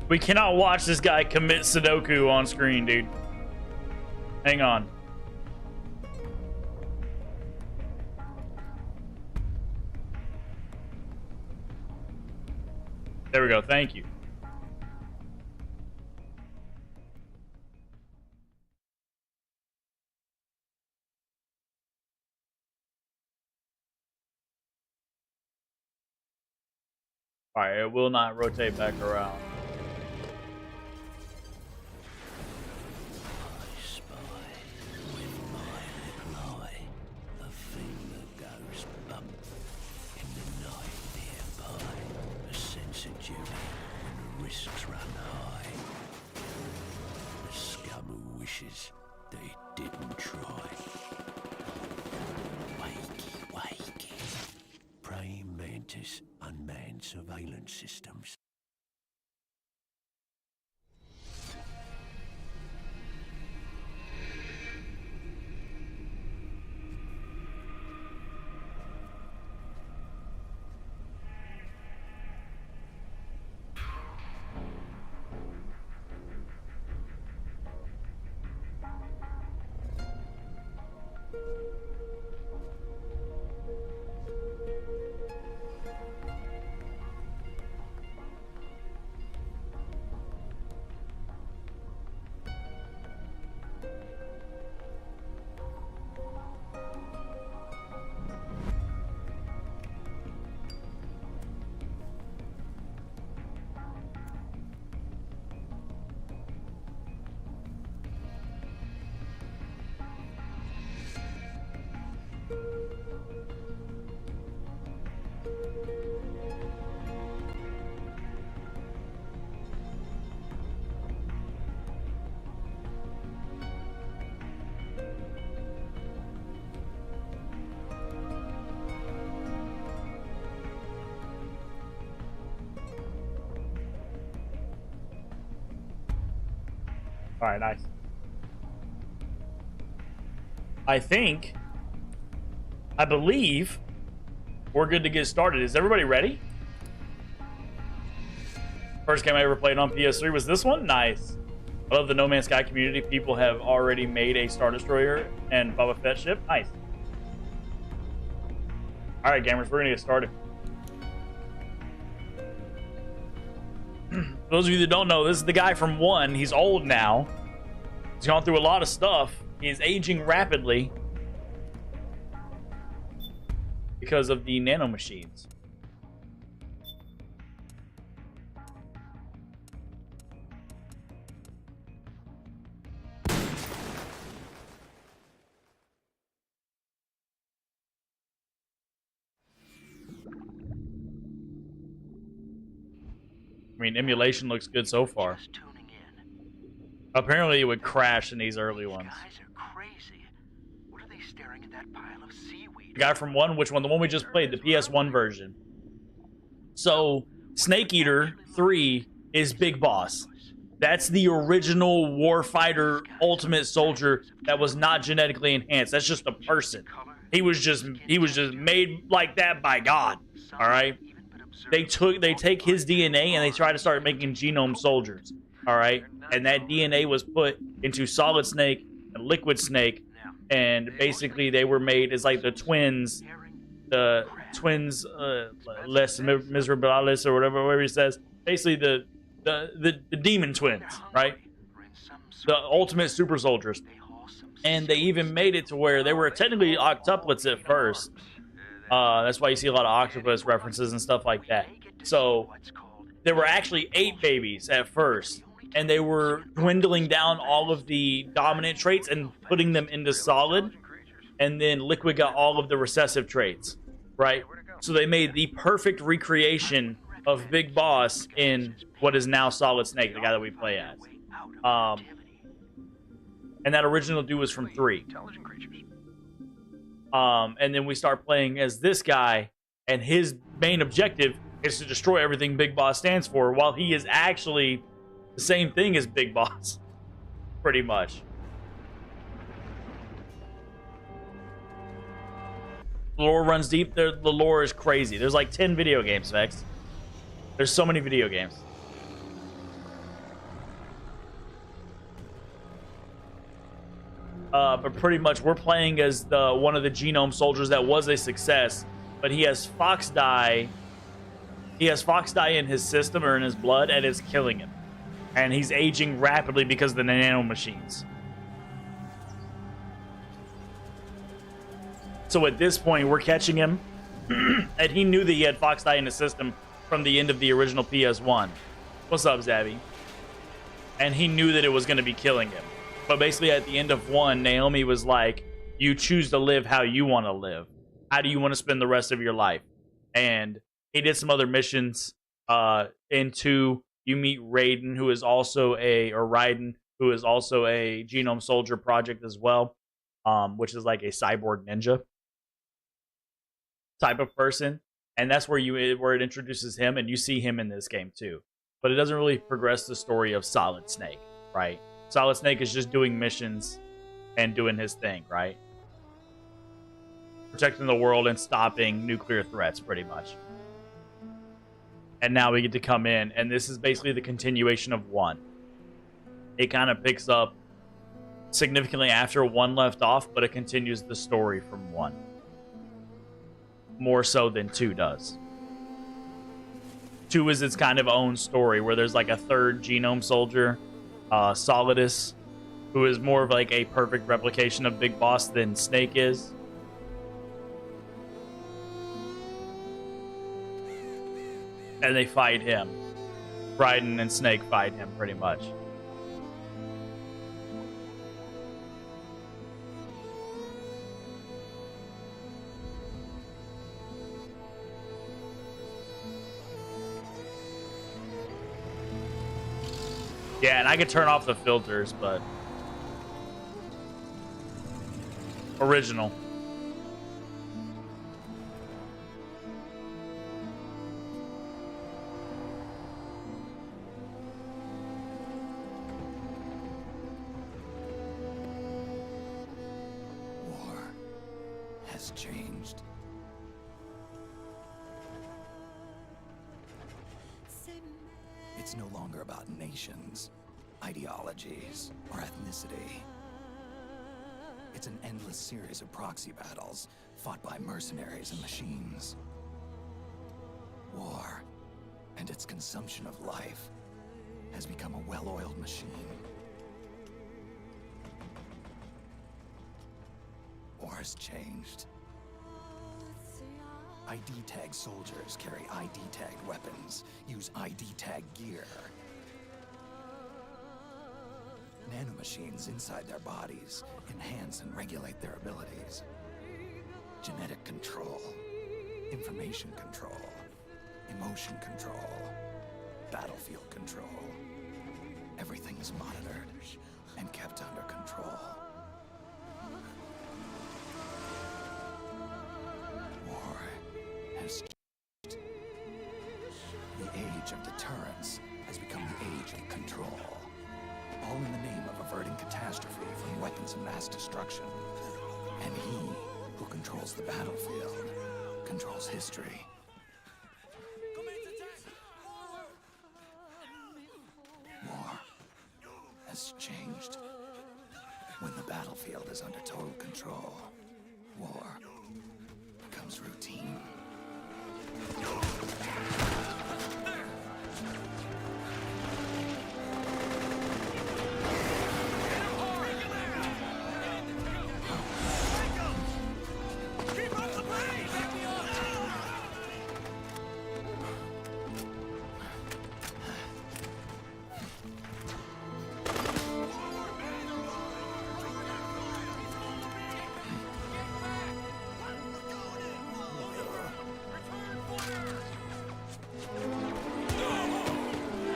We cannot watch this guy commit Sudoku on screen, dude. Hang on. There we go. Thank you. All right, it will not rotate back around. They didn't try. Wakey, wakey. Praying mantis, unmanned surveillance systems. All right, nice. I believe we're good to get started. Is everybody ready? First game I ever played on PS3 was this one. Nice. I love the No Man's Sky community. People have already made a Star Destroyer and Boba Fett ship. Nice. All right, gamers, we're gonna get started. For those of you that don't know, this is the guy from 1. He's old now. He's gone through a lot of stuff. He's aging rapidly because of the nanomachines. I mean, emulation looks good so far. Apparently, it would crash in these early ones. Guys are crazy. What are they staring at that pile of seaweed? The guy from 1, which one? The one we just played, the PS1 version. So, Snake Eater 3 is Big Boss. That's the original warfighter ultimate soldier that was not genetically enhanced. That's just a person. He was just made like that by God. All right. They take his DNA and they try to start making genome soldiers. All right, and that DNA was put into Solid Snake and Liquid Snake, and basically they were made as like the twins, less miserables or whatever he says. Basically the demon twins, right? The ultimate super soldiers, and they even made it to where they were technically octuplets at first. That's why you see a lot of octopus references and stuff like that. So there were actually 8 babies at first, and they were dwindling down all of the dominant traits and putting them into Solid, and then Liquid got all of the recessive traits, right? So they made the perfect recreation of Big Boss in what is now Solid Snake, the guy that we play as. And that original dude was from 3. And then we start playing as this guy, and his main objective is to destroy everything Big Boss stands for, while he is actually the same thing as Big Boss, pretty much. The lore runs deep. The lore is crazy. There's like 10 video games, Vex. There's so many video games. But pretty much we're playing as one of the genome soldiers that was a success, but he has fox dye. He has fox dye in his system or in his blood, and it's killing him. And he's aging rapidly because of the nano machines. So at this point, we're catching him, and he knew that he had fox dye in his system from the end of the original PS1. What's up, Zabby? And he knew that it was going to be killing him. But basically, at the end of 1, Naomi was like, you choose to live how you want to live. How do you want to spend the rest of your life? And he did some other missions. In 2, you meet Raiden, who is also Raiden, who is also a genome soldier project as well, which is like a cyborg ninja type of person. And that's where it introduces him, and you see him in this game too. But it doesn't really progress the story of Solid Snake, right? Solid Snake is just doing missions and doing his thing, right? Protecting the world and stopping nuclear threats, pretty much. And now we get to come in, and this is basically the continuation of 1. It kind of picks up significantly after 1 left off, but it continues the story from 1. More so than 2 does. 2 is its kind of own story, where there's like a 3rd genome soldier, Solidus, who is more of like a perfect replication of Big Boss than Snake is. And they fight him. Raiden and Snake fight him, pretty much. Yeah, and I could turn off the filters, but... Original. War has changed. It's no longer about nations, ideologies, or ethnicity. It's an endless series of proxy battles fought by mercenaries and machines. War and its consumption of life has become a well-oiled machine. War has changed. ID tag soldiers carry ID tagged weapons, use ID tag gear. Nanomachines inside their bodies enhance and regulate their abilities. Genetic control, information control, emotion control, battlefield control. Everything's monitored and kept under control. War has changed. The age of deterrence has become the age of control. All in the name of averting catastrophe from weapons of mass destruction. And he who controls the battlefield controls history. War has changed. When the battlefield is under total control, war becomes routine.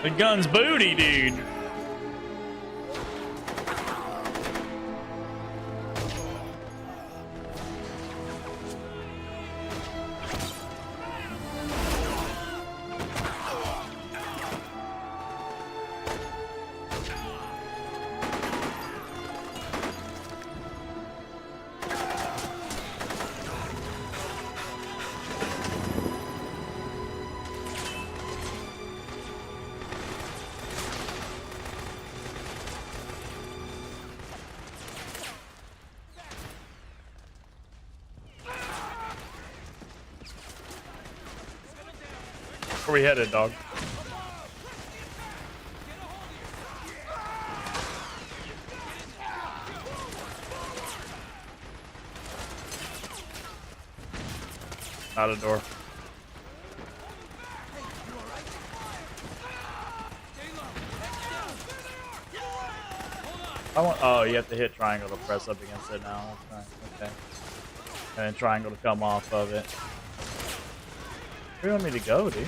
The gun's booty, dude. Where we headed, dog? Out a door. I want. Oh, you have to hit triangle to press up against it now. That's nice. Okay. And then triangle to come off of it. Where do you want me to go, dude?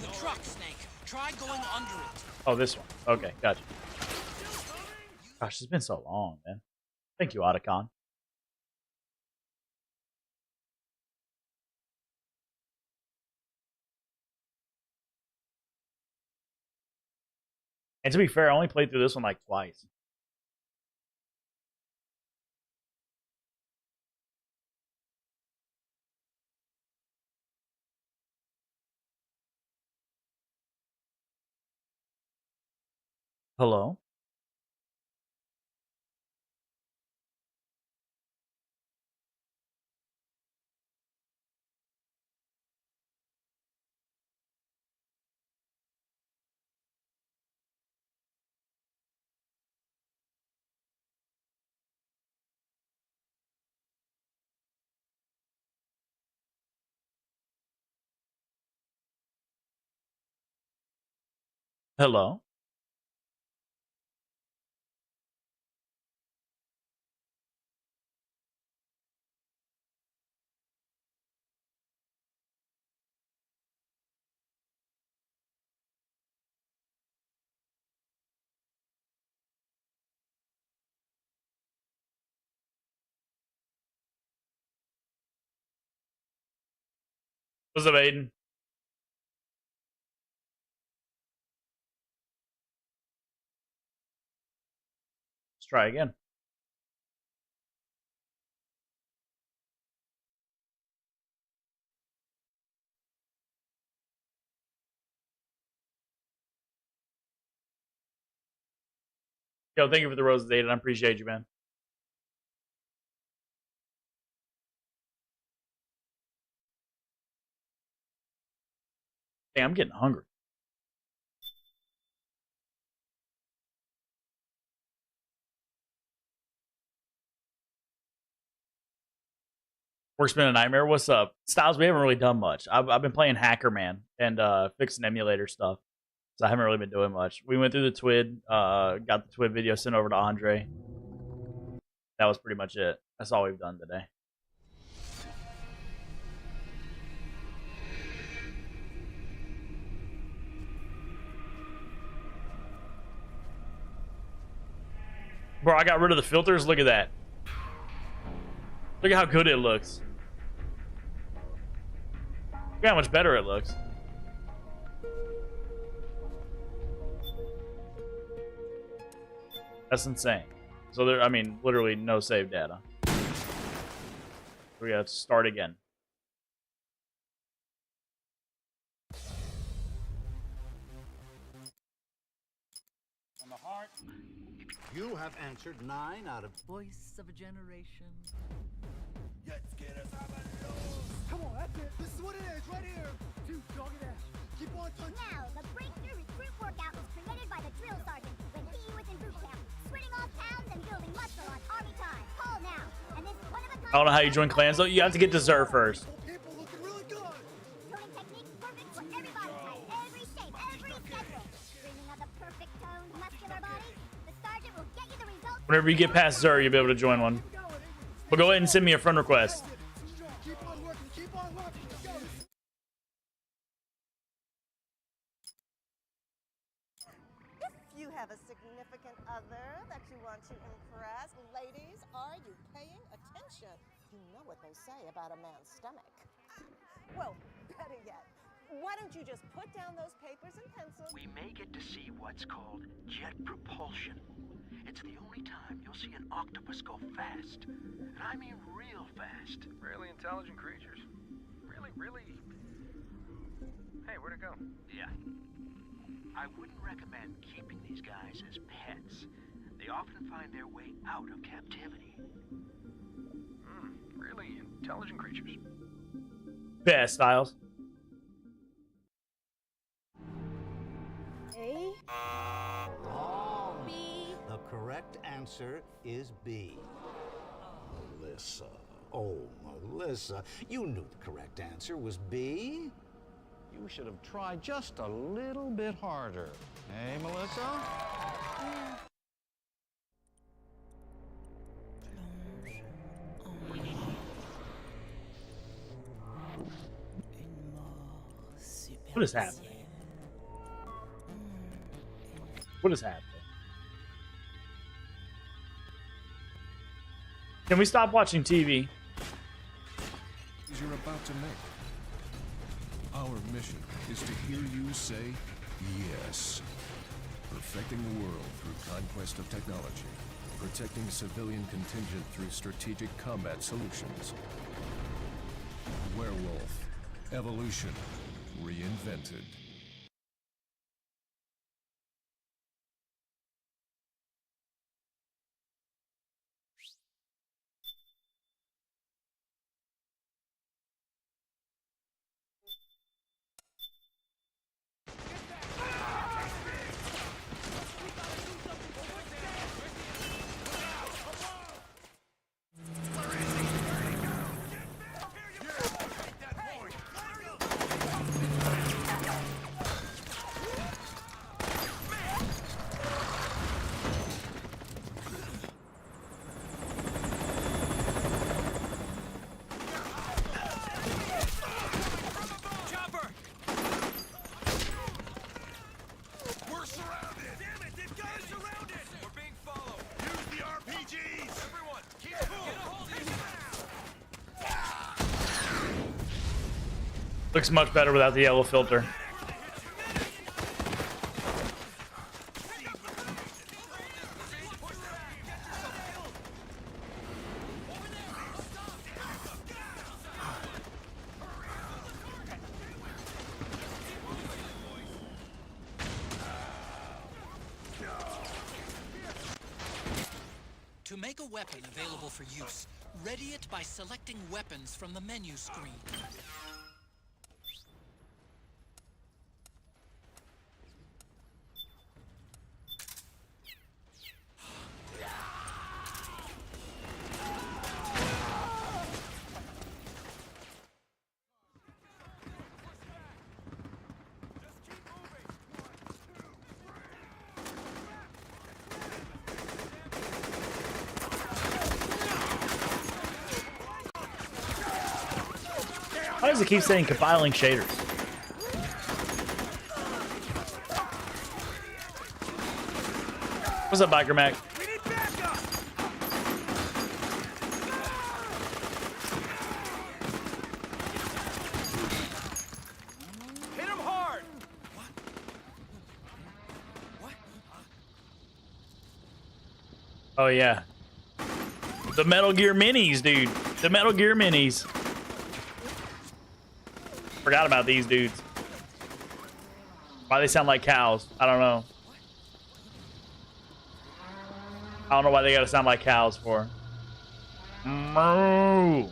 The truck, Snake. Try going under it. Oh, this one. Okay, gotcha. Gosh, it's been so long, man. Thank you, Otacon. And to be fair, I only played through this one like twice. Hello? Hello? What's up, Aiden? Let's try again. Yo, thank you for the roses, Aiden. I appreciate you, man. Hey, I'm getting hungry. Work's been a nightmare. What's up? Styles, we haven't really done much. I've been playing Hacker Man and fixing emulator stuff. So I haven't really been doing much. We went through the TWID, got the TWID video sent over to Andre. That was pretty much it. That's all we've done today. Bro, I got rid of the filters. Look at that. Look at how good it looks. Look how much better it looks. That's insane. So there, I mean, literally no save data. We have to start again. On the heart. You have answered 9 out of Voice of a generation. Let's get us out of the Come on, that's it. This is what it is, right here. Dude, dog it out. Keep on touching. Now, the breakthrough recruit workout was created by the drill sergeant when he was in boot camp, sweating off pounds and building muscle on army time. Call now, and this one-of-a-kind. I don't know how you join clans though. You have to get dessert first. People looking really good. Toning technique perfect for every body type, every shape, every schedule. Dreaming of the perfect toned, muscular body? The sergeant will get you the results. Whenever you get past Zer, you'll be able to join one. But go ahead and send me a friend request. Keep on working, keep on working. Let's go. If you have a significant other that you want to impress, ladies, are you paying attention? You know what they say about a man's stomach. Well, better yet, why don't you just put down those papers and pencils? We may get to see what's called jet propulsion. It's the only time you'll see an octopus go fast. And I mean real fast. Really intelligent creatures. Really. Hey, where'd it go? Yeah. I wouldn't recommend keeping these guys as pets. They often find their way out of captivity. Hmm. really intelligent creatures. Yeah, Styles. A. Wrong. B. The correct answer is B. Melissa. Oh, Melissa. You knew the correct answer was B. You should have tried just a little bit harder. Hey, Melissa? What is happening? What is happening? Can we stop watching TV? You're about to make. Our mission is to hear you say yes. Perfecting the world through conquest of technology. Protecting civilian contingent through strategic combat solutions. Werewolf. Evolution. Reinvented. Looks much better without the yellow filter. To make a weapon available for use, ready it by selecting weapons from the menu screen. Why does it keep saying compiling shaders? What's up, Biker Mac? We need backup! Hit him hard! What? Oh yeah, the Metal Gear Minis, dude. The Metal Gear Minis. Forgot about these dudes. Why they sound like cows? I don't know. I don't know why they gotta sound like cows for. Moo.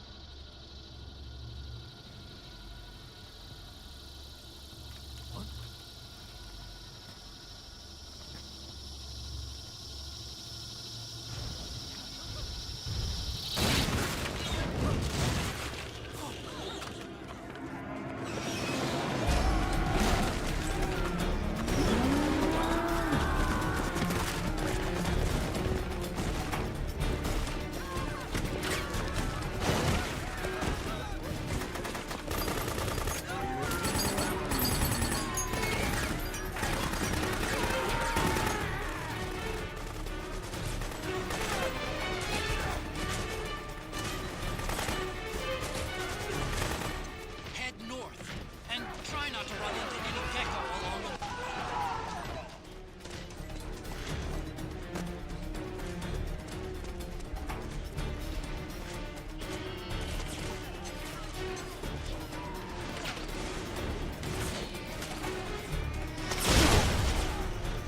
Head north, and try not to run into any gecko along the...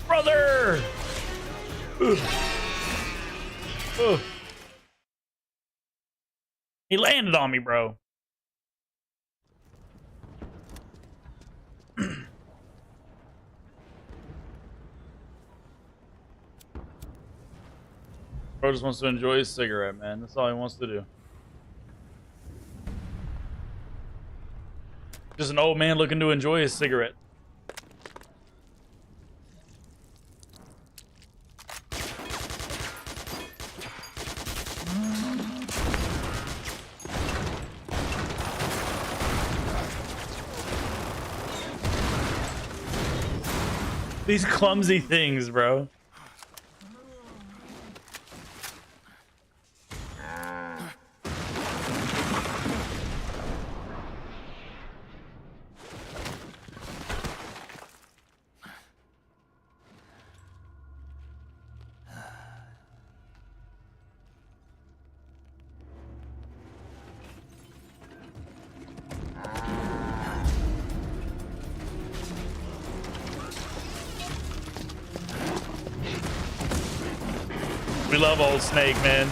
Brother! Ugh. Ugh. He landed on me, bro. Bro just wants to enjoy his cigarette, man. That's all he wants to do. Just an old man looking to enjoy his cigarette. These clumsy things, bro. We love old Snake, man.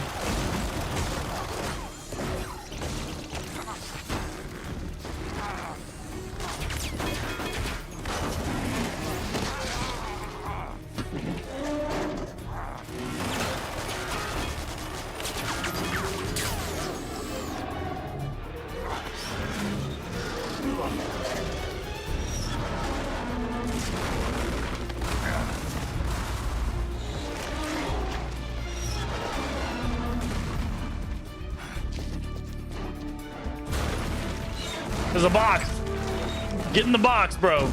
There's a box. Get in the box, bro.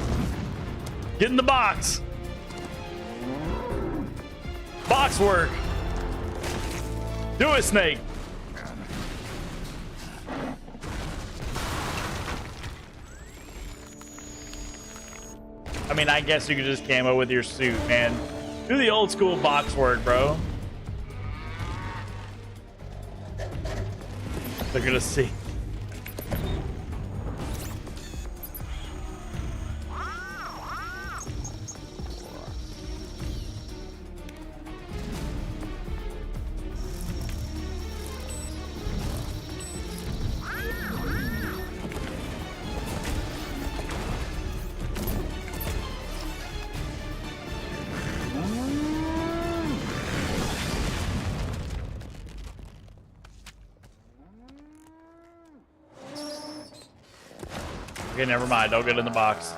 Get in the box. Box work. Do it, Snake. I mean, I guess you could just camo with your suit, man. Do the old school box work, bro. They're gonna see. Okay, never mind. Don't get in the box.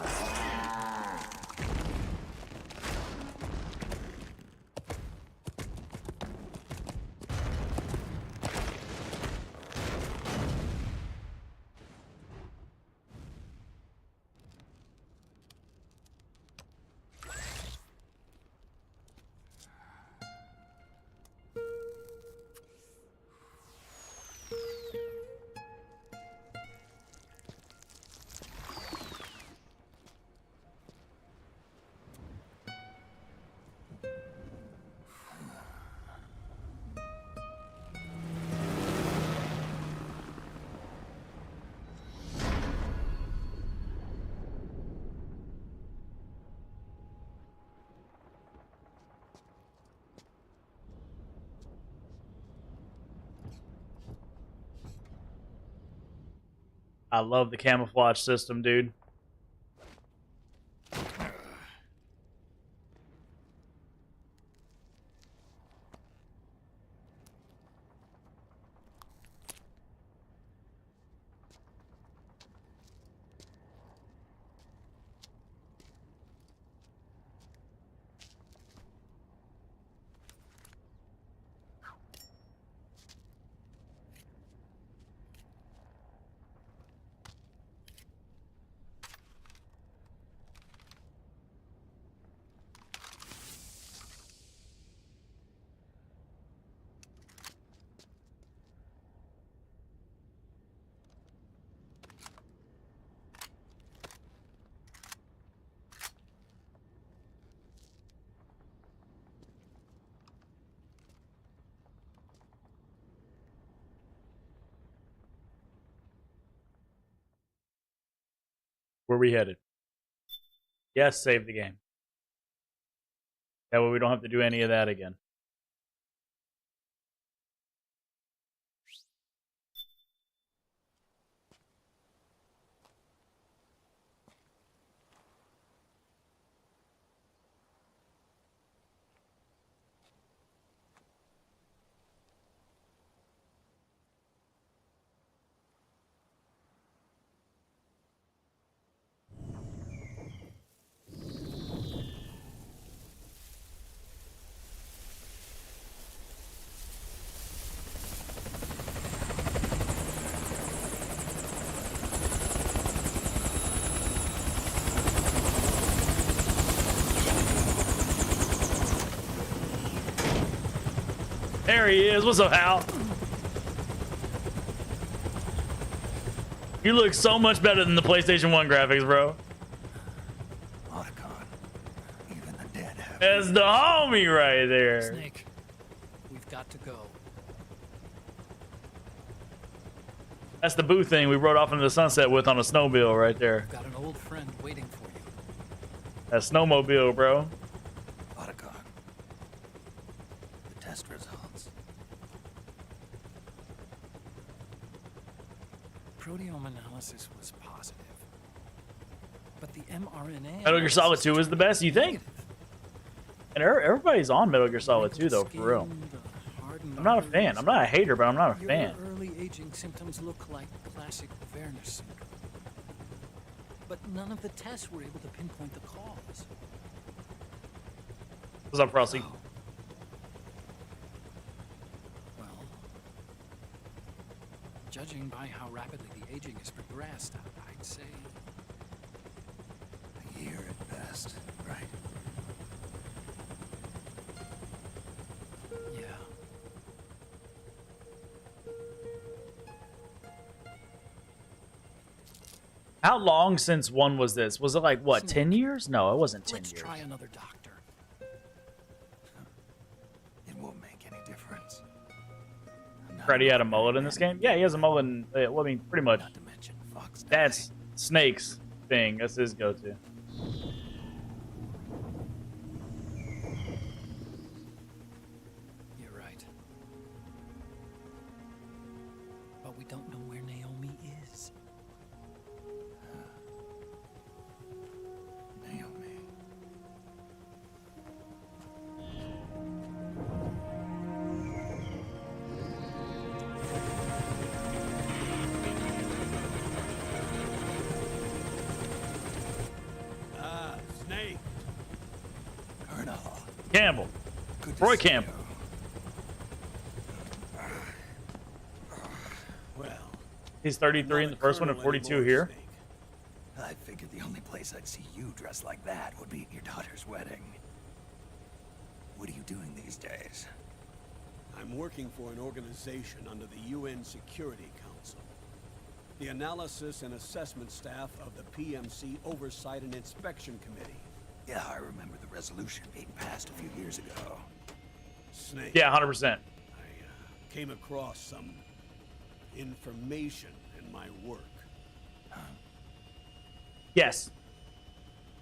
I love the camouflage system, dude. Where we headed? Yes, save the game. That way we don't have to do any of that again. There he is. What's up, Hal? You look so much better than the PlayStation 1 graphics, bro. Even the dead have. That's the homie right there. Snake, we've got to go. That's the boo thing we rode off into the sunset with on a snowmobile right there. I've got an old friend waiting for you. That snowmobile, bro. Otacon. The test results. Proteome analysis was positive. But the mRNA... Metal Gear Solid 2 is the best, you think? And everybody's on Metal Gear Solid 2, though, for real. I'm not a fan. I'm not a hater, but I'm not a fan. Your early aging symptoms look like classic Werner syndrome. But none of the tests were able to pinpoint the cause. What's up, Frosty? Oh. Well, judging by how rapidly the aging has progressed, I'd say... A year at best, right? Yeah. How long since one was this? Was it like, what, 10 years? No, it wasn't 10 Let's years. try another doctor. It won't make any difference. Freddy had a mullet in this game? Yeah, he has a mullet in, well, I mean, pretty much. Not to mention Fox. That's Snake's thing. That's his go-to. You're right. But we don't know where Naomi is. Naomi. Snake. Colonel. Campbell. Good to Roy see Campbell. you. Well, He's 33 in the first one and 42 here. I figured the only place I'd see you dressed like that would be at your daughter's wedding. What are you doing these days? I'm working for an organization under the UN Security Council. The Analysis and Assessment Staff of the PMC Oversight and Inspection Committee. Yeah, I remember the resolution being passed a few years ago. Snake. Yeah, 100%. I came across some information in my work. Yes.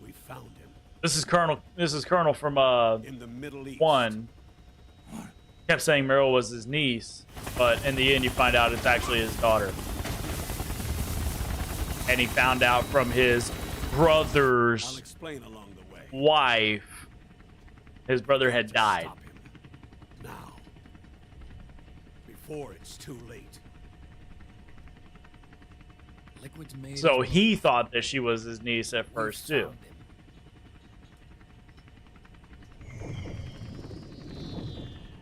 We found him This is Colonel from in the Middle East. 1. Kept saying Meryl was his niece, but in the end you find out it's actually his daughter. And he found out from his I'll brother's explain along the way. wife. His brother had died. Stop him now, before it's too late. Liquid's made. So he thought that she was his niece at first too.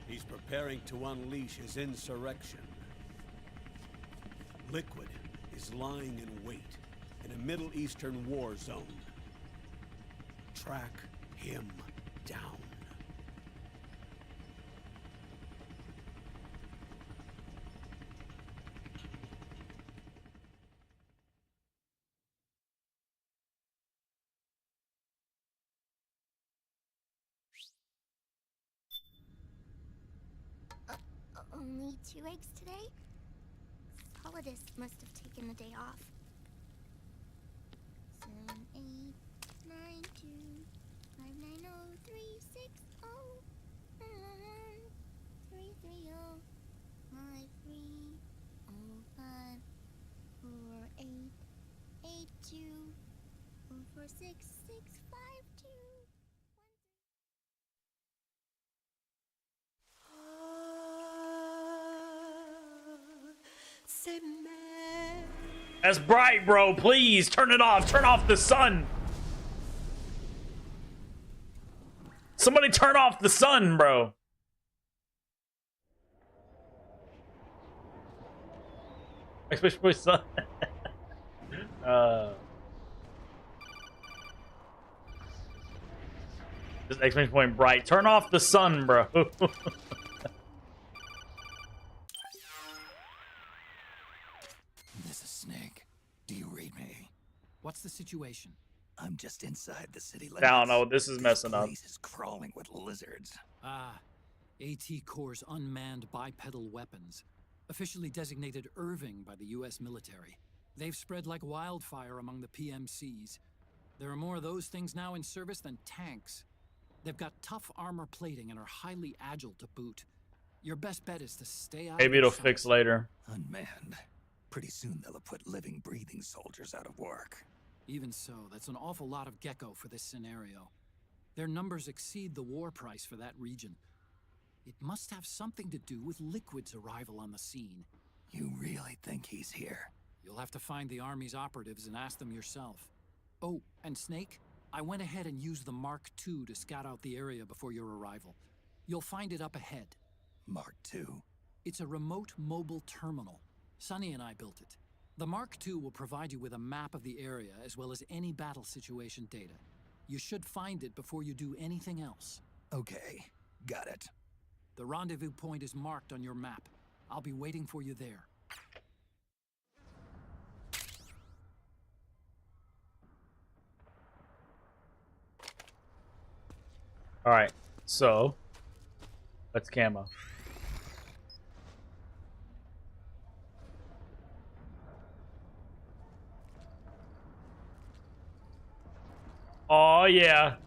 He's preparing to unleash his insurrection. Liquid is lying in wait in a Middle Eastern war zone. Track him down. Only 2 eggs today? Holidays must have taken the day off. 7, 8, 9, 2, 5, 9, 0, 3, 6, 0, 3, 3, 0, 5, 3, 0, 5, 4, 8, 8, 2, 4, 4, 6, 6, 5, 2. That's bright, bro. Please turn it off. Turn off the sun. Somebody turn off the sun, bro. Especially sun. Just exclamation point bright. Turn off the sun, bro. situation? I'm just inside the city limits. I don't know. This is messing up. Place is crawling with lizards. Ah, AT Corps' unmanned bipedal weapons, officially designated Irving by the U.S. military. They've spread like wildfire among the PMCs. There are more of those things now in service than tanks. They've got tough armor plating and are highly agile to boot. Your best bet is to stay out. Maybe it'll fix later. Unmanned. Pretty soon they'll have put living, breathing soldiers out of work. Even so, that's an awful lot of gecko for this scenario. Their numbers exceed the war price for that region. It must have something to do with Liquid's arrival on the scene. You really think he's here? You'll have to find the Army's operatives and ask them yourself. Oh, and Snake, I went ahead and used the Mark II to scout out the area before your arrival. You'll find it up ahead. Mark II? It's a remote mobile terminal. Sonny and I built it. The Mark II will provide you with a map of the area as well as any battle situation data. You should find it before you do anything else. Okay, got it. The rendezvous point is marked on your map. I'll be waiting for you there. All right, so let's camo. Oh yeah.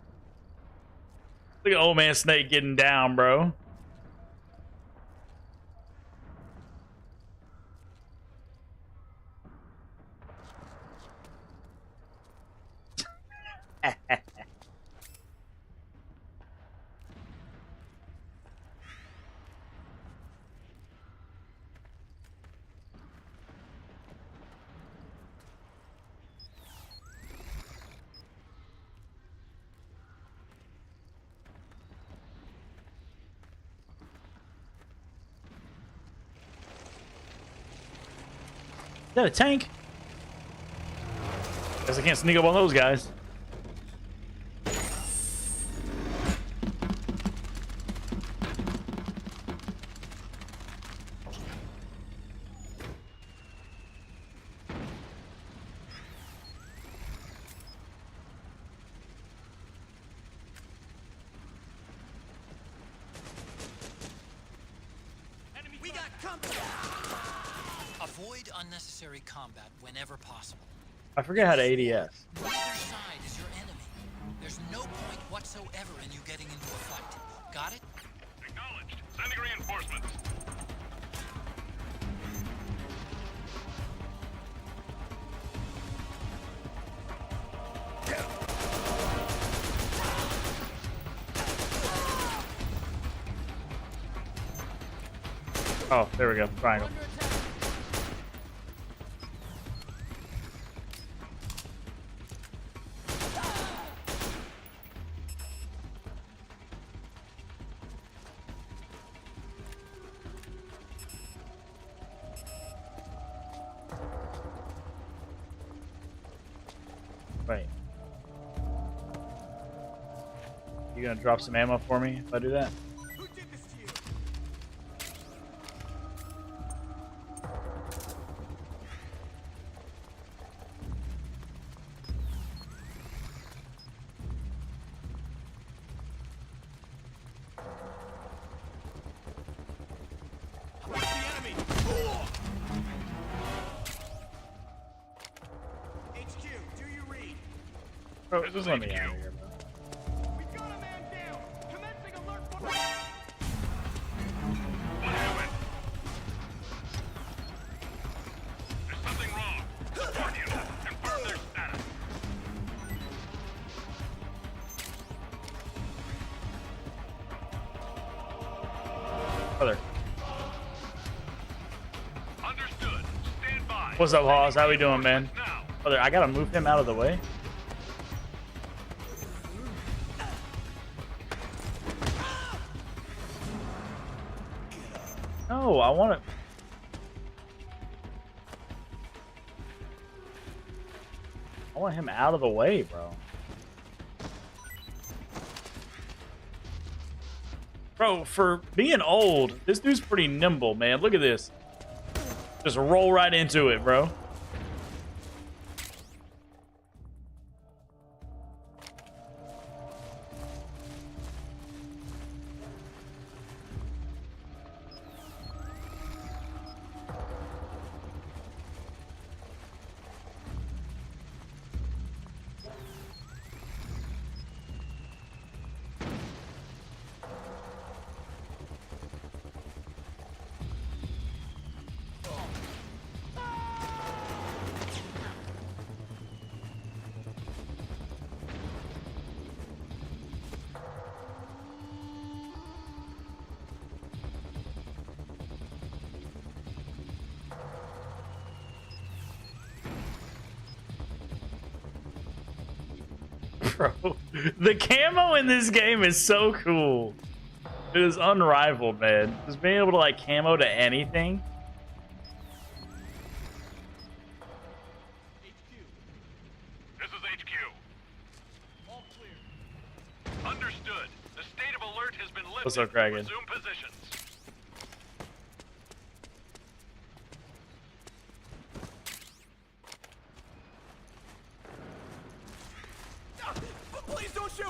Look at old man Snake getting down, bro. Is that a tank? Guess I can't sneak up on those guys. We got company! Avoid unnecessary combat whenever possible. I forget how to ADS. Neither side is your enemy. There's no point whatsoever in you getting into a fight. Got it? Acknowledged. Sending reinforcements. Oh, there we go. Triangle. Wait. You gonna drop some ammo for me if I do that? Who did this to you? Where's the enemy? HQ, do you read? Bro, just let me out of here, bro. We've got a man down. Commencing alert for... What happened? There's something wrong. Guardian, confirm their status. Brother. Understood. Stand by. What's up, Hawes? How we doing, man? Now. Brother, I gotta move him out of the way. No, I want to. I want him out of the way, bro. Bro, for being old, this dude's pretty nimble, man. Look at this. Just roll right into it, bro. Bro, the camo in this game is so cool. It is unrivaled, man. Just being able to like camo to anything. This is HQ. All clear. Understood. The state of alert has been lifted. What's up, Kragan? Resume positions. Please don't shoot!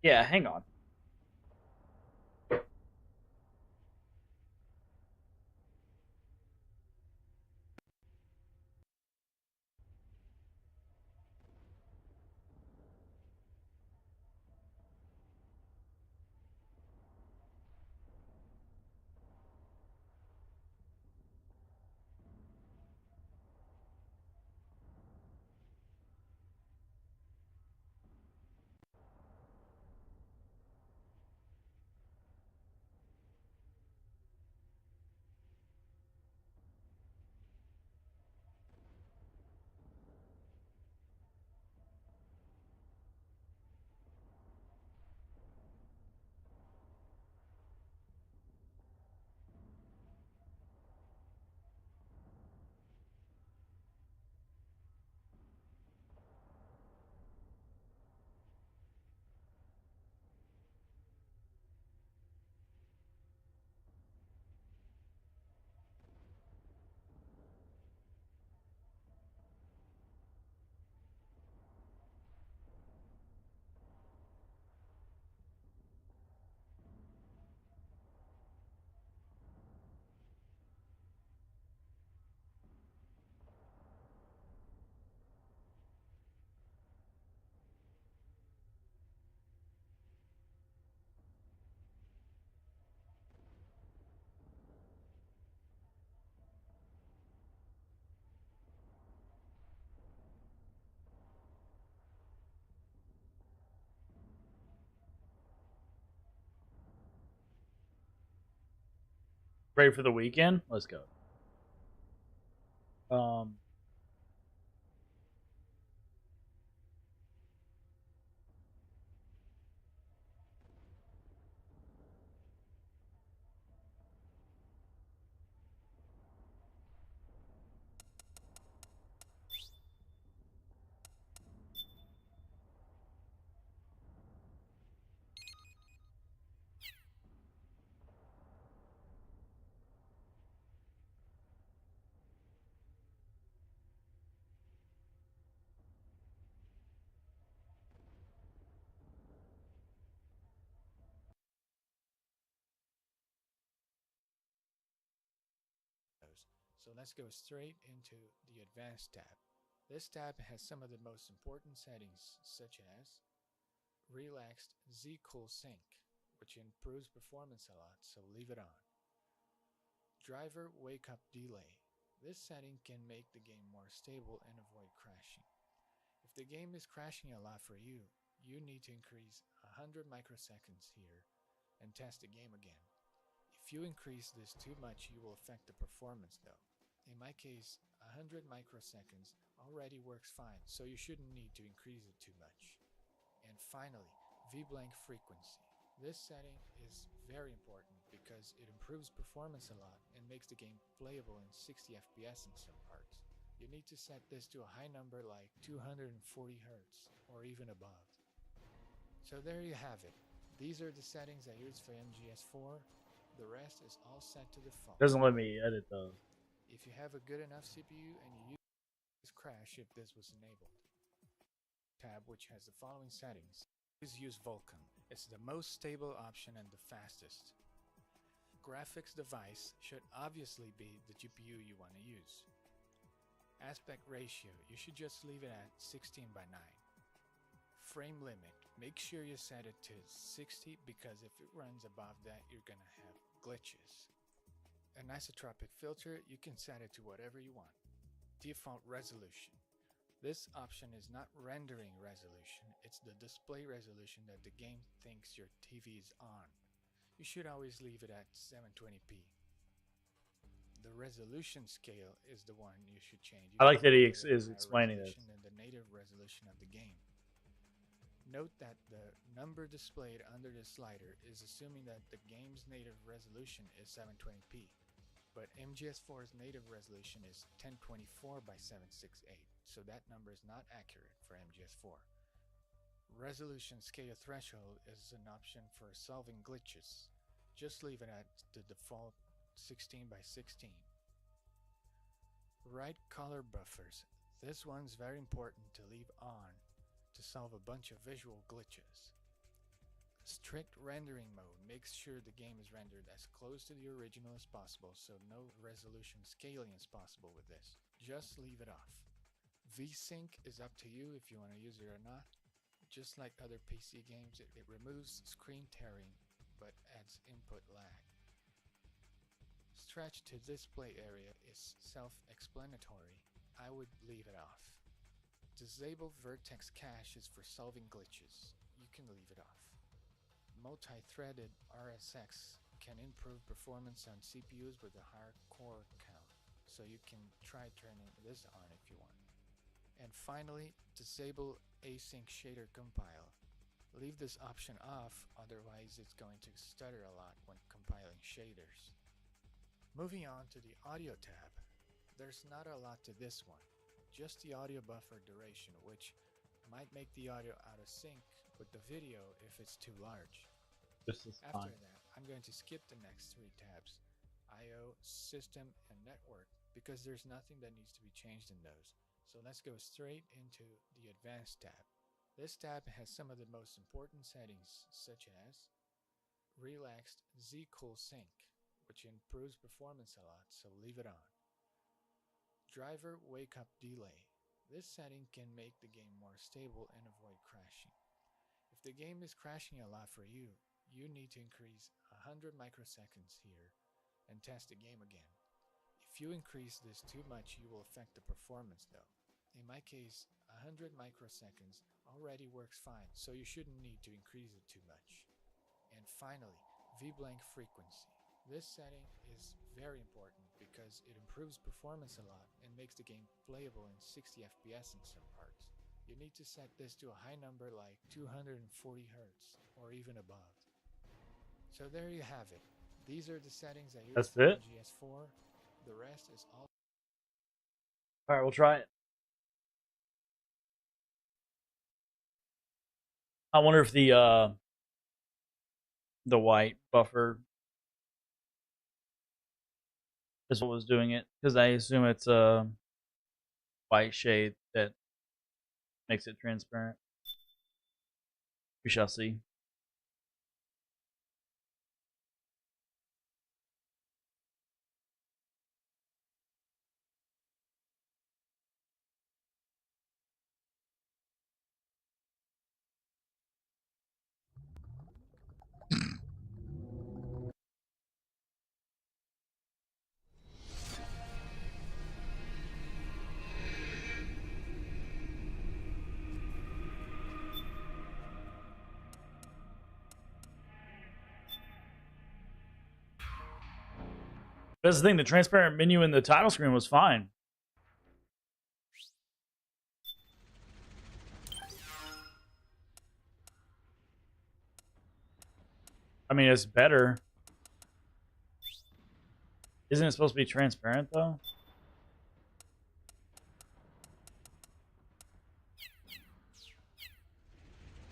Yeah, hang on. Ready for the weekend? Let's go. So let's go straight into the Advanced tab. This tab has some of the most important settings, such as Relaxed Z-Cool Sync, which improves performance a lot, so leave it on. Driver Wake Up Delay. This setting can make the game more stable and avoid crashing. If the game is crashing a lot for you, you need to increase 100 microseconds here and test the game again. If you increase this too much, you will affect the performance though. In my case, 100 microseconds already works fine, so you shouldn't need to increase it too much. And finally, V-blank frequency. This setting is very important because it improves performance a lot and makes the game playable in 60 FPS in some parts. You need to set this to a high number like 240 Hz or even above. So there you have it. These are the settings I use for MGS4. The rest is all set to default. Doesn't let me edit those. If you have a good enough CPU and you use crash if this was enabled. Tab which has the following settings. Please use Vulkan. It's the most stable option and the fastest. Graphics device should obviously be the GPU you want to use. Aspect ratio, you should just leave it at 16:9. Frame limit, make sure you set it to 60 because if it runs above that, you're gonna have glitches. An isotropic filter, you can set it to whatever you want. Default resolution. This option is not rendering resolution, it's the display resolution that the game thinks your TV is on. You should always leave it at 720p. The resolution scale is the one you should change. I like that he If you is have a explaining this. resolution than the native resolution of the game. Note that the number displayed under the slider is assuming that the game's native resolution is 720p, but MGS4's native resolution is 1024 by 768, so that number is not accurate for MGS4. Resolution scale threshold is an option for solving glitches. Just leave it at the default 16 by 16. Right color buffers. This one's very important to leave on to solve a bunch of visual glitches. Strict rendering mode makes sure the game is rendered as close to the original as possible, so no resolution scaling is possible with this. Just leave it off. VSync is up to you if you want to use it or not. Just like other PC games, it removes screen tearing but adds input lag. Stretch to display area is self-explanatory. I would leave it off. Disable vertex cache is for solving glitches. You can leave it off. Multi-threaded RSX can improve performance on CPUs with a higher core count, so you can try turning this on if you want. And finally, disable async shader compile. Leave this option off, otherwise it's going to stutter a lot when compiling shaders. Moving on to the audio tab, there's not a lot to this one. Just the audio buffer duration, which might make the audio out of sync with the video if it's too large. This is After fine. that, I'm going to skip the next three tabs, I/O, System, and Network, because there's nothing that needs to be changed in those. So let's go straight into the Advanced tab. This tab has some of the most important settings, such as Relaxed Z-Cool Sync, which improves performance a lot, so leave it on. Driver Wake Up Delay. This setting can make the game more stable and avoid crashing. If the game is crashing a lot for you, you need to increase 100 microseconds here and test the game again. If you increase this too much, you will affect the performance though. In my case, 100 microseconds already works fine, so you shouldn't need to increase it too much. And finally, V-blank frequency. This setting is very important because it improves performance a lot and makes the game playable in 60 FPS in some parts. You need to set this to a high number like 240 Hz or even above. So there you have it. These are the settings I use That's for it? GS4. The rest is all. Alright, we'll try it. I wonder if the white buffer is what was doing it, because I assume it's a white shade that makes it transparent. We shall see. That's the thing, the transparent menu in the title screen was fine. I mean, it's better. Isn't it supposed to be transparent, though?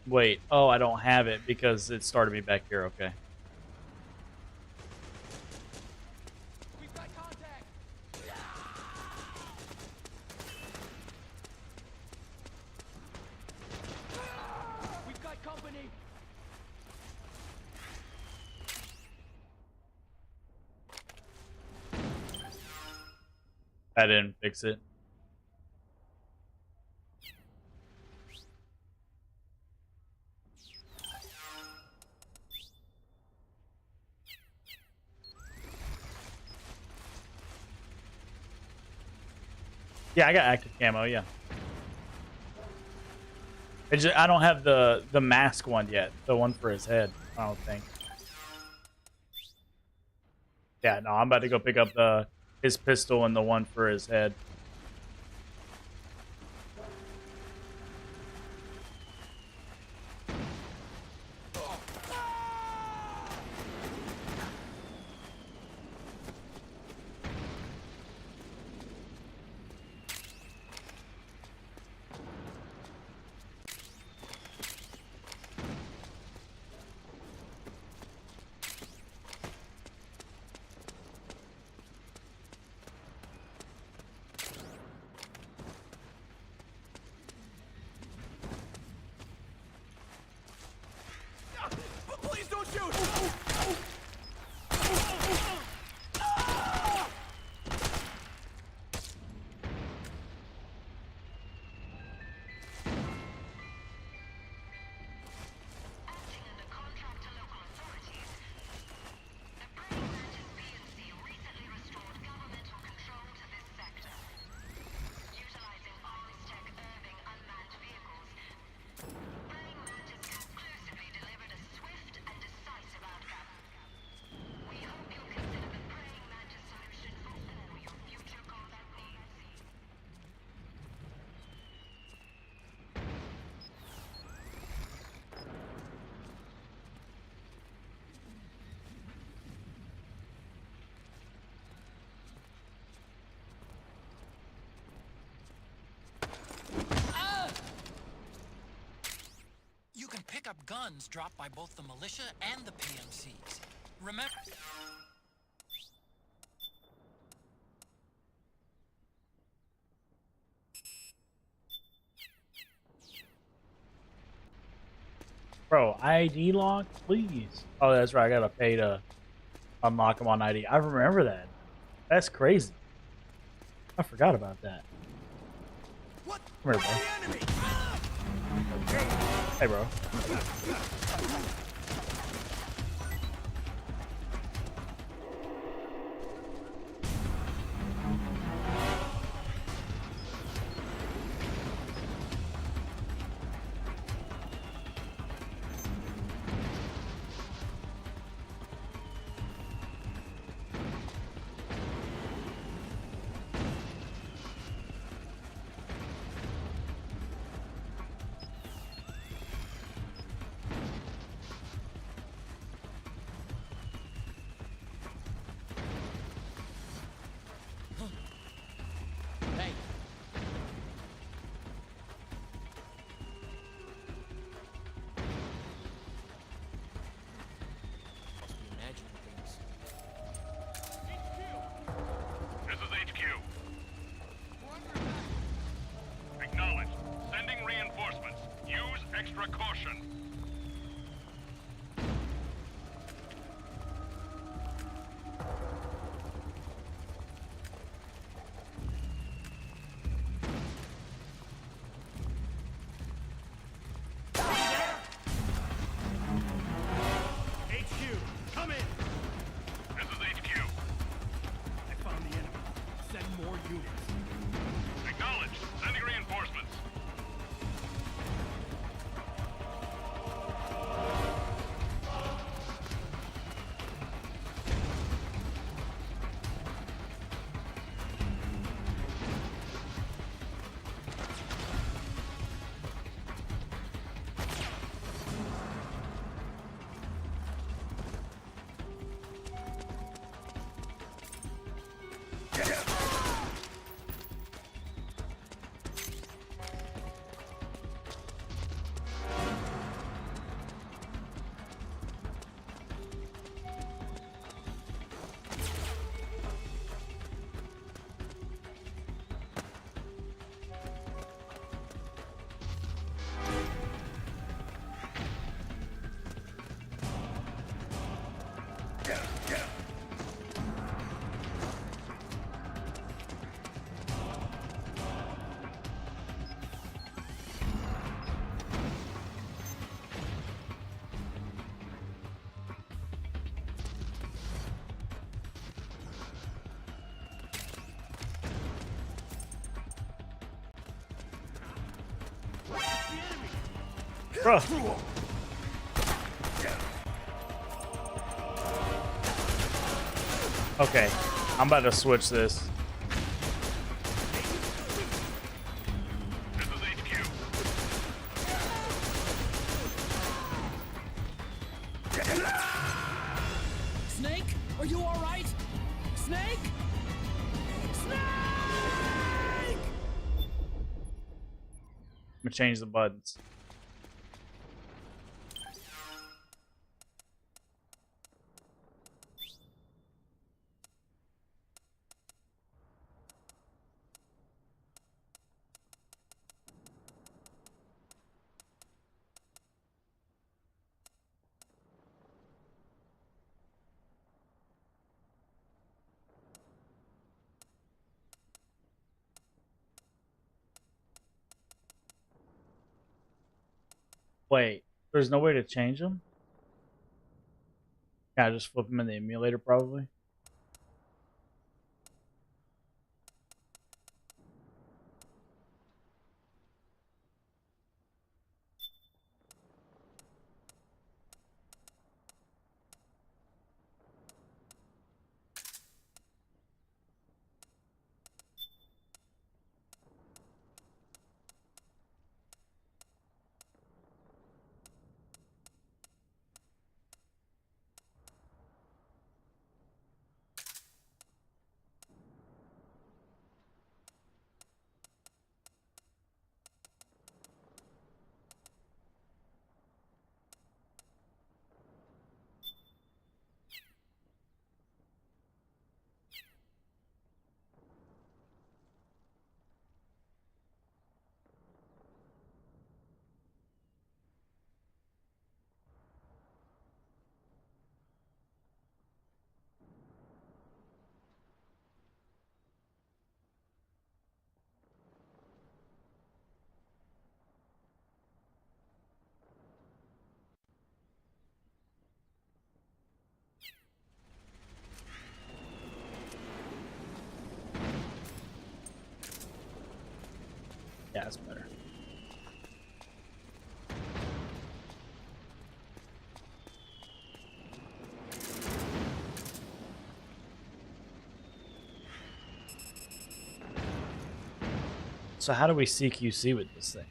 Wait, oh, I don't have it because it started me back here, okay. We've got contact! We've got company! That didn't fix it. Yeah, I got active camo, yeah. I don't have the mask one yet. The one for his head, I don't think. Yeah, no, I'm about to go pick up the his pistol and the one for his head. Please don't shoot! You can pick up guns dropped by both the militia and the PMCs. Remember... Bro, ID lock, please. Oh, that's right. I gotta pay to unlock them on ID. I remember that. That's crazy. I forgot about that. What? Come here, bro. Hey, bro. Hey. Must be imagining things. This is HQ. Acknowledged. Sending reinforcements. Use extra caution. HQ, come in! This is HQ. I found the enemy. Send more units. Acknowledged. Sending reinforcements. Bro. Okay. I'm about to switch this. This is HQ. Snake, are you all right? Snake? Snake! I'm gonna change the buttons. Wait, there's no way to change them? Yeah, just flip them in the emulator probably. Yeah, it's better. So how do we CQC with this thing?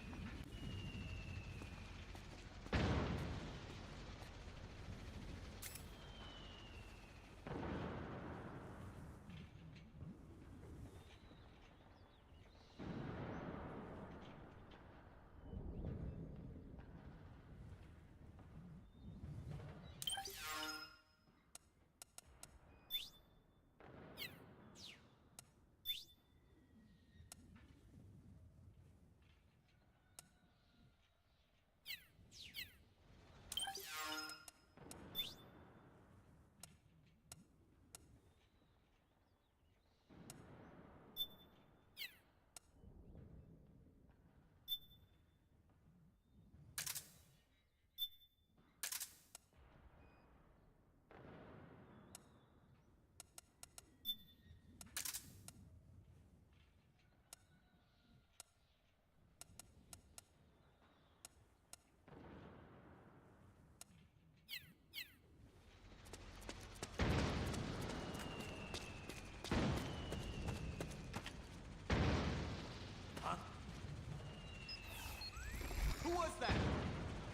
Who was that?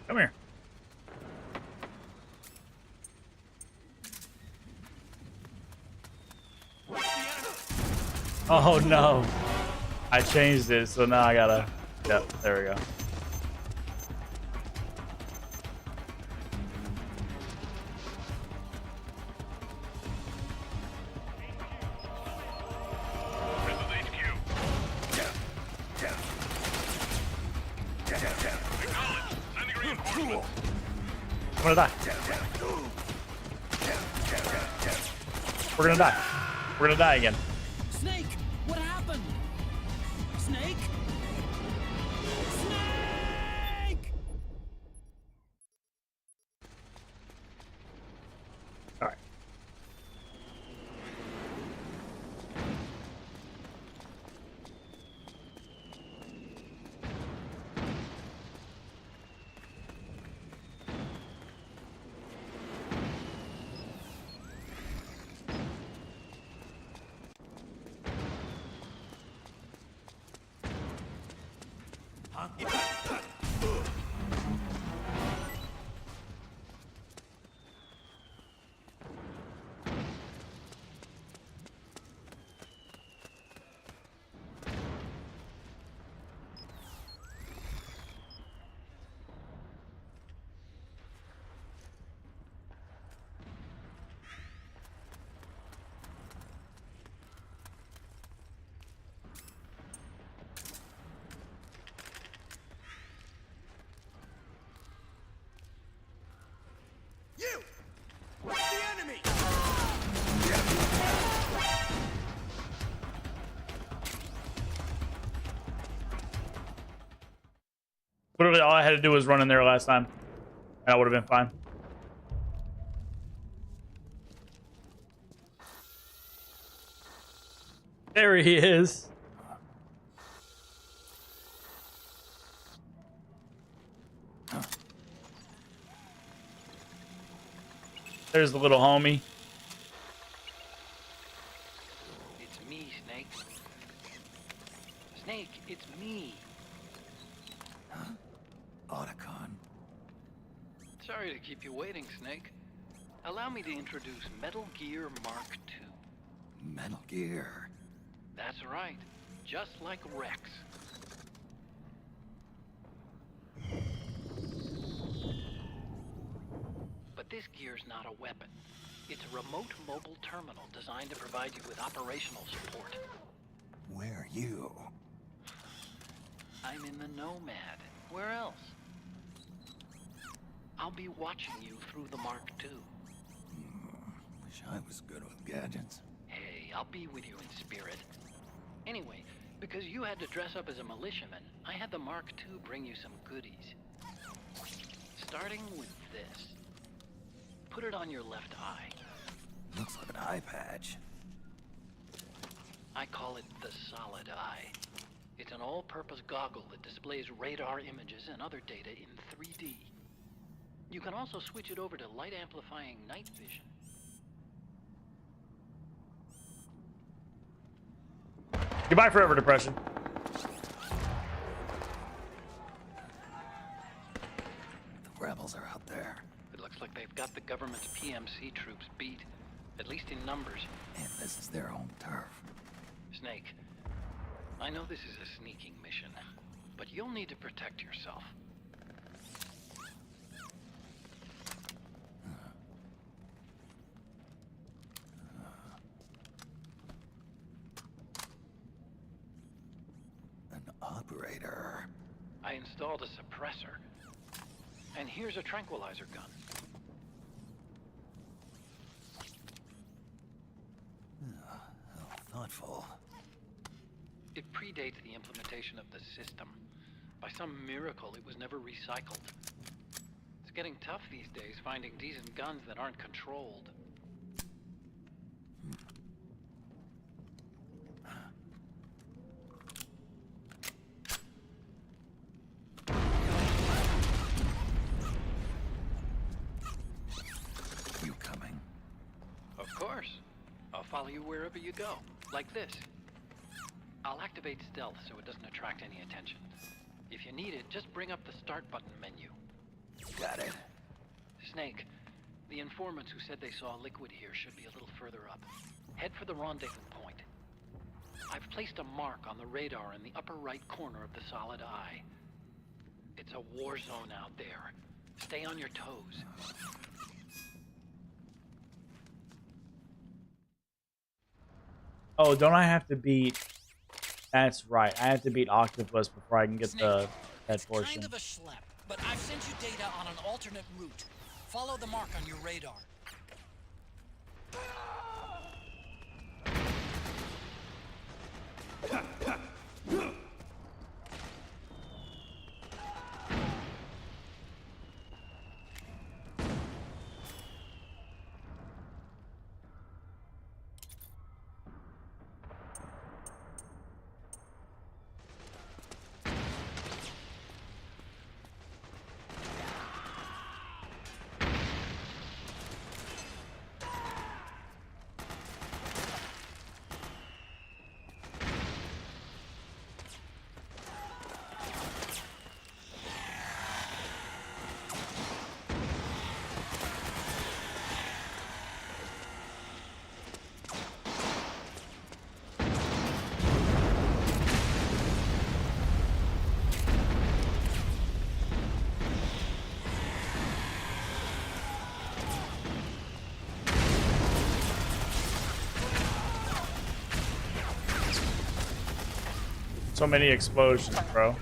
Come here. Oh no. I changed it, so now I gotta... Yep, there we go. This is HQ. Acknowledged. Sending reinforcements. I'm gonna die. We're gonna die. We're gonna die again. Snake, what happened? Snake? Snake! All right. You! What's the enemy? Literally, all I had to do was run in there last time, and I would have been fine. There he is. There's the little homie. It's me, Snake. Snake, it's me. Otacon. Sorry to keep you waiting, Snake. Allow me to introduce Metal Gear Mark II. Metal Gear. That's right. Just like Rex. But this gear's not a weapon. It's a remote mobile terminal designed to provide you with operational support. Where are you? I'm in the Nomad. Where else? I'll be watching you through the Mark II. Wish I was good with gadgets. Hey, I'll be with you in spirit. Anyway, because you had to dress up as a militiaman, I had the Mark II bring you some goodies. Starting with this. Put it on your left eye. Looks like an eye patch. I call it the Solid Eye. It's an all-purpose goggle that displays radar images and other data in 3D. You can also switch it over to light-amplifying night vision. Goodbye forever, depression. The rebels are out there. It looks like they've got the government's PMC troops beat, at least in numbers. And this is their home turf. Snake, I know this is a sneaking mission, but you'll need to protect yourself. An operator. I installed a suppressor. And here's a tranquilizer gun. How thoughtful. It predates the implementation of the system. By some miracle, it was never recycled. It's getting tough these days finding decent guns that aren't controlled. You coming? Of course. I'll follow you wherever you go, like this. I'll activate stealth so it doesn't attract any attention. If you need it, just bring up the start button menu. Got it. Snake, the informants who said they saw liquid here should be a little further up. Head for the rendezvous point. I've placed a mark on the radar in the upper right corner of the Solid Eye. It's a war zone out there. Stay on your toes. Oh, don't I have to beat... That's right. I have to beat Octopus before I can get the that portion. Kind of a schlep, but I've sent you data on an alternate route. Follow the mark on your radar. So many explosions, bro.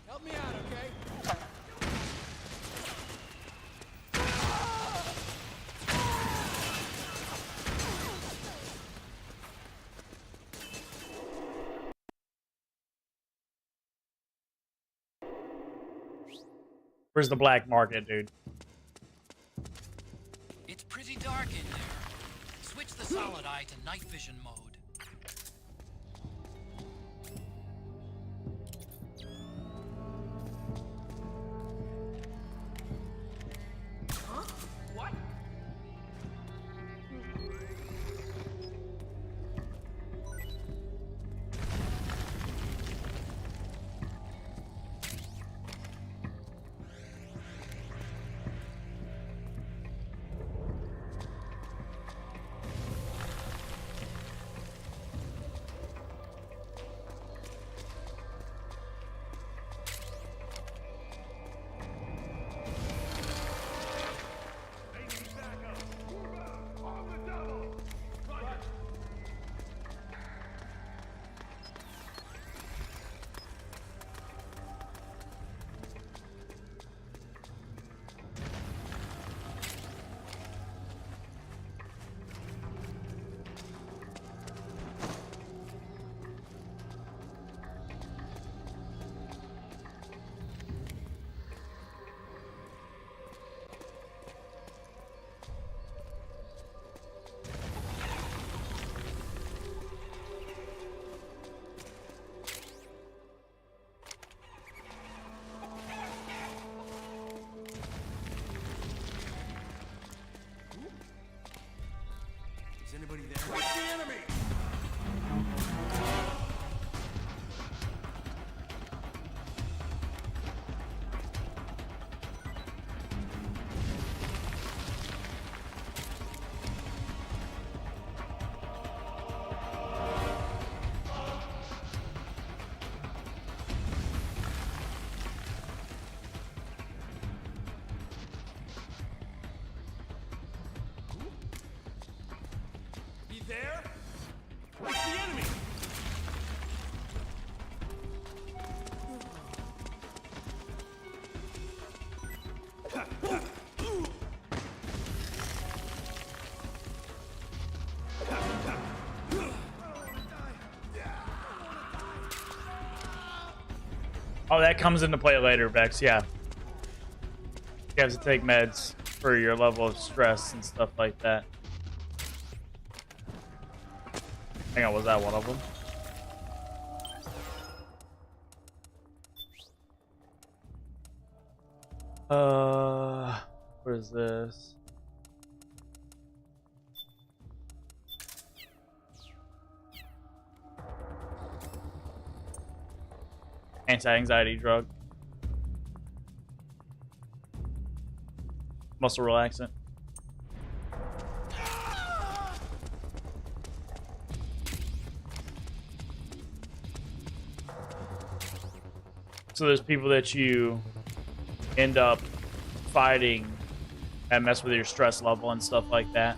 Help me out, okay? Where's the black market, dude? It's pretty dark in there. Switch the solid eye to night vision mode. Is anybody there? It's the enemy! He there? It's the enemy! Oh, that comes into play later, Vex. Yeah. You have to take meds for your level of stress and stuff like that. Hang on, was that one of them? What is this? Anti-anxiety drug. muscle relaxant. So there's people that you end up fighting and mess with your stress level and stuff like that.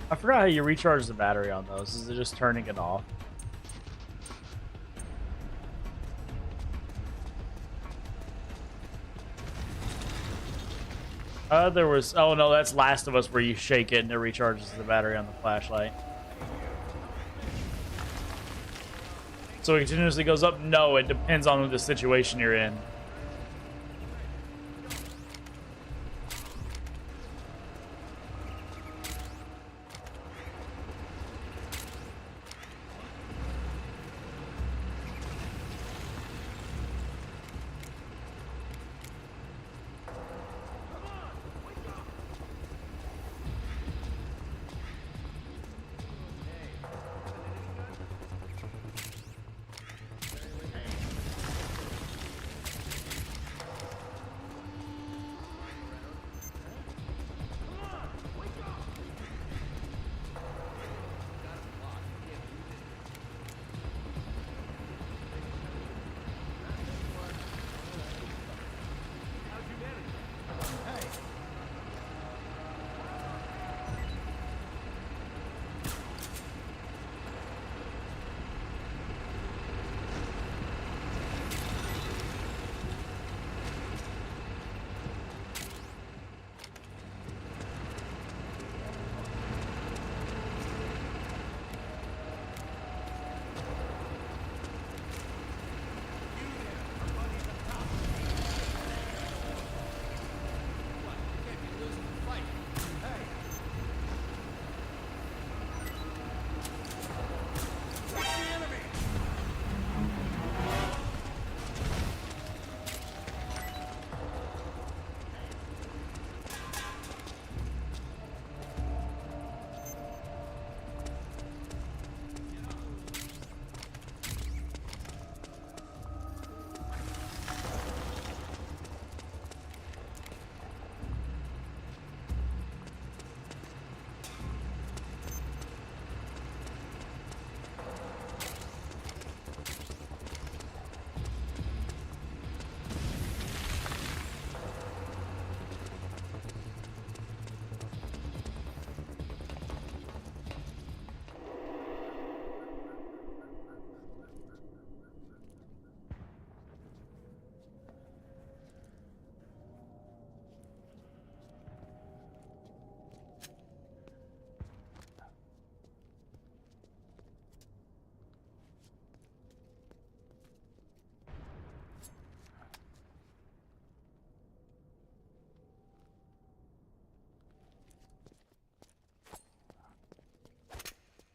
I forgot how you recharge the battery on those. Is it just turning it off? There was... Oh, no, that's Last of Us where you shake it and it recharges the battery on the flashlight. So it continuously goes up? No, it depends on the situation you're in.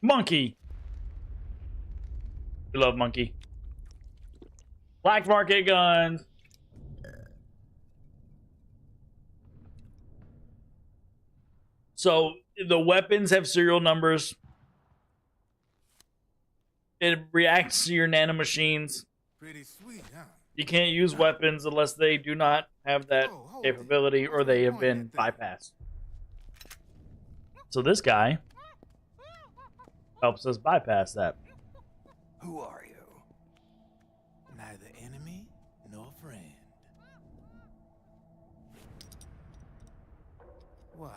Monkey. We love Monkey. Black market guns. So the weapons have serial numbers. It reacts to your nanomachines. Pretty sweet, huh? You can't use weapons unless they do not have that capability or they have been bypassed. So this guy helps us bypass that. Who are you? Neither enemy nor friend. Voila.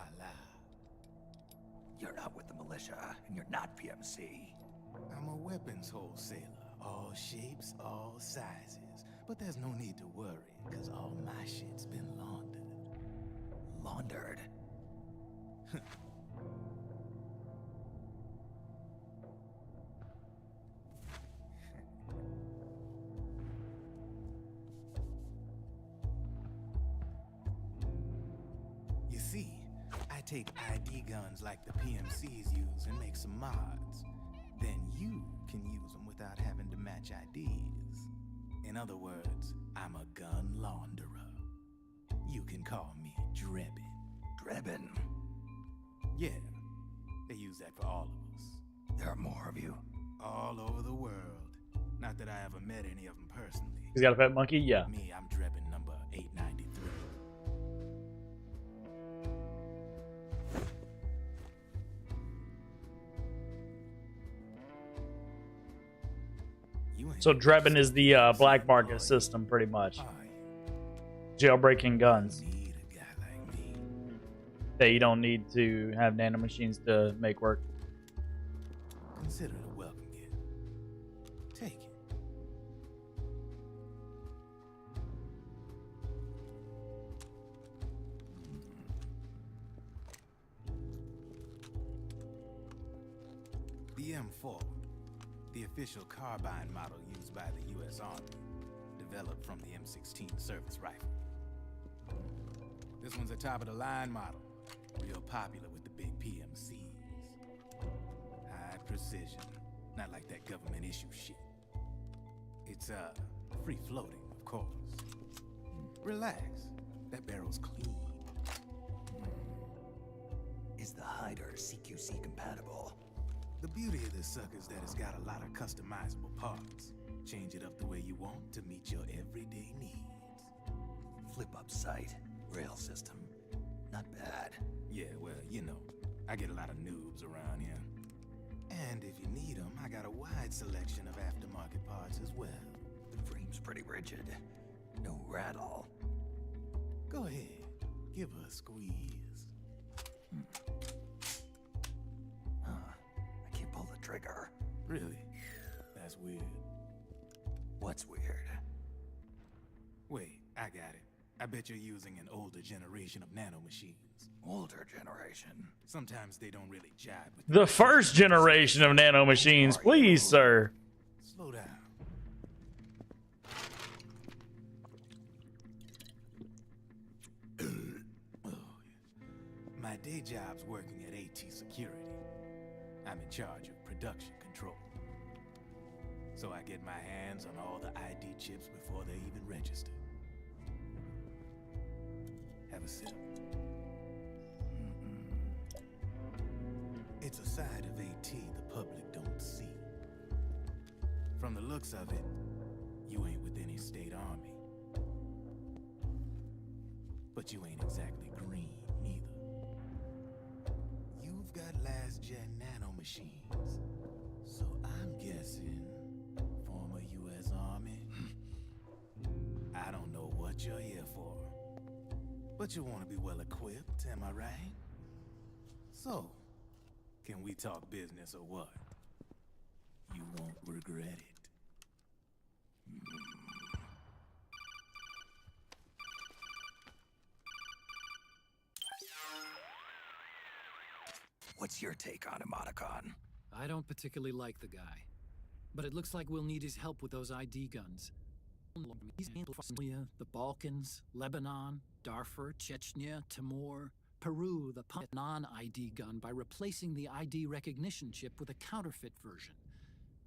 You're not with the militia, and you're not PMC. I'm a weapons wholesaler. All shapes, all sizes. But there's no need to worry, because all my shit's been laundered. laundered. You see, I take ID guns like the PMCs use and make some mods. Then you can use them without having to match IDs. In other words, I'm a gun launderer. You can call me Drebin. Drebin? Yeah, they use that for all of us. There are more of you. All over the world. Not that I ever met any of them personally. He's got a pet monkey? Yeah. Me, I'm Drebin number 893. So Drebin is the black market system, pretty much. Jailbreaking guns. That you don't need to have nanomachines to make work. Consider it a welcome gift. Take it. The M4, the official carbine model used by the U.S. Army, developed from the M16 service rifle. This one's a top-of-the-line model, real popular with the big PMCs. High precision, not like that government issue shit. It's, free-floating, of course. Relax, that barrel's clean. Is the hider CQC compatible? The beauty of this sucker is that it's got a lot of customizable parts. Change it up the way you want to meet your everyday needs. Flip-up sight, rail system. Not bad. Yeah, well, you know, I get a lot of noobs around here. And if you need them, I got a wide selection of aftermarket parts as well. The frame's pretty rigid. No rattle. Go ahead, give her a squeeze. I can't pull the trigger. Really? That's weird. What's weird? Wait, I got it. I bet you're using an older generation of nanomachines. Older generation? Sometimes they don't really jive with The first generation of nanomachines, please, sir. Slow down. My day job's working at AT Security. I'm in charge of production control. So I get my hands on all the ID chips before they even register. Have a sip. It's a side of AT the public don't see. From the looks of it, you ain't with any state army. But you ain't exactly green, neither. You've got last-gen nanomachines. So I'm guessing former U.S. Army. I don't know what you're here for. But you want to be well-equipped, am I right? So, can we talk business or what? You won't regret it. What's your take on Emoticon? I don't particularly like the guy, but it looks like we'll need his help with those ID guns. The Balkans, Lebanon, Darfur, Chechnya, Timor, Peru, the non-ID gun by replacing the ID recognition chip with a counterfeit version.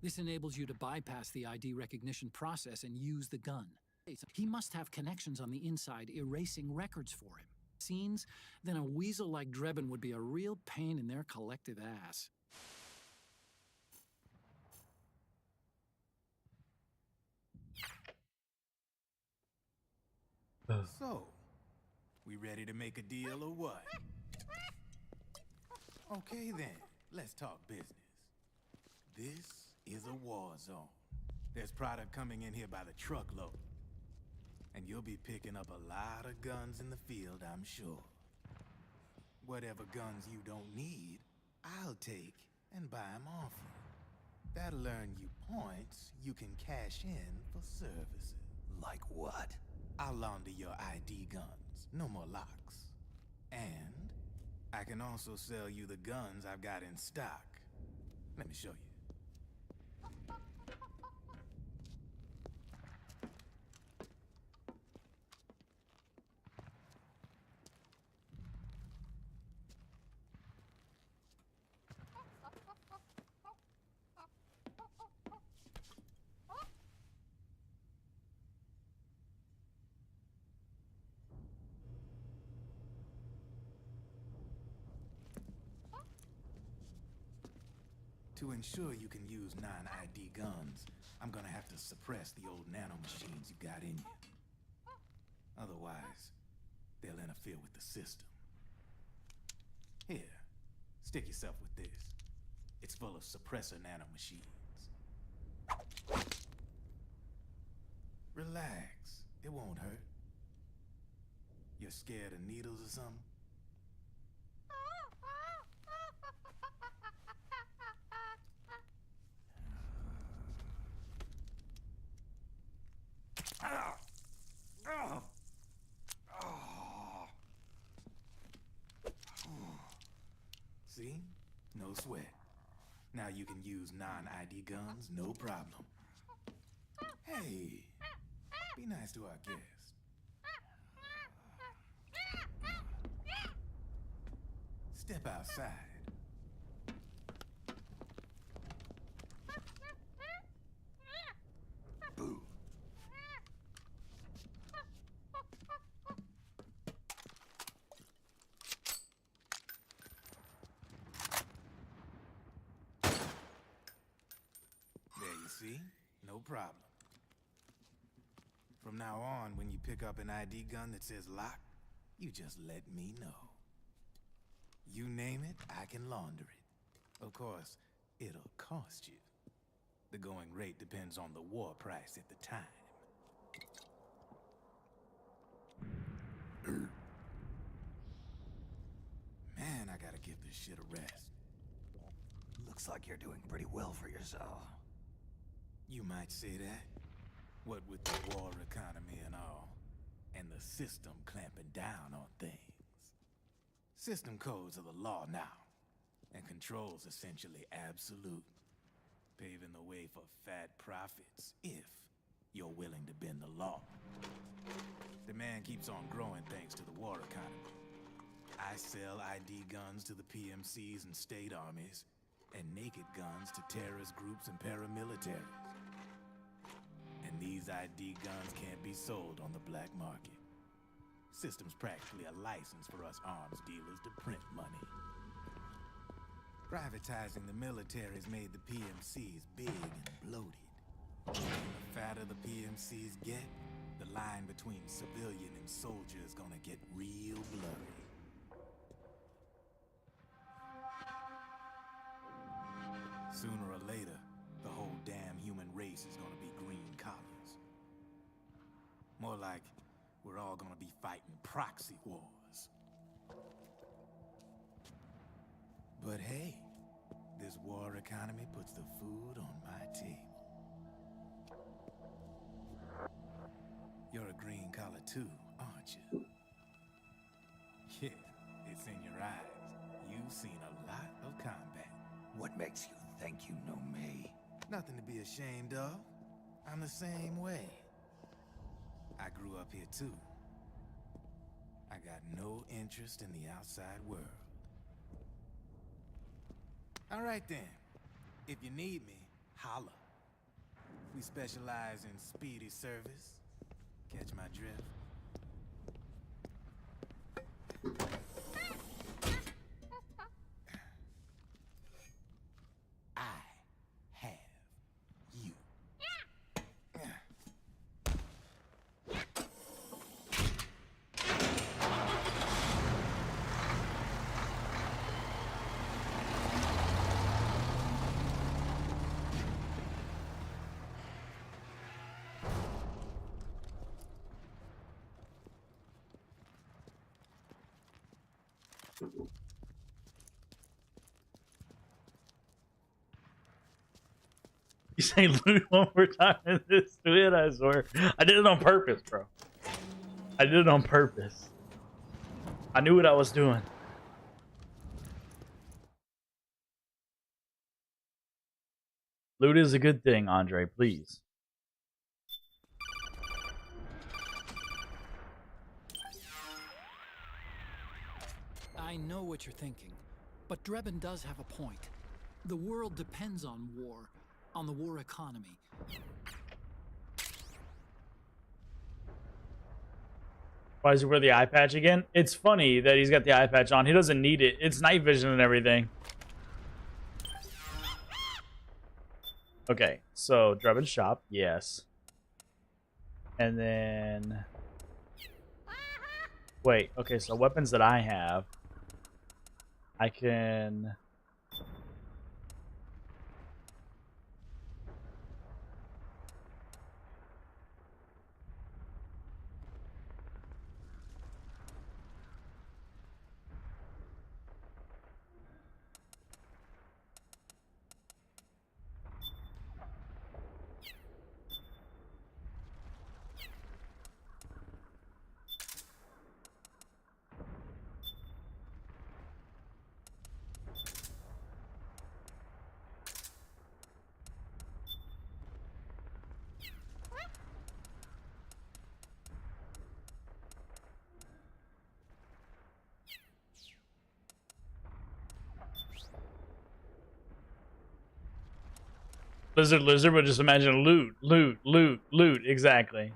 This enables you to bypass the ID recognition process and use the gun. He must have connections on the inside erasing records for him. Scenes, then a weasel like Drebin would be a real pain in their collective ass. So, we ready to make a deal or what? Okay then, let's talk business. This is a war zone. There's product coming in here by the truckload. And you'll be picking up a lot of guns in the field, I'm sure. Whatever guns you don't need, I'll take and buy them off you. That'll earn you points you can cash in for services. Like what? I'll launder your ID guns. No more locks. And I can also sell you the guns I've got in stock. Let me show you. To ensure you can use non-ID guns, I'm gonna have to suppress the old nanomachines you got in you. Otherwise, they'll interfere with the system. Here, stick yourself with this. It's full of suppressor nanomachines. Relax, it won't hurt. You're scared of needles or something? See? No sweat. Now you can use non-ID guns, no problem. Hey, be nice to our guest. Step outside. Boo. There you see? No problem. From now on, when you pick up an ID gun that says lock, you just let me know. You name it, I can launder it. Of course, it'll cost you. The going rate depends on the war price at the time. Man, I gotta give this shit a rest. Looks like you're doing pretty well for yourself. You might say that. What with the war economy and all, and the system clamping down on things. System codes are the law now, and control's essentially absolute, paving the way for fat profits if you're willing to bend the law. Demand keeps on growing thanks to the war economy. I sell ID guns to the PMCs and state armies, and naked guns to terrorist groups and paramilitaries. And these ID guns can't be sold on the black market. System's practically a license for us arms dealers to print money. Privatizing the military's made the PMCs big and bloated. The fatter the PMCs get, the line between civilian and soldier is gonna get real blurry. Sooner or later, the whole damn human race is gonna be green collars. More like we're all gonna be fighting proxy wars. But hey, this war economy puts the food on my table. You're a green collar too, aren't you? Yeah, it's in your eyes. You've seen a lot of combat. What makes you think you know me? Nothing to be ashamed of. I'm the same way. I grew up here too. I got no interest in the outside world. All right then. If you need me, holla. We specialize in speedy service. Catch my drift? You say loot one more time in this tweet, I swear. I did it on purpose, bro. I did it on purpose. I knew what I was doing. Loot is a good thing, Andre, please. I know what you're thinking, but Drebin does have a point. The world depends on war, on the war economy. Why does he wear the eye patch again? It's funny that he's got the eye patch on. He doesn't need it. It's night vision and everything. Okay, so Drebin's shop, yes. And then... Wait, okay, so weapons that I have... I can... Lizard, but just imagine loot, exactly.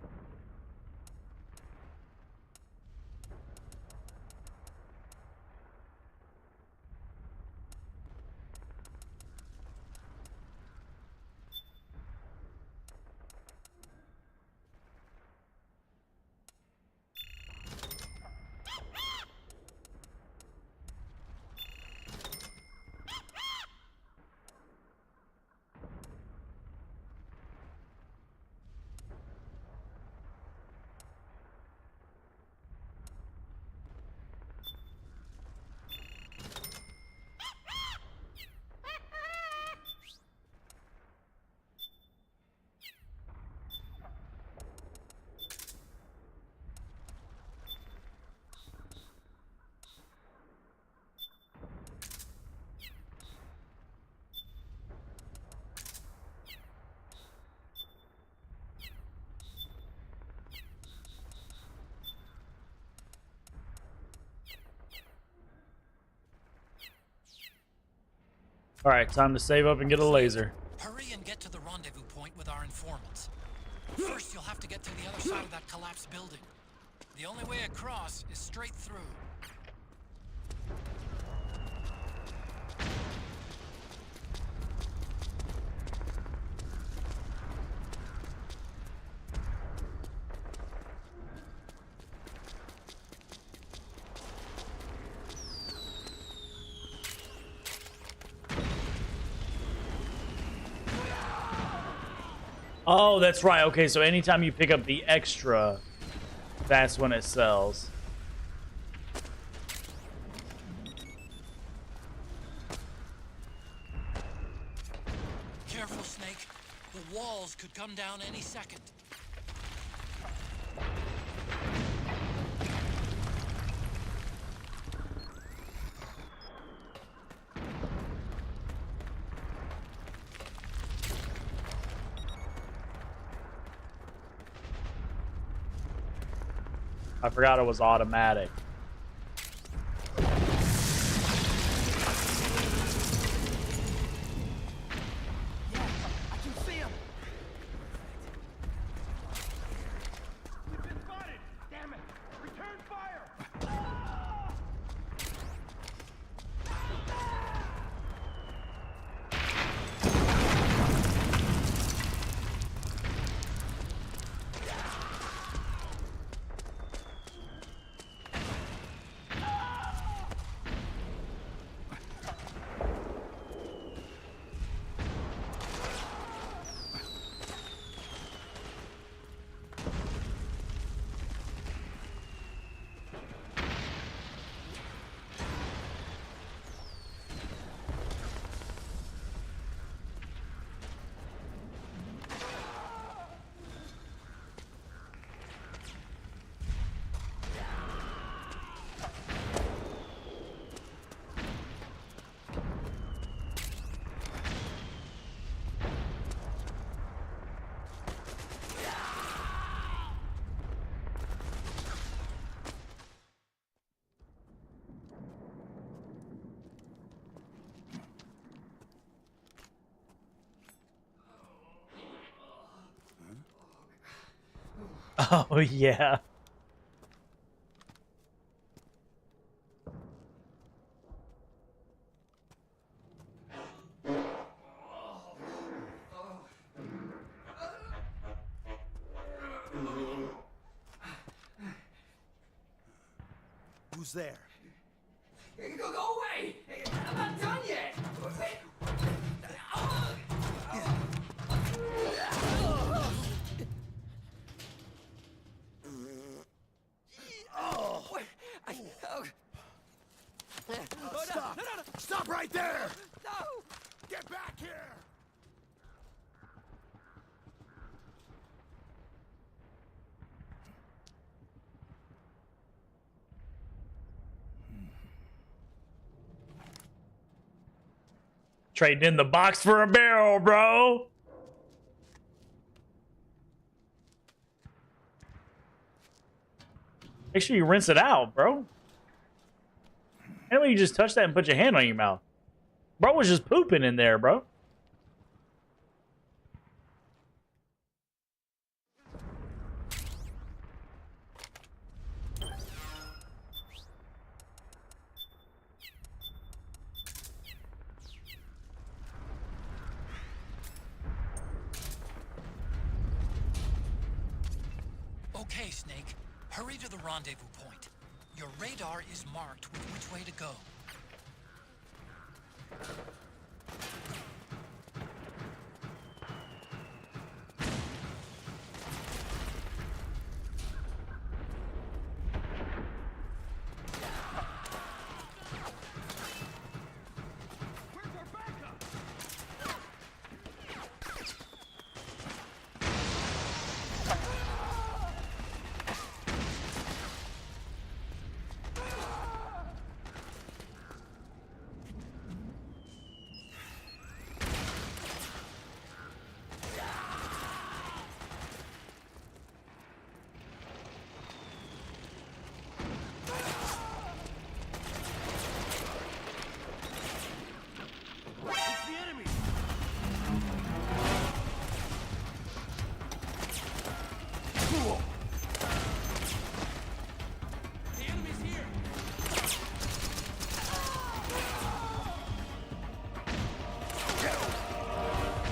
All right, time to save up and get a laser. Hurry and get to the rendezvous point with our informants. First, you'll have to get to the other side of that collapsed building. The only way across is straight through. Oh, that's right. Okay, so anytime you pick up the extra, that's when it sells. Careful, Snake. The walls could come down any second. I forgot it was automatic. Oh, yeah. Who's there? Go away! I'm not done yet! Stop! Stop right there! No! Get back here! Trading in the box for a barrel, bro. Make sure you rinse it out, bro. Anyway, you just touch that and put your hand on your mouth. Bro was just pooping in there, bro. Okay, Snake. Hurry to the rendezvous point. Your radar is marked with which way to go.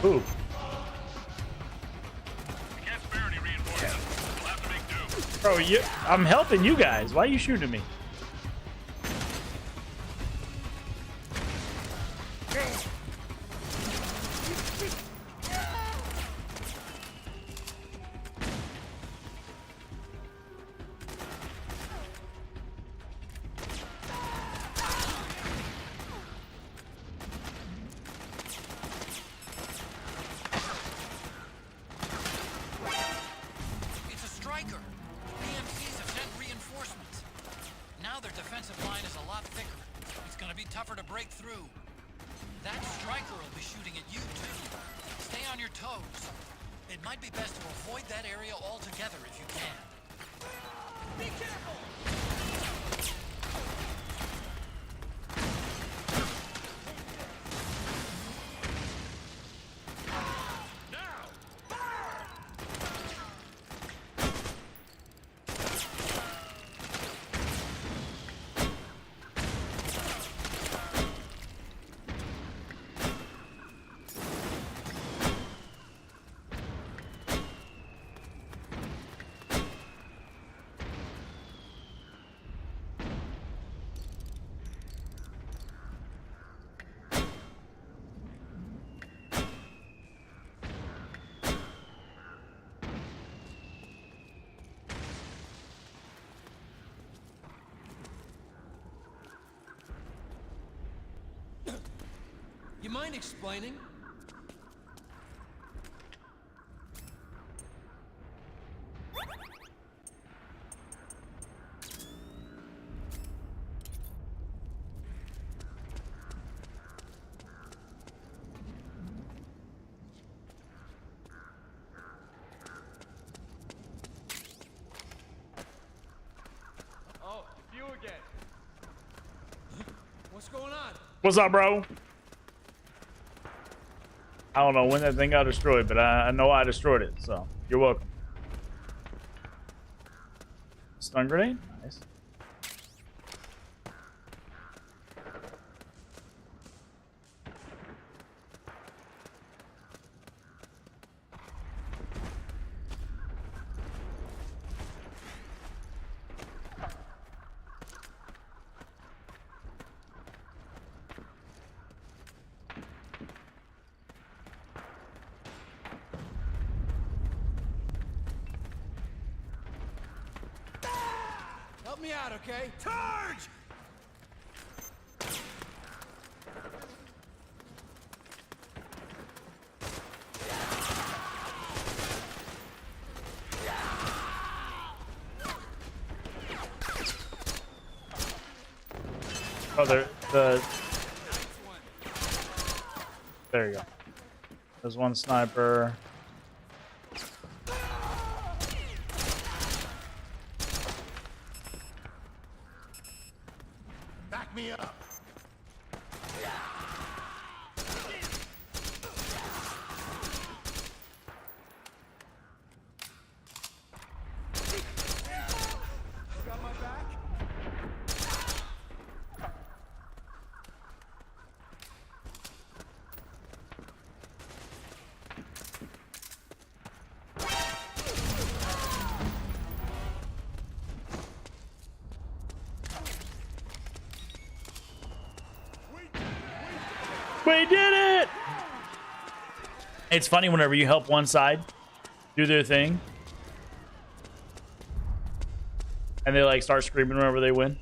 Ooh. Bro, I'm helping you guys. Why are you shooting me? You mind explaining? Oh, it's you again. What's going on? What's up, bro? I don't know when that thing got destroyed, but I know I destroyed it, so you're welcome. Stun grenade? Nice. Help me out, okay? Charge! Oh, there you go. There's one sniper. Back me up. Got my back? We did it! It's funny whenever you help one side do their thing and they like start screaming whenever they win.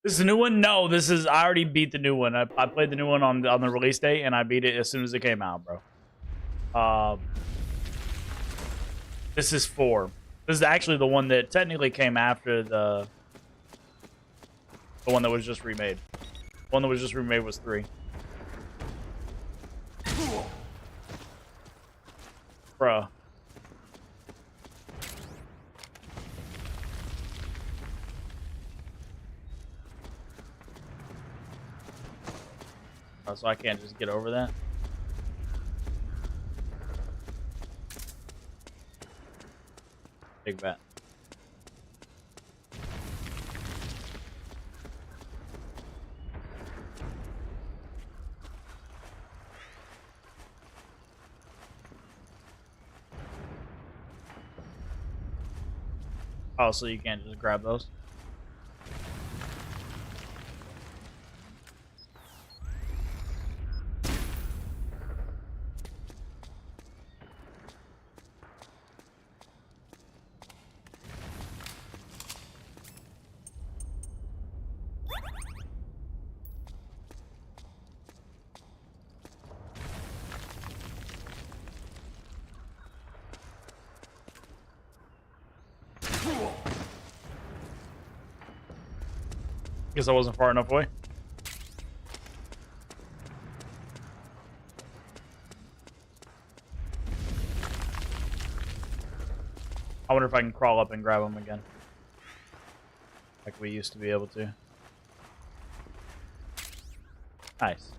This is a new one? No, this is, I already beat the new one. I played the new one on the release day and I beat it as soon as it came out, bro. This is 4. This is actually the one that technically came after the one that was just remade. The one that was just remade was 3. Bruh. Oh, so I can't just get over that? Big bet. Oh, so you can't just grab those? Guess I wasn't far enough away. I wonder if I can crawl up and grab them again. Like we used to be able to. Nice.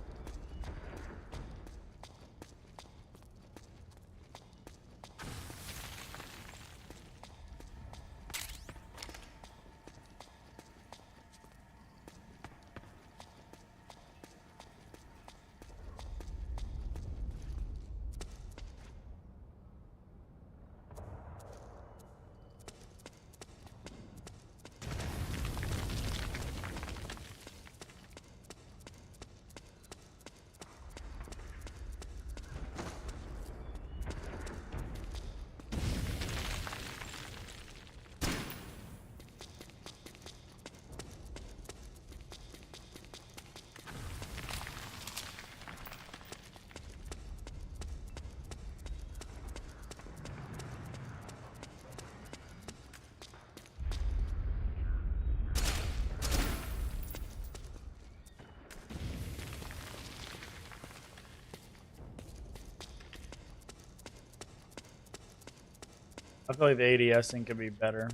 I feel like the ADS thing could be better.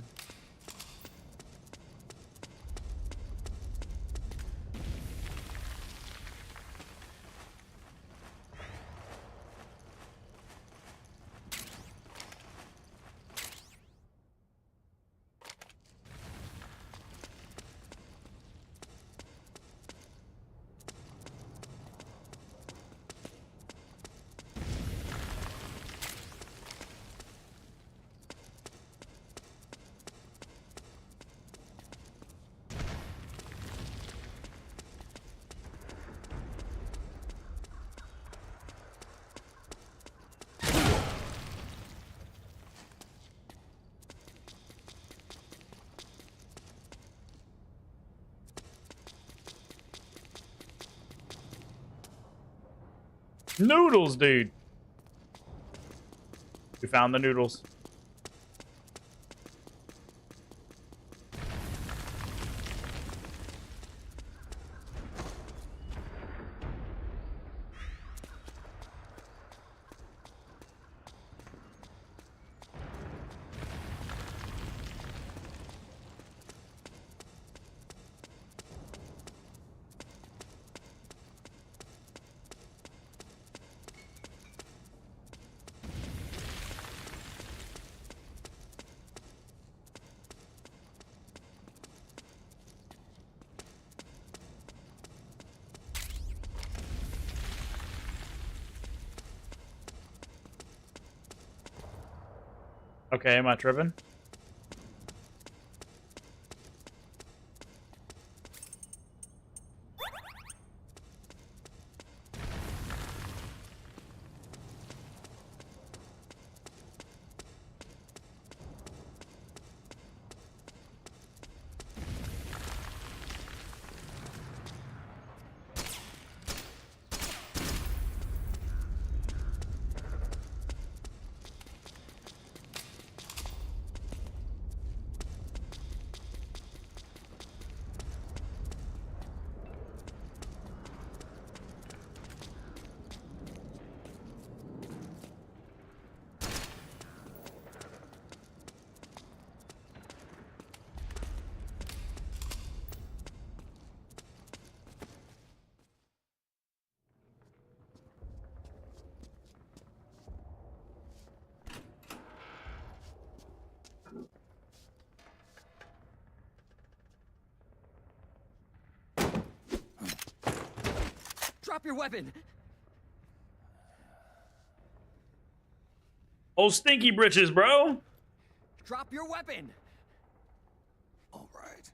Noodles, dude. We found the noodles. Okay, am I tripping? Drop your weapon! Oh, stinky britches, bro. Drop your weapon! All right.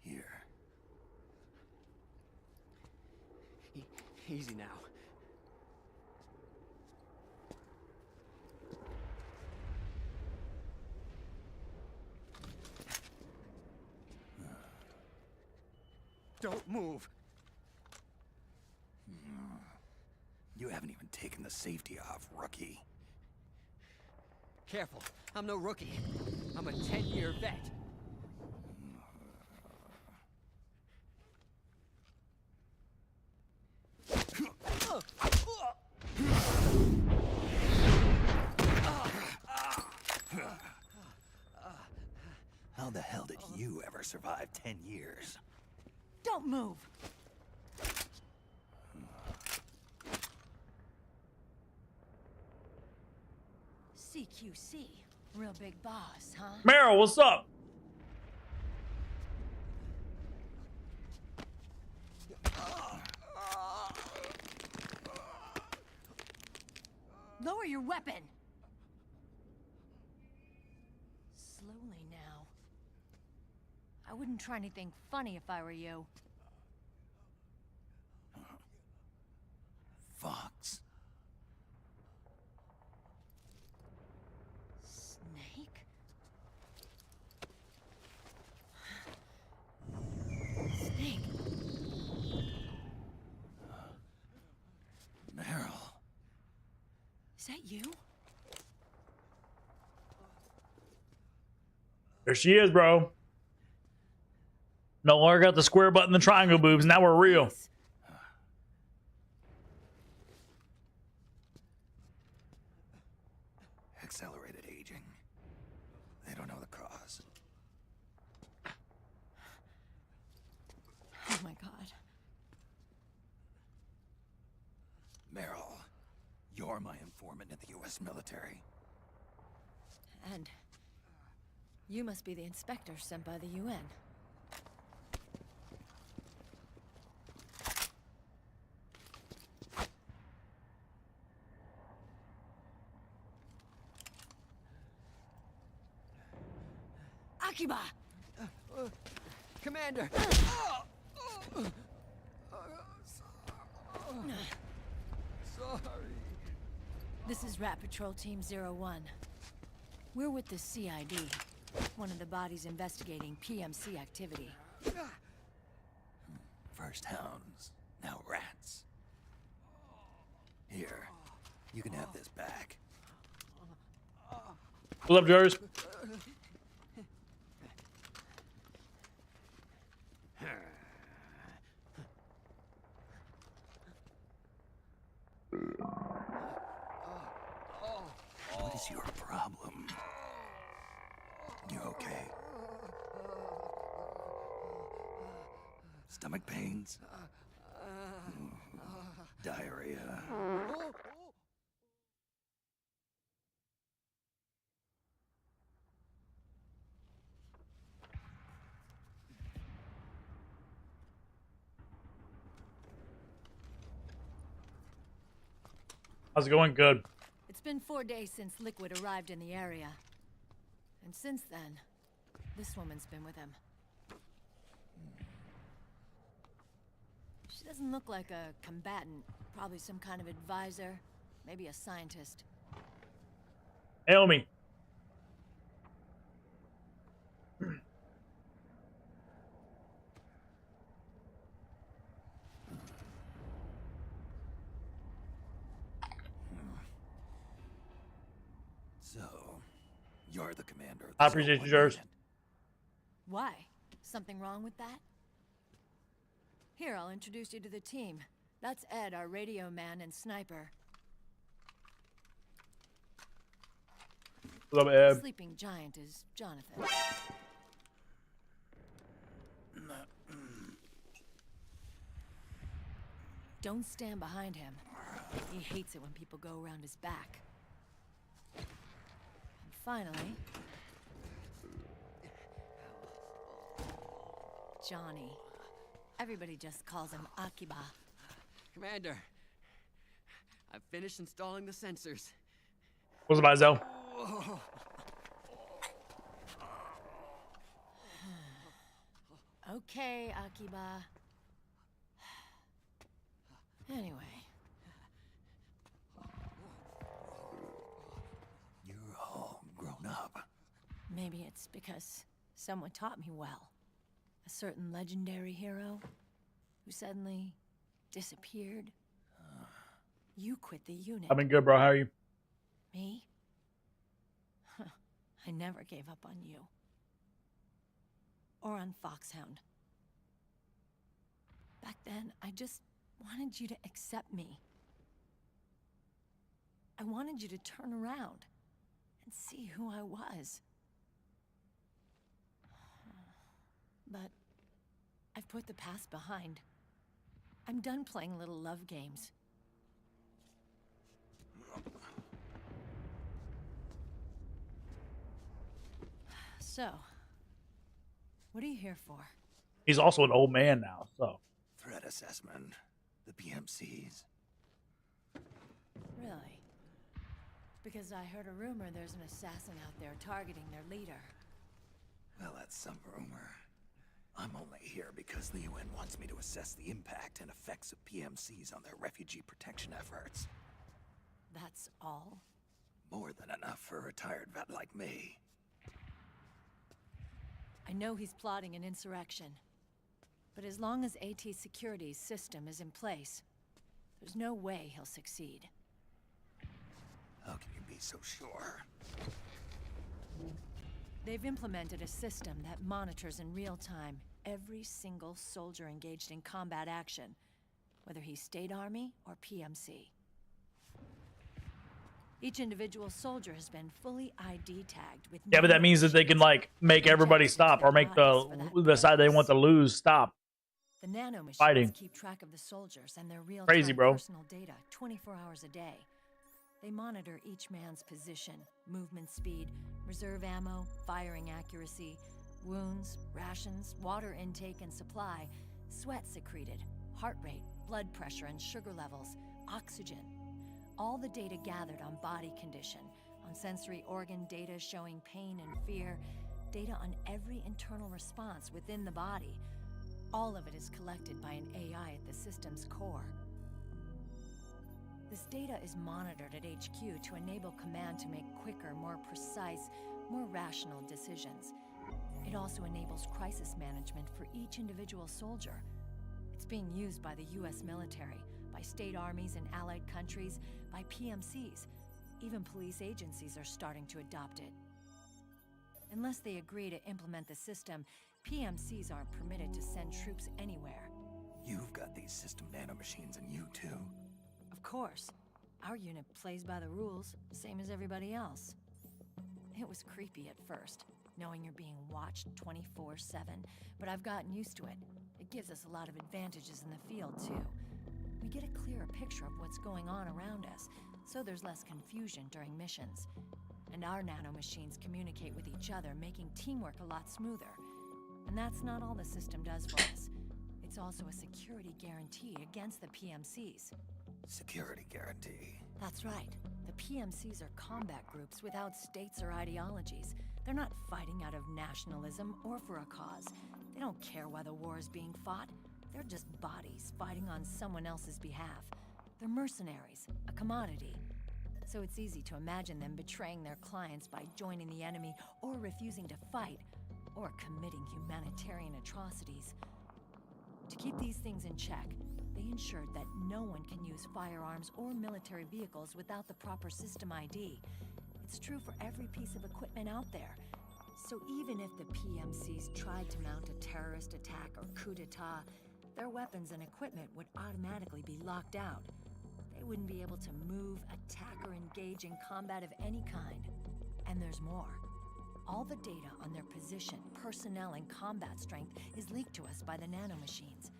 Here. Easy now. Don't move. You haven't even taken the safety off, rookie. Careful, I'm no rookie. I'm a 10-year vet. survive 10 years. Don't move. CQC, real big boss, huh? Meryl, what's up? Lower your weapon. Slowly now. I wouldn't try anything funny if I were you. Fox. Snake? Snake? Meryl. Is that you? There she is, bro. No longer got the square button, the triangle boobs. Now we're real. Accelerated aging. They don't know the cause. Oh my god. Meryl, you're my informant in the U.S. military. And you must be the inspector sent by the UN. Akiba! Commander! Sorry. This is Rat Patrol Team 01. We're with the CID, one of the bodies investigating PMC activity. First hounds, now rats. Here, you can have this back. What's up, Jars? What is your problem? You okay? Stomach pains? Diarrhea? How's it going? Good. It's been 4 days since Liquid arrived in the area. And since then, this woman's been with him. She doesn't look like a combatant. Probably some kind of advisor. Maybe a scientist. Hail me. So, you're the commander of I the appreciate 01 you, Jars. unit. Why? Something wrong with that? Here, I'll introduce you to the team. That's Ed, our radio man and sniper. What's up, The Eb? sleeping giant is Jonathan. Don't stand behind him. He hates it when people go around his back. And finally, Johnny. Everybody just calls him Akiba. Commander, I've finished installing the sensors. What's up, Izel? Okay, Akiba. Anyway. You're all grown up. Maybe it's because someone taught me well. A certain legendary hero who suddenly disappeared. You quit the unit. I've been good, bro. How are you? Me? I never gave up on you. Or on Foxhound. Back then, I just wanted you to accept me. I wanted you to turn around and see who I was. But I've put the past behind. I'm done playing little love games. So, what are you here for? He's also an old man now, so. Threat assessment. The PMCs. Really? Because I heard a rumor there's an assassin out there targeting their leader. Well, that's some rumor. I'm only here because the UN wants me to assess the impact and effects of PMCs on their refugee protection efforts. That's all? More than enough for a retired vet like me. I know he's plotting an insurrection. But as long as AT Security's system is in place, there's no way he'll succeed. How can you be so sure? They've implemented a system that monitors in real time every single soldier engaged in combat action, whether he's State Army or PMC. Each individual soldier has been fully ID tagged with... Yeah, but that means that they can, like, make everybody stop or make the side they want to lose stop. The nanomachines Fighting. keep track of the soldiers and their real-time Crazy, bro. personal data 24 hours a day. They monitor each man's position, movement speed, reserve ammo, firing accuracy, wounds, rations, water intake and supply, sweat secreted, heart rate, blood pressure and sugar levels, oxygen. All the data gathered on body condition, on sensory organ data showing pain and fear, data on every internal response within the body. All of it is collected by an AI at the system's core. This data is monitored at HQ to enable command to make quicker, more precise, more rational decisions. It also enables crisis management for each individual soldier. It's being used by the US military, by state armies in allied countries, by PMCs. Even police agencies are starting to adopt it. Unless they agree to implement the system, PMCs aren't permitted to send troops anywhere. You've got these system nanomachines in you too. Of course. Our unit plays by the rules, same as everybody else. It was creepy at first, knowing you're being watched 24/7, but I've gotten used to it. It gives us a lot of advantages in the field too. We get a clearer picture of what's going on around us, so there's less confusion during missions. And our nanomachines communicate with each other, making teamwork a lot smoother. And that's not all the system does for us. It's also a security guarantee against the PMCs. Security guarantee. That's right. The PMCs are combat groups without states or ideologies. They're not fighting out of nationalism or for a cause. They don't care why the war is being fought. They're just bodies fighting on someone else's behalf. They're mercenaries, a commodity. So it's easy to imagine them betraying their clients by joining the enemy or refusing to fight, or committing humanitarian atrocities. To keep these things in check, they ensured that no one can use firearms or military vehicles without the proper system ID. It's true for every piece of equipment out there. So even if the PMCs tried to mount a terrorist attack or coup d'etat, their weapons and equipment would automatically be locked out. They wouldn't be able to move, attack, or engage in combat of any kind. And there's more. All the data on their position, personnel, and combat strength is leaked to us by the nanomachines.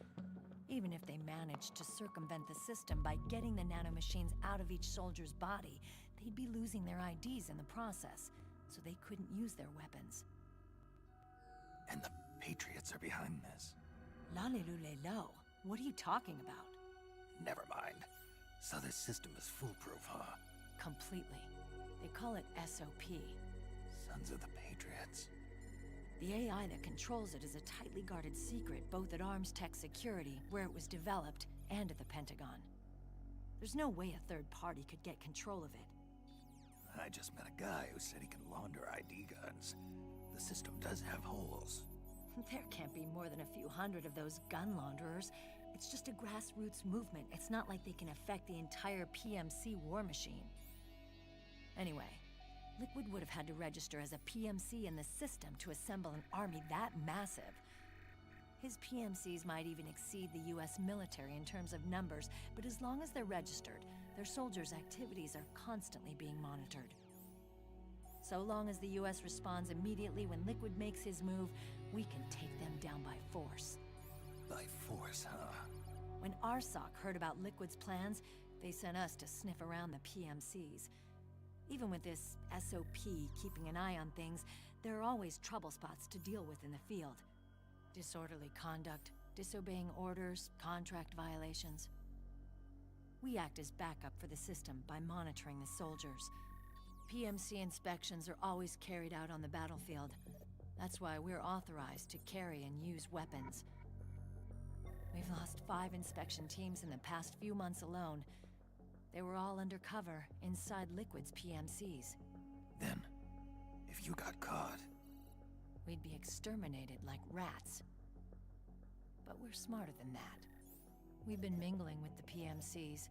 Even if they managed to circumvent the system by getting the nanomachines out of each soldier's body, they'd be losing their IDs in the process, so they couldn't use their weapons. And the Patriots are behind this. Lalilulelo, what are you talking about? Never mind. So this system is foolproof, huh? Completely. They call it SOP. Sons of the Patriots. The AI that controls it is a tightly guarded secret, both at Arms Tech Security, where it was developed, and at the Pentagon. There's no way a third party could get control of it. I just met a guy who said he can launder ID guns. The system does have holes. There can't be more than a few hundred of those gun launderers. It's just a grassroots movement. It's not like they can affect the entire PMC war machine. Anyway, Liquid would have had to register as a PMC in the system to assemble an army that massive. His PMCs might even exceed the US military in terms of numbers, but as long as they're registered, their soldiers' activities are constantly being monitored. So long as the US responds immediately when Liquid makes his move, we can take them down by force. By force, huh? When RSOC heard about Liquid's plans, they sent us to sniff around the PMCs. Even with this SOP keeping an eye on things, there are always trouble spots to deal with in the field. Disorderly conduct, disobeying orders, contract violations. We act as backup for the system by monitoring the soldiers. PMC inspections are always carried out on the battlefield. That's why we're authorized to carry and use weapons. We've lost 5 inspection teams in the past few months alone. They were all undercover inside Liquid's PMCs. Then, if you got caught... we'd be exterminated like rats. But we're smarter than that. We've been mingling with the PMCs,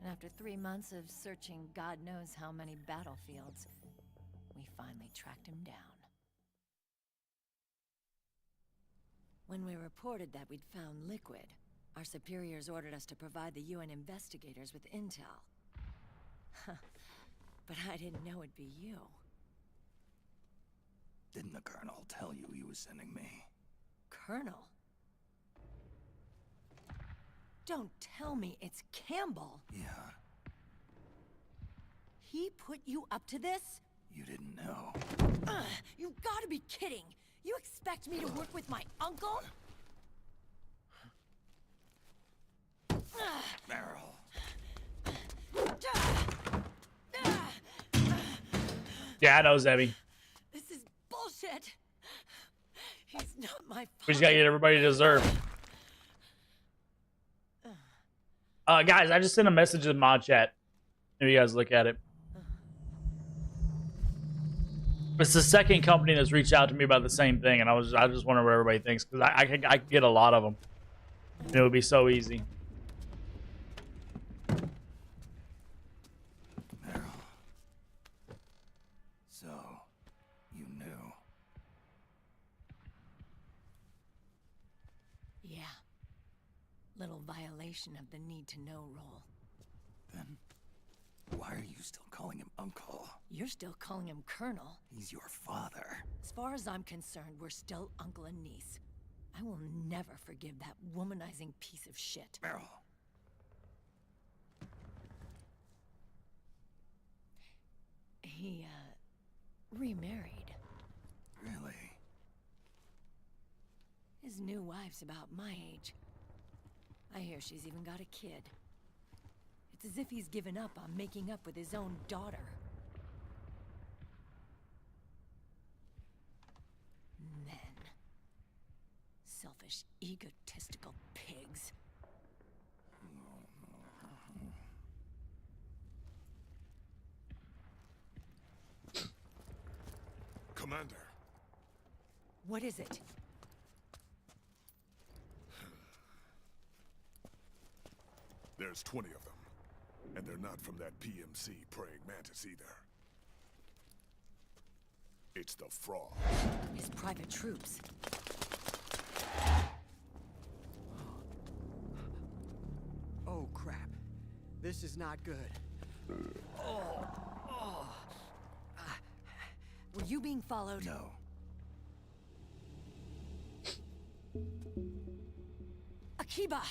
and after 3 months of searching God knows how many battlefields, we finally tracked him down. When we reported that we'd found Liquid, our superiors ordered us to provide the UN investigators with intel. But I didn't know it'd be you. Didn't the Colonel tell you he was sending me? Colonel? Don't tell me it's Campbell. Yeah. He put you up to this? You didn't know. You gotta be kidding! You expect me to work with my uncle? Meryl. Yeah, I know, Zebby. This is bullshit. He's not my father. We just gotta get everybody to deserve. Guys, I just sent a message in mod chat. Maybe you guys look at it. It's the second company that's reached out to me about the same thing, and I just wonder what everybody thinks, because I could get a lot of them. It would be so easy. Meryl. So, you knew. Yeah. Little violation of the need-to-know rule. Then, why are you still calling him Uncle? You're still calling him Colonel. He's your father. As far as I'm concerned, we're still uncle and niece. I will never forgive that womanizing piece of shit. Meryl. He, remarried. Really? His new wife's about my age. I hear she's even got a kid. It's as if he's given up on making up with his own daughter. Men. Selfish, egotistical pigs. Commander. What is it? There's 20 of them. And they're not from that PMC praying mantis either. It's the fraud. His private troops. Oh, crap. This is not good. Were you being followed? No. Akiba!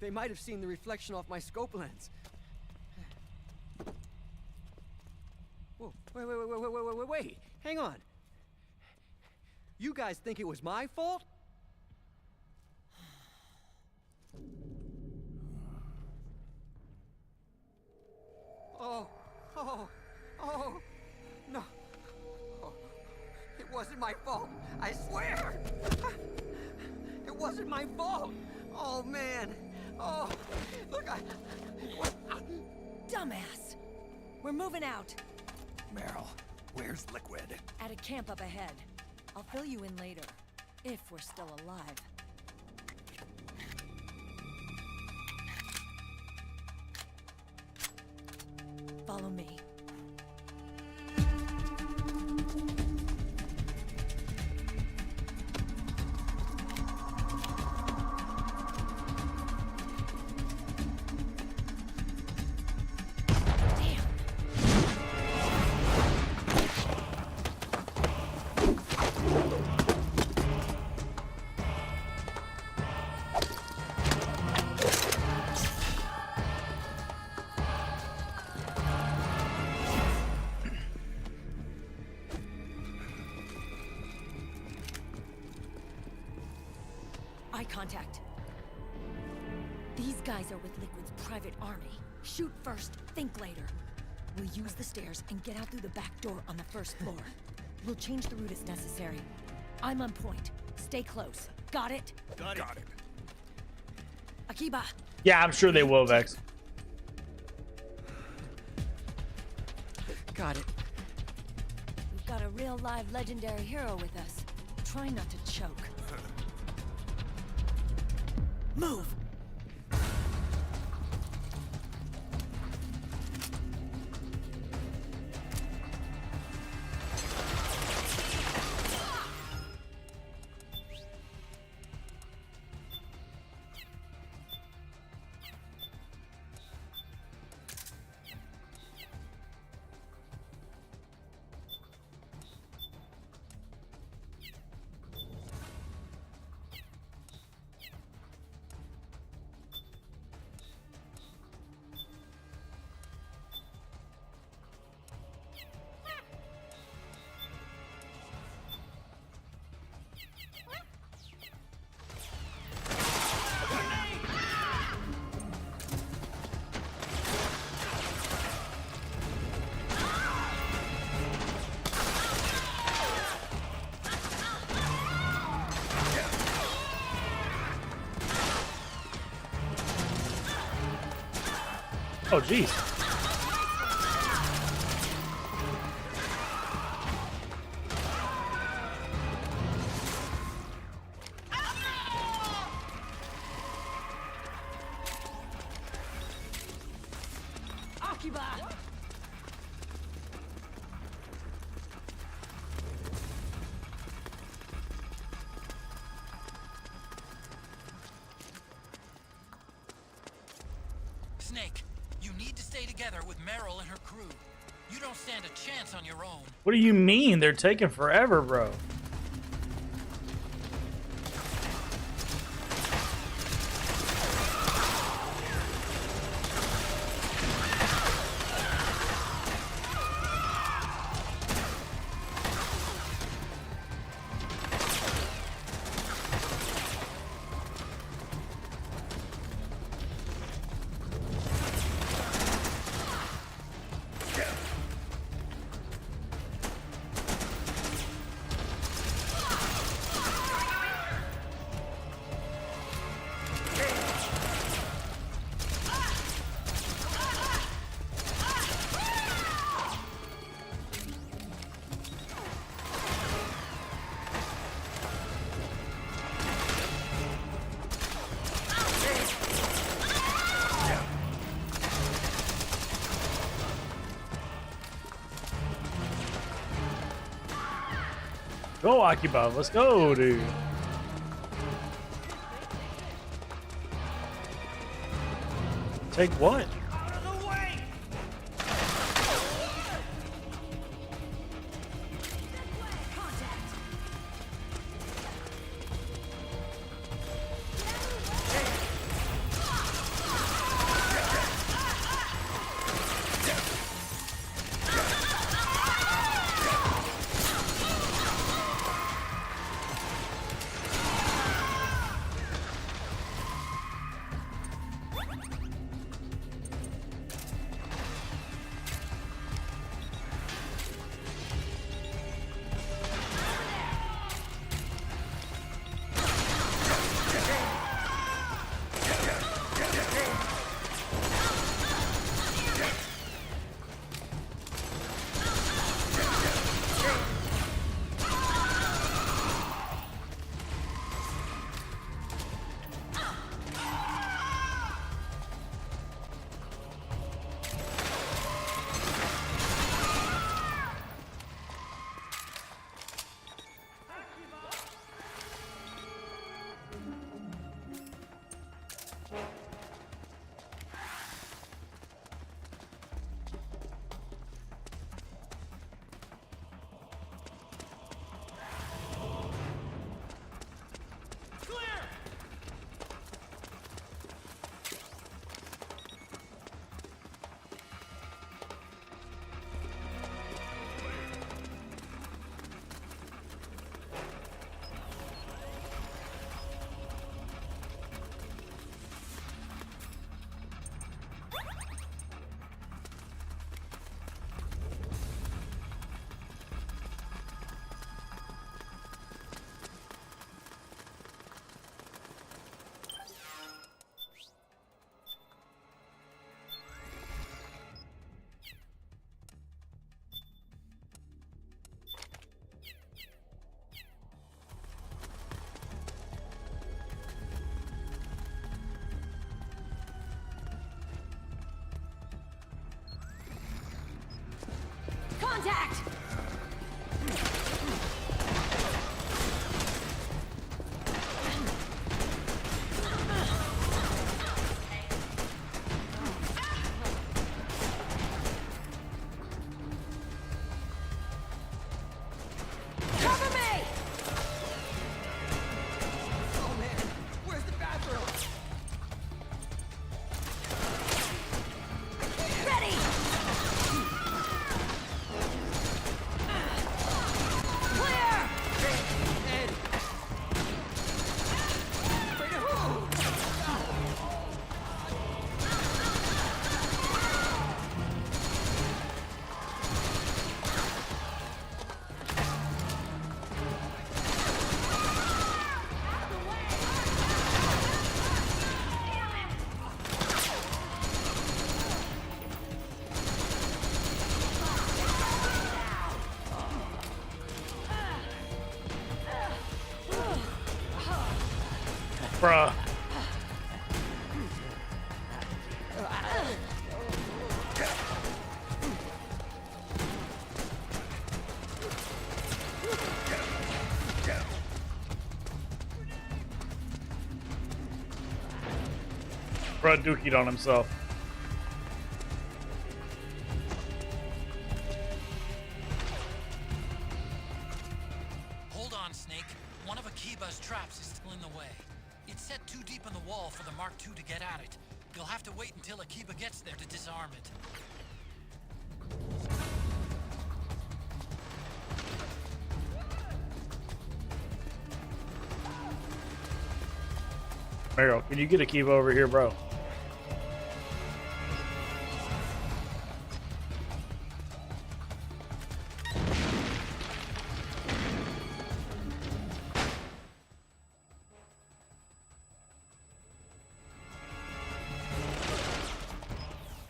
They might have seen the reflection off my scope lens. Whoa, wait. Hang on. You guys think it was my fault? Oh, no. Oh, it wasn't my fault, I swear! It wasn't my fault! Oh, man! Oh, look, Dumbass! We're moving out. Meryl, where's Liquid? At a camp up ahead. I'll fill you in later. If we're still alive. Follow me. Eye contact. These guys are with Liquid's private army. Shoot first, think later. We'll use the stairs and get out through the back door on the first floor. We'll change the route as necessary. I'm on point. Stay close. Got it? Got it. Akiba! Yeah, I'm sure they will, Vex. Got it. We've got a real live legendary hero with us. Try not to choke. Move! Oh, jeez. Akiba! Snake, you need to stay together with Meryl and her crew. You don't stand a chance on your own. What do you mean? They're taking forever, bro. Go, Akiba. Let's go, dude. Take what? Bruh. Bruh dookied on himself. Hold on, Snake. One of Akiba's traps is still in the way. It's set too deep in the wall for the Mark II to get at it. You'll have to wait until Akiba gets there to disarm it. Meryl, can you get Akiba over here, bro?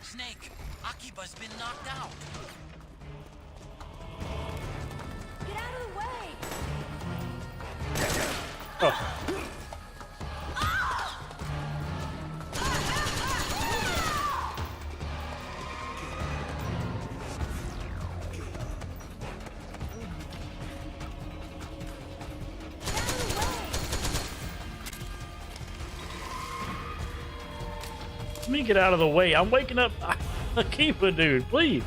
Snake, Akiba's been knocked out. Get out of the way! Oh. Let me get out of the way. I'm waking up Akiba, dude. Please.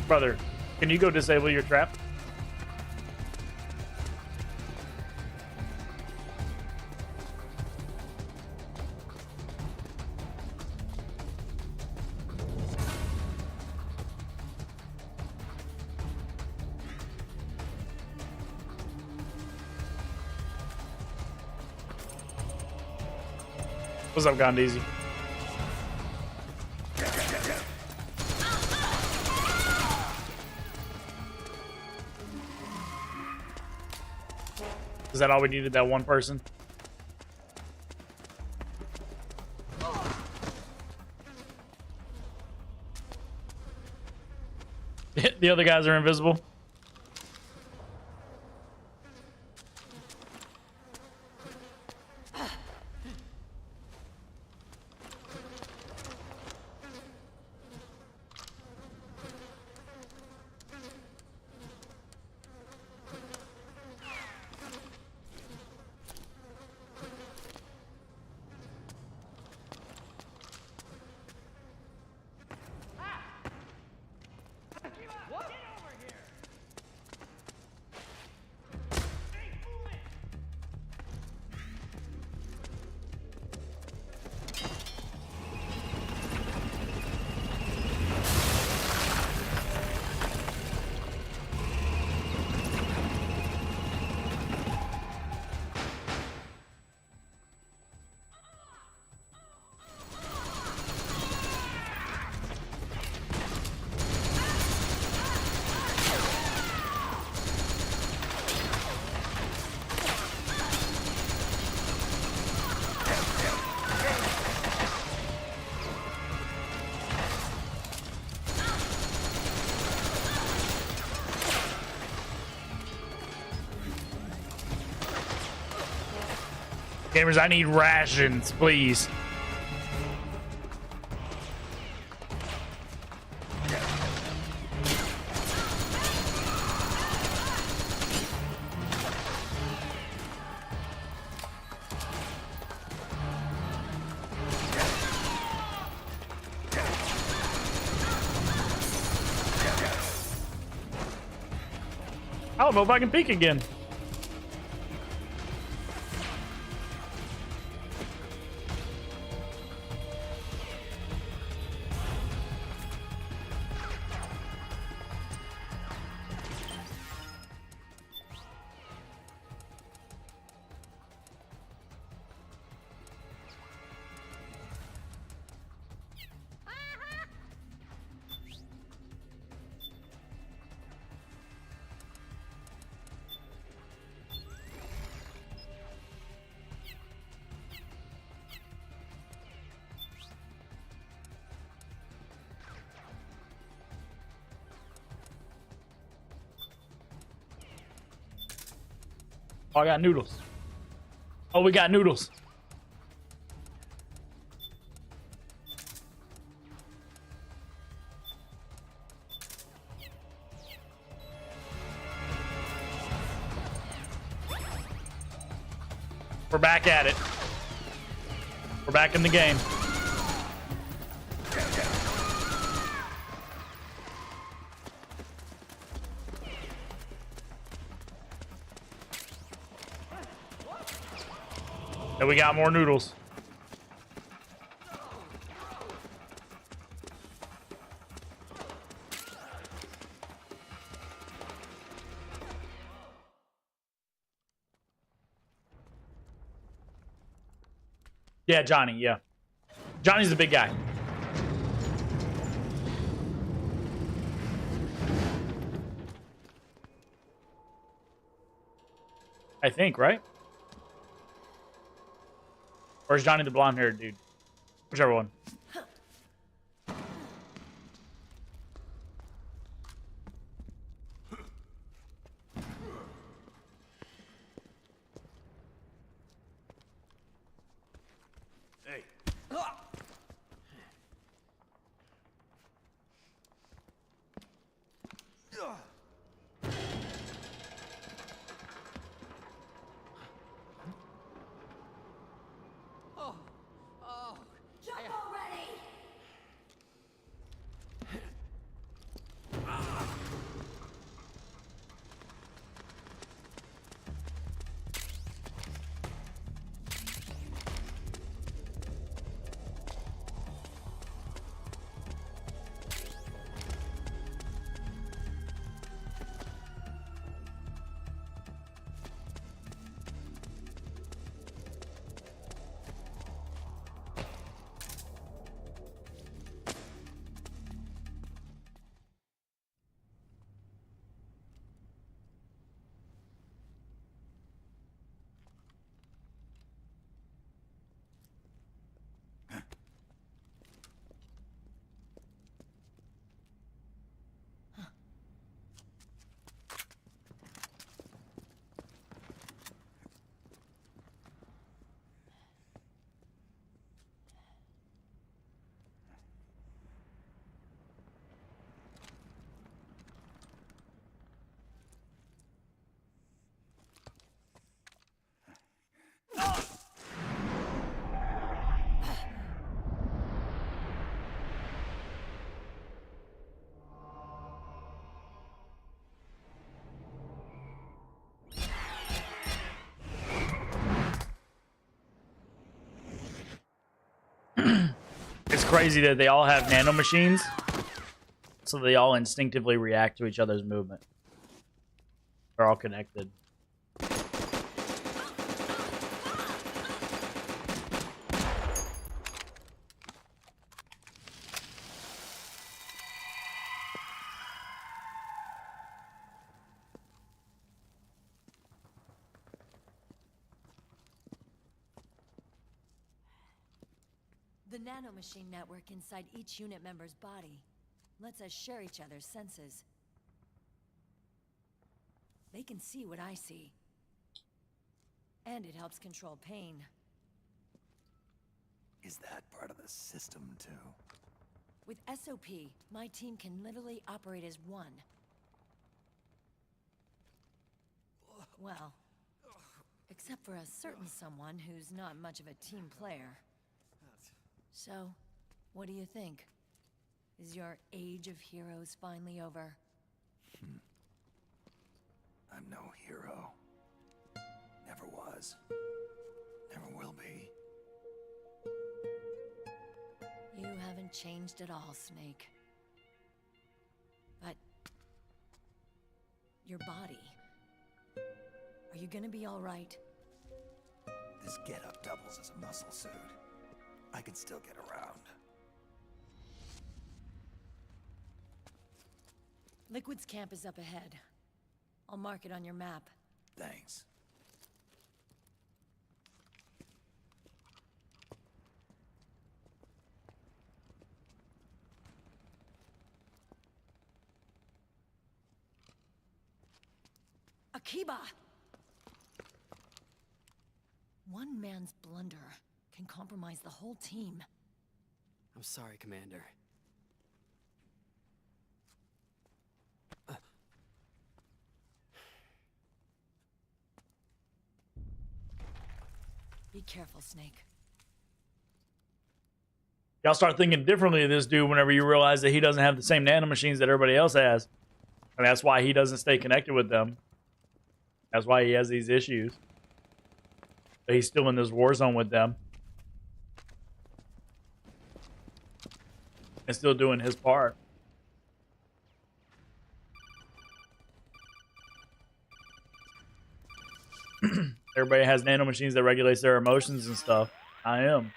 Brother, can you go disable your trap? What's up, Gondeezy? Is that all we needed? That one person? The other guys are invisible. Gamers, I need rations, please. I don't know if I can peek again. Oh, I got noodles. Oh, we got noodles. We're back at it. We're back in the game. And we got more noodles. Yeah, Johnny, yeah. Johnny's the big guy. I think, right? Or is Johnny the blonde-haired dude? Whichever one. Hey. Jump already! It's crazy that they all have nanomachines, so they all instinctively react to each other's movement. They're all connected. The nanomachine network inside each unit member's body lets us share each other's senses. They can see what I see. And it helps control pain. Is that part of the system, too? With SOP, my team can literally operate as one. Well, except for a certain someone who's not much of a team player. So, what do you think? Is your age of heroes finally over? I'm no hero. Never was. Never will be. You haven't changed at all, Snake. But... your body... are you gonna be alright? This getup doubles as a muscle suit. I can still get around. Liquid's camp is up ahead. I'll mark it on your map. Thanks. Akiba! One man's blunder can compromise the whole team. I'm sorry, Commander. Be careful, Snake. Y'all start thinking differently of this dude whenever you realize that he doesn't have the same nanomachines that everybody else has. And that's why he doesn't stay connected with them. That's why he has these issues. But he's still in this war zone with them. And still doing his part. Everybody has nanomachines that regulates their emotions and stuff. I am.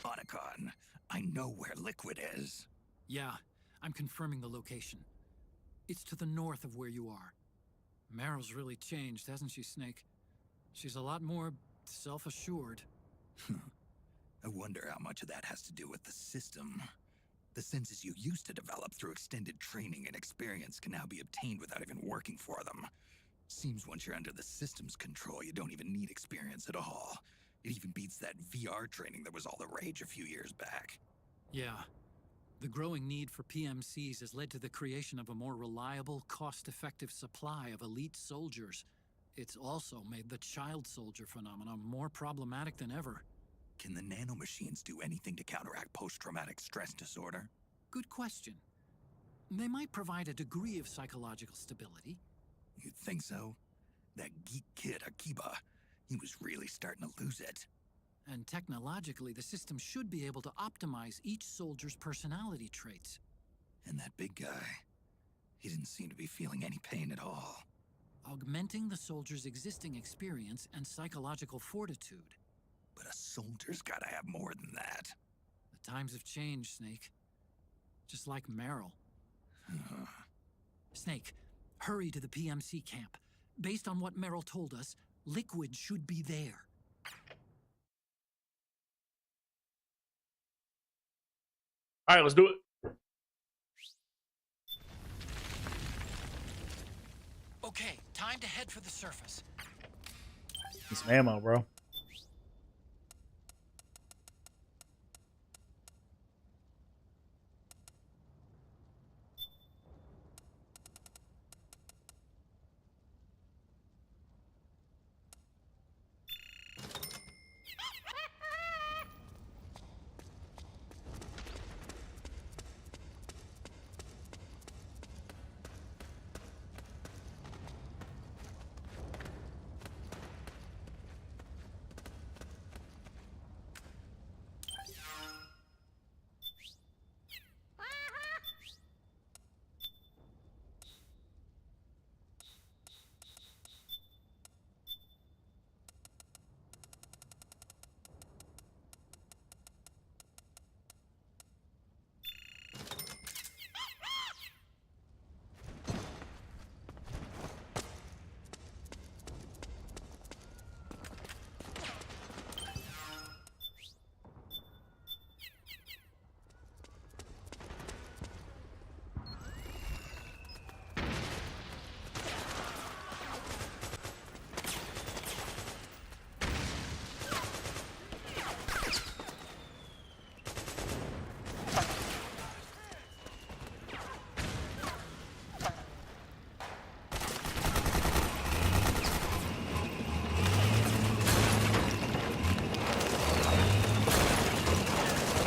Otacon, I know where Liquid is. Yeah, I'm confirming the location. It's to the north of where you are. Meryl's really changed, hasn't she, Snake? She's a lot more self-assured. I wonder how much of that has to do with the system. The senses you used to develop through extended training and experience can now be obtained without even working for them. Seems once you're under the system's control, you don't even need experience at all. It even beats that VR training that was all the rage a few years back. Yeah. The growing need for PMCs has led to the creation of a more reliable, cost-effective supply of elite soldiers. It's also made the child soldier phenomenon more problematic than ever. Can the nanomachines do anything to counteract post-traumatic stress disorder? Good question. They might provide a degree of psychological stability. You'd think so? That geek kid, Akiba, he was really starting to lose it. And technologically, the system should be able to optimize each soldier's personality traits. And that big guy, he didn't seem to be feeling any pain at all. Augmenting the soldier's existing experience and psychological fortitude. But a soldier's gotta have more than that. The times have changed, Snake. Just like Meryl. Snake, hurry to the PMC camp. Based on what Meryl told us, Liquid should be there. All right, let's do it. Okay, time to head for the surface. Get some ammo, bro.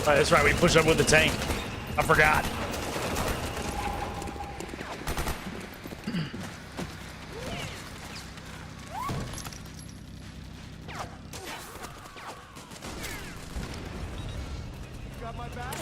Oh, that's right, we push up with the tank. I forgot. Got my back?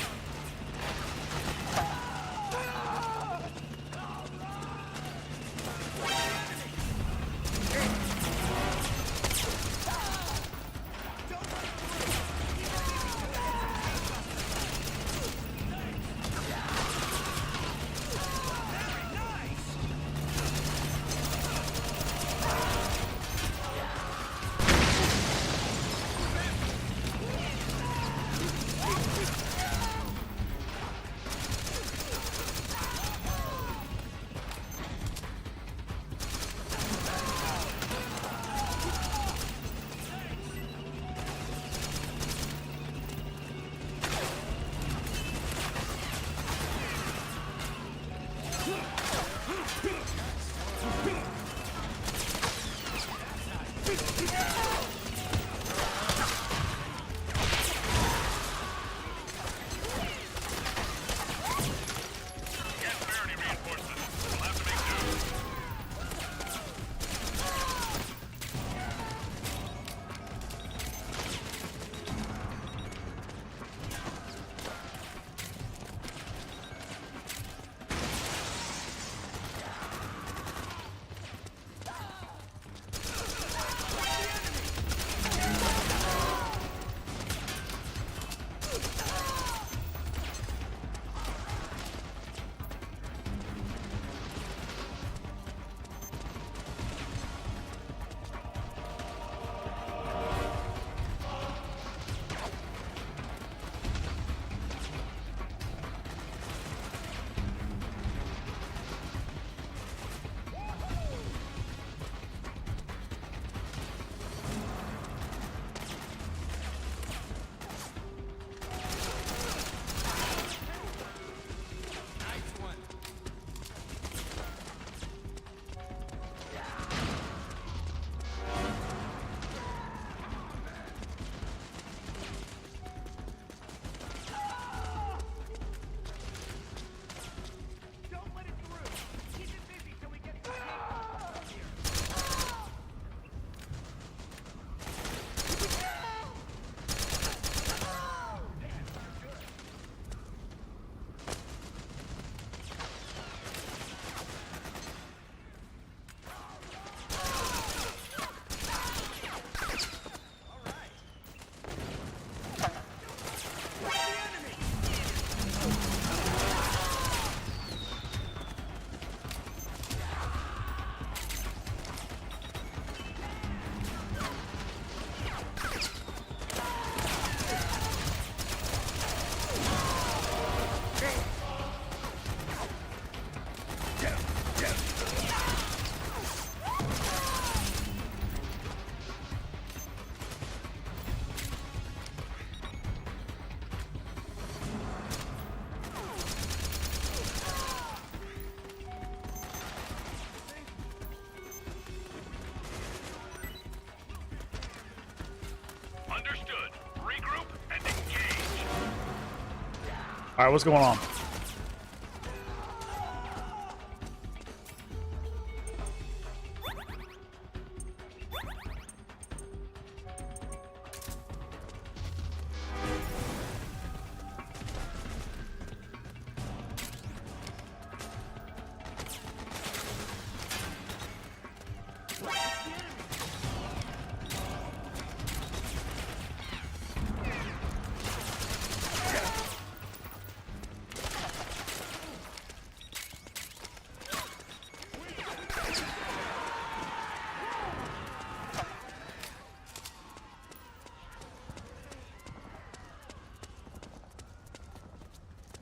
All right, what's going on?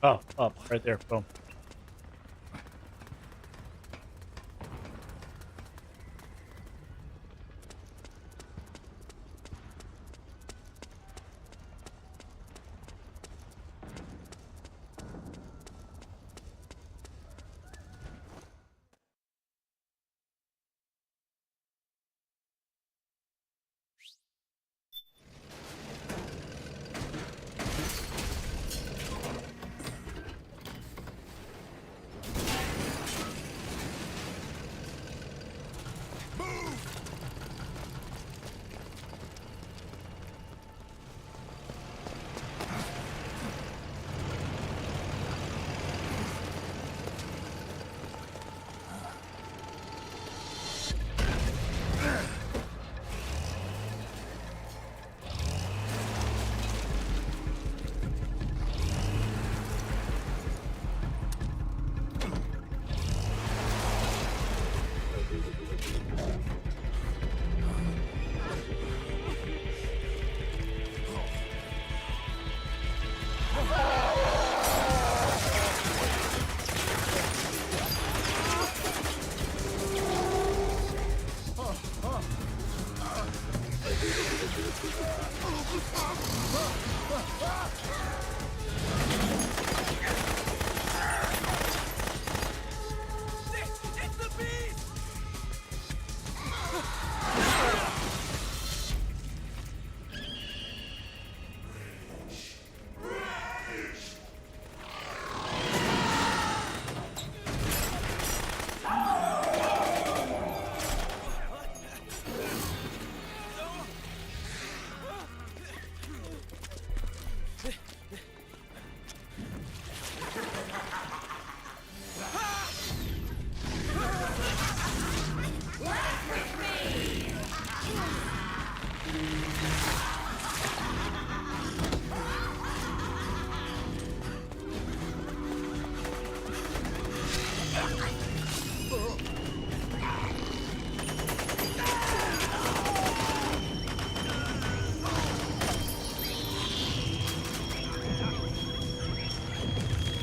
Oh, up right there. Boom.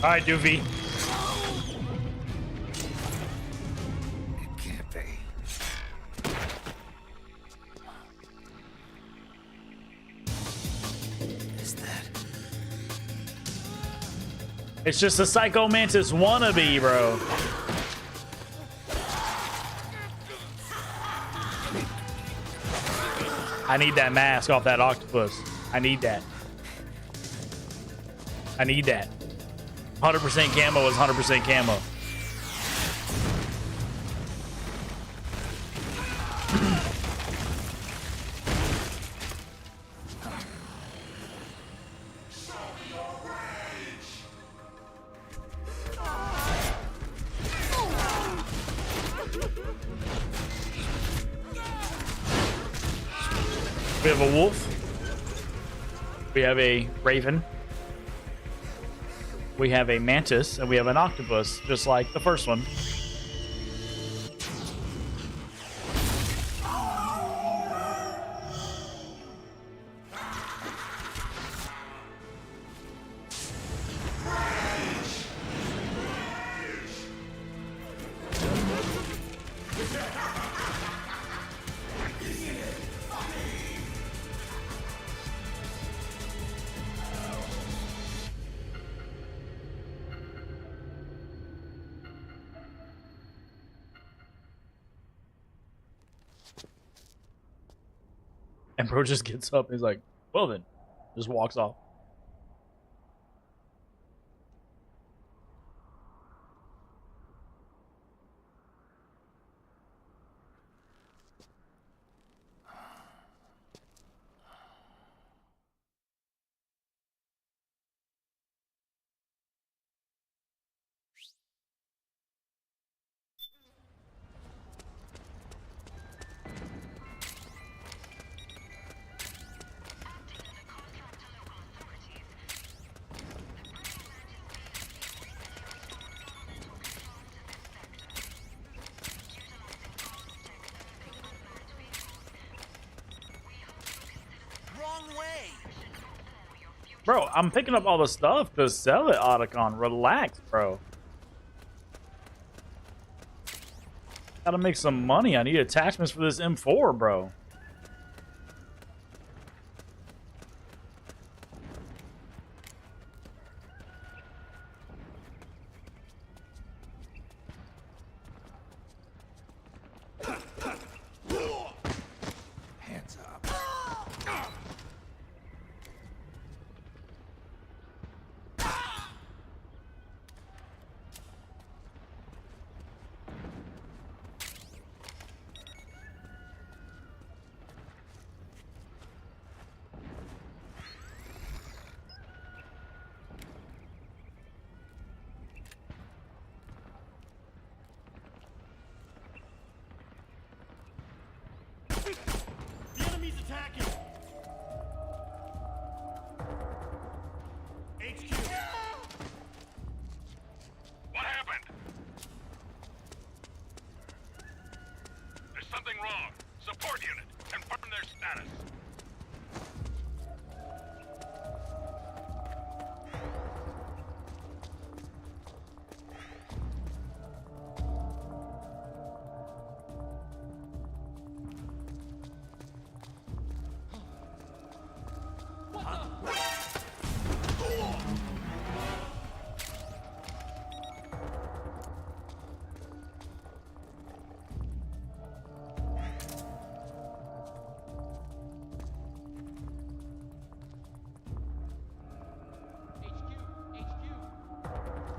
All right, Doofy. It can't be. Is that? It's just a Psycho Mantis wannabe, bro. I need that mask off that octopus. I need that. I need that. 100% camo is 100% camo. We have a wolf. We have a raven. We have a mantis, and we have an octopus, just like the first one. And bro just gets up and he's like, well then, just walks off. Bro, I'm picking up all the stuff to sell it, Otacon. Relax, bro. Gotta make some money. I need attachments for this M4, bro. Hands up. The enemy's attacking! HQ! What happened? There's something wrong. Support unit, confirm their status.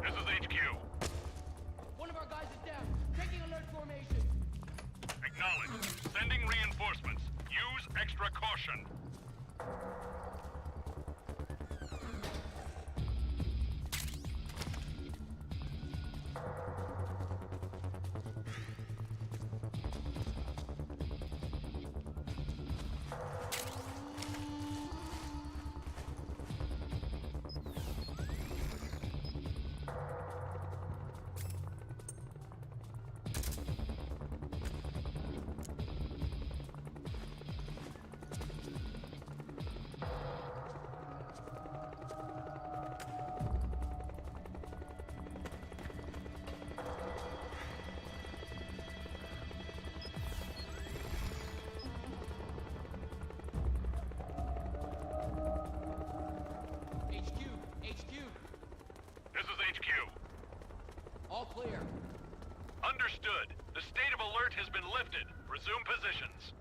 This is HQ. One of our guys is down. Taking alert formation. Acknowledge. Sending reinforcements. Use extra caution. This is HQ. All clear. Understood. The state of alert has been lifted. Resume positions.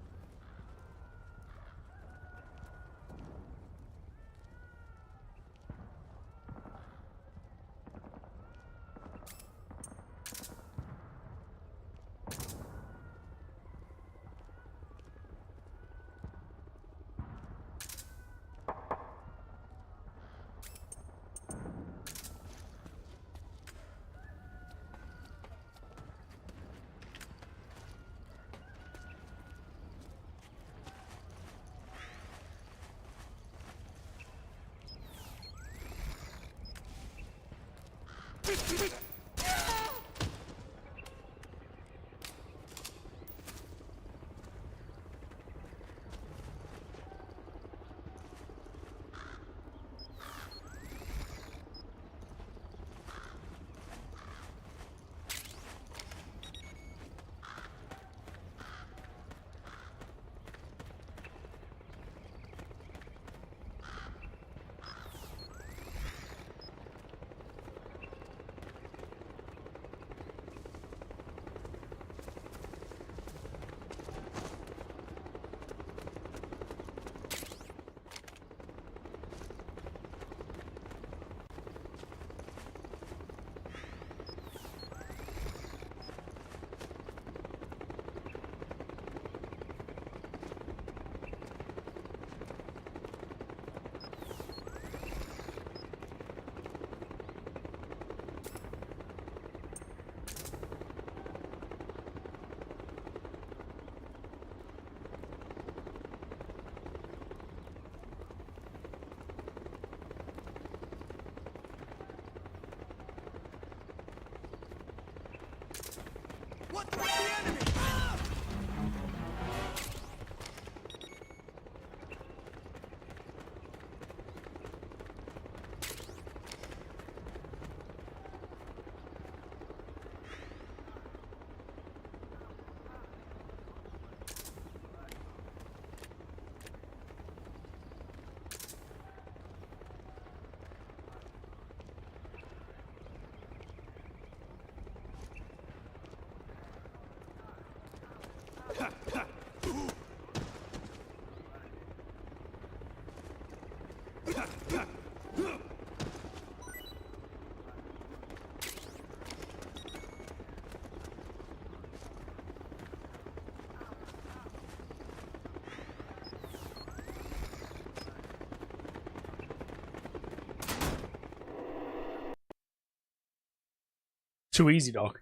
What's the enemy? Too easy, dog.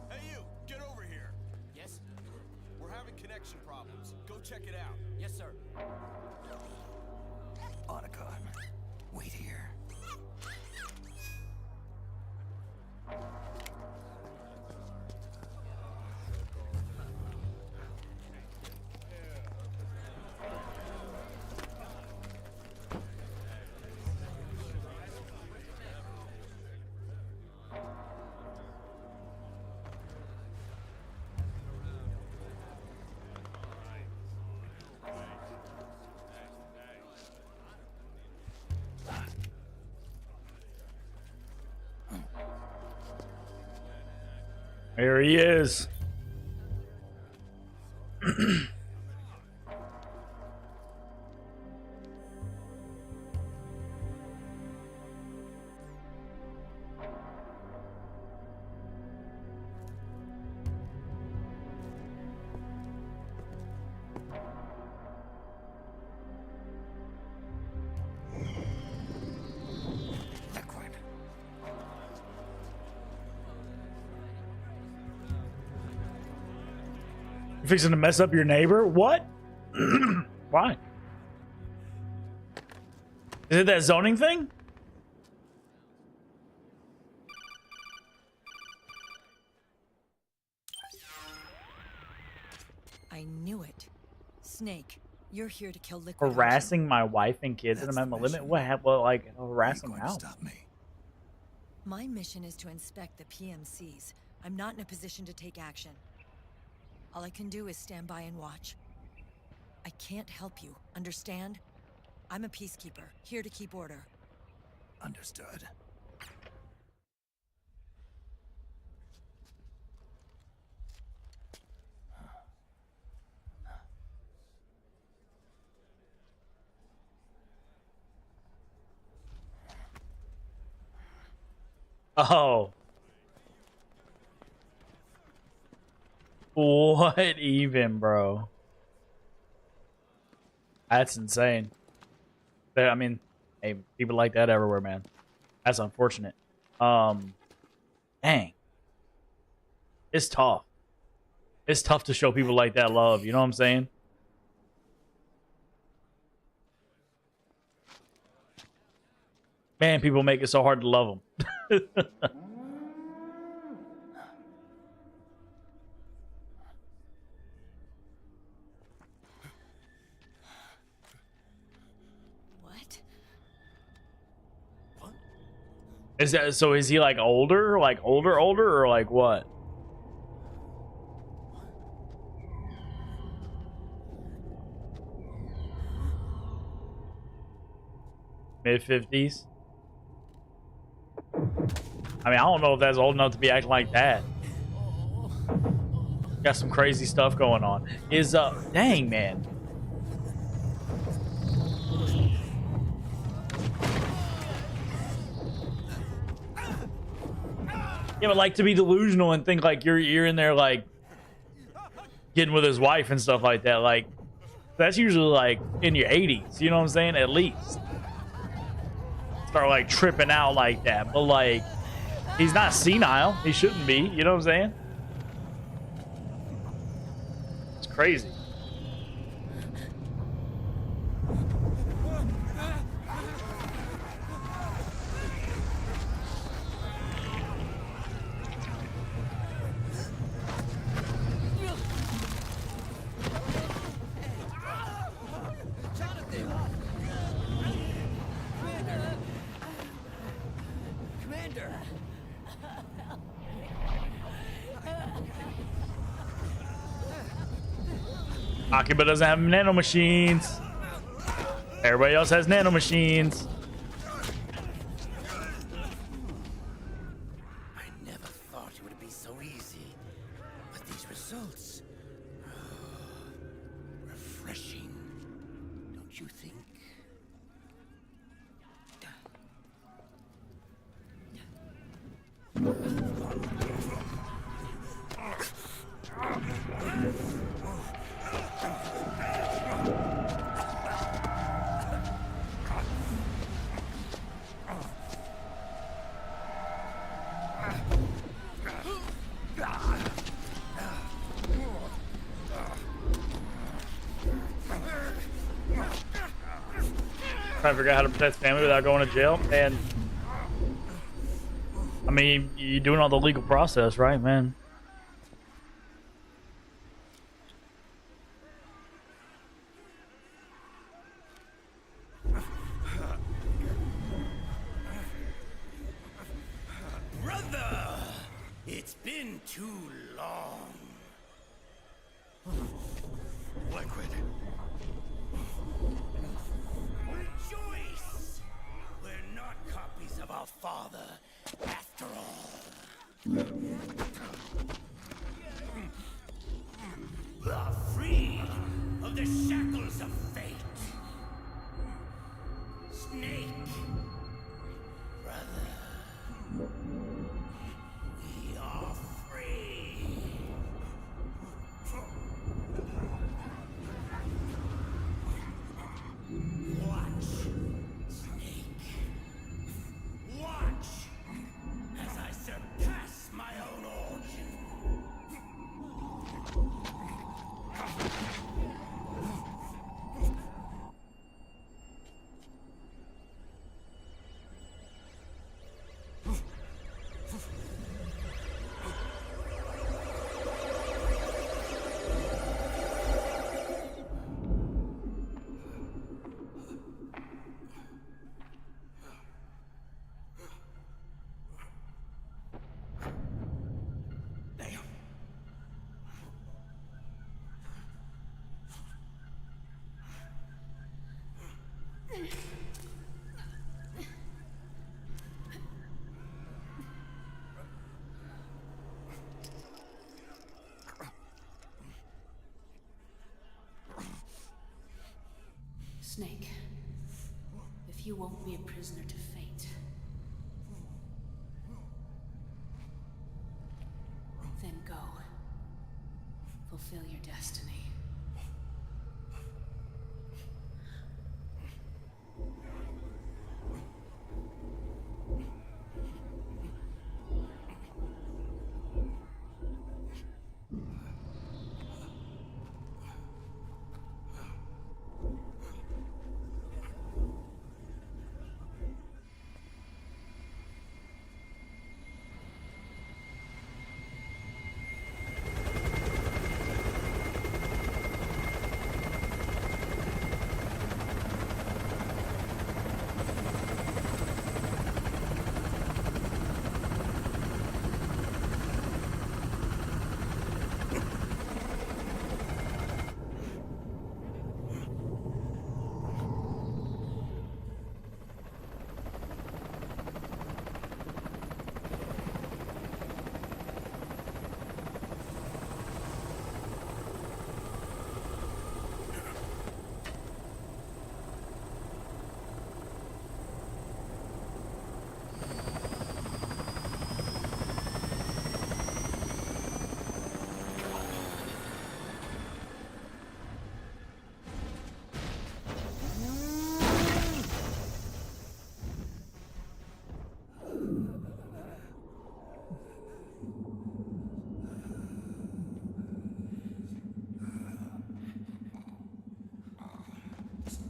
Hey, you! Get over here! Yes? We're having connection problems. Go check it out. Yes, sir. Otacon, wait here. There he is. You're fixing to mess up your neighbor? What? Why? Is it that zoning thing? I knew it. Snake, you're here to kill Liquid. Harassing my wife and kids and I'm at my limit? What happened? Well, like, harass them out. My mission is to inspect the PMCs. I'm not in a position to take action. All I can do is stand by and watch. I can't help you, understand? I'm a peacekeeper, here to keep order. Understood. Oh. What even, bro? That's insane. But, I mean, hey, people like that everywhere, man. That's unfortunate. Dang. It's tough. It's tough to show people like that love, you know what I'm saying? Man, people make it so hard to love them. Is that so? Is he like older, older, or like what? Mid-50s? I mean, I don't know if that's old enough to be acting like that. Got some crazy stuff going on. Is dang, man. Yeah, but like to be delusional and think like you're in there like getting with his wife and stuff like that, like that's usually like in your 80s, you know what I'm saying? At least. Start like tripping out like that. But like he's not senile. He shouldn't be, you know what I'm saying? It's crazy. Akiba doesn't have nano machines. Everybody else has nano machines. I never thought it would be so easy, but these results are refreshing, don't you think? Trying to figure out how to protect family without going to jail. And I mean, you're doing all the legal process, right, man? Brother, it's been too long. Liquid. Rejoice! We're not copies of our father, after all. We are freed of the shackles of fate. Snake, brother, we are free. Watch, Snake. Watch as I surpass my own origin. Snake, if you won't be a prisoner to fate, then go. Fulfill your destiny.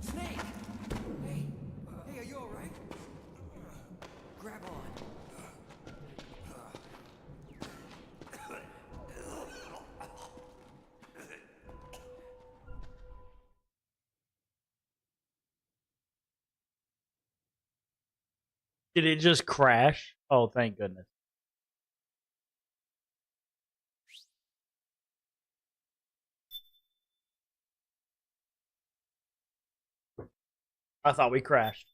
Snake! Hey, are you alright? Grab on. Did it just crash? Oh, thank goodness. I thought we crashed.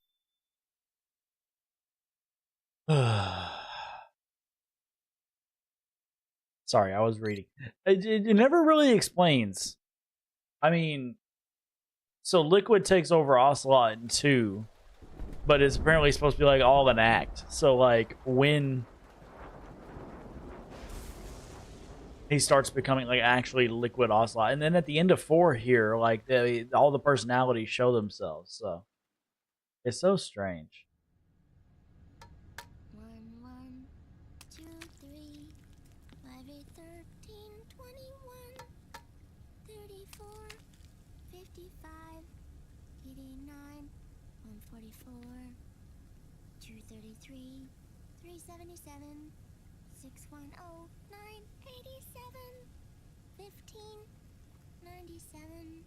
Sorry, I was reading. It never really explains. I mean, so Liquid takes over Ocelot in 2, but it's apparently supposed to be like all an act. So like when he starts becoming like actually Liquid Ocelot, and then at the end of 4 here, like all the personalities show themselves. So it's so strange. 1, 1, 2, 3, 5, 8, 13, 21, 34, 55, 89, 144, 233, 377, 610, 987, 15, 97,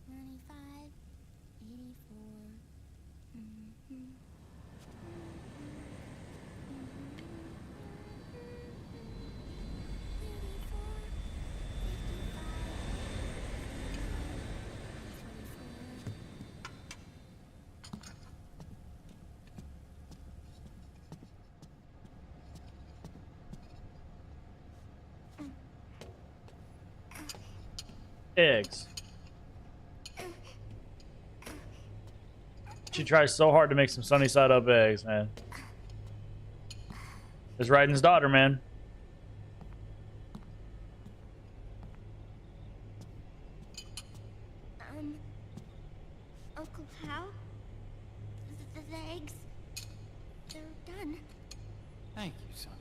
95, 84. Eggs. She tries so hard to make some sunny side up eggs, man. It's Raiden's daughter, man. Uncle Hal? The eggs, they're done. Thank you, Sonny.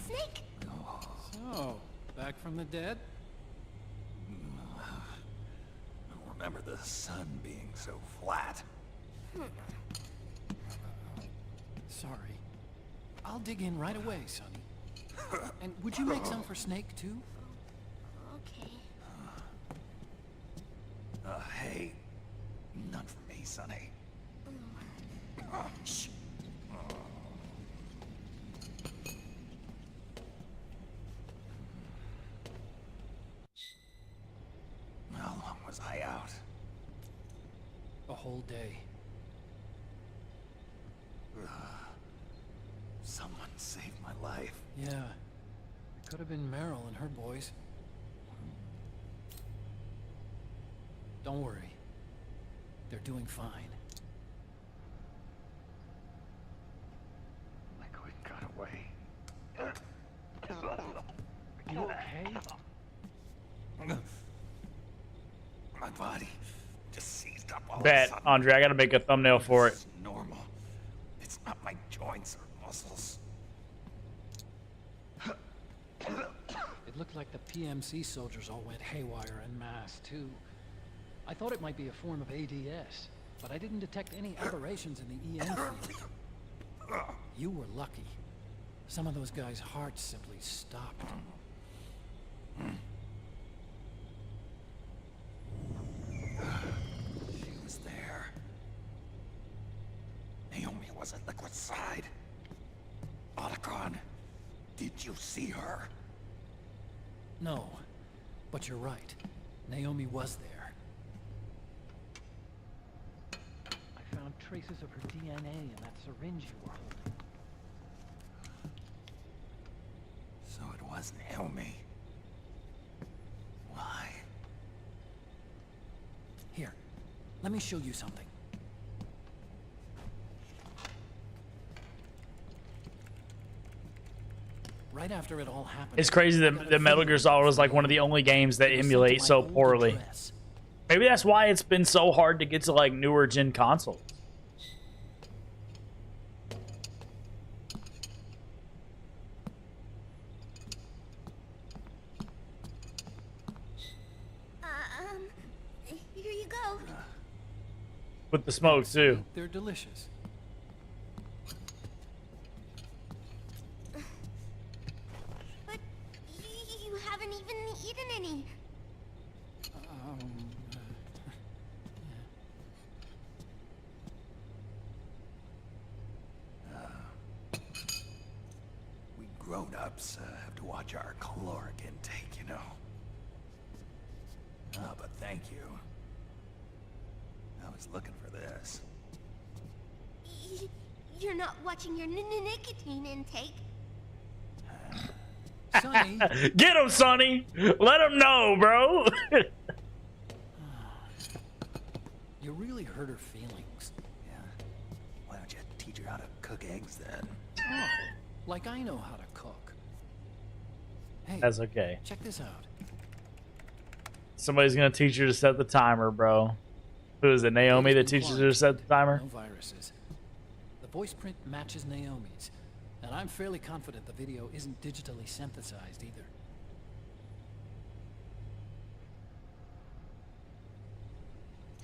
Snake! So, back from the dead? I don't remember the sun being so flat. Sorry. I'll dig in right away, Sonny. And would you make some for Snake, too? Okay. Hey, none for me, Sonny. Shh. How long was I out? A whole day. Someone saved my life. Yeah. It could have been Meryl and her boys. Don't worry. They're doing fine. Liquid got away. You okay? My body just seized up all of a Bet, sudden. Andre, I gotta make a thumbnail for it. It's normal. It's not my joints or muscles. It looked like the PMC soldiers all went haywire en masse, too. I thought it might be a form of ADS, but I didn't detect any aberrations in the EM field. You were lucky. Some of those guys' hearts simply stopped. She was there. Naomi was at Liquid's side. Otacon, did you see her? No, but you're right. Naomi was there. I found traces of her DNA in that syringe you were holding. So it was Naomi. Why? Here, let me show you something. Right after it all happened, It's crazy that the Metal Gear Solid was like one of the only games that emulate so poorly. Maybe that's why it's been so hard to get to like newer gen consoles. Here you go. With the smoke too. They're delicious. But you haven't even eaten any. We grown-ups have to watch our caloric intake, you know. But thank you. was looking for this. You're not watching your nicotine intake. Sonny. Get him, Sonny. Let him know, bro. You really hurt her feelings. Yeah. Why don't you teach her how to cook eggs then? Oh, like I know how to cook. Hey, That's okay. check this out. Somebody's gonna teach you to set the timer, bro. Who is it, Naomi that teaches her to set the timer? No viruses. The voice print matches Naomi's, and I'm fairly confident the video isn't digitally synthesized either.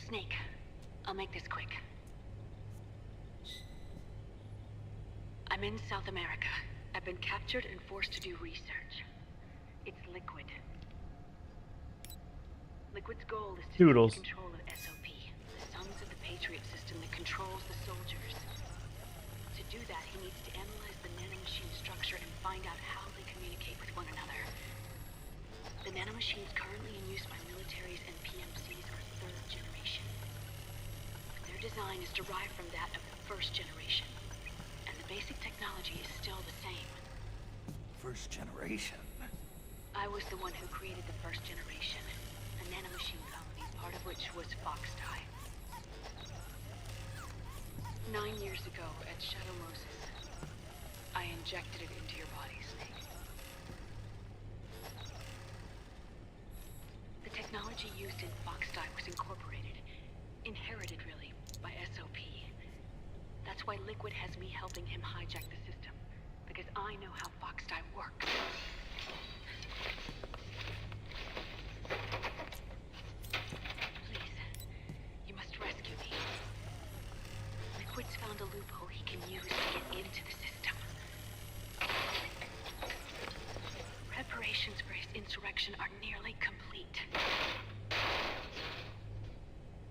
Snake, I'll make this quick. I'm in South America. I've been captured and forced to do research. It's Liquid. Liquid's goal is to Doodles. take control of SOP, the sons of the Patriot system that controls the soldiers. To do that, he needs to analyze the nanomachine structure and find out how they communicate with one another. The nanomachines currently in use by militaries and PMCs are third generation. Their design is derived from that of the first generation, and the basic technology is still the same. First generation? I was the one who created the first generation, a nanomachine colony, part of which was Foxdie. 9 years ago at Shadow Moses, I injected it into your body, Snake. The technology used in Foxdie was incorporated, inherited really, by SOP. That's why Liquid has me helping him hijack the system, because I know how Foxdie works. Please, you must rescue me. Liquid's found a loophole he can use to get into the system. Preparations for his insurrection are nearly complete.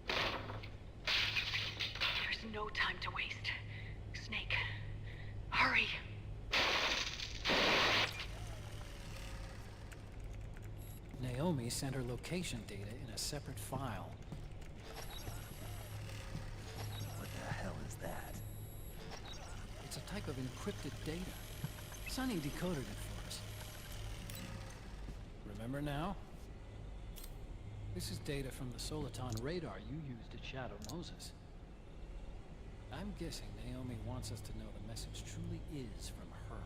There's no time to waste. Snake, hurry! Naomi sent her location data in a separate file. What the hell is that? It's a type of encrypted data. Sonny decoded it for us. Remember now? This is data from the Soliton radar you used at Shadow Moses. I'm guessing Naomi wants us to know the message truly is from her.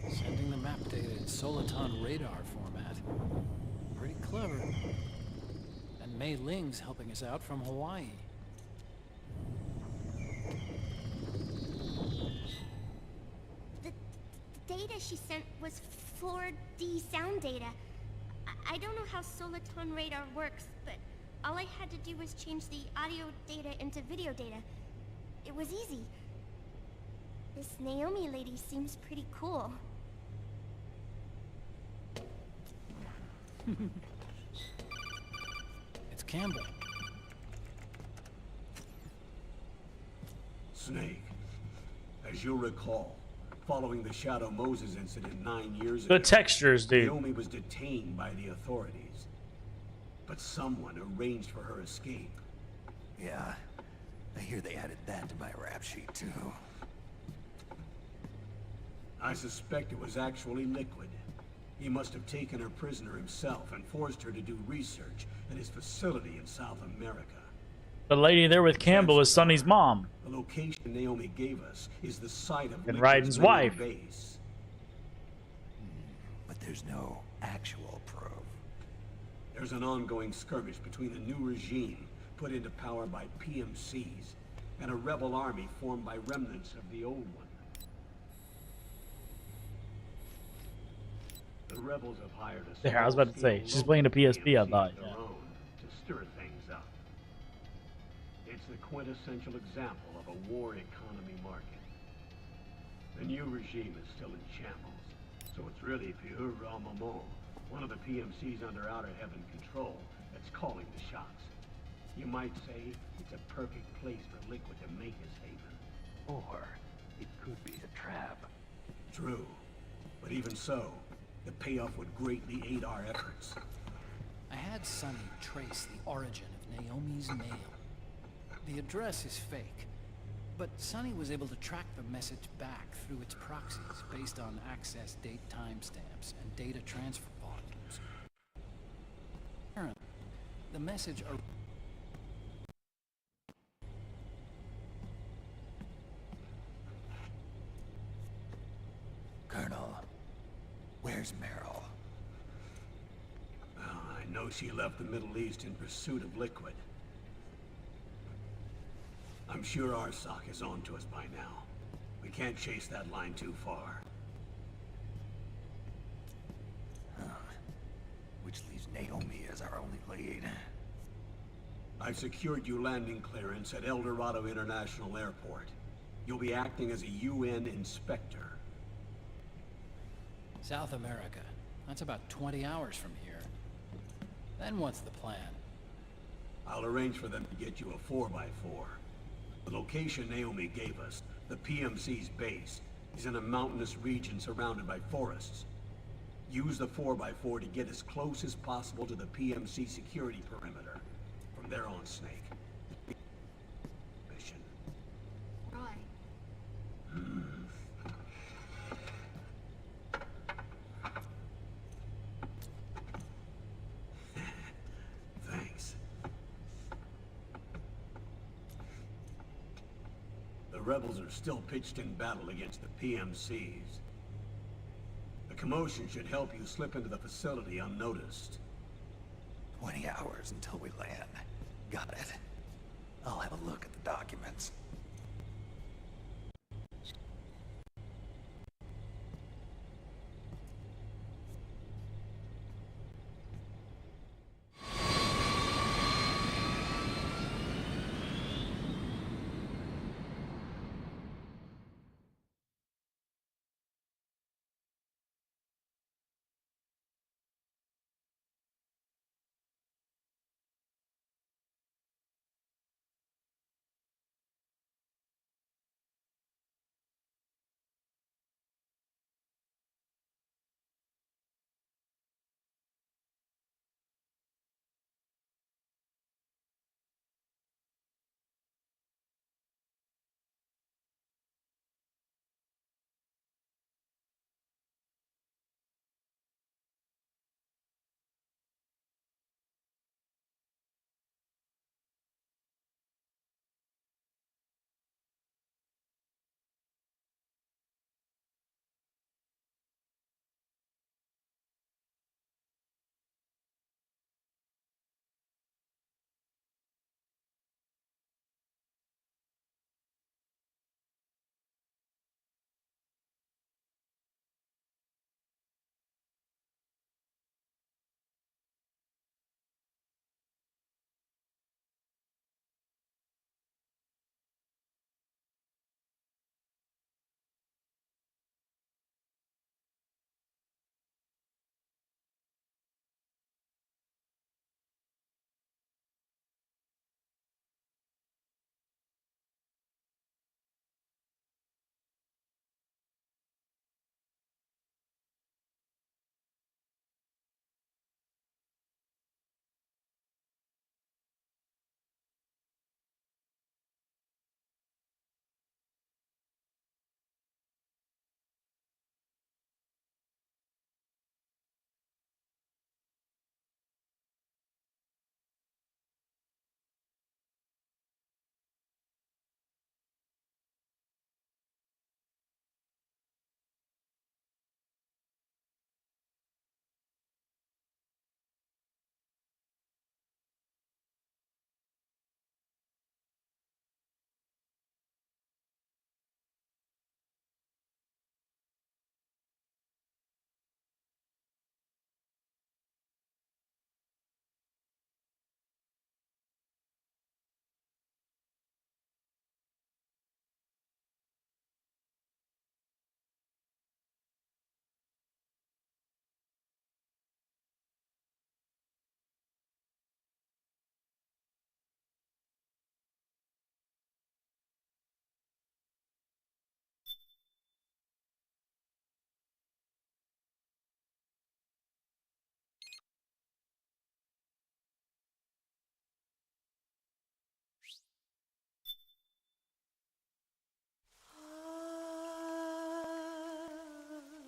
Sending the map data in Soliton radar format. Pretty clever. And Mei Ling's helping us out from Hawaii. The data she sent was 4D sound data. I don't know how Soliton radar works, but all I had to do was change the audio data into video data. It was easy. This Naomi lady seems pretty cool. It's Campbell. Snake, as you'll recall, following the Shadow Moses incident 9 years ago, The textures, dude. Naomi was detained by the authorities. But someone arranged for her escape. Yeah, I hear they added that to my rap sheet too. I suspect it was actually Liquid. He must have taken her prisoner himself and forced her to do research at his facility in South America. The lady there with Campbell is Sonny's mom. The location Naomi gave us is the site of And Liquid's Raiden's main wife. base. But there's no actual proof. There's an ongoing skirmish between the new regime put into power by PMCs and a rebel army formed by remnants of the old one. The rebels have hired a There, I was about to say, she's playing a PSP, I thought. of their own to stir things up. It's the quintessential example of a war economy market. The new regime is still in shambles, so it's really pure raw moment, one of the PMCs under Outer Heaven control, that's calling the shots. You might say it's a perfect place for Liquid to make his haven. Or it could be a trap. True, but even so, the payoff would greatly aid our efforts. I had Sonny trace the origin of Naomi's mail. The address is fake, but Sonny was able to track the message back through its proxies based on access date timestamps and data transfer volumes. Apparently, the message Colonel, where's Meryl? Well, I know she left the Middle East in pursuit of liquid. I'm sure RSOC is on to us by now. We can't chase that line too far. Which leaves Naomi as our only lead. I've secured you landing clearance at El Dorado International Airport. You'll be acting as a UN inspector. South America. That's about 20 hours from here. Then what's the plan? I'll arrange for them to get you a 4x4. The location Naomi gave us, the PMC's base, is in a mountainous region surrounded by forests. Use the 4x4 to get as close as possible to the PMC security perimeter. From there on, Snake. Mission. Roy. Thanks. The rebels are still pitched in battle against the PMCs. The commotion should help you slip into the facility unnoticed. 20 hours until we land. Got it. I'll have a look at the documents.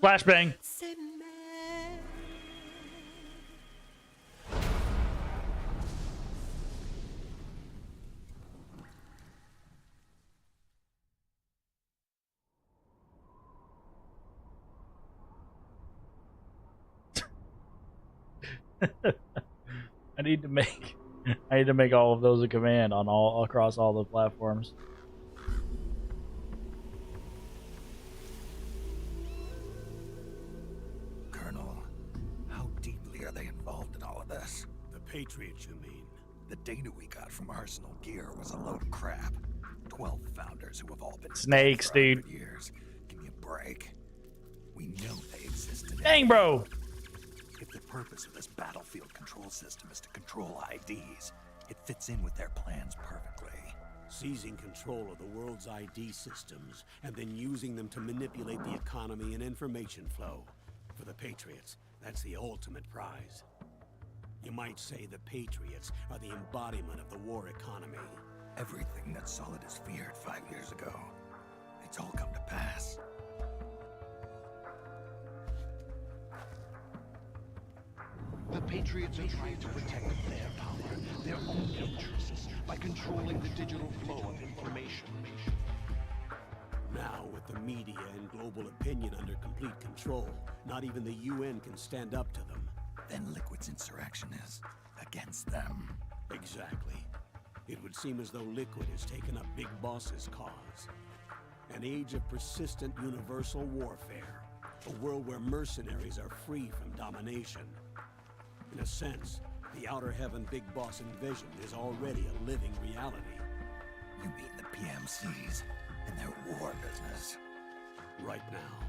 Flashbang. I need to make all of those a command on all across all the platforms. Colonel, how deeply are they involved in all of this? The Patriots, you mean? The data we got from Arsenal Gear was a load of crap. 12 founders who have all been Snakes, dead for dude. 100 years. Give me a break. We know they existed. Dang, bro. If the purpose of this battlefield control system is to control IDs, it fits in with their plans perfectly. Seizing control of the world's ID systems and then using them to manipulate the economy and information flow. For the Patriots, that's the ultimate prize. You might say the Patriots are the embodiment of the war economy. Everything that Solidus feared 5 years ago, it's all come to pass. The Patriots are trying to protect their power, their own interests, by controlling the digital flow of information. Now, with the media and global opinion under complete control, not even the UN can stand up to them. Then Liquid's insurrection is against them. Exactly. It would seem as though Liquid has taken up Big Boss's cause. An age of persistent universal warfare. A world where mercenaries are free from domination. In a sense, the Outer Heaven Big Boss envisioned is already a living reality. You mean the PMCs and their war business? Right now,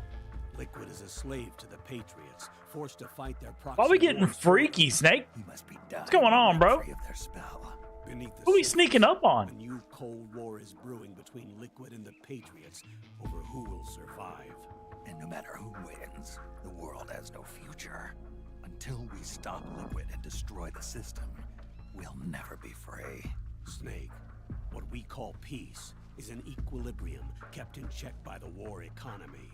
Liquid is a slave to the Patriots, forced to fight their proxy. Why are we getting freaky, Snake? He must be dying. What's going on, bro? Free of their spell. Beneath the Who are we sneaking up on? a new Cold War is brewing between Liquid and the Patriots over who will survive. And no matter who wins, the world has no future. Until we stop Liquid and destroy the system, we'll never be free. Snake, what we call peace is an equilibrium kept in check by the war economy.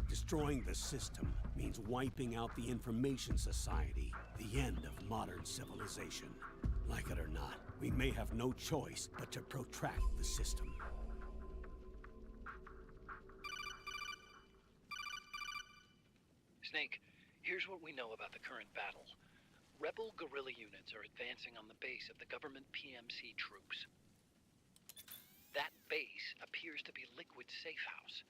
Destroying the system means wiping out the information society, the end of modern civilization. Like it or not, we may have no choice but to protract the system. Snake, here's what we know about the current battle. Rebel guerrilla units are advancing on the base of the government PMC troops. That base appears to be Liquid's safe house.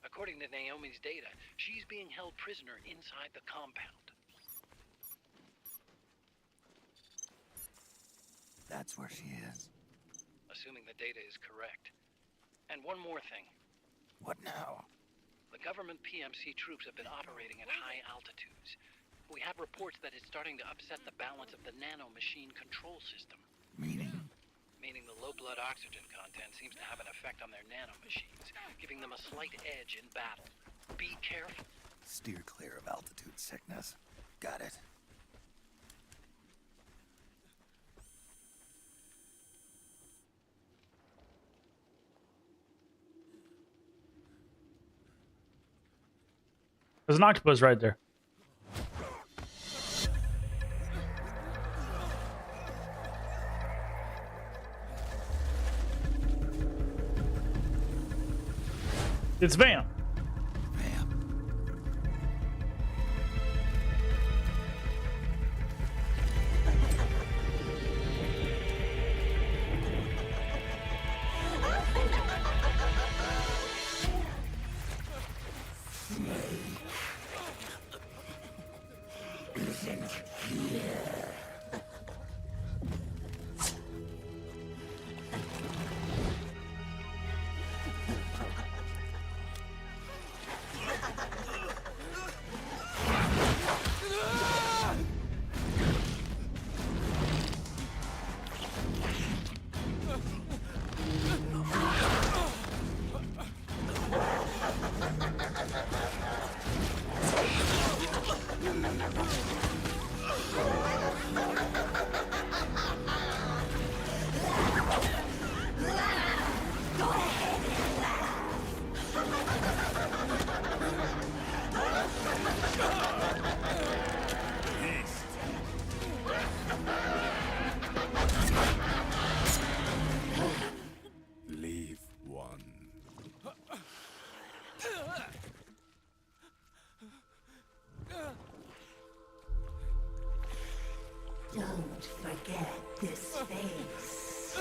According to Naomi's data, she's being held prisoner inside the compound. That's where she is. Assuming the data is correct. And one more thing. What now? The government PMC troops have been operating at high altitudes. We have reports that it's starting to upset the balance of the nano-machine control system. Meaning? Meaning the low blood oxygen content seems to have an effect on their nano-machines, giving them a slight edge in battle. Be careful. Steer clear of altitude sickness. Got it. There's an octopus right there. It's Vam. Don't forget this face.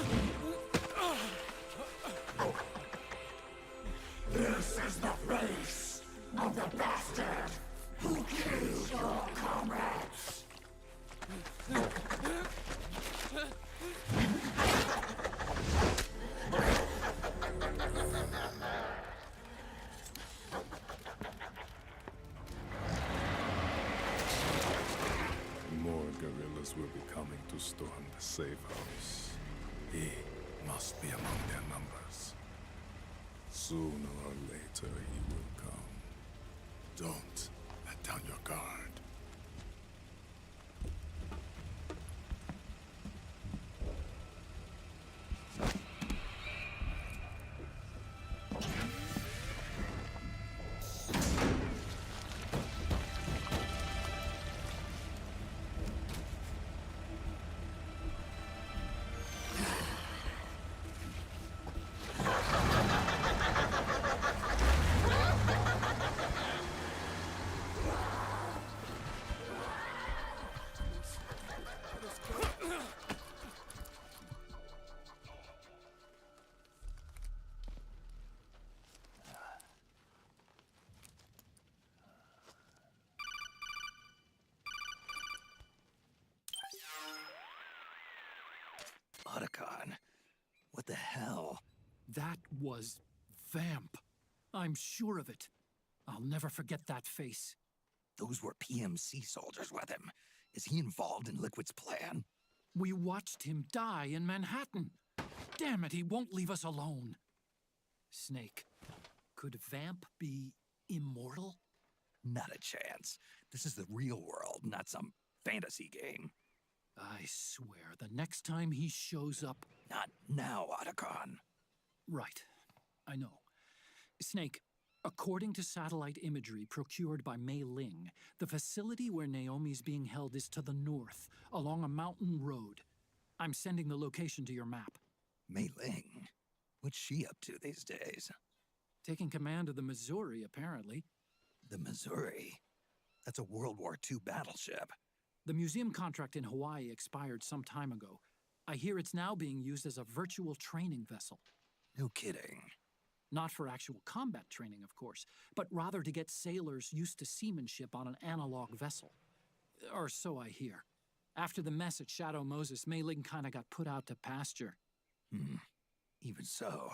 This is the face of the bastard who killed your comrades. More guerrillas will be coming to storm the safe house. He must be among their numbers. Sooner or later he will come. Don't let down your guard. Otacon, what the hell? That was Vamp. I'm sure of it. I'll never forget that face. Those were PMC soldiers with him. Is he involved in Liquid's plan? We watched him die in Manhattan. Damn it, he won't leave us alone. Snake, could Vamp be immortal? Not a chance. This is the real world, not some fantasy game. I swear, the next time he shows up... Not now, Otacon. Right. I know. Snake, according to satellite imagery procured by Mei Ling, the facility where Naomi's being held is to the north, along a mountain road. I'm sending the location to your map. Mei Ling? What's she up to these days? Taking command of the Missouri, apparently. The Missouri? That's a World War II battleship. The museum contract in Hawaii expired some time ago. I hear it's now being used as a virtual training vessel. No kidding. Not for actual combat training, of course, but rather to get sailors used to seamanship on an analog vessel. Or so I hear. After the mess at Shadow Moses, Mei Ling kinda got put out to pasture. Even so,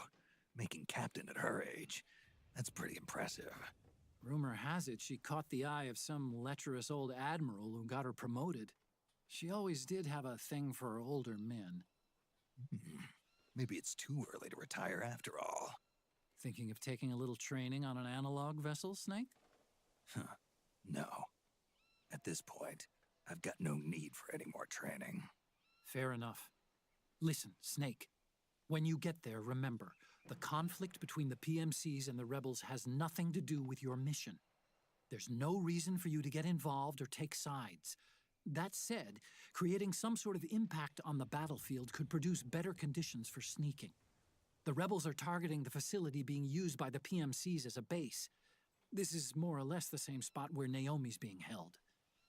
making captain at her age, that's pretty impressive. Rumor has it she caught the eye of some lecherous old admiral who got her promoted. She always did have a thing for older men. Maybe it's too early to retire after all. Thinking of taking a little training on an analog vessel, Snake? No. At this point, I've got no need for any more training. Fair enough. Listen, Snake. When you get there, remember, the conflict between the PMCs and the rebels has nothing to do with your mission. There's no reason for you to get involved or take sides. That said, creating some sort of impact on the battlefield could produce better conditions for sneaking. The rebels are targeting the facility being used by the PMCs as a base. This is more or less the same spot where Naomi's being held.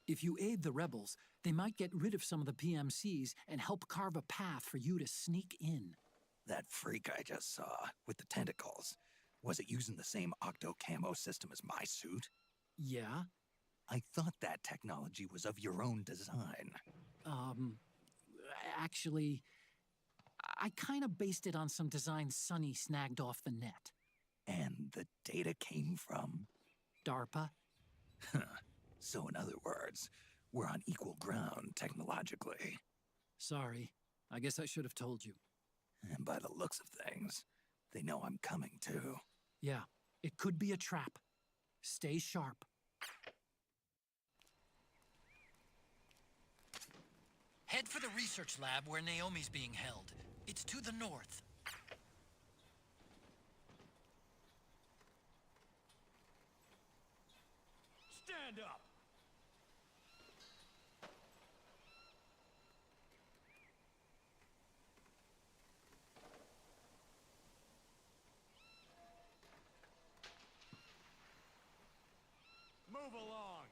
If you aid the rebels, they might get rid of some of the PMCs and help carve a path for you to sneak in. That freak I just saw, with the tentacles, was it using the same octo-camo system as my suit? Yeah? I thought that technology was of your own design. Actually, I kinda based it on some designs Sonny snagged off the net. And the data came from? DARPA. So in other words, we're on equal ground technologically. Sorry. I guess I should have told you. And by the looks of things, they know I'm coming too. Yeah, it could be a trap. Stay sharp. Head for the research lab where Naomi's being held. It's to the north. Stand up! Move along!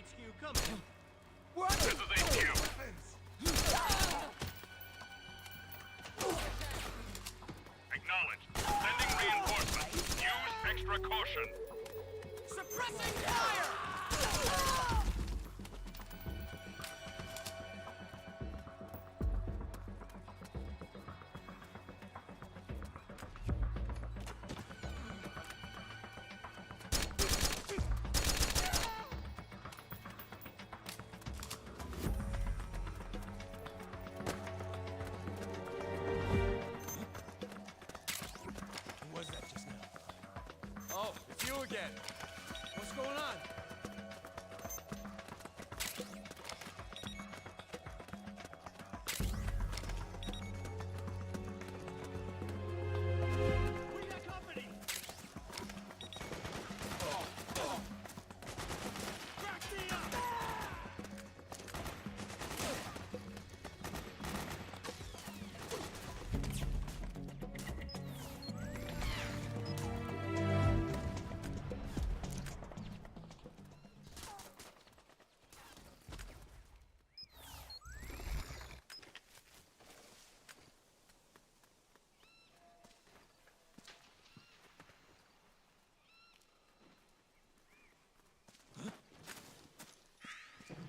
HQ, come in. This is HQ. Acknowledged. Sending reinforcements. Use extra caution. Suppressing fire! Who was that just now? Oh, it's you again. What's going on? We got company. Crack me up.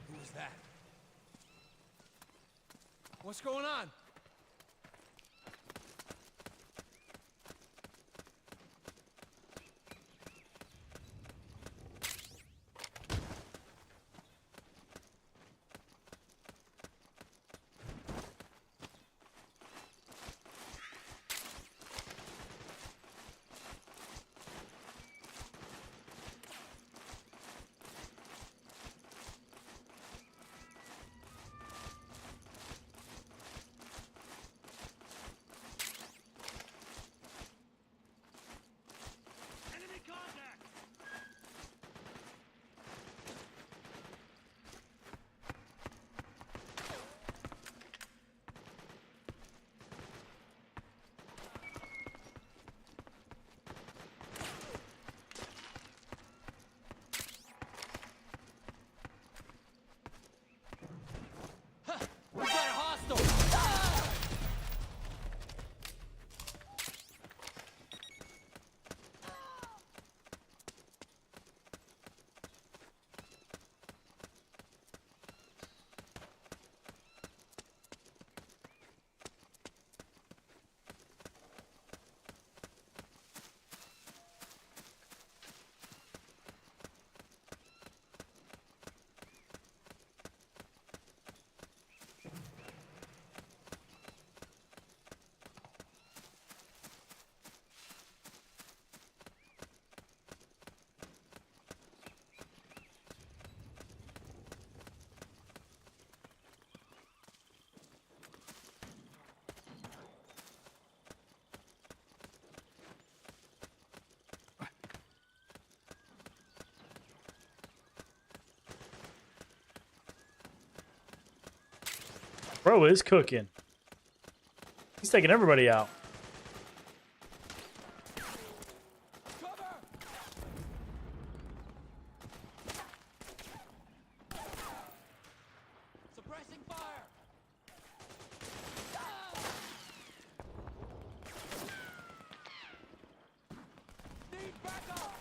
Who was that? What's going on? Enemy contact! We got a hostile! Bro is cooking. He's taking everybody out. Suppressing fire! Need backup!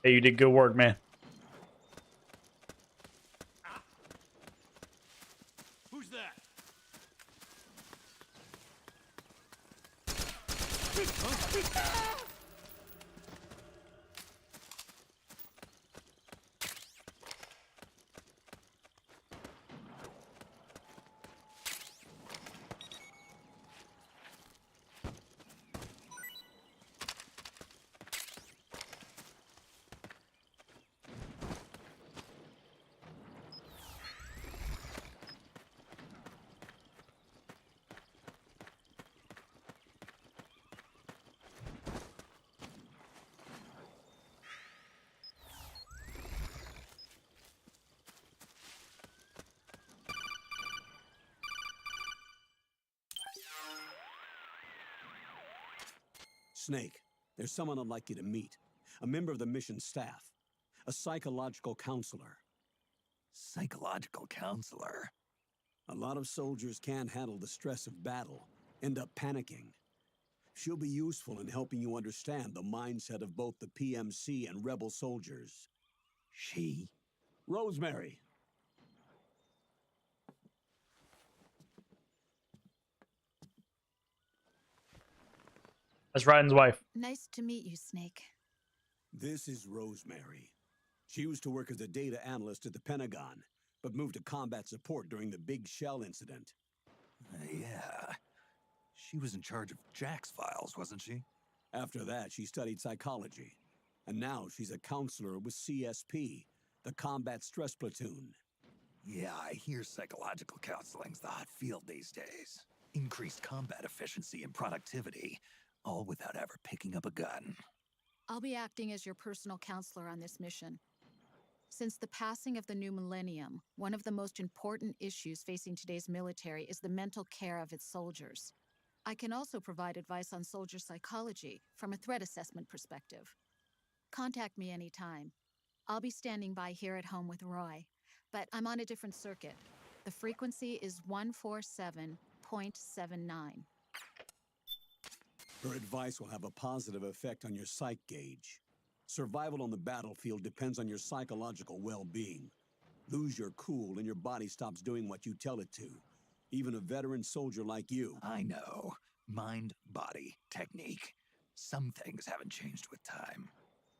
Hey, you did good work, man. Who's that? Snake, there's someone I'd like you to meet. A member of the mission staff. A psychological counselor. Psychological counselor? A lot of soldiers can't handle the stress of battle, end up panicking. She'll be useful in helping you understand the mindset of both the PMC and rebel soldiers. She? Rosemary. That's Ryan's wife. Nice to meet you, Snake. This is Rosemary. She used to work as a data analyst at the Pentagon, but moved to combat support during the Big Shell incident. Yeah. She was in charge of Jack's files, wasn't she? After that, she studied psychology. And now she's a counselor with CSP, the Combat Stress Platoon. Yeah, I hear psychological counseling's the hot field these days. Increased combat efficiency and productivity, all without ever picking up a gun. I'll be acting as your personal counselor on this mission. Since the passing of the new millennium, one of the most important issues facing today's military is the mental care of its soldiers. I can also provide advice on soldier psychology from a threat assessment perspective. Contact me anytime. I'll be standing by here at home with Roy, but I'm on a different circuit. The frequency is 147.79. Her advice will have a positive effect on your psych gauge. Survival on the battlefield depends on your psychological well-being. Lose your cool and your body stops doing what you tell it to. Even a veteran soldier like you. I know. Mind, body, technique. Some things haven't changed with time.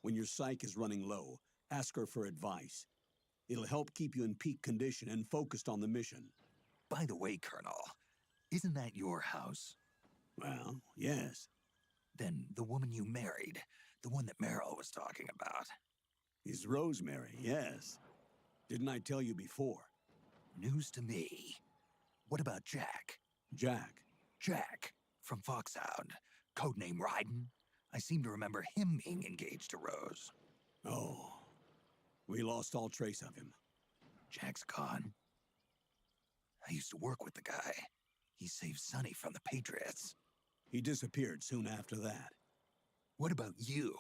When your psyche is running low, ask her for advice. It'll help keep you in peak condition and focused on the mission. By the way, Colonel, isn't that your house? Well, yes. Then the woman you married, the one that Meryl was talking about. Is Rosemary, yes. Didn't I tell you before? News to me. What about Jack? Jack? Jack, from Foxhound. Codename Ryden. I seem to remember him being engaged to Rose. Oh. We lost all trace of him. Jack's gone. I used to work with the guy. He saved Sonny from the Patriots. He disappeared soon after that. What about you?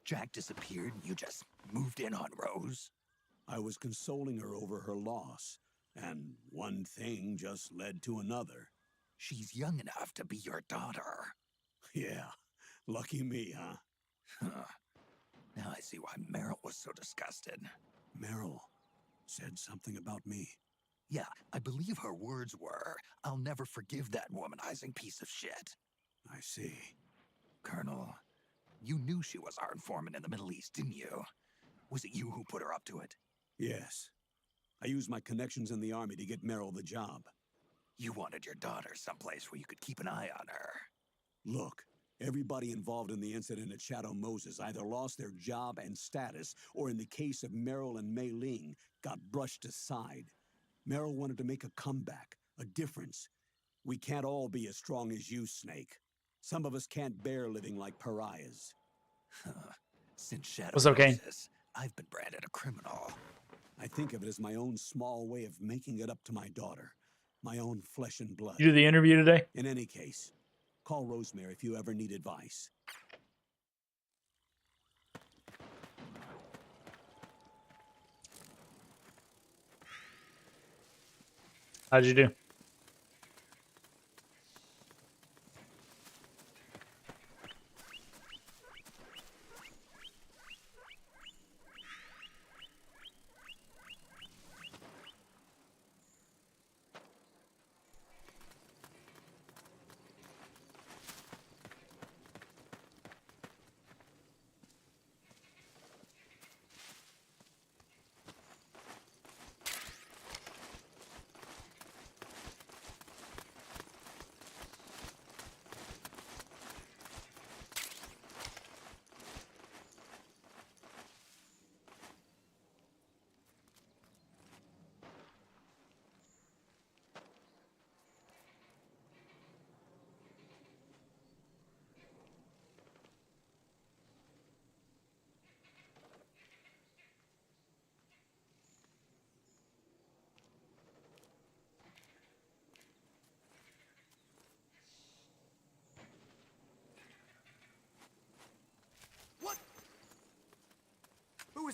Jack disappeared and you just moved in on Rose? I was consoling her over her loss, and one thing just led to another. She's young enough to be your daughter. Yeah, lucky me, huh? Huh. Now I see why Meryl was so disgusted. Meryl said something about me. Yeah, I believe her words were, "I'll never forgive that womanizing piece of shit." I see. Colonel, you knew she was our informant in the Middle East, didn't you? Was it you who put her up to it? Yes. I used my connections in the army to get Meryl the job. You wanted your daughter someplace where you could keep an eye on her. Look, everybody involved in the incident at Shadow Moses either lost their job and status, or in the case of Meryl and Mei Ling, got brushed aside. Meryl wanted to make a comeback, a difference. We can't all be as strong as you, Snake. Some of us can't bear living like pariahs. Since Shadow What's up, Kane? Moses, I've been branded a criminal. I think of it as my own small way of making it up to my daughter. My own flesh and blood. You did the interview today? In any case, call Rosemary if you ever need advice. How'd you do?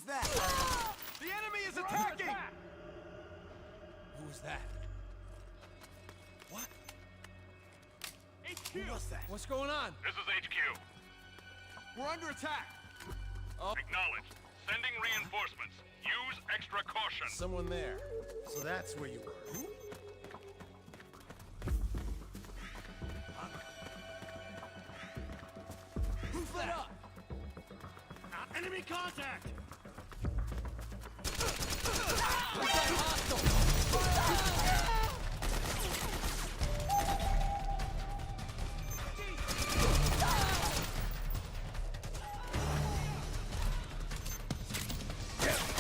that? The enemy is attacking! Who was that? What? HQ! Who was that? What's going on? This is HQ. We're under attack! Acknowledged. Sending reinforcements. Use extra caution. Someone there. So that's where you were. Who's that? Up? Enemy contact!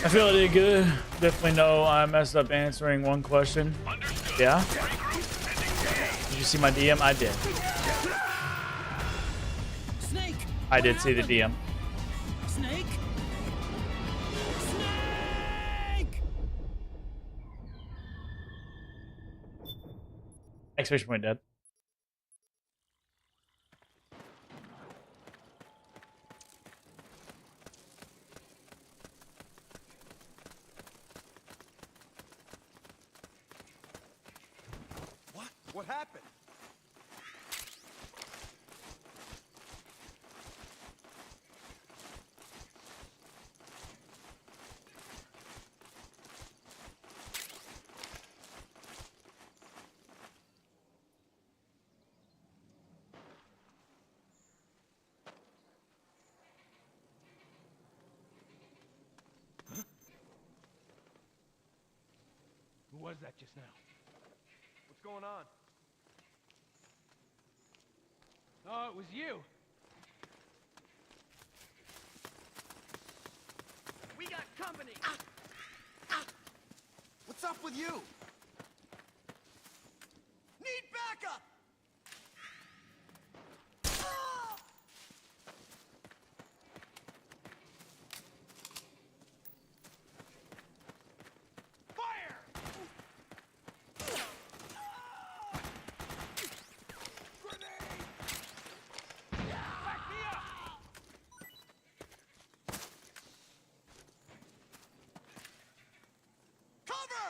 I feel I did good. Definitely know I messed up answering one question. Yeah? Did you see my DM? I did. Snake! I did see the DM. Snake! Snake! Exclamation point dead. What happened? Who was that just now? What's going on? Oh, it was you. We got company! What's up with you? Need backup! Fire! Grenade! Back me up! Cover!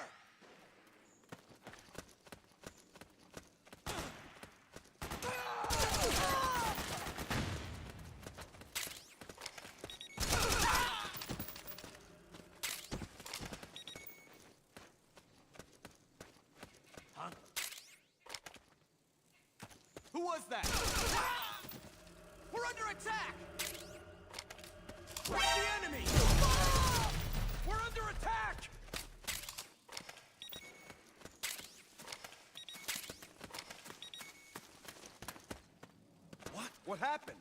Huh? Who was that? We're under attack! Where's the enemy? We're under attack! What? What happened?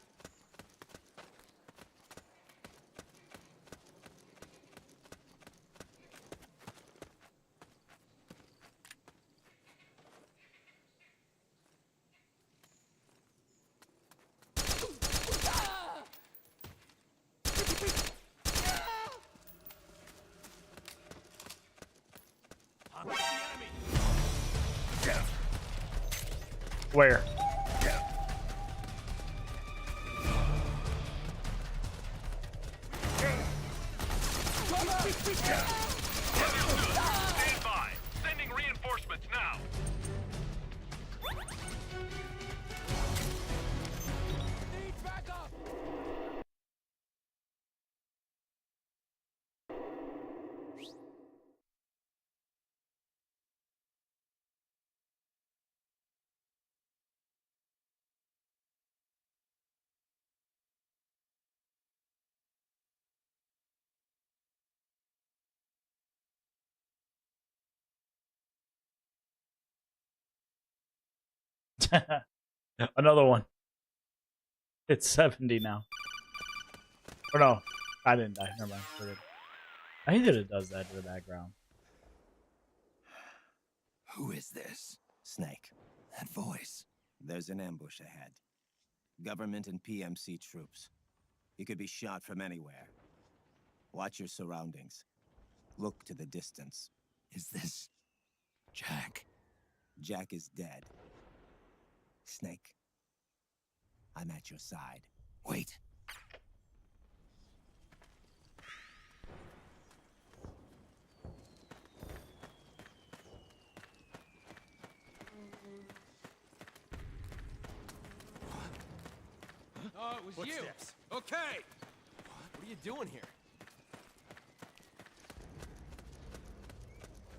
Where? Stand by. Sending reinforcements now. Need backup! Another one. It's 70 now. Or no, I didn't die. Never mind. We're good. I hate that it does that to the background. Who is this? Snake. That voice. There's an ambush ahead. Government and PMC troops. You could be shot from anywhere. Watch your surroundings. Look to the distance. Is this Jack? Jack is dead. Snake, I'm at your side. Wait. Oh, it was Footsteps. you. Okay. What are you doing here?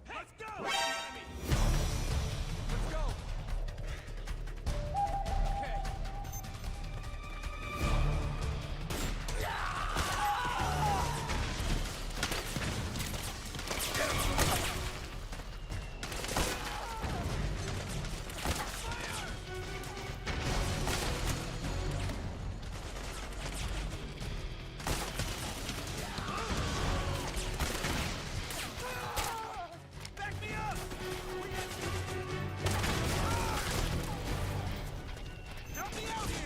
Let's go! Let's go. Okay. Back me up! Help me out here!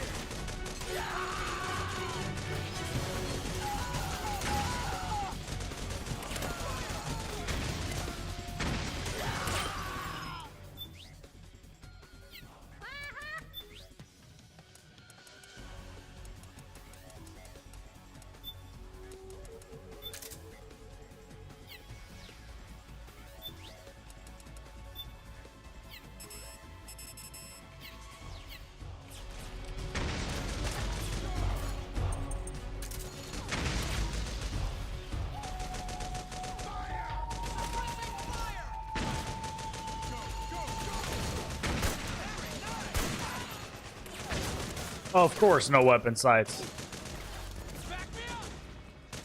Of course, no weapon sights. Back me up!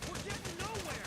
We're getting nowhere!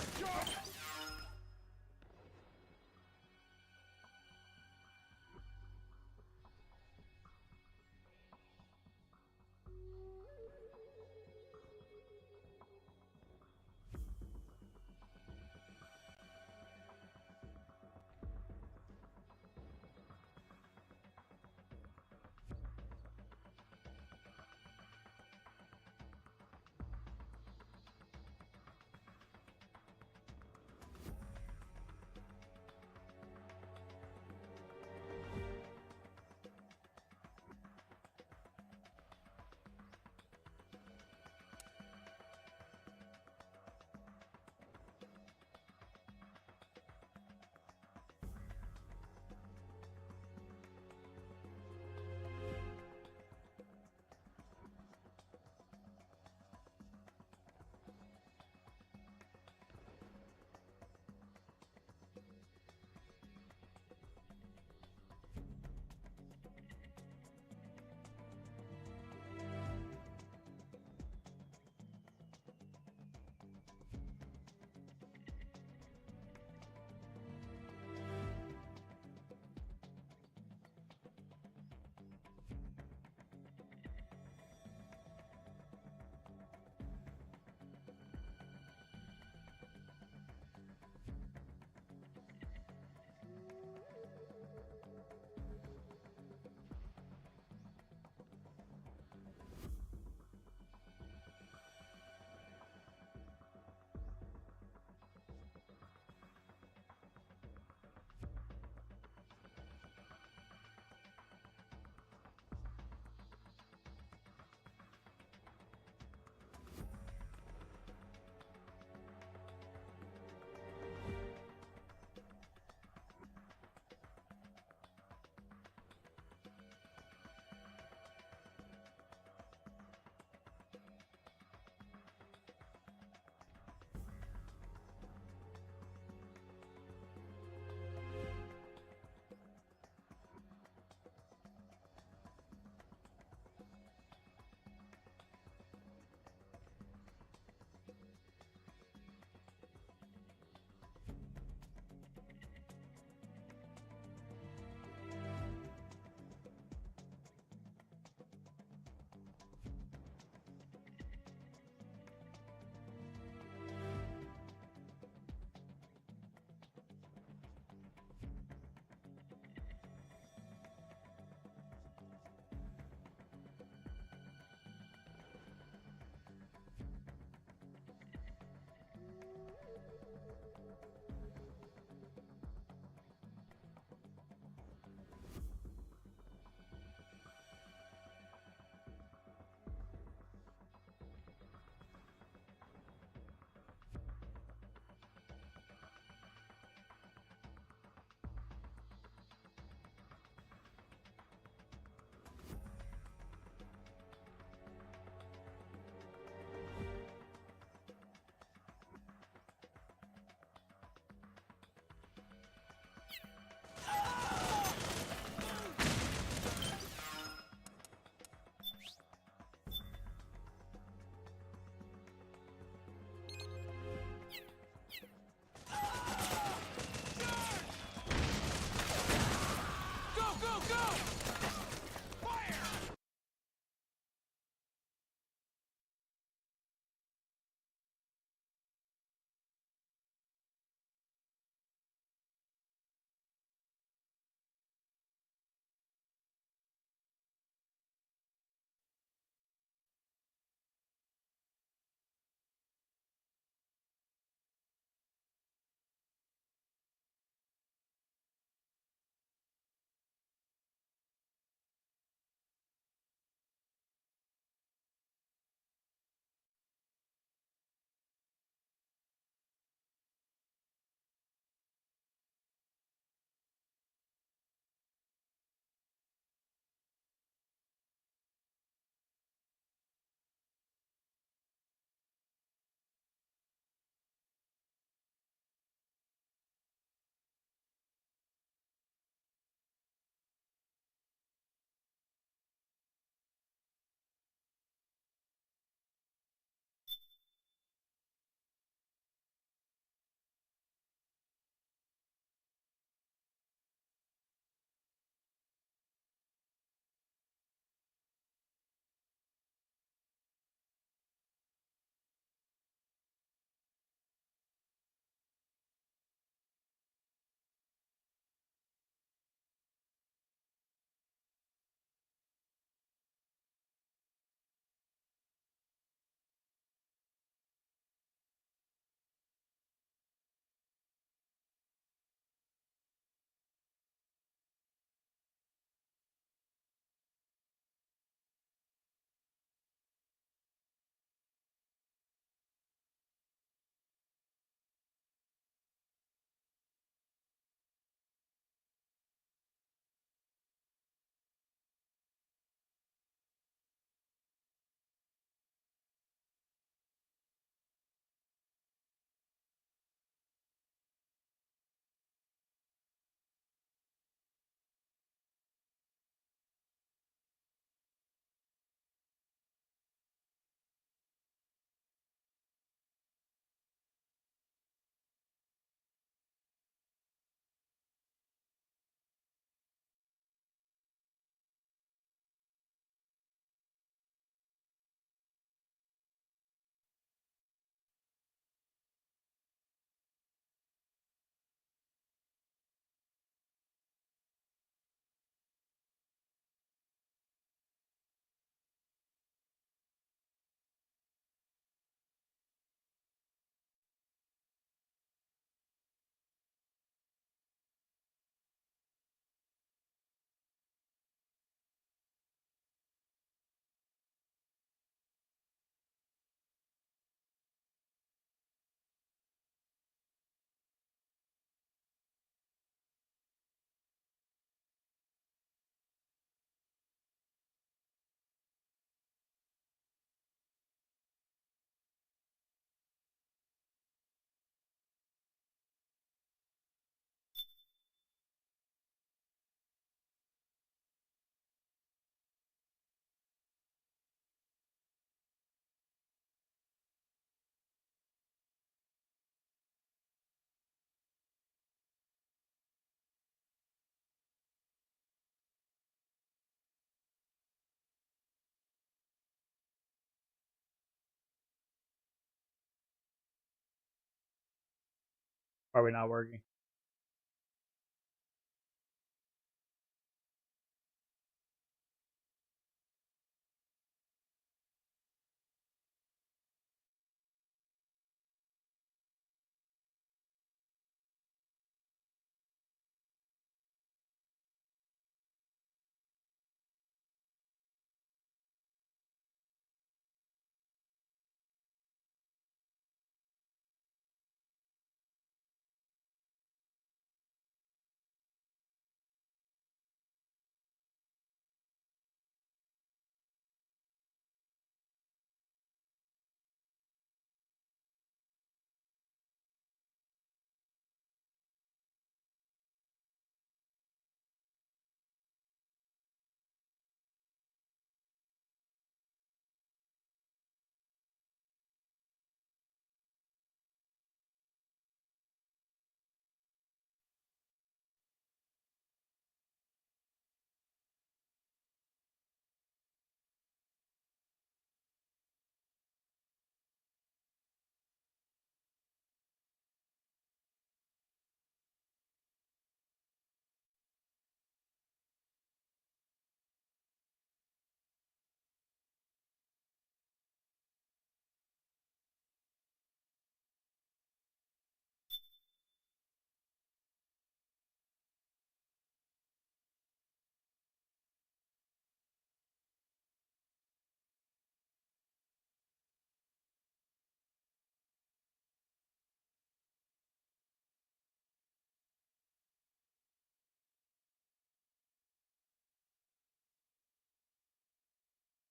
Probably not working.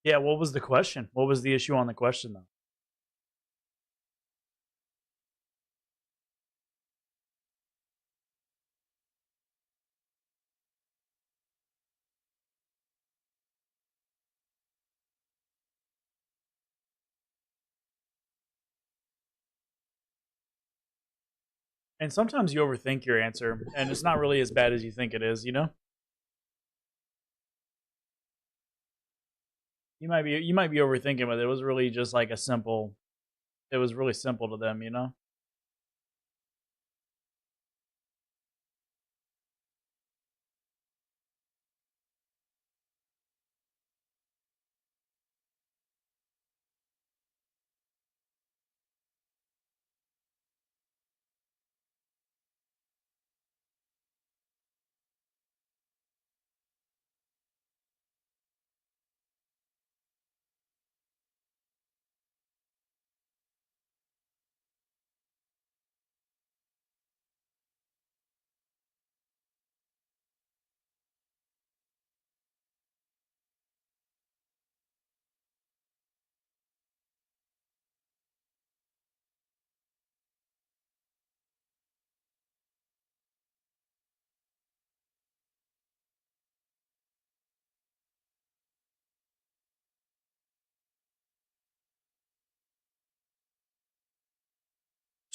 Yeah, what was the question? What was the issue on the question though? And sometimes you overthink your answer, and it's not really as bad as you think it is, you know? You might be overthinking, but it was really just like a simple it was really simple to them, you know?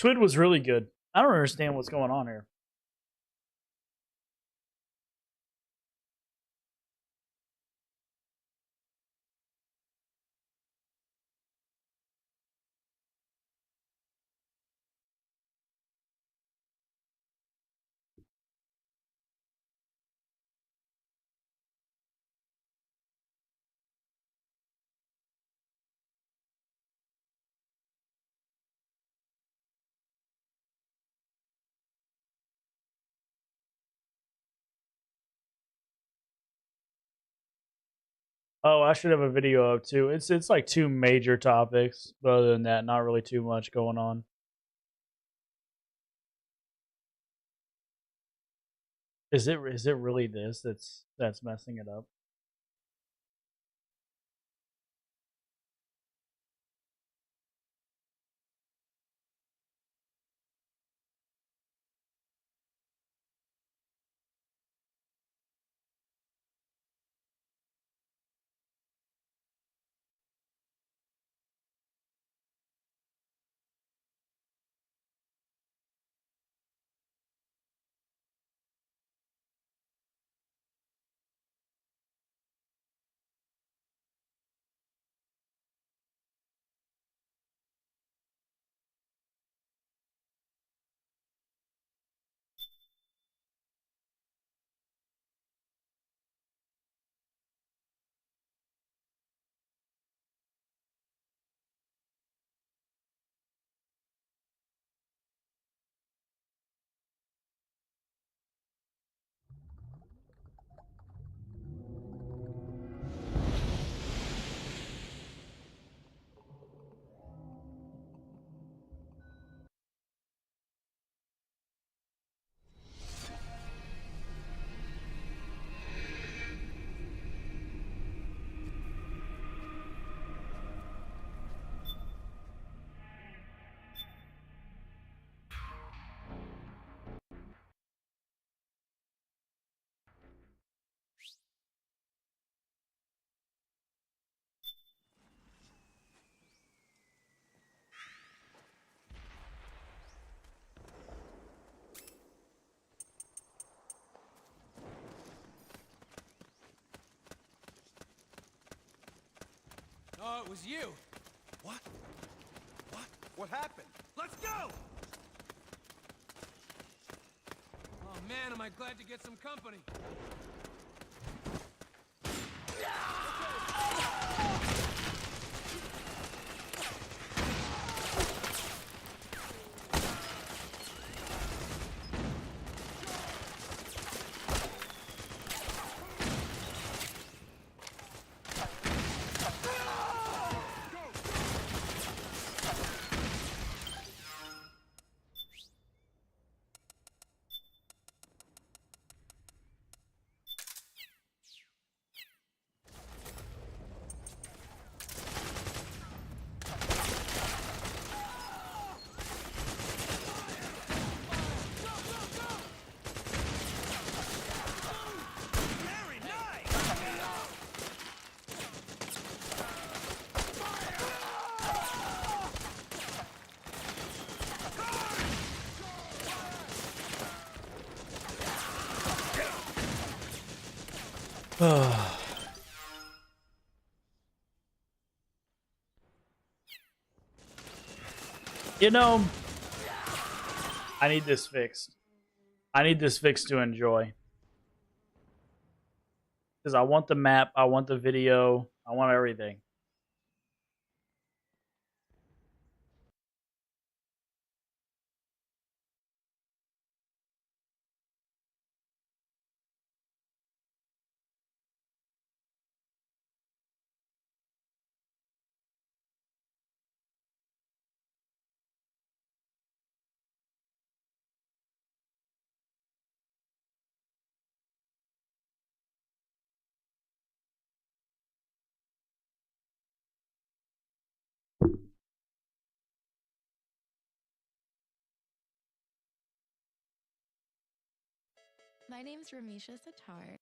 Twid was really good. I don't understand what's going on here. Oh, I should have a video up too. It's like two major topics, but other than that, not really too much going on. Is it really this that's messing it up? was you. What? What? What happened? Let's go! Oh man, am I glad to get some company. You know, I need this fixed. I need this fixed to enjoy. Because I want the map, I want the video, I want everything. My name's Ramisha Satar.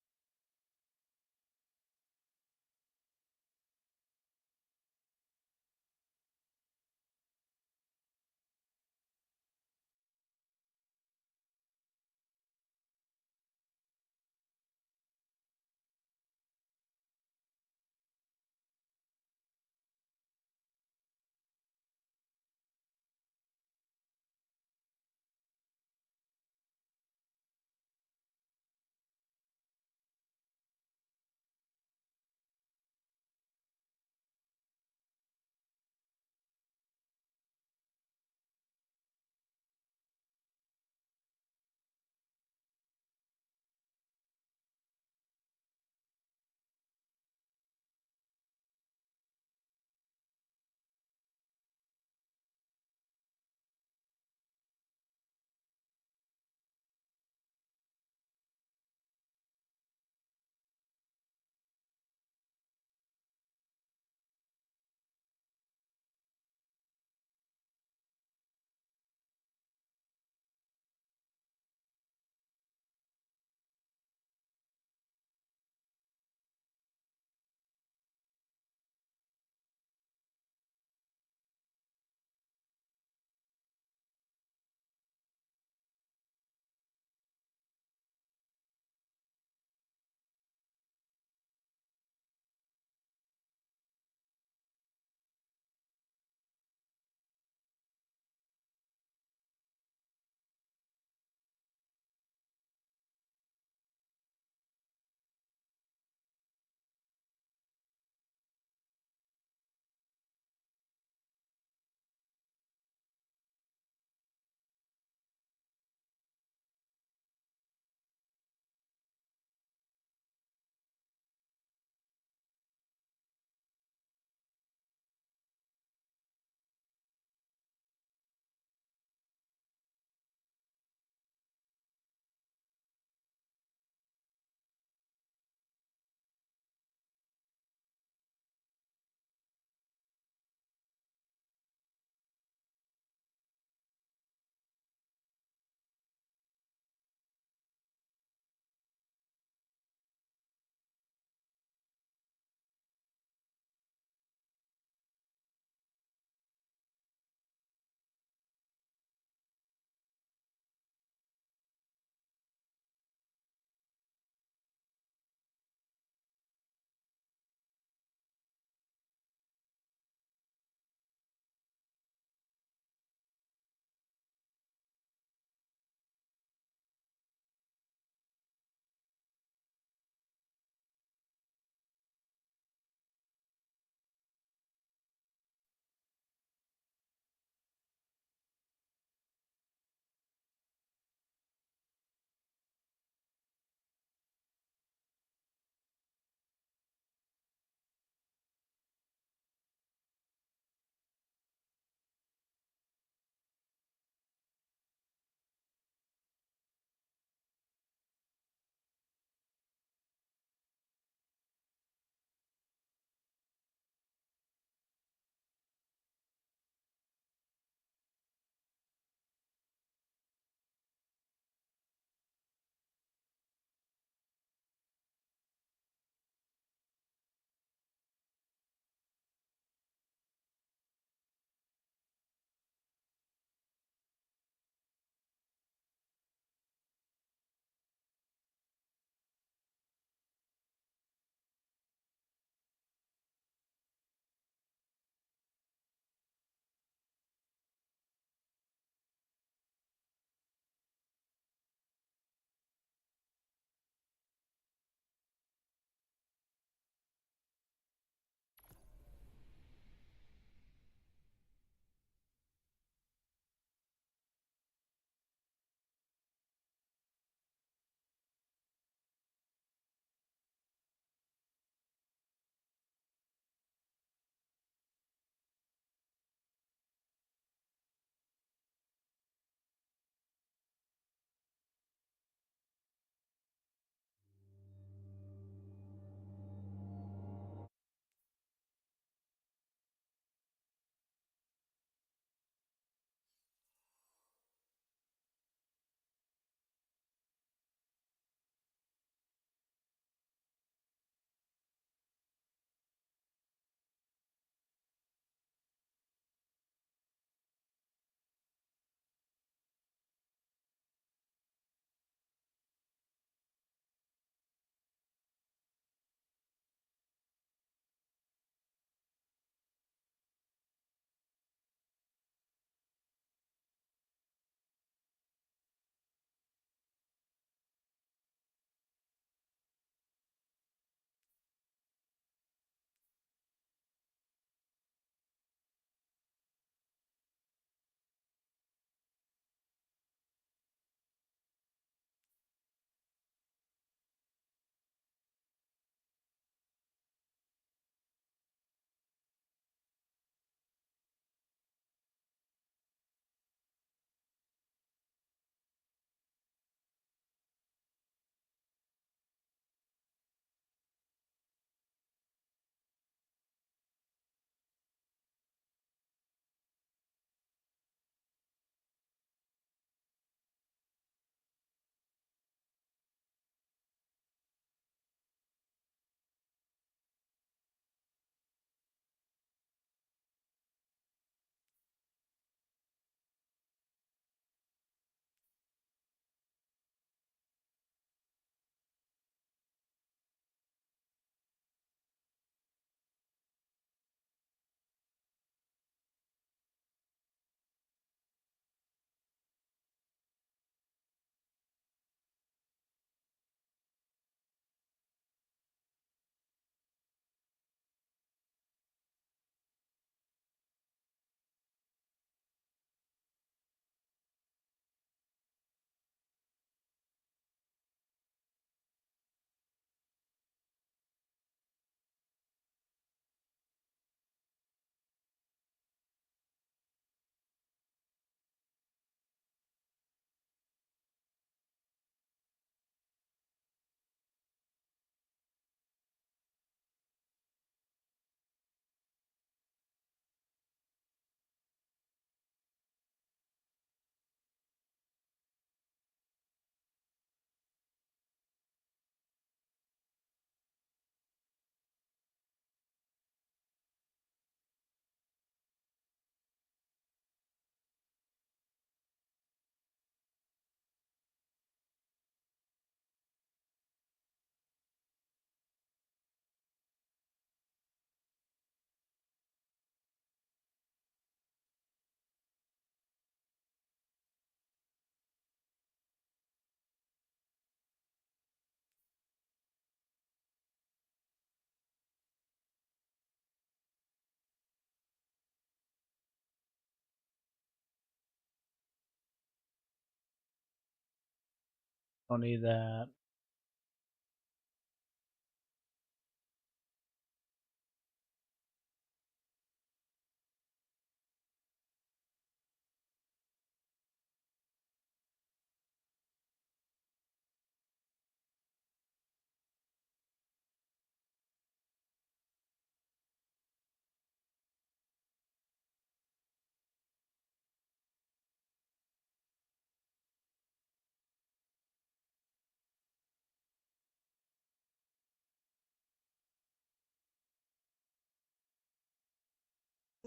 Don't need that.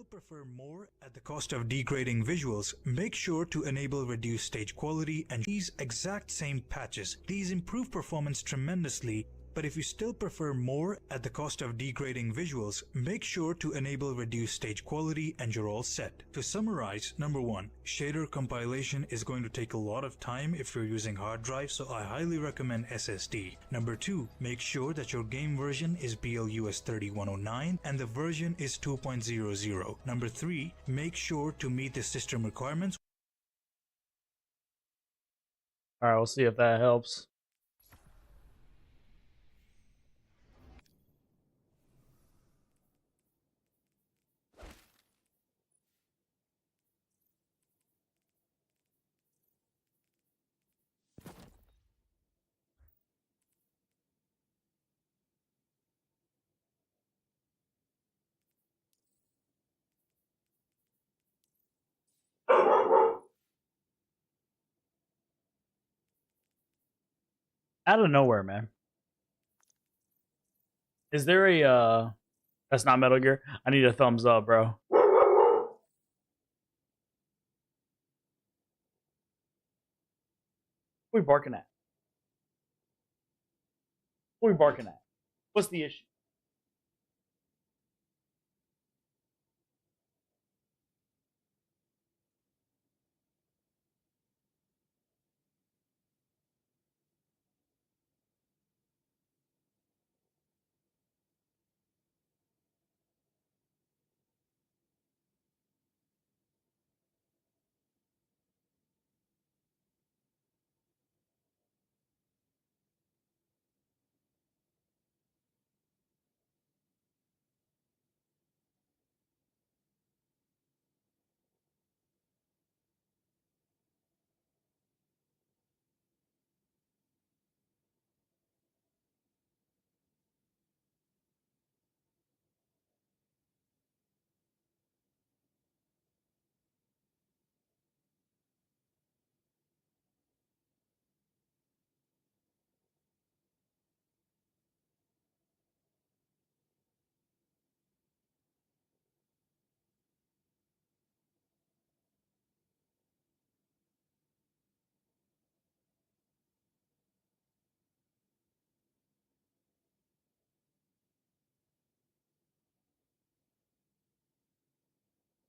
Prefer more at the cost of degrading visuals, make sure to enable reduced stage quality and these exact same patches. These improve performance tremendously, but if you still prefer more at the cost of degrading visuals, make sure to enable reduced stage quality and you're all set. To summarize, number 1, shader compilation is going to take a lot of time if you're using hard drive, so I highly recommend SSD. Number 2, make sure that your game version is BLUS 3109 and the version is 2.00. Number 3, make sure to meet the system requirements. Alright, we'll see if that helps. Out of nowhere, man. Is there a that's not Metal Gear? I need a thumbs up, bro. What are we barking at? What are we barking at? What's the issue?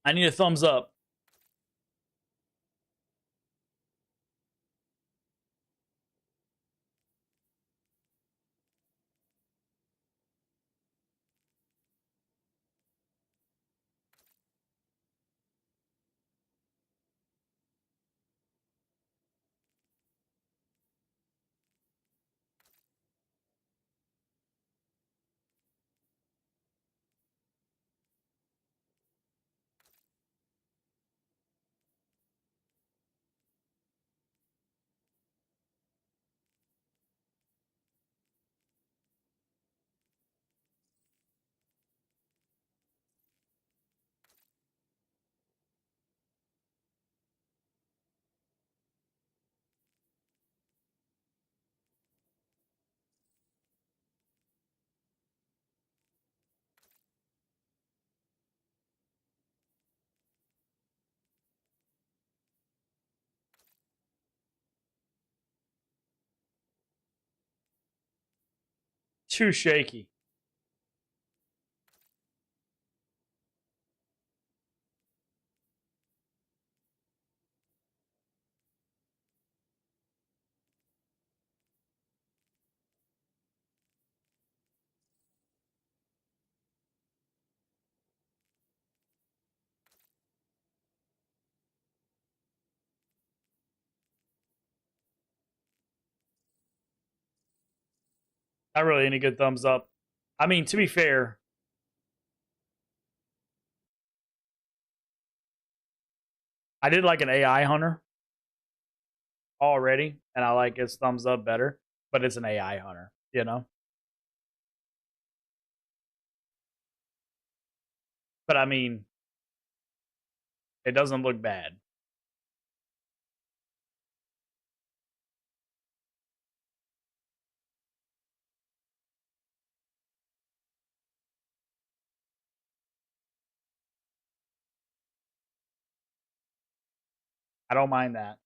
I need a thumbs up. Too shaky. Not really any good thumbs up. I mean, to be fair, I did like an AI hunter already, and I like its thumbs up better, but it's an AI hunter, you know? But I mean, it doesn't look bad. I don't mind that.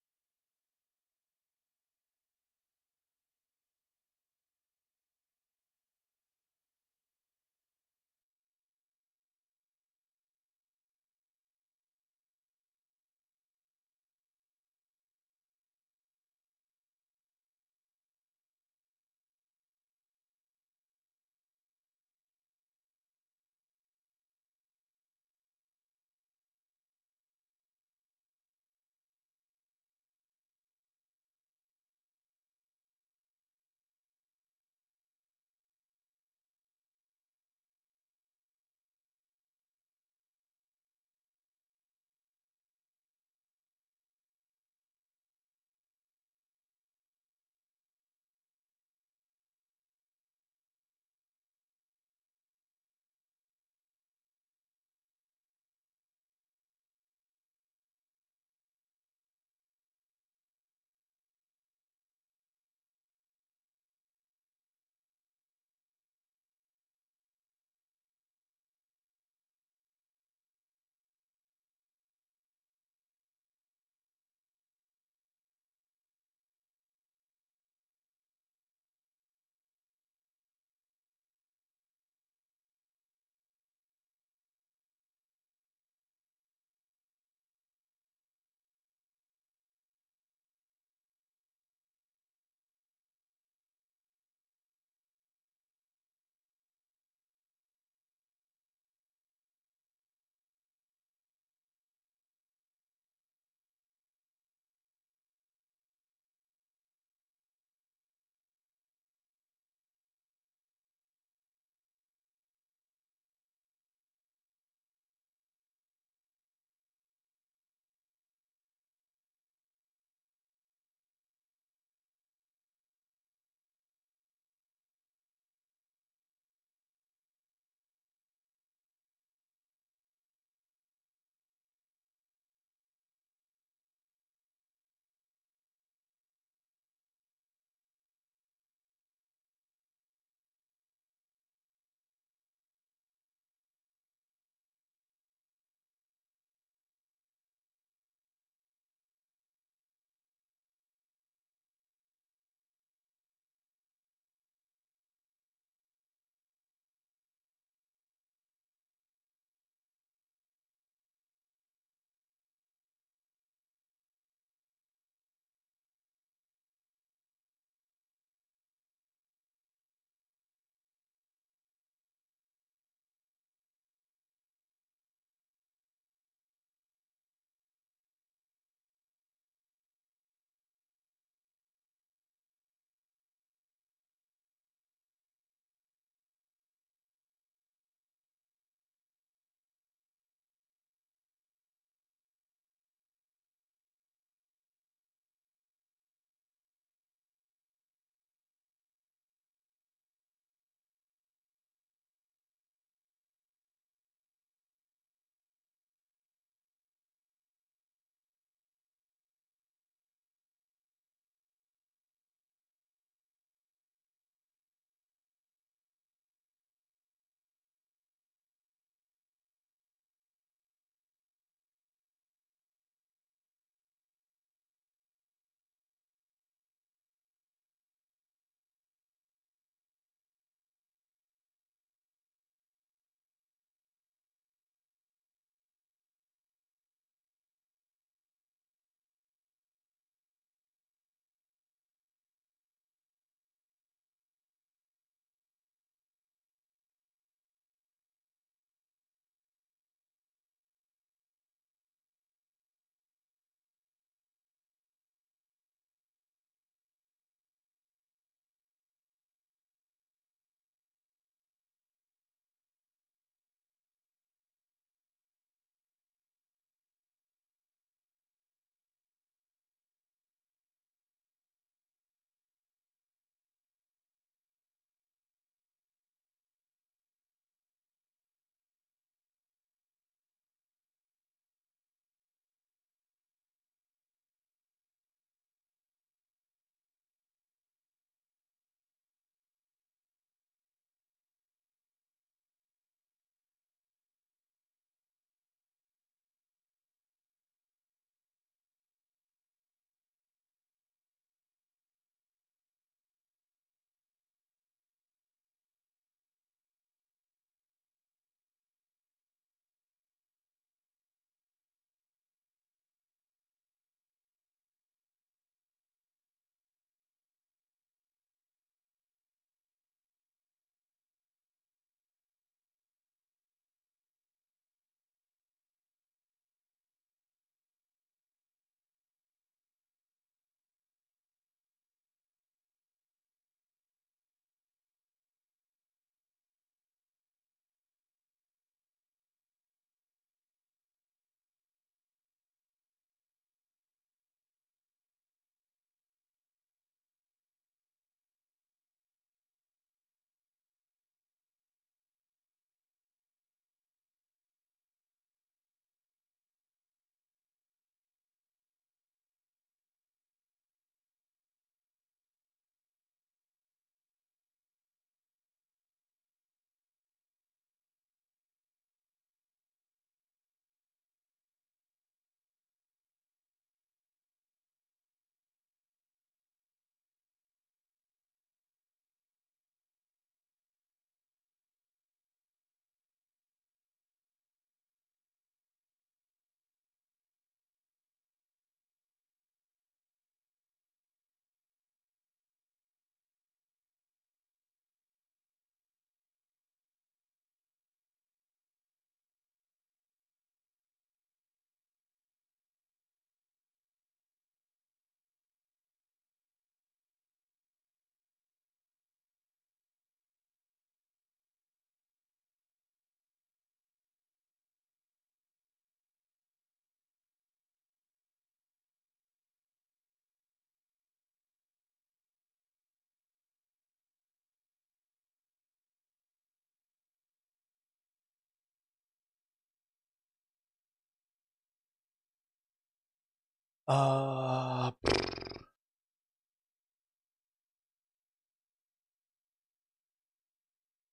Uh,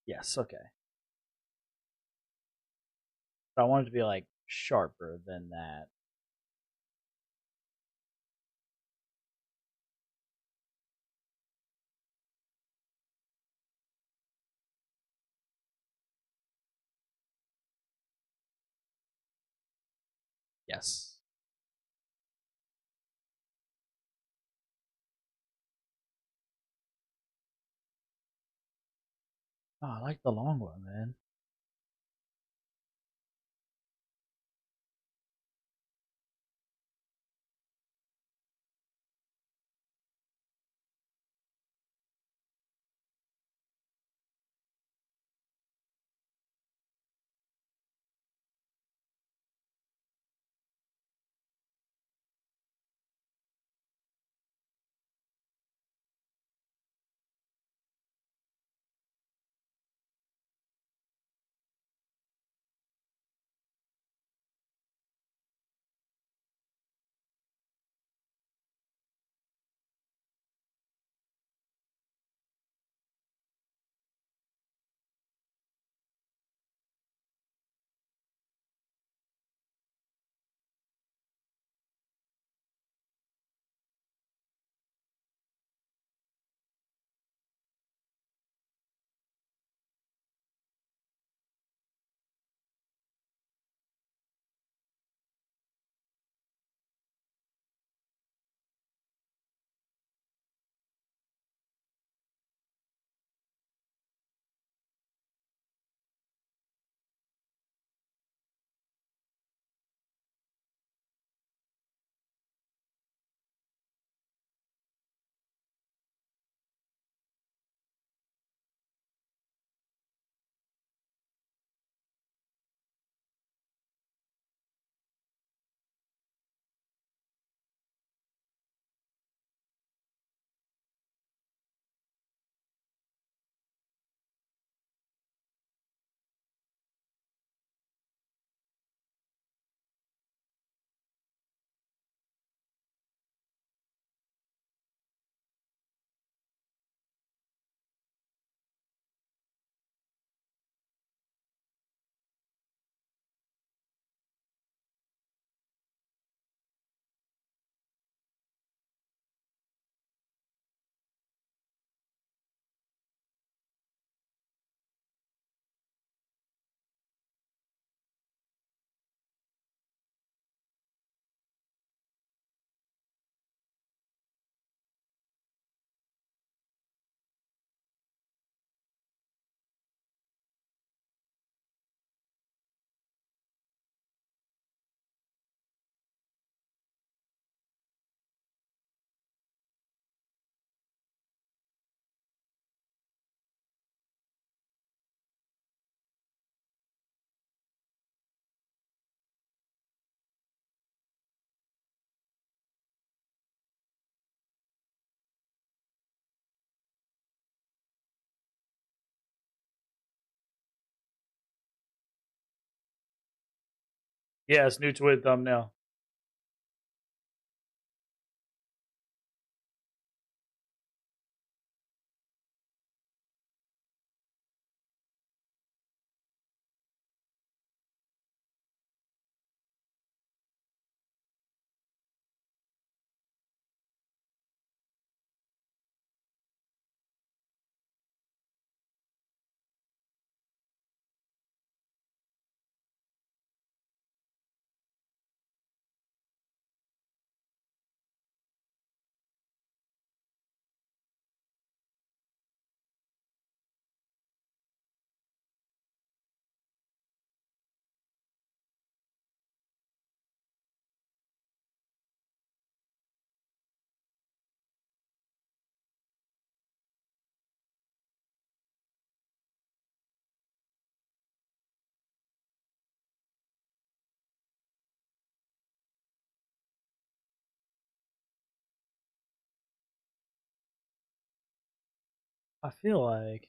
yes, okay. But I want it to be like sharper than that. Yes. Oh, I like the long one, man. Yeah, it's new Twitch thumbnail. I feel like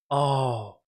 Oh,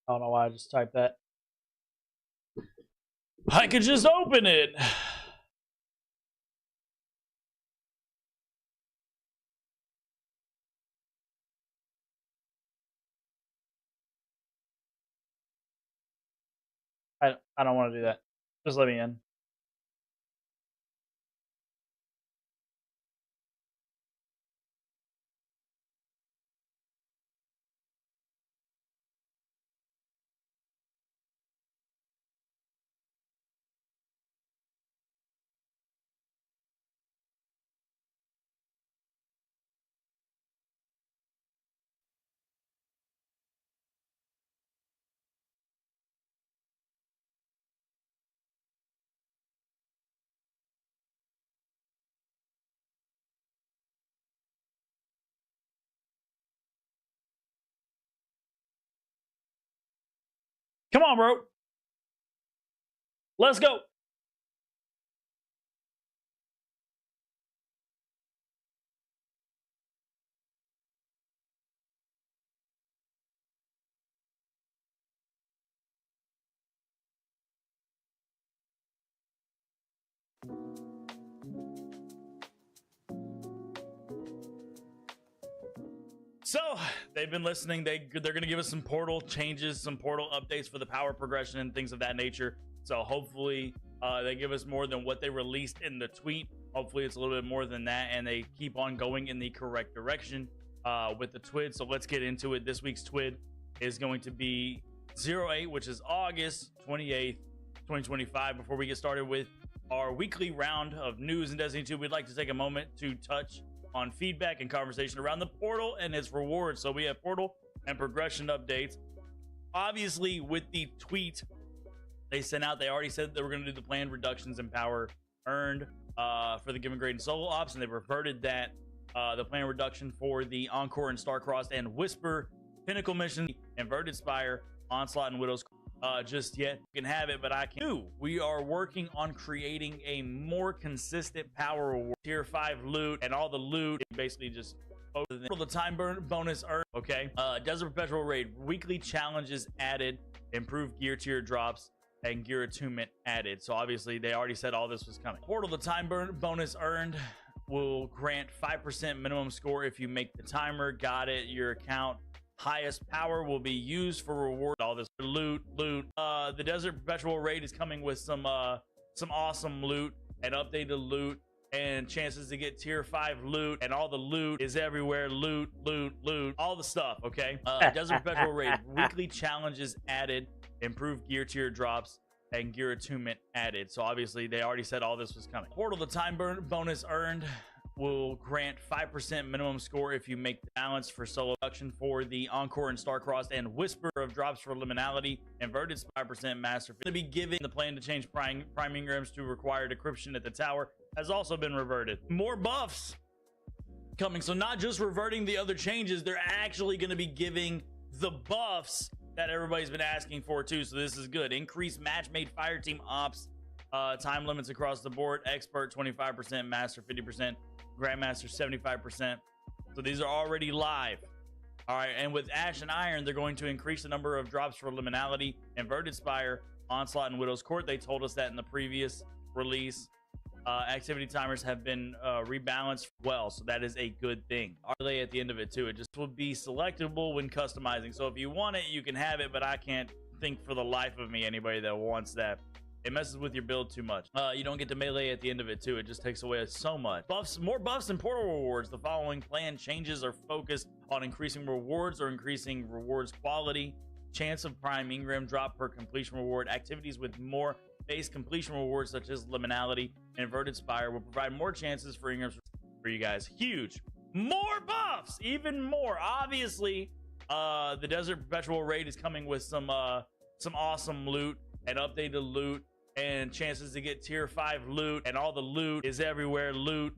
I don't know why I just typed that. I could just open it. I don't want to do that. Just let me in. Come on, bro. Let's go. So they've been listening. They're going to give us some portal changes, some portal updates for the power progression and things of that nature. So hopefully they give us more than what they released in the tweet. Hopefully it's a little bit more than that, and they keep on going in the correct direction with the TWID. So let's get into it. This week's TWID is going to be 08, which is August 28th, 2025. Before we get started with our weekly round of news in Destiny 2, we'd like to take a moment to touch on feedback and conversation around the portal and its rewards. So we have portal and progression updates. Obviously, with the tweet they sent out, they already said they were going to do the planned reductions in power earned for the given grade and solo ops, and they reverted that. The planned reduction for the Encore and Starcrossed and Whisper Pinnacle mission, Inverted Spire, Onslaught, and Widow's just yet. You can have it, but I can't. We are working on creating a more consistent power reward, tier 5 loot, and all the loot basically just the time burn bonus earned. Okay, Desert Perpetual Raid weekly challenges added, improved gear tier drops, and gear attunement added. So obviously they already said all this was coming. Portal, the time burn bonus earned will grant 5% minimum score if you make the timer. Got it. Your account highest power will be used for reward. All this loot. The Desert Perpetual Raid is coming with some awesome loot and updated loot and chances to get tier 5 loot, and all the loot is everywhere. Loot, all the stuff. Okay. Desert Perpetual Raid weekly challenges added, improved gear tier drops, and gear attunement added. So obviously they already said all this was coming. Portal, the time burn bonus earned will grant 5% minimum score if you make the balance for solo production for the Encore and Starcrossed and Whisper of drops for liminality, Inverted 5% master. To be given the plan to change prime engrams to require decryption at the tower has also been reverted. More buffs coming. So not just reverting the other changes, they're actually going to be giving the buffs that everybody's been asking for too. So this is good. Increased match made fire team ops, time limits across the board, expert 25%, master 50%, grandmaster 75%. So these are already live. All right, and with Ash and Iron, they're going to increase the number of drops for liminality, Inverted Spire, Onslaught, and Widow's Court. They told us that in the previous release. Activity timers have been rebalanced well, so that is a good thing. Relay at the end of it too. It just will be selectable when customizing. So if you want it, you can have it, but I can't think for the life of me anybody that wants that. It messes with your build too much. You don't get to melee at the end of it too. It just takes away so much. Buffs, more buffs and portal rewards. The following plan changes are focused on increasing rewards or increasing rewards quality. Chance of prime engram drop per completion reward. Activities with more base completion rewards such as liminality and Inverted Spire will provide more chances for engrams for you guys. Huge. More buffs, even more. Obviously, the Desert Perpetual Raid is coming with some awesome loot and updated loot and chances to get tier 5 loot, and all the loot is everywhere. Loot,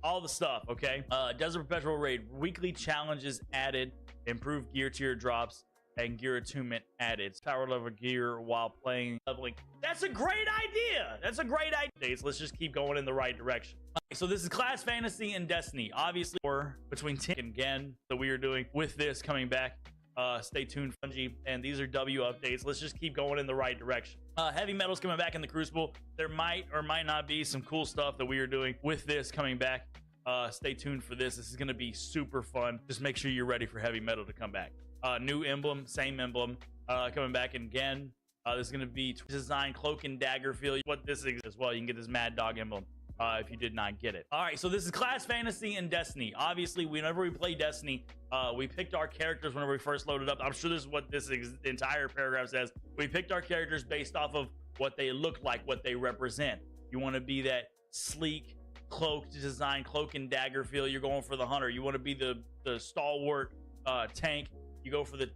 all the stuff. Okay. Desert Perpetual Raid weekly challenges added, improved gear tier drops, and gear attunement added. Power level gear while playing leveling. That's a great idea. That's a great idea. Let's just keep going in the right direction. So this is Class Fantasy and Destiny. Obviously, we're between 10 and Gen that we are doing with this coming back. Stay tuned, Fungi. And these are W updates. Let's just keep going in the right direction. Heavy Metal's coming back in the Crucible. There might or might not be some cool stuff that we are doing with this coming back. Stay tuned for this. This is going to be super fun. Just make sure you're ready for Heavy Metal to come back. New emblem, same emblem, coming back again. This is going to be design cloak and dagger feel. What this is as well. You can get this Mad Dog emblem if you did not get it. All right, so this is Class Fantasy and Destiny. Obviously, whenever we play Destiny, we picked our characters whenever we first loaded up. I'm sure this is what this entire paragraph says. We picked our characters based off of what they look like, what they represent. You want to be that sleek, cloak design, cloak and dagger feel. You're going for the hunter. You want to be the stalwart tank. You go for the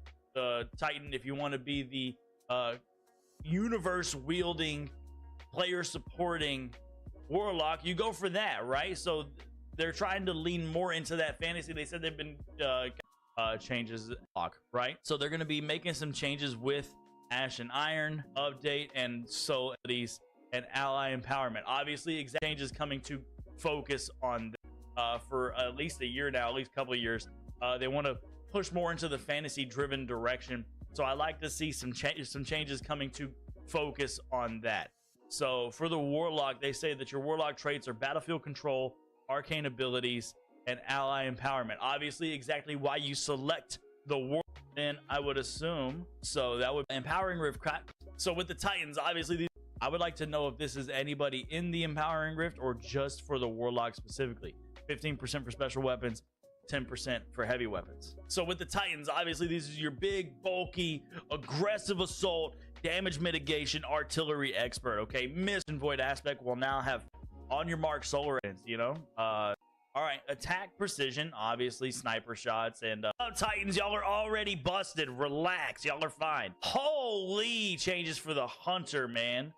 Titan. If you want to be the universe wielding, player supporting warlock, you go for that, right? So they're trying to lean more into that fantasy. They said they've been changes, right? So they're going to be making some changes with Ash and Iron update, and so these and ally empowerment. Obviously, exact changes coming to focus on for at least a year now, at least a couple of years. They want to push more into the fantasy driven direction. So I like to see some changes coming to focus on that. So for the warlock, they say that your warlock traits are battlefield control, arcane abilities, and ally empowerment. Obviously, exactly why you select the warlock, then I would assume. So that would empowering rift crack. So with the Titans, obviously I would like to know if this is anybody in the empowering rift or just for the warlock specifically. 15% for special weapons, 10% for heavy weapons. So with the Titans, obviously these are your big, bulky, aggressive assault, damage mitigation, artillery expert. Okay, Mist and Void aspect will now have on your mark solar ends, you know. All right, attack precision, obviously sniper shots, and Titans, y'all are already busted. Relax, y'all are fine. Holy changes for the hunter, man.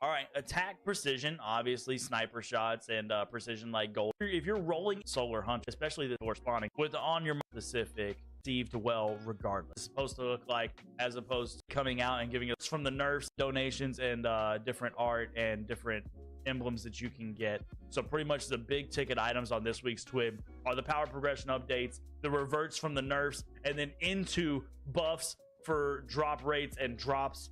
All right, attack precision, obviously sniper shots and precision like gold. If you're rolling solar hunt, especially the door spawning with on your specific, received well regardless. It's supposed to look like, as opposed to coming out and giving us from the nerfs, donations, and different art and different emblems that you can get. So pretty much the big ticket items on this week's TWIB are the power progression updates, the reverts from the nerfs, and then into buffs for drop rates and drops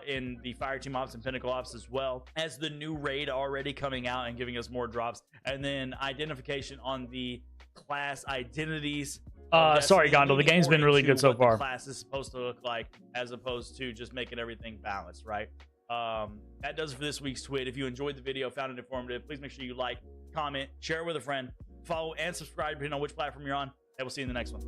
in the Fireteam Ops and Pinnacle Ops, as well as the new raid already coming out and giving us more drops, and then identification on the class identities. Sorry, Gondel, the game's been really good so far. The class is supposed to look like, as opposed to just making everything balanced, right? That does it for this week's tweet. If you enjoyed the video, found it informative, please make sure you like, comment, share it with a friend, follow and subscribe depending on which platform you're on, and we'll see you in the next one.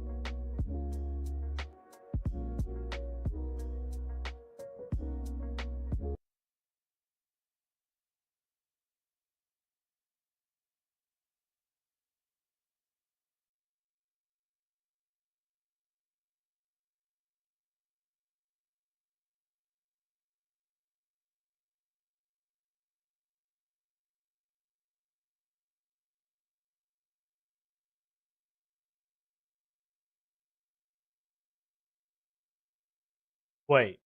Wait.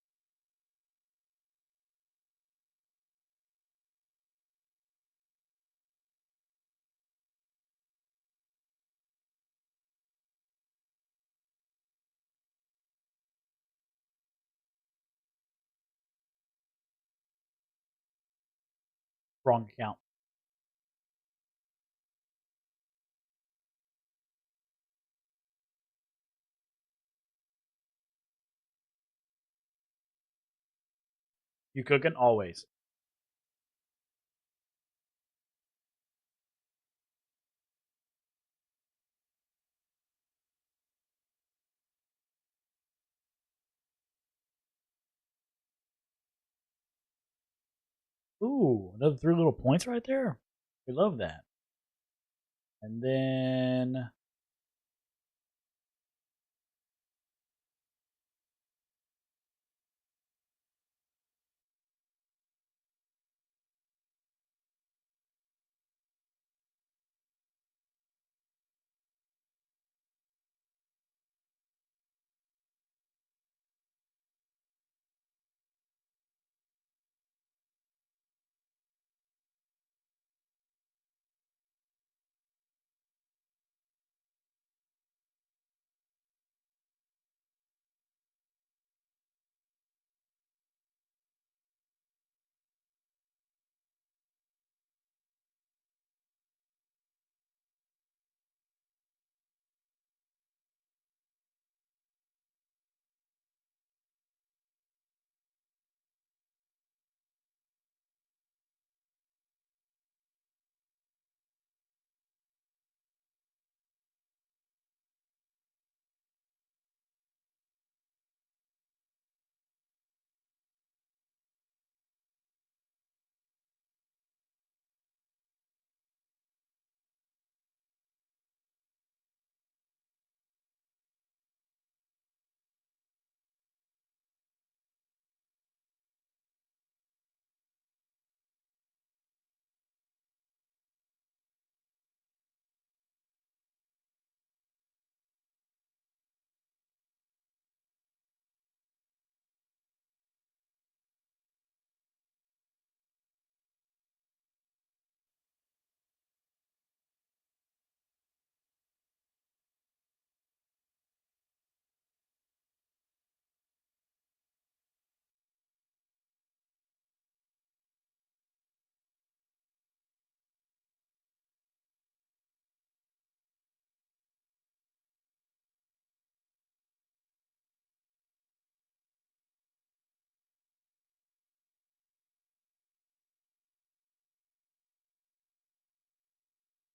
Wrong account. You cooking? Always. Ooh, another 3 little points right there. We love that. And then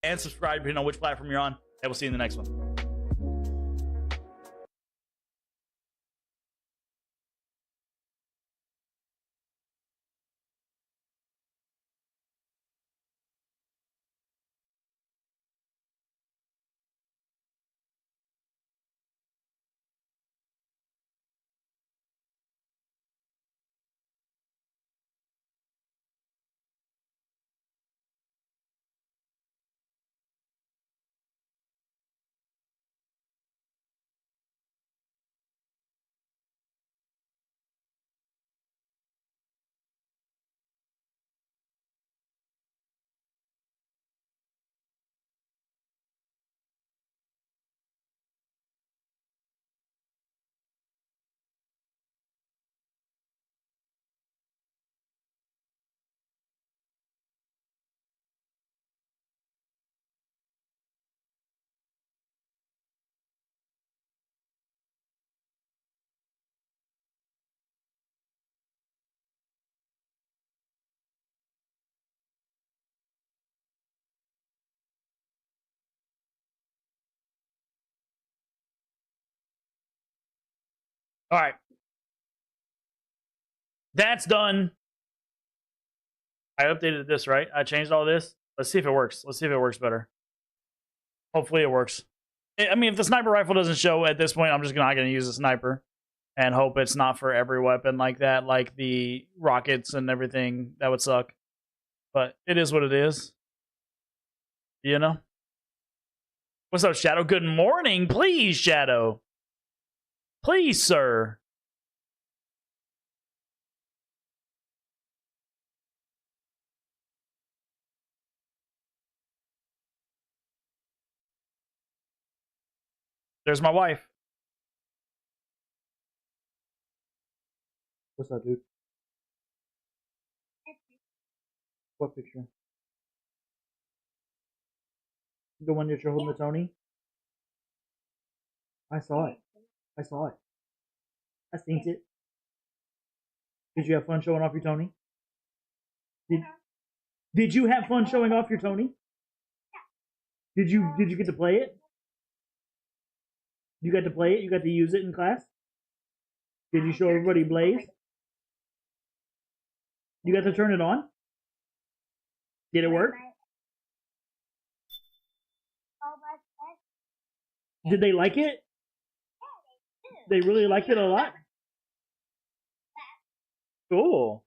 and subscribe depending on which platform you're on. And we'll see you in the next one. All right. That's done. I updated this, right? I changed all this. Let's see if it works. Let's see if it works better. Hopefully it works. I mean, if the sniper rifle doesn't show at this point, I'm just not going to use the sniper and hope it's not for every weapon like that, like the rockets and everything. That would suck. But it is what it is. You know? What's up, Shadow? Good morning. Please, Shadow. Please, sir. There's my wife. What's up, dude? What picture? The one that you're holding to Tony? I saw it. I saw it. I seen it. Did you have fun showing off your Tony? Did you have fun showing off your Tony? Did you get to play it? You got to play it? You got to use it in class? Did you show everybody Blaze? You got to turn it on? Did it work? Did they like it? They really liked it a lot? Cool.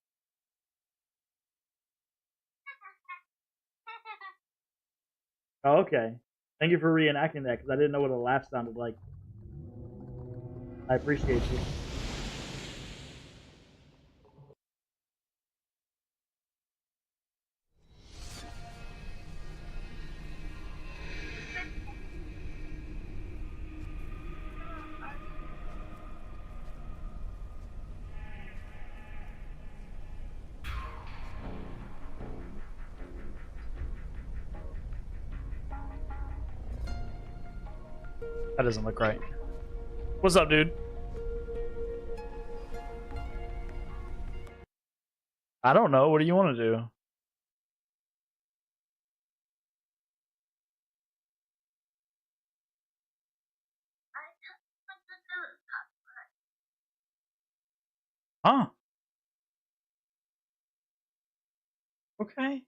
Oh, okay. Thank you for reenacting that, because I didn't know what a laugh sounded like. I appreciate you. That doesn't look right. What's up, dude? I don't know. What do you want to do? Huh? Okay.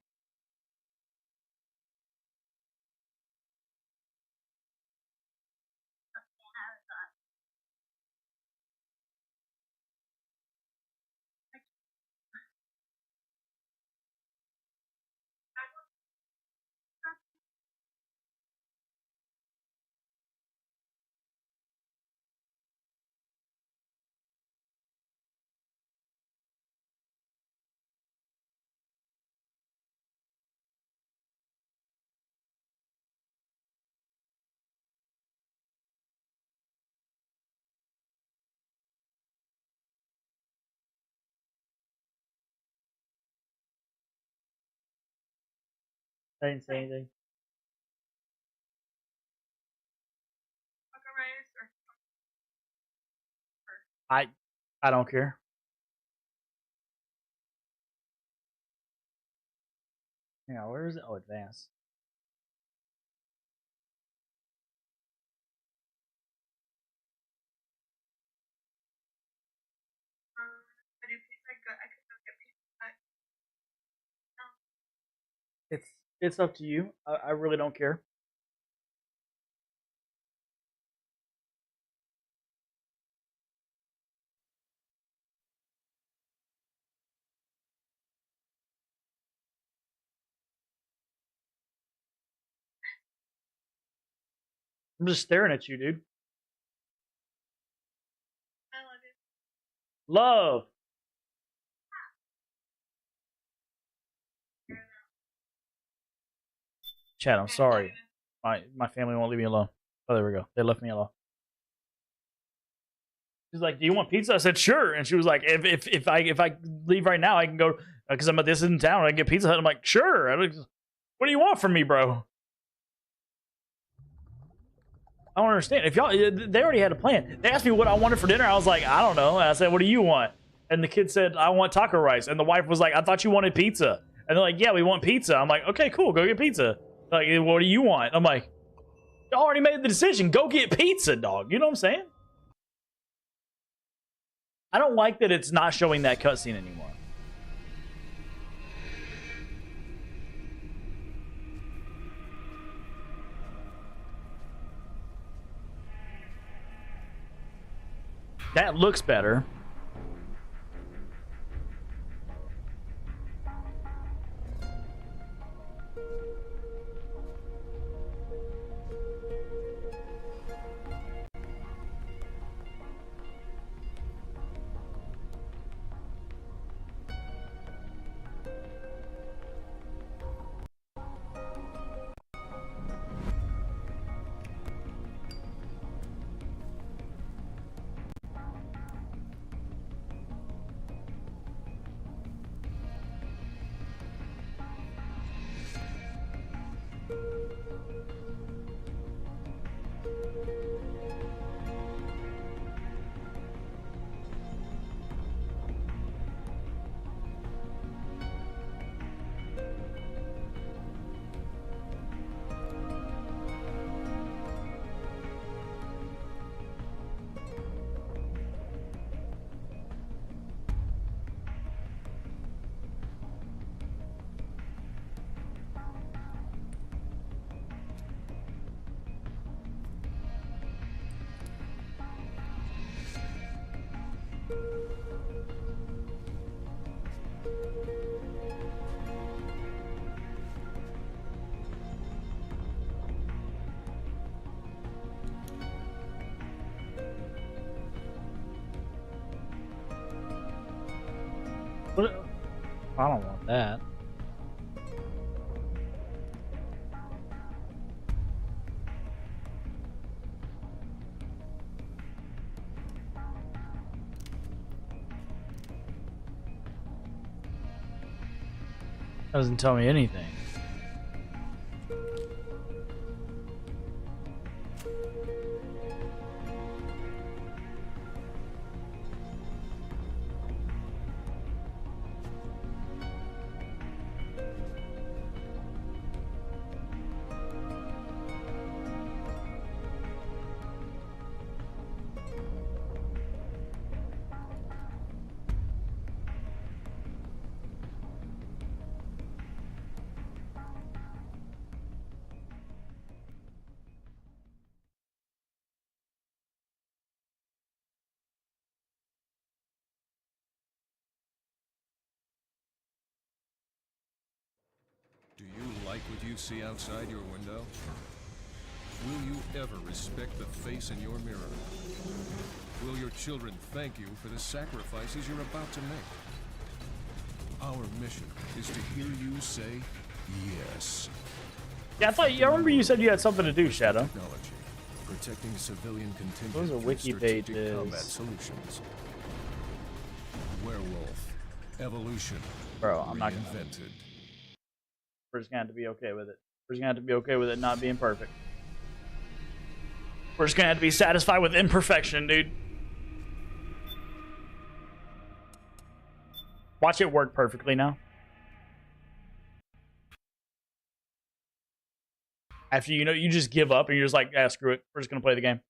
I didn't say anything. I don't care. Yeah, where is it? Oh, advanced. It's up to you. I really don't care. I'm just staring at you, dude. Love. Chad, I'm sorry. My family won't leave me alone. Oh, there we go. They left me alone. She's like, "Do you want pizza?" I said, "Sure." And she was like, "If I leave right now, I can go because I'm at this in town. I can get Pizza Hut." I'm like, "Sure." What do you want from me, bro? I don't understand. If y'all, they already had a plan. They asked me what I wanted for dinner. I was like, I don't know. And I said, "What do you want?" And the kid said, "I want taco rice." And the wife was like, "I thought you wanted pizza." And they're like, "Yeah, we want pizza." I'm like, "Okay, cool. Go get pizza." Like, "What do you want?" I'm like, "You already made the decision. Go get pizza, dog." You know what I'm saying? I don't like that it's not showing that cutscene anymore. That looks better. What? I don't want that. Doesn't tell me anything. Do you like what you see outside your window? Will you ever respect the face in your mirror? Will your children thank you for the sacrifices you're about to make? Our mission is to hear you say yes. Yeah, I remember you said you had something to do, Shadow. Technology, protecting civilian contingent Those are through wiki strategic combat pages. solutions. Werewolf, evolution, Bro, I'm not gonna. reinvented. We're just gonna have to be okay with it. We're just gonna have to be okay with it not being perfect. We're just gonna have to be satisfied with imperfection, dude. Watch it work perfectly now. After you just give up and you're just like, ah, screw it. We're just gonna play the game.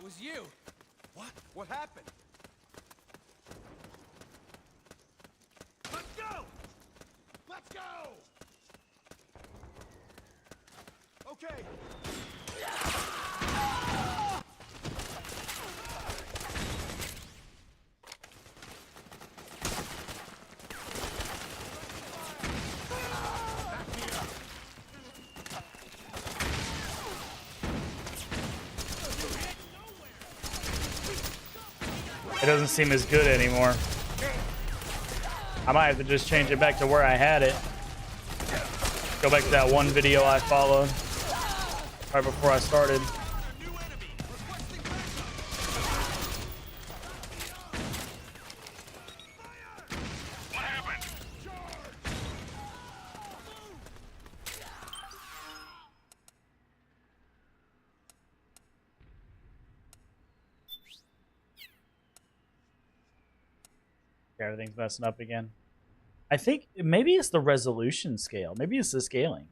it was you. What? What happened? Let's go! Let's go! Okay. It doesn't seem as good anymore. I might have to just change it back to where I had it. Go back to that one video I followed right before I started. Everything's messing up again. I think maybe it's the resolution scale. Maybe it's the scaling.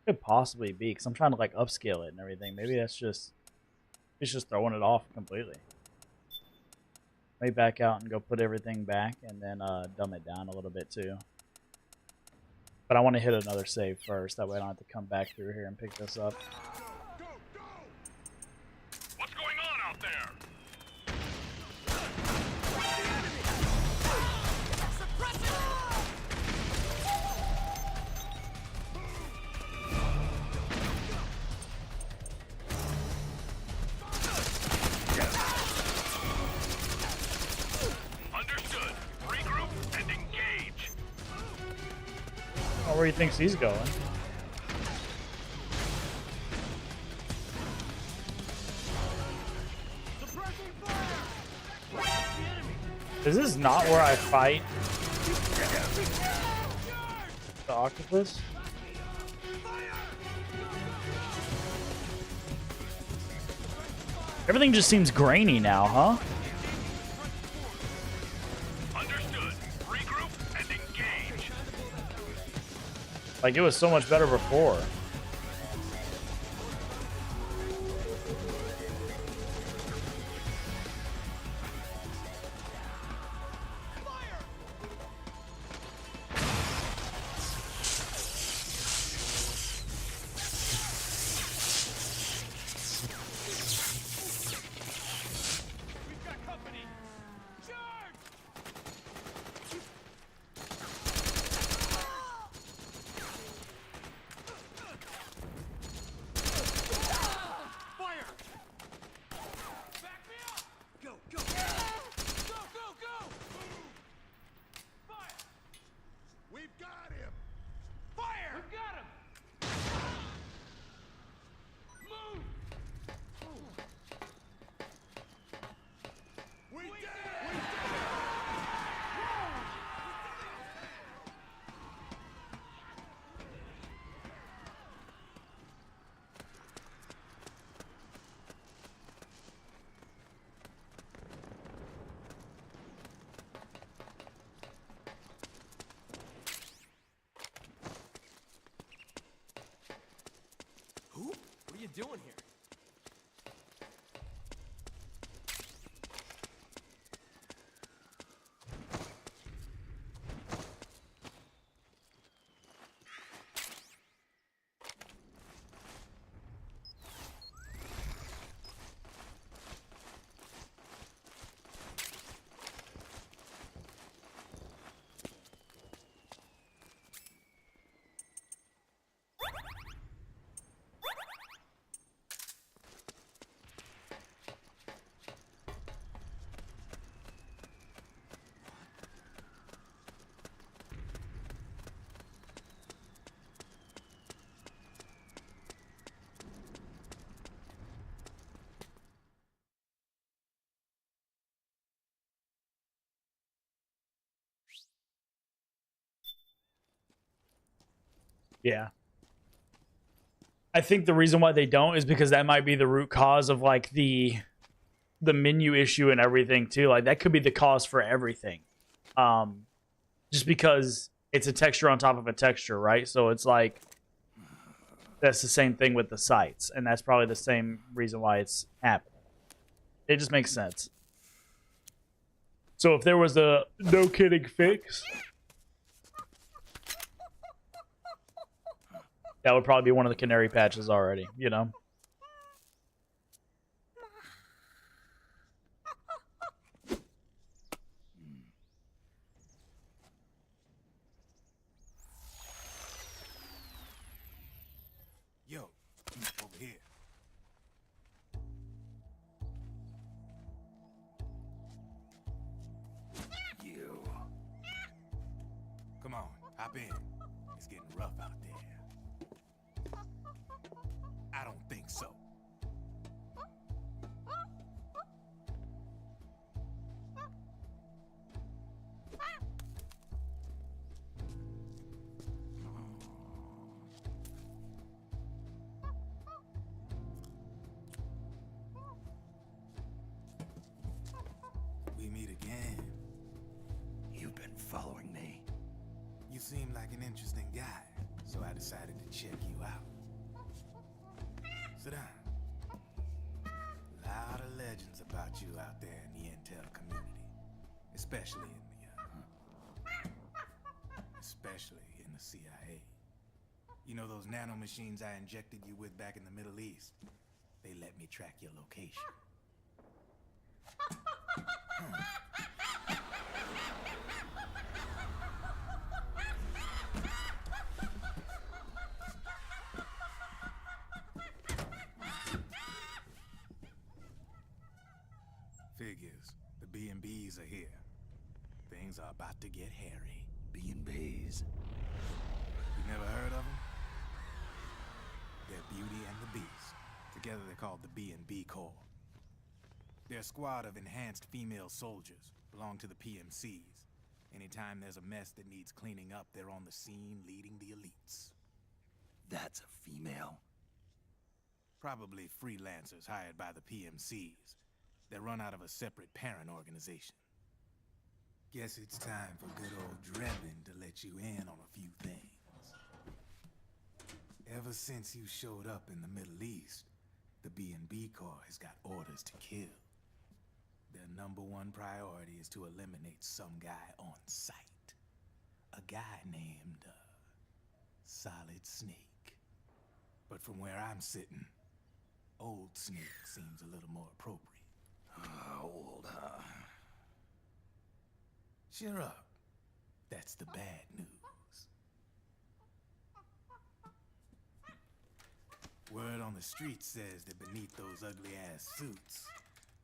Could possibly be because I'm trying to like upscale it and everything. Maybe that's just it's just throwing it off completely. Maybe back out and go put everything back and then dumb it down a little bit too. But I want to hit another save first. That way I don't have to come back through here and pick this up. What's going on out there? Understood. Regroup and engage. Oh, where he thinks he's going. Is this not where I fight the octopus? Everything just seems grainy now, huh? Understood. Regroup and engage. Like it was so much better before. What are you doing here? Yeah. I think the reason why they don't is because that might be the root cause of like the menu issue and everything too. Like that could be the cause for everything. Just because it's a texture on top of a texture, right? So it's like that's the same thing with the sites, and that's probably the same reason why it's happening. It just makes sense. So if there was a no kidding fix, that would probably be one of the canary patches already, you know? Yo, over here. You. Come on, hop in. It's getting rough out there. I don't think so. We meet again. You've been following me. You seem like an interesting guy, so I decided to check you out. Sit down. A lot of legends about you out there in the intel community, especially in the CIA. You know those nanomachines I injected you with back in the Middle East? They let me track your location. Figures. The B&Bs are here. Things are about to get hairy. B&Bs. You never heard of them? They're Beauty and the Beast. Together they're called the B&B Corps. They're a squad of enhanced female soldiers, belong to the PMCs. Anytime there's a mess that needs cleaning up, they're on the scene leading the elites. That's a female? Probably freelancers hired by the PMCs. They run out of a separate parent organization. Guess it's time for good old Drebin to let you in on a few things. Ever since you showed up in the Middle East, the B&B Corps has got orders to kill. Their #1 priority is to eliminate some guy on sight. A guy named, Solid Snake. But from where I'm sitting, Old Snake seems a little more appropriate. Old, huh? Cheer up. That's the bad news. Word on the street says that beneath those ugly-ass suits,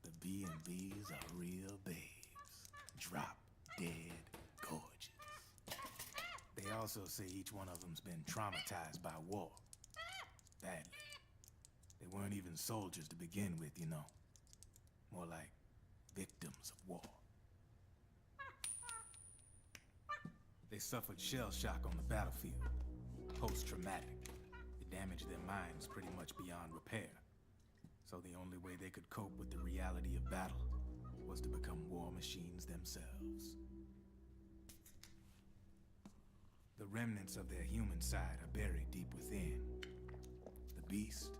the B&Bs are real babes. Drop dead gorgeous. They also say each one of them's been traumatized by war. Badly. They weren't even soldiers to begin with, you know. More like victims of war. They suffered shell shock on the battlefield. Post-traumatic. It damaged their minds pretty much beyond repair. So the only way they could cope with the reality of battle was to become war machines themselves. The remnants of their human side are buried deep within. The beast,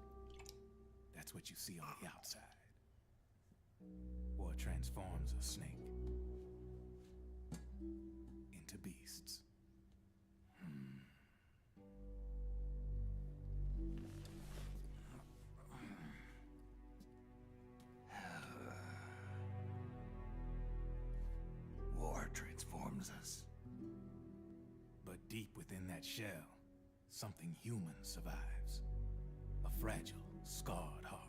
that's what you see on the outside. War transforms a snake into beasts. War transforms us. But deep within that shell, something human survives. A fragile, scarred heart.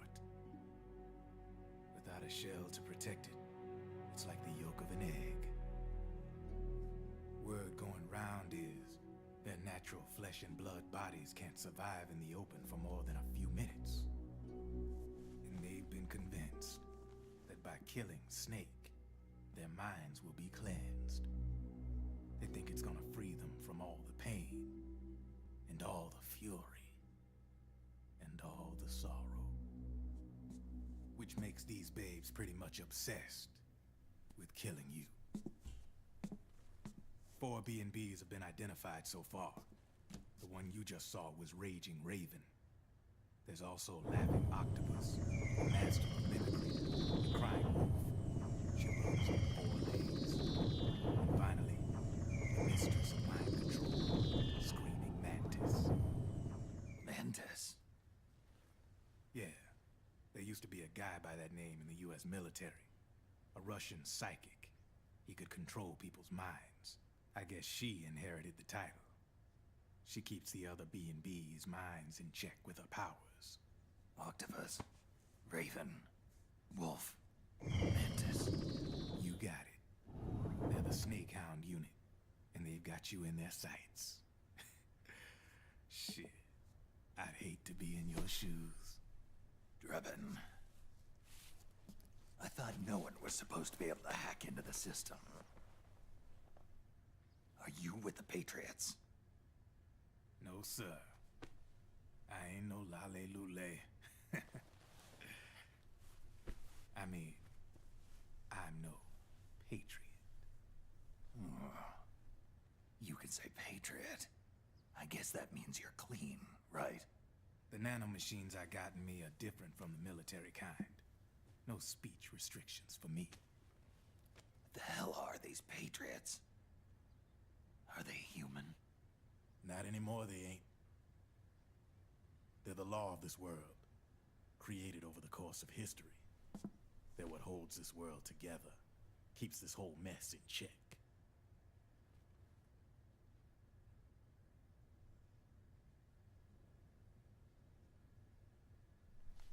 Without a shell to protect it, it's like the yolk of an egg. Word going round is their natural flesh and blood bodies can't survive in the open for more than a few minutes. And they've been convinced that by killing Snake, their minds will be cleansed. They think it's gonna free them from all the pain, and all the fury, and all the sorrow. Which makes these babes pretty much obsessed with killing you. 4 B&Bs have been identified so far. The one you just saw was Raging Raven, There's also Laughing Octopus, the master of mimicry, the crying wolf. She runs on 4 legs. And finally, the mistress of mind control, Screaming Mantis. Mantis? Yeah, there used to be a guy by that name in the US military. A Russian psychic. He could control people's minds. I guess she inherited the title. She keeps the other B&B's minds in check with her powers. Octopus, Raven, Wolf, Mantis. You got it. They're the Snake Hound unit, and they've got you in their sights. Shit, I'd hate to be in your shoes. Drebin. I thought no one was supposed to be able to hack into the system. Are you with the Patriots? No, sir. I ain't no lale-lule. I mean, I'm no patriot. You can say patriot. I guess that means you're clean, right? The nanomachines I got in me are different from the military kind. No speech restrictions for me. What the hell are these Patriots? Are they human? Not anymore, they ain't. They're the law of this world, created over the course of history. They're what holds this world together, keeps this whole mess in check.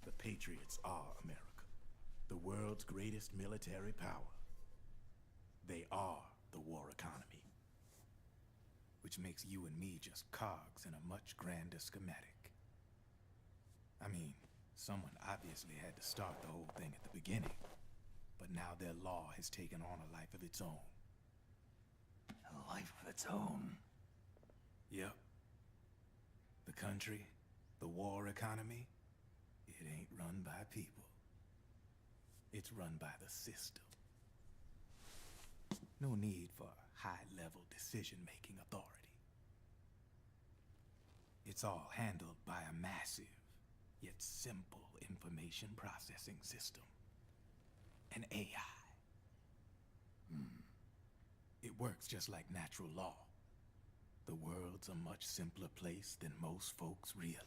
The Patriots are America, the world's greatest military power. They are the war economy, which makes you and me just cogs in a much grander schematic. I mean, someone obviously had to start the whole thing at the beginning, but now their law has taken on a life of its own. A life of its own? Yep. The country, the war economy, it ain't run by people. It's run by the system. No need for high-level decision-making authority. It's all handled by a massive, yet simple information processing system. An AI. It works just like natural law. The world's a much simpler place than most folks realize.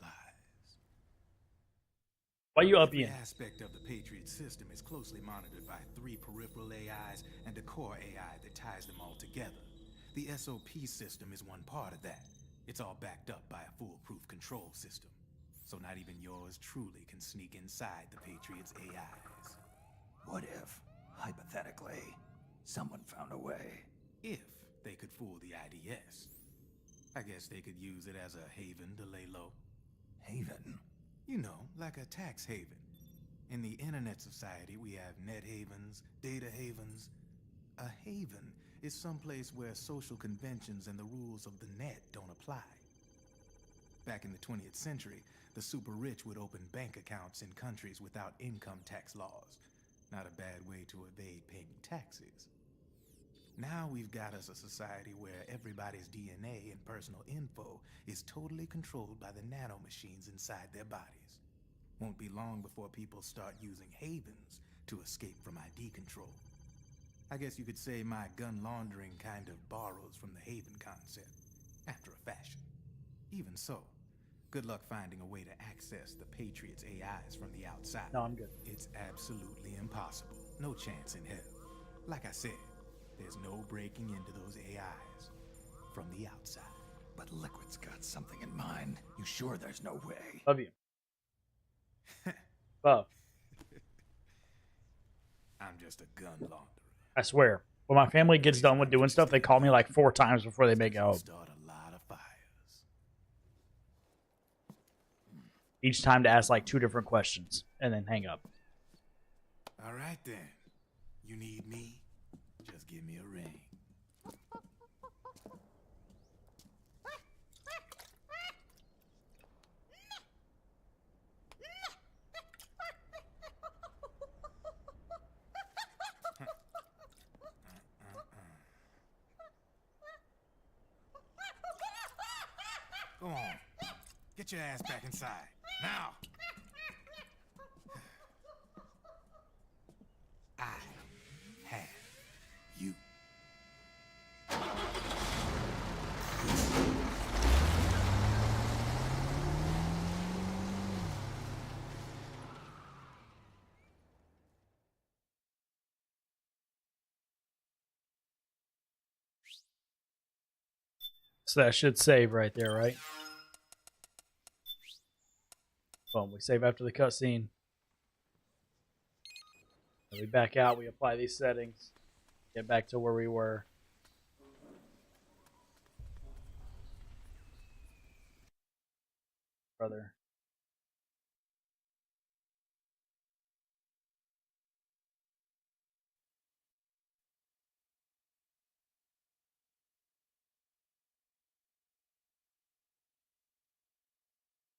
Why you up Every in? aspect of the Patriot system is closely monitored by 3 peripheral AIs and a core AI that ties them all together. The SOP system is one part of that. It's all backed up by a foolproof control system. So not even yours truly can sneak inside the Patriots' AIs. What if, hypothetically, someone found a way? If they could fool the IDS. I guess they could use it as a haven to lay low. Haven? You know, like a tax haven. In the internet society, we have net havens, data havens. A haven is someplace where social conventions and the rules of the net don't apply. Back in the 20th century, the super rich would open bank accounts in countries without income tax laws. Not a bad way to evade paying taxes. Now we've got us a society where everybody's DNA and personal info is totally controlled by the nanomachines inside their bodies. Won't be long before people start using havens to escape from ID control. I guess you could say my gun laundering kind of borrows from the haven concept, after a fashion. Even so, good luck finding a way to access the Patriots' AIs from the outside. No, I'm good. It's absolutely impossible. No chance in hell. Like I said, there's no breaking into those AIs from the outside. But Liquid's got something in mind. You sure there's no way? Love you. Love. I'm just a gun launderer. I swear. When my family gets done with doing stuff, they call me like 4 times before they make it home. Start a lot of fires. Each time to ask like 2 different questions and then hang up. All right then. You need me? Just give me a ring. Go on. Get your ass back inside. Now. So that should save right there, right? Boom, we save after the cutscene. We back out, we apply these settings, get back to where we were. Brother.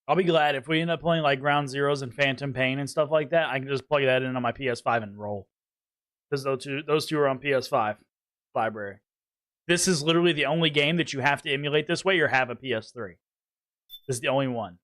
I'll be glad if we end up playing like Ground Zeroes and Phantom Pain and stuff like that. I can just plug that in on my PS5 and roll. Because those two are on PS5 library. This is literally the only game that you have to emulate this way or have a PS3. This is the only one.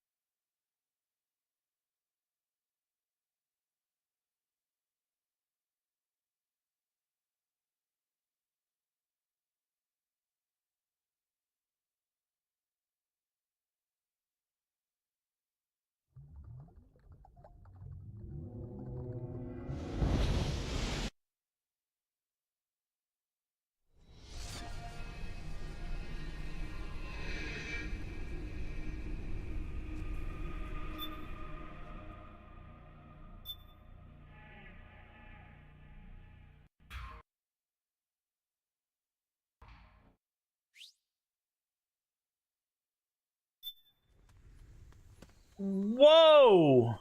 Whoa!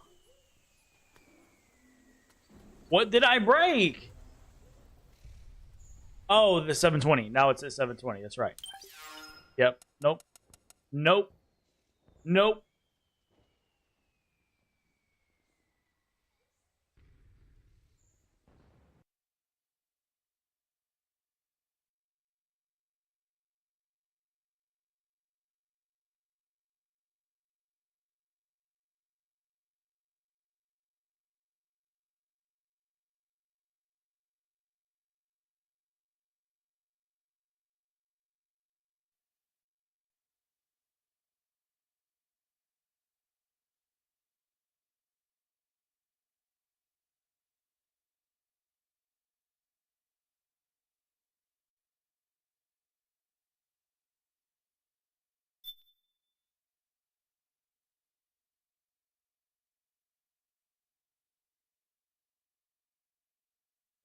What did I break? Oh, the 720. Now it's at 720. That's right. Yep. Nope. Nope. Nope.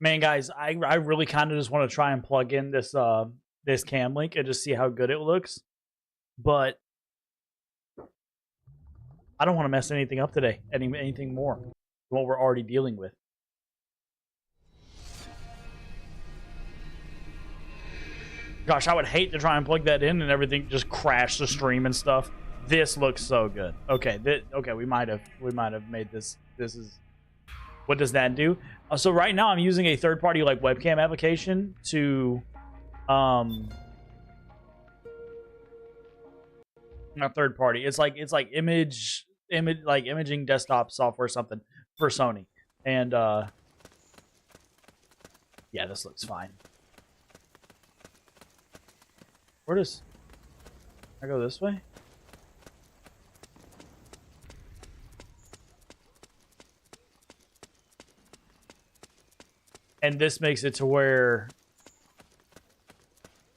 Man, guys, I really kind of just want to try and plug in this this cam link and just see how good it looks. But I don't want to mess anything up today. Anything more than what we're already dealing with. Gosh, I would hate to try and plug that in and everything just crash the stream and stuff. This looks so good. Okay, okay, we might have made this. This is. What does that do? So right now I'm using a third-party like webcam application to, not third-party. It's like imaging desktop software or something for Sony, and yeah, this looks fine. Where does I go this way? And this makes it to where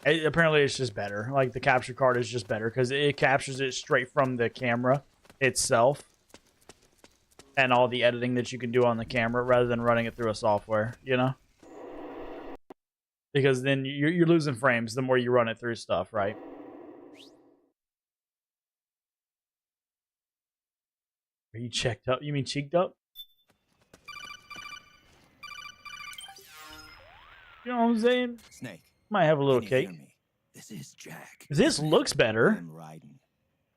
apparently it's just better. Like the capture card is just better because it captures it straight from the camera itself and all the editing that you can do on the camera rather than running it through a software, you know? Because then you're losing frames the more you run it through stuff, right? Are you checked up? You mean cheeked up? You know what I'm saying? Snake. Might have a little cake. This is Jack. This looks better. I'm riding.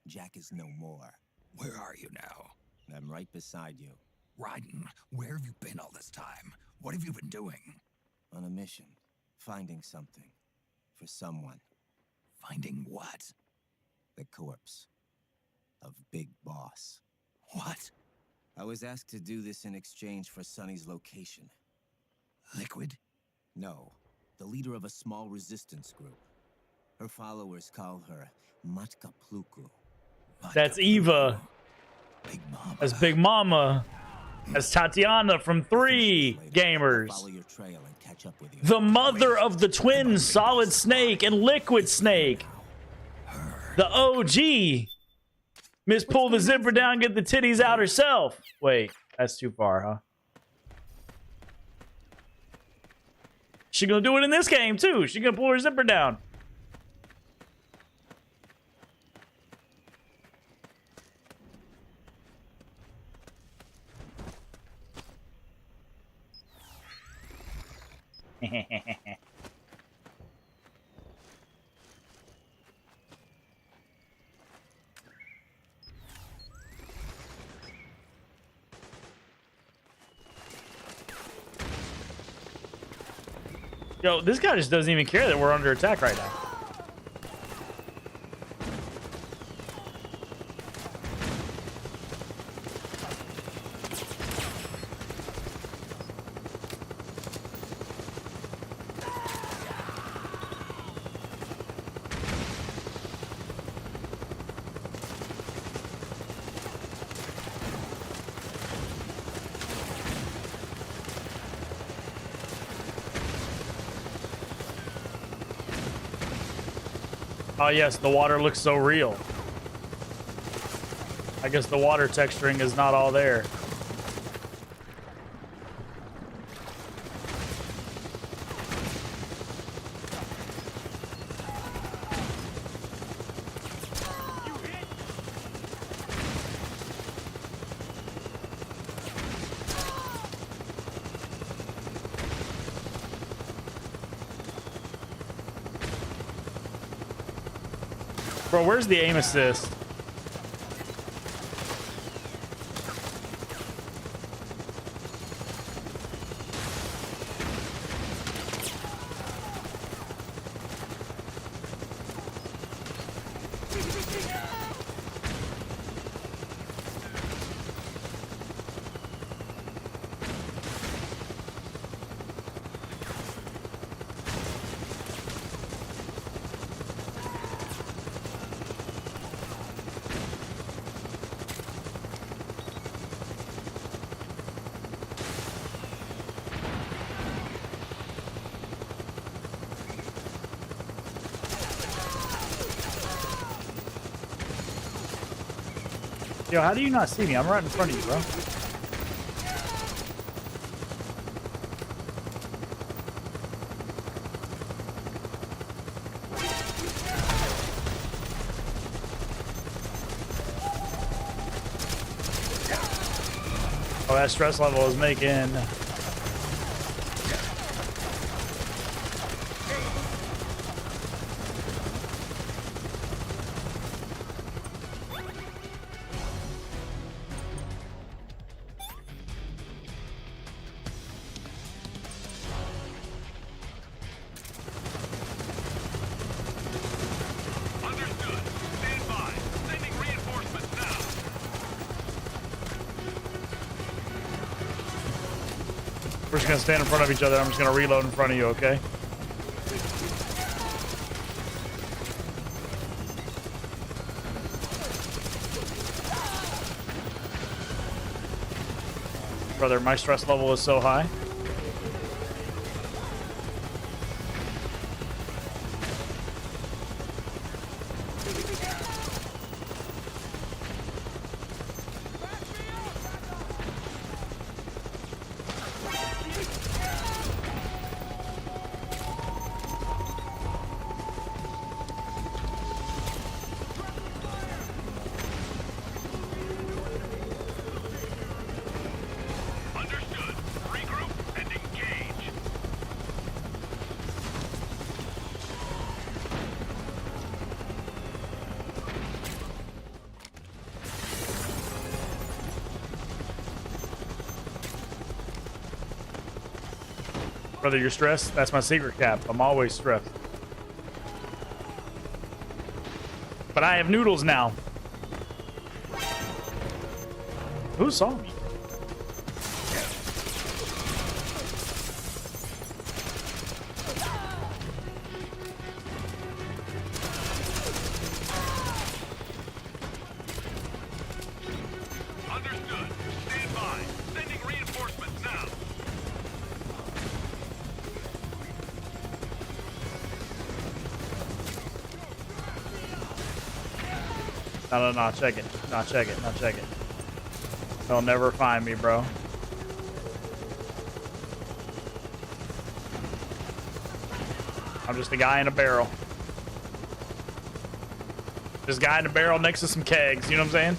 Jack is no more. Where are you now? I'm right beside you. Raiden, where have you been all this time? What have you been doing? On a mission. Finding something. For someone. Finding what? The corpse. Of Big Boss. What? I was asked to do this in exchange for Sonny's location. Liquid? No. The leader of a small resistance group. Her followers call her Matka Pluku. That's Eva. Big Mama. That's Big Mama. That's Tatiana from 3 Gamers. Follow your trail and catch up with you. The mother of the twins, Solid Snake and Liquid Snake. Her? The OG. Miss pull the zipper down, get the titties out herself. Wait, that's too far, huh? She gonna do it in this game too. She gonna pull her zipper down. Yo, this guy just doesn't even care that we're under attack right now. Oh yes, the water looks so real. I guess the water texturing is not all there. Bro, where's the aim assist? Yo, how do you not see me? I'm right in front of you, bro. Oh, that stress level is making... We're just gonna stand in front of each other. I'm just gonna reload in front of you, okay? Brother, my stress level is so high. Brother, you're stressed? That's my secret cap. I'm always stressed. But I have noodles now. Who saw me? No, check it. No, check it. No, check it. They'll never find me, bro. I'm just a guy in a barrel. Just a guy in a barrel next to some kegs, you know what I'm saying?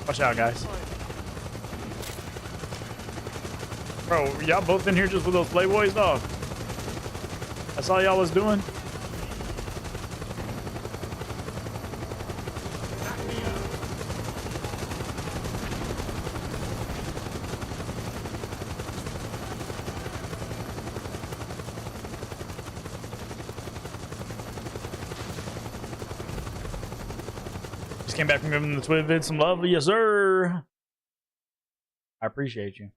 Watch out, guys. Bro, y'all both in here just with those Playboys, dog? That's all y'all was doing? Just came back from giving the Twitch vid some love. Yes, sir. I appreciate you.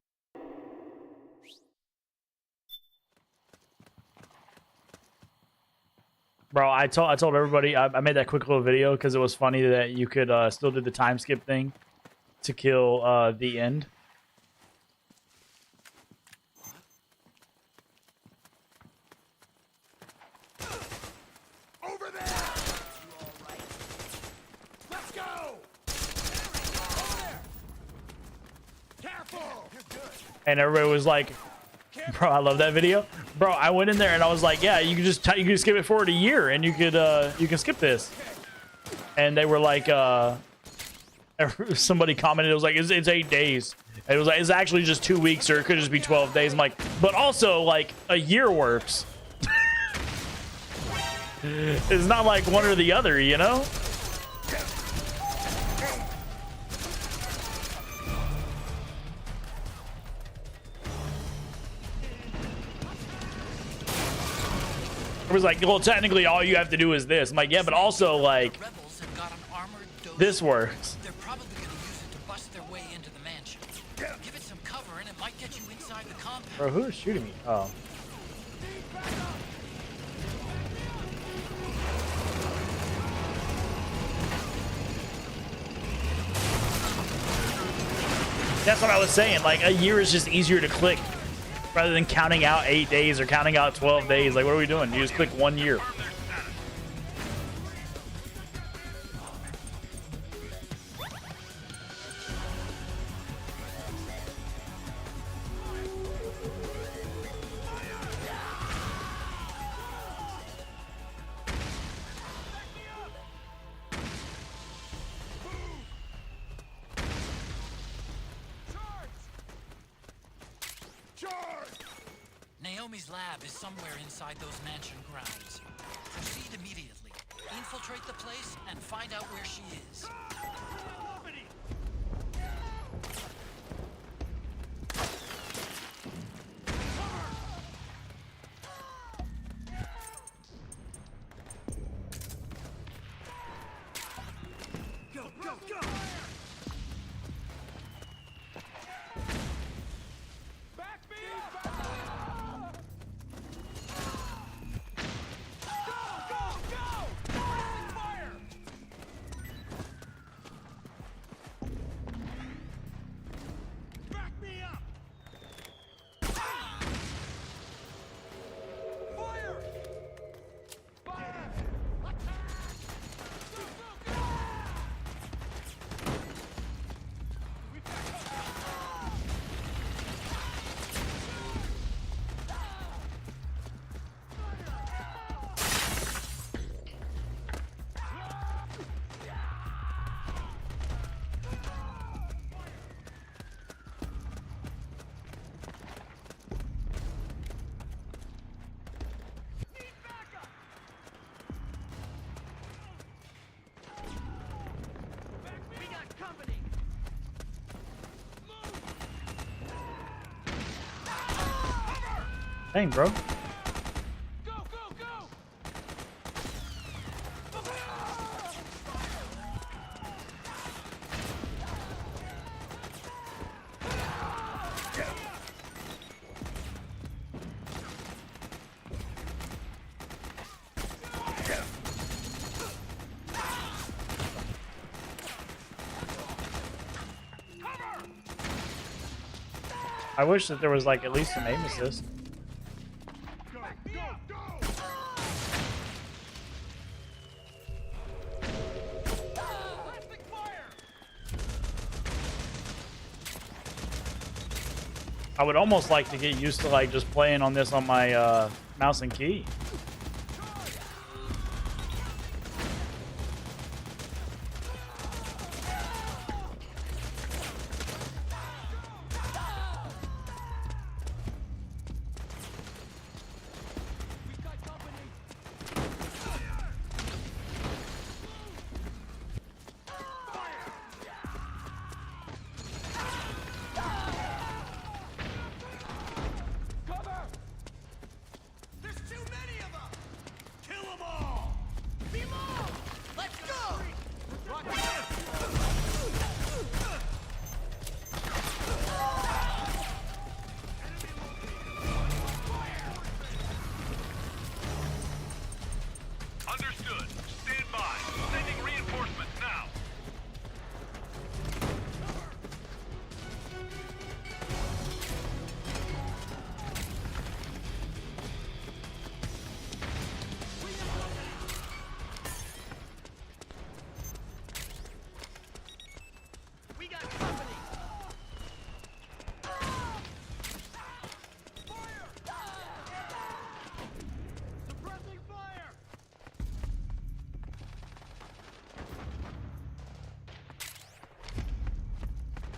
Bro, I told everybody I made that quick little video because it was funny that you could still do the time skip thing to kill the end. Over there! You all right? Let's go! Over there! Careful! You're good. And everybody was like, bro, I love that video. Bro, I went in there and I was like, yeah, you can just skip it forward a year and you can skip this. And they were like, somebody commented, it was like, it's 8 days. And it was like, it's actually just 2 weeks, or it could just be 12 days. I'm like, but also like a year works. It's not like one or the other, you know? It was like, well, technically all you have to do is this. I'm like, yeah, but also like this works. They're probably going to use it to bust their way into the mansion. Give it some cover and it might get you inside the compound. Bro, who is shooting me? Oh. That's what I was saying. Like, a year is just easier to click rather than counting out 8 days or counting out 12 days. Like, what are we doing? You just click 1 year. Naomi's lab is somewhere inside those mansion grounds. Proceed immediately. Infiltrate the place and find out where she is. Go, go, go! Back me! Dang, bro. I wish that there was like at least some aim assist. I would almost like to get used to like just playing on this on my mouse and key.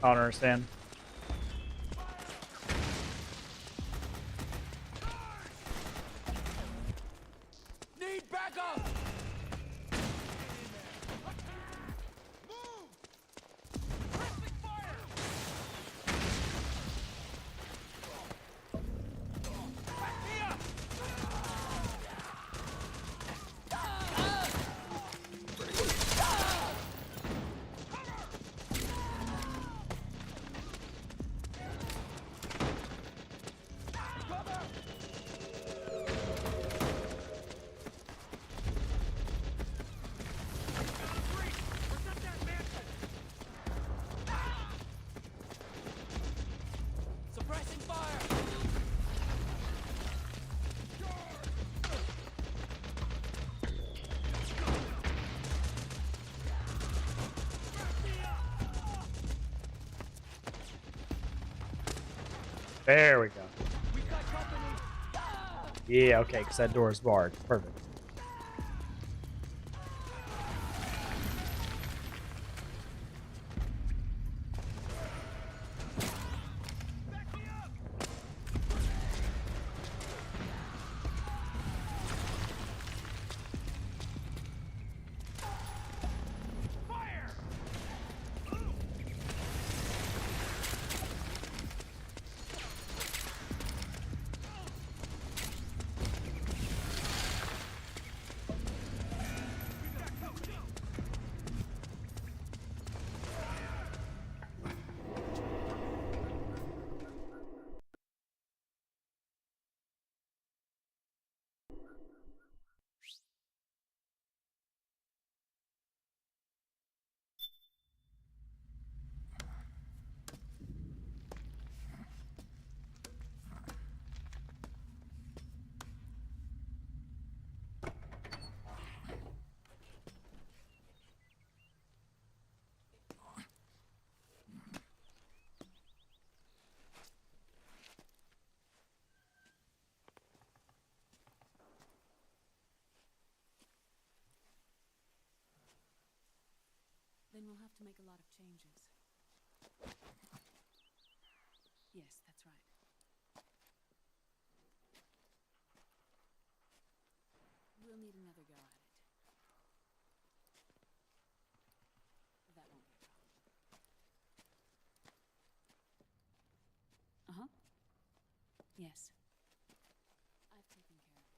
I don't understand. Need backup! Suppressing fire! There we go. Yeah, okay, because that door is barred. Perfect. Then we'll have to make a lot of changes. Yes, that's right. We'll need another go at it. That won't be a problem. Uh-huh. Yes. I've taken care of it.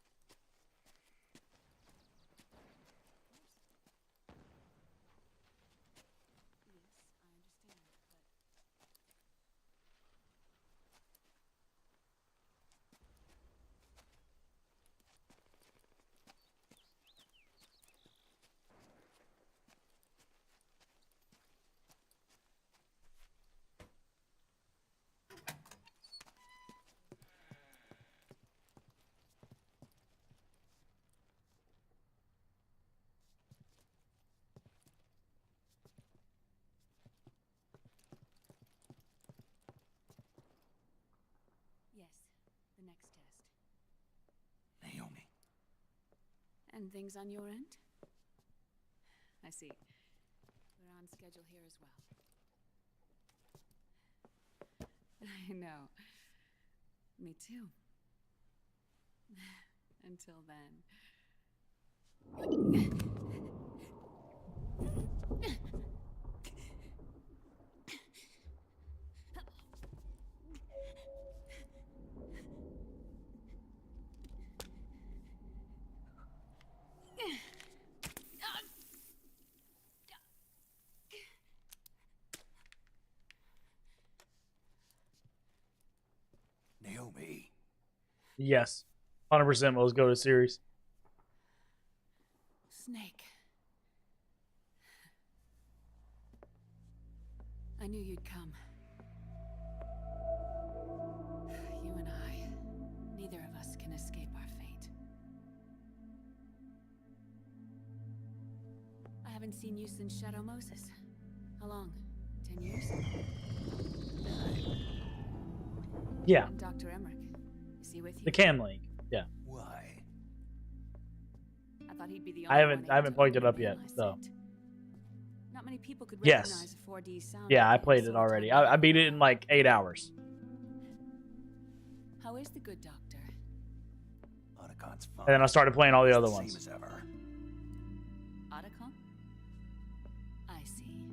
And things on your end? I see. We're on schedule here as well. I know. Me too. Until then. Naomi. Yes. 100% let's go to series. Snake. I knew you'd come. You and I, neither of us can escape our fate. I haven't seen you since Shadow Moses. How long? 10 years? Yeah. And Dr. Emmerich, is he with you? The Cam Link. Yeah. Why? I thought he'd be the I only haven't picked it up yet, so. Not many people could Yes. recognize a 4D sound. Yeah, I played it already. I beat it in like 8 hours. How is the good doctor? Otacon's fine. And then I started playing all the other Same ones. as ever. Otacon? I see.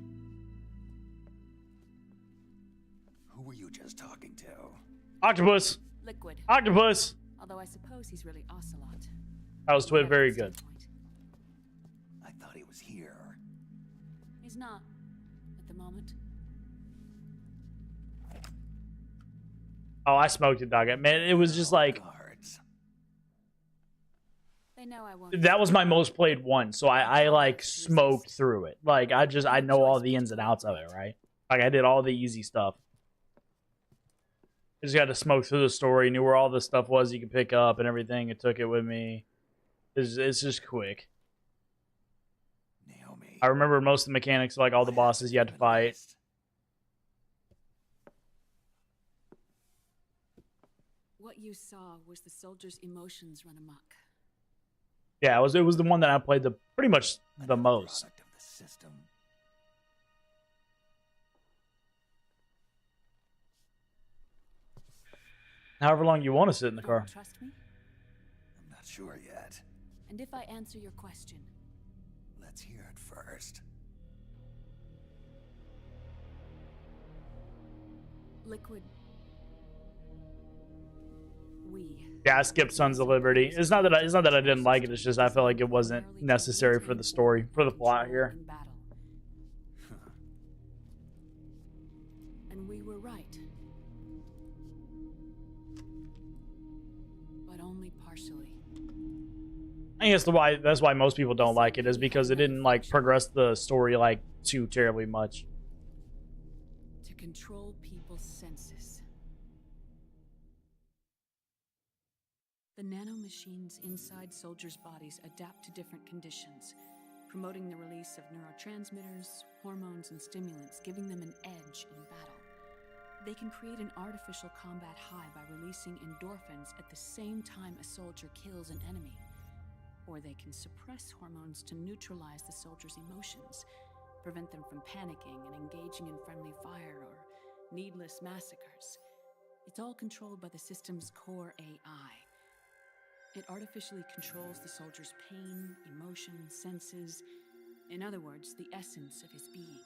Who were you just talking to? Octopus. Liquid. Octopus. Although I suppose he's really Ocelot. That was Twit very good. I thought he was here. He's not at the moment. Oh, I smoked it, dog. Man, it was just like They know I won't. that was my most played one, so I like smoked through it. Like I know all the ins and outs of it, right? Like I did all the easy stuff. I just got to smoke through the story, knew where all the stuff was you could pick up and everything, and took it with me. It's just quick. Naomi. I remember most of the mechanics, like all the bosses you had to fight. What you saw was the soldiers' emotions run amok. Yeah, it was the one that I played pretty much the most. Product of the system. However long you want to sit in the car. Trust me? I'm not sure yet. And if I answer your question? Let's hear it first. Liquid. We. Yeah, I skipped Sons of Liberty. It's not that I didn't like it. It's just I felt like it wasn't necessary for the story, for the plot here. And we were right. But only partially. I guess that's why most people don't like it, is because it didn't like progress the story like too terribly much. To control people's senses. The nanomachines inside soldiers' bodies adapt to different conditions, promoting the release of neurotransmitters, hormones, and stimulants, giving them an edge in battle. They can create an artificial combat high by releasing endorphins at the same time a soldier kills an enemy. Or they can suppress hormones to neutralize the soldier's emotions, prevent them from panicking and engaging in friendly fire or needless massacres. It's all controlled by the system's core AI. It artificially controls the soldier's pain, emotion, senses, in other words, the essence of his being.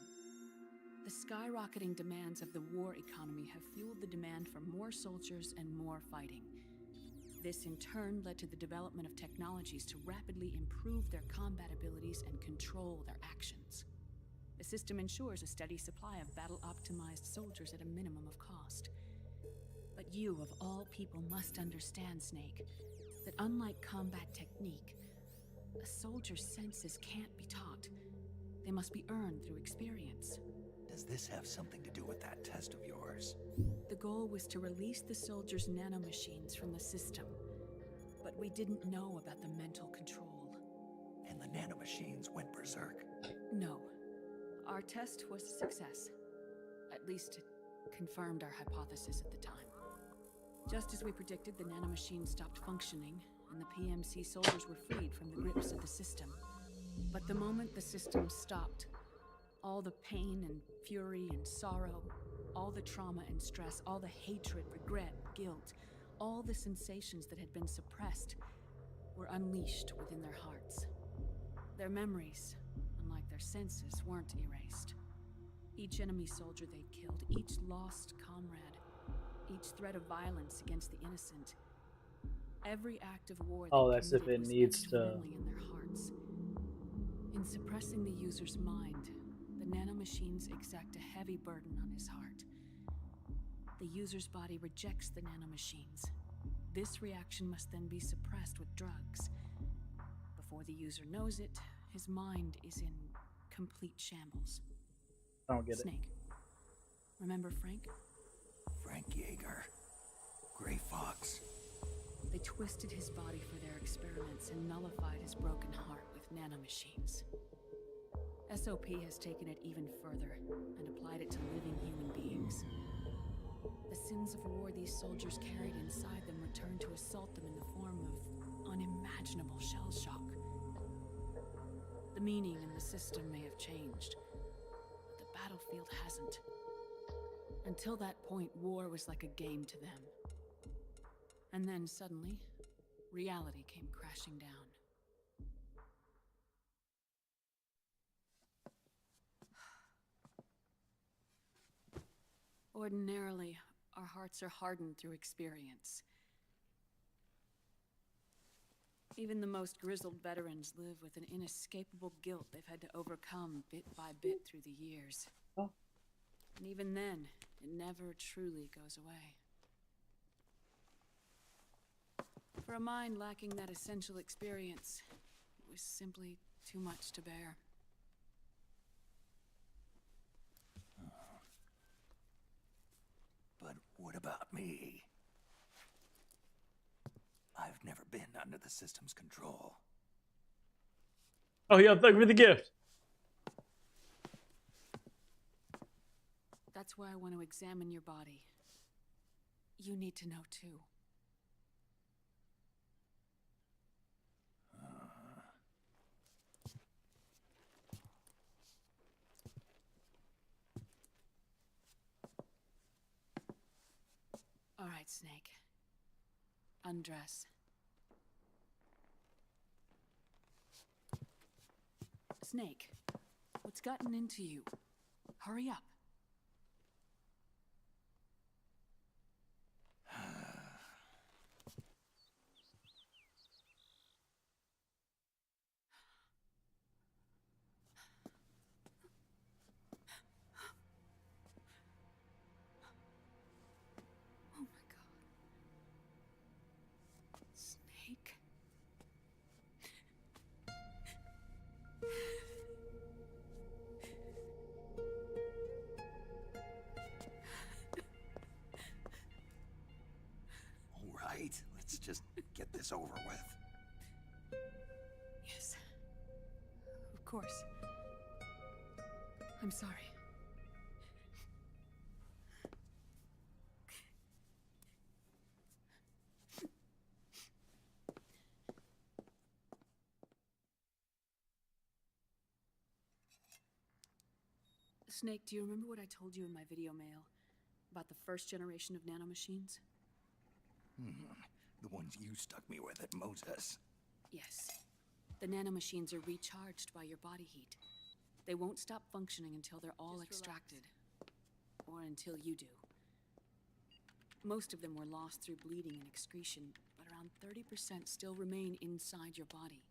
The skyrocketing demands of the war economy have fueled the demand for more soldiers and more fighting. This in turn led to the development of technologies to rapidly improve their combat abilities and control their actions. The system ensures a steady supply of battle-optimized soldiers at a minimum of cost. But you, of all people, must understand, Snake, that unlike combat technique, a soldier's senses can't be taught. They must be earned through experience. Does this have something to do with that test of yours? The goal was to release the soldiers' nanomachines from the system, but we didn't know about the mental control. And the nanomachines went berserk? No. Our test was a success. At least it confirmed our hypothesis at the time. Just as we predicted, the nanomachines stopped functioning, and the PMC soldiers were freed from the grips of the system. But the moment the system stopped, all the pain and fury and sorrow, all the trauma and stress, all the hatred, regret, guilt, all the sensations that had been suppressed were unleashed within their hearts. Their memories, unlike their senses, weren't erased. Each enemy soldier they killed, each lost comrade, each threat of violence against the innocent, every act of war Oh, they that's if committed it was needs etched to. firmly in their hearts. In suppressing the user's mind, the nanomachines exact a heavy burden on his heart. The user's body rejects the nanomachines. This reaction must then be suppressed with drugs. Before the user knows it, his mind is in complete shambles. I don't get it. Snake. Remember Frank? Frank Yeager. Gray Fox. They twisted his body for their experiments and nullified his broken heart with nanomachines. SOP has taken it even further and applied it to living human beings. The sins of war these soldiers carried inside them returned to assault them in the form of unimaginable shell shock. The meaning in the system may have changed, but the battlefield hasn't. Until that point, war was like a game to them. And then suddenly, reality came crashing down. Ordinarily, our hearts are hardened through experience. Even the most grizzled veterans live with an inescapable guilt they've had to overcome bit by bit through the years. Oh. And even then, it never truly goes away. For a mind lacking that essential experience, it was simply too much to bear. But what about me? I've never been under the system's control. Oh yeah, thank you for the gift. That's why I want to examine your body. You need to know too. All right, Snake. Undress. Snake, what's gotten into you? Hurry up. Oh my God. Snake. All right, let's just get this over with. Yes. Of course. I'm sorry. Snake, do you remember what I told you in my video mail about the first generation of nanomachines? The ones you stuck me with at Moses. Yes. The nanomachines are recharged by your body heat. They won't stop functioning until they're all extracted. Or until you do. Most of them were lost through bleeding and excretion, but around 30% still remain inside your body,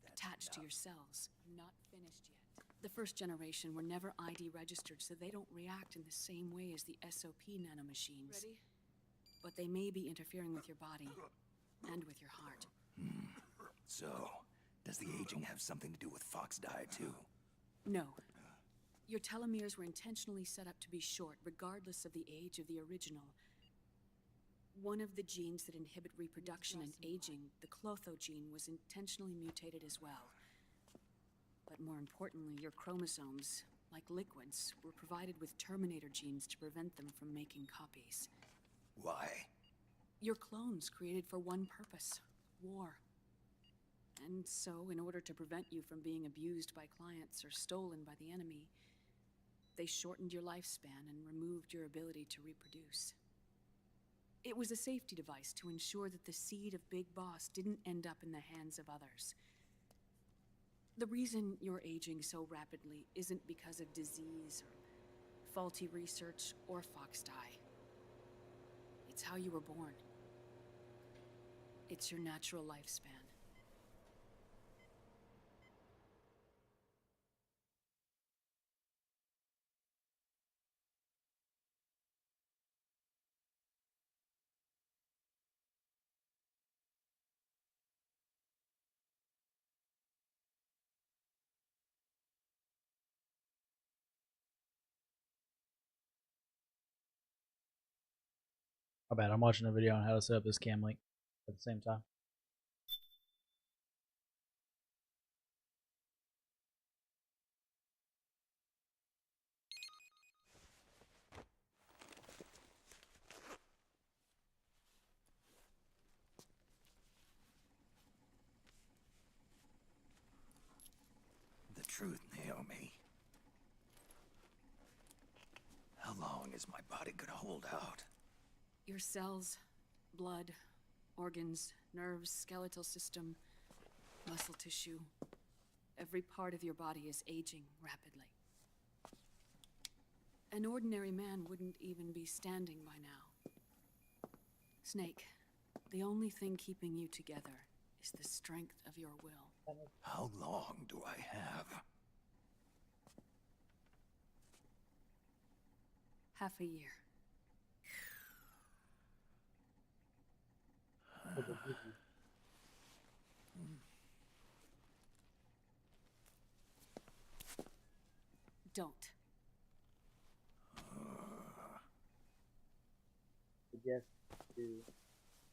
attached to your cells. Not finished yet. The first generation were never ID registered, so they don't react in the same way as the SOP nanomachines. Ready? But they may be interfering with your body, and with your heart. So, does the aging have something to do with Fox diet too? No. Your telomeres were intentionally set up to be short, regardless of the age of the original. One of the genes that inhibit reproduction and aging, the Clotho gene, was intentionally mutated as well. But more importantly, your chromosomes, like liquids, were provided with terminator genes to prevent them from making copies. Why? Your clones created for one purpose: war. And so, in order to prevent you from being abused by clients or stolen by the enemy, they shortened your lifespan and removed your ability to reproduce. It was a safety device to ensure that the seed of Big Boss didn't end up in the hands of others. The reason you're aging so rapidly isn't because of disease or faulty research or fox dye. It's how you were born. It's your natural lifespan. My bad. I'm watching a video on how to set up this cam link at the same time. The truth, Naomi. How long is my body gonna hold out? Your cells, blood, organs, nerves, skeletal system, muscle tissue. Every part of your body is aging rapidly. An ordinary man wouldn't even be standing by now. Snake, the only thing keeping you together is the strength of your will. How long do I have? Half a year. Don't.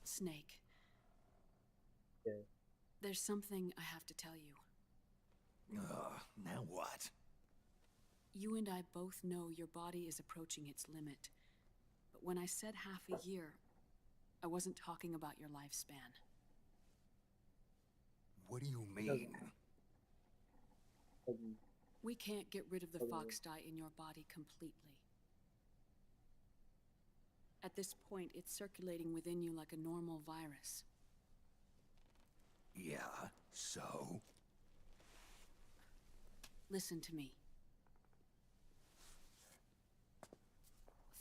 Snake. Okay. There's something I have to tell you. Now what? You and I both know your body is approaching its limit. But when I said half a year, I wasn't talking about your lifespan. What do you mean? We can't get rid of the fox dye in your body completely. At this point, it's circulating within you like a normal virus. Yeah, so? Listen to me.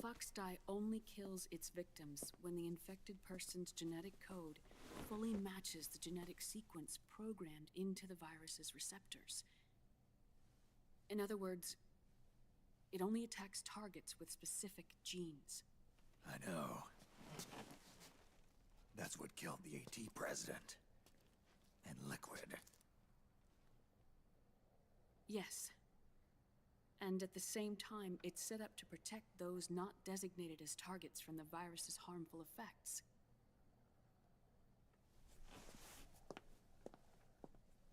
Fox dye only kills its victims when the infected person's genetic code fully matches the genetic sequence programmed into the virus's receptors. In other words, it only attacks targets with specific genes. I know. That's what killed the AT president. And Liquid. Yes. And at the same time, it's set up to protect those not designated as targets from the virus's harmful effects.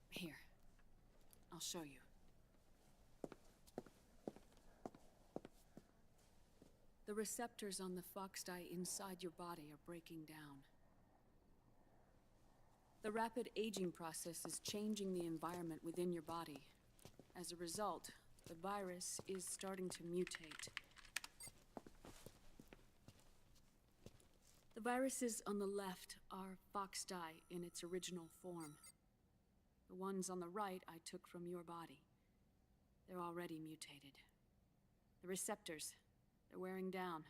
Here. I'll show you. The receptors on the fox dye inside your body are breaking down. The rapid aging process is changing the environment within your body. As a result, the virus is starting to mutate. The viruses on the left are fox dye in its original form. The ones on the right I took from your body. They're already mutated. The receptors, they're wearing down.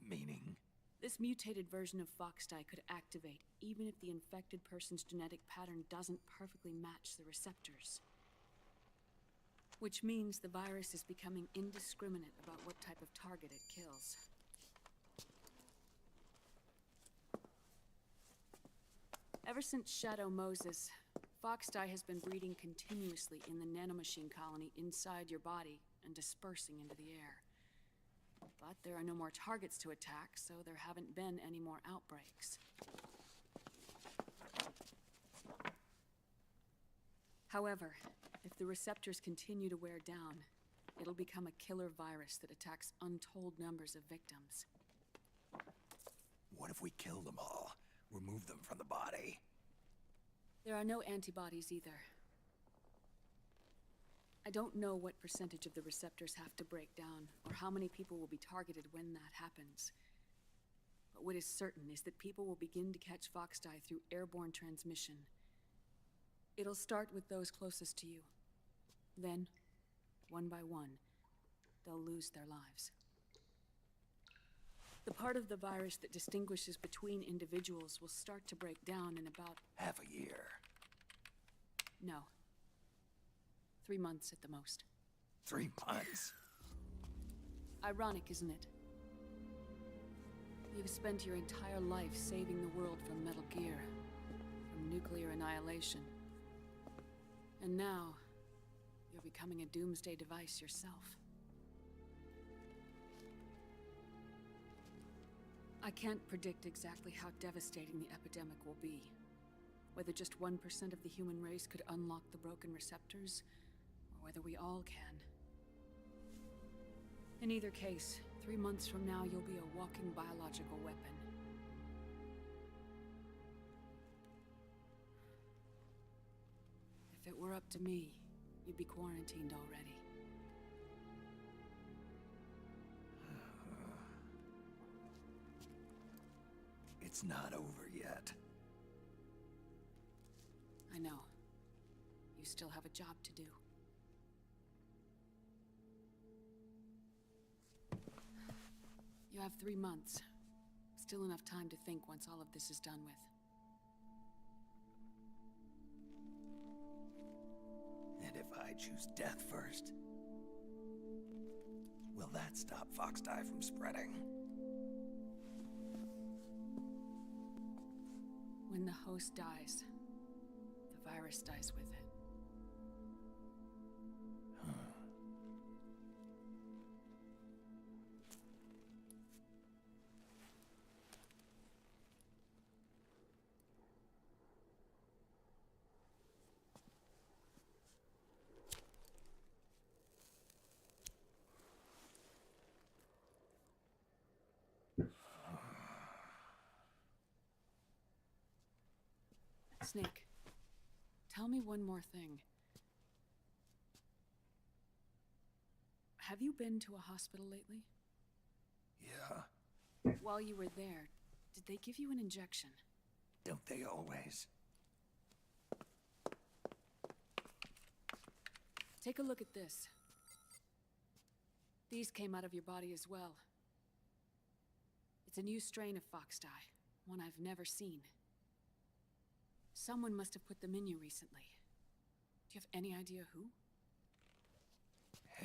Meaning? This mutated version of fox dye could activate even if the infected person's genetic pattern doesn't perfectly match the receptors. Which means the virus is becoming indiscriminate about what type of target it kills. Ever since Shadow Moses, fox dye has been breeding continuously in the nanomachine colony inside your body and dispersing into the air. But there are no more targets to attack, so there haven't been any more outbreaks. However, if the receptors continue to wear down, it'll become a killer virus that attacks untold numbers of victims. What if we kill them all? Remove them from the body? There are no antibodies either. I don't know what percentage of the receptors have to break down, or how many people will be targeted when that happens. But what is certain is that people will begin to catch Foxdie through airborne transmission. It'll start with those closest to you. Then, one by one, they'll lose their lives. The part of the virus that distinguishes between individuals will start to break down in about... half a year. No. 3 months at the most. 3 months? Ironic, isn't it? You've spent your entire life saving the world from Metal Gear, from nuclear annihilation. And now, you're becoming a doomsday device yourself. I can't predict exactly how devastating the epidemic will be. Whether just 1% of the human race could unlock the broken receptors, or whether we all can. In either case, 3 months from now, you'll be a walking biological weapon. If it were up to me, you'd be quarantined already. It's not over yet. I know. You still have a job to do. You have 3 months. Still enough time to think once all of this is done with. And if I choose death first, will that stop Foxdie from spreading? When the host dies, the virus dies with it. Snake, tell me one more thing. Have you been to a hospital lately? Yeah. While you were there, did they give you an injection? Don't they always? Take a look at this. These came out of your body as well. It's a new strain of Foxdie, one I've never seen. Someone must have put them in you recently. Do you have any idea who?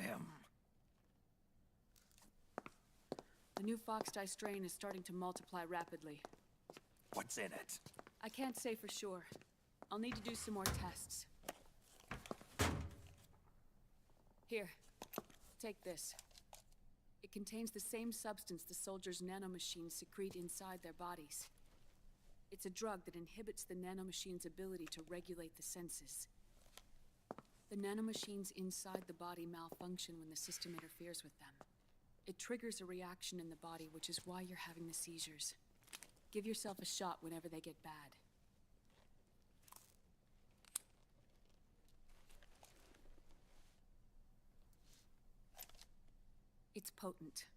Him. The new Foxdie strain is starting to multiply rapidly. What's in it? I can't say for sure. I'll need to do some more tests. Here, take this. It contains the same substance the soldiers' nanomachines secrete inside their bodies. It's a drug that inhibits the nanomachine's ability to regulate the senses. The nanomachines inside the body malfunction when the system interferes with them. It triggers a reaction in the body, which is why you're having the seizures. Give yourself a shot whenever they get bad. It's potent,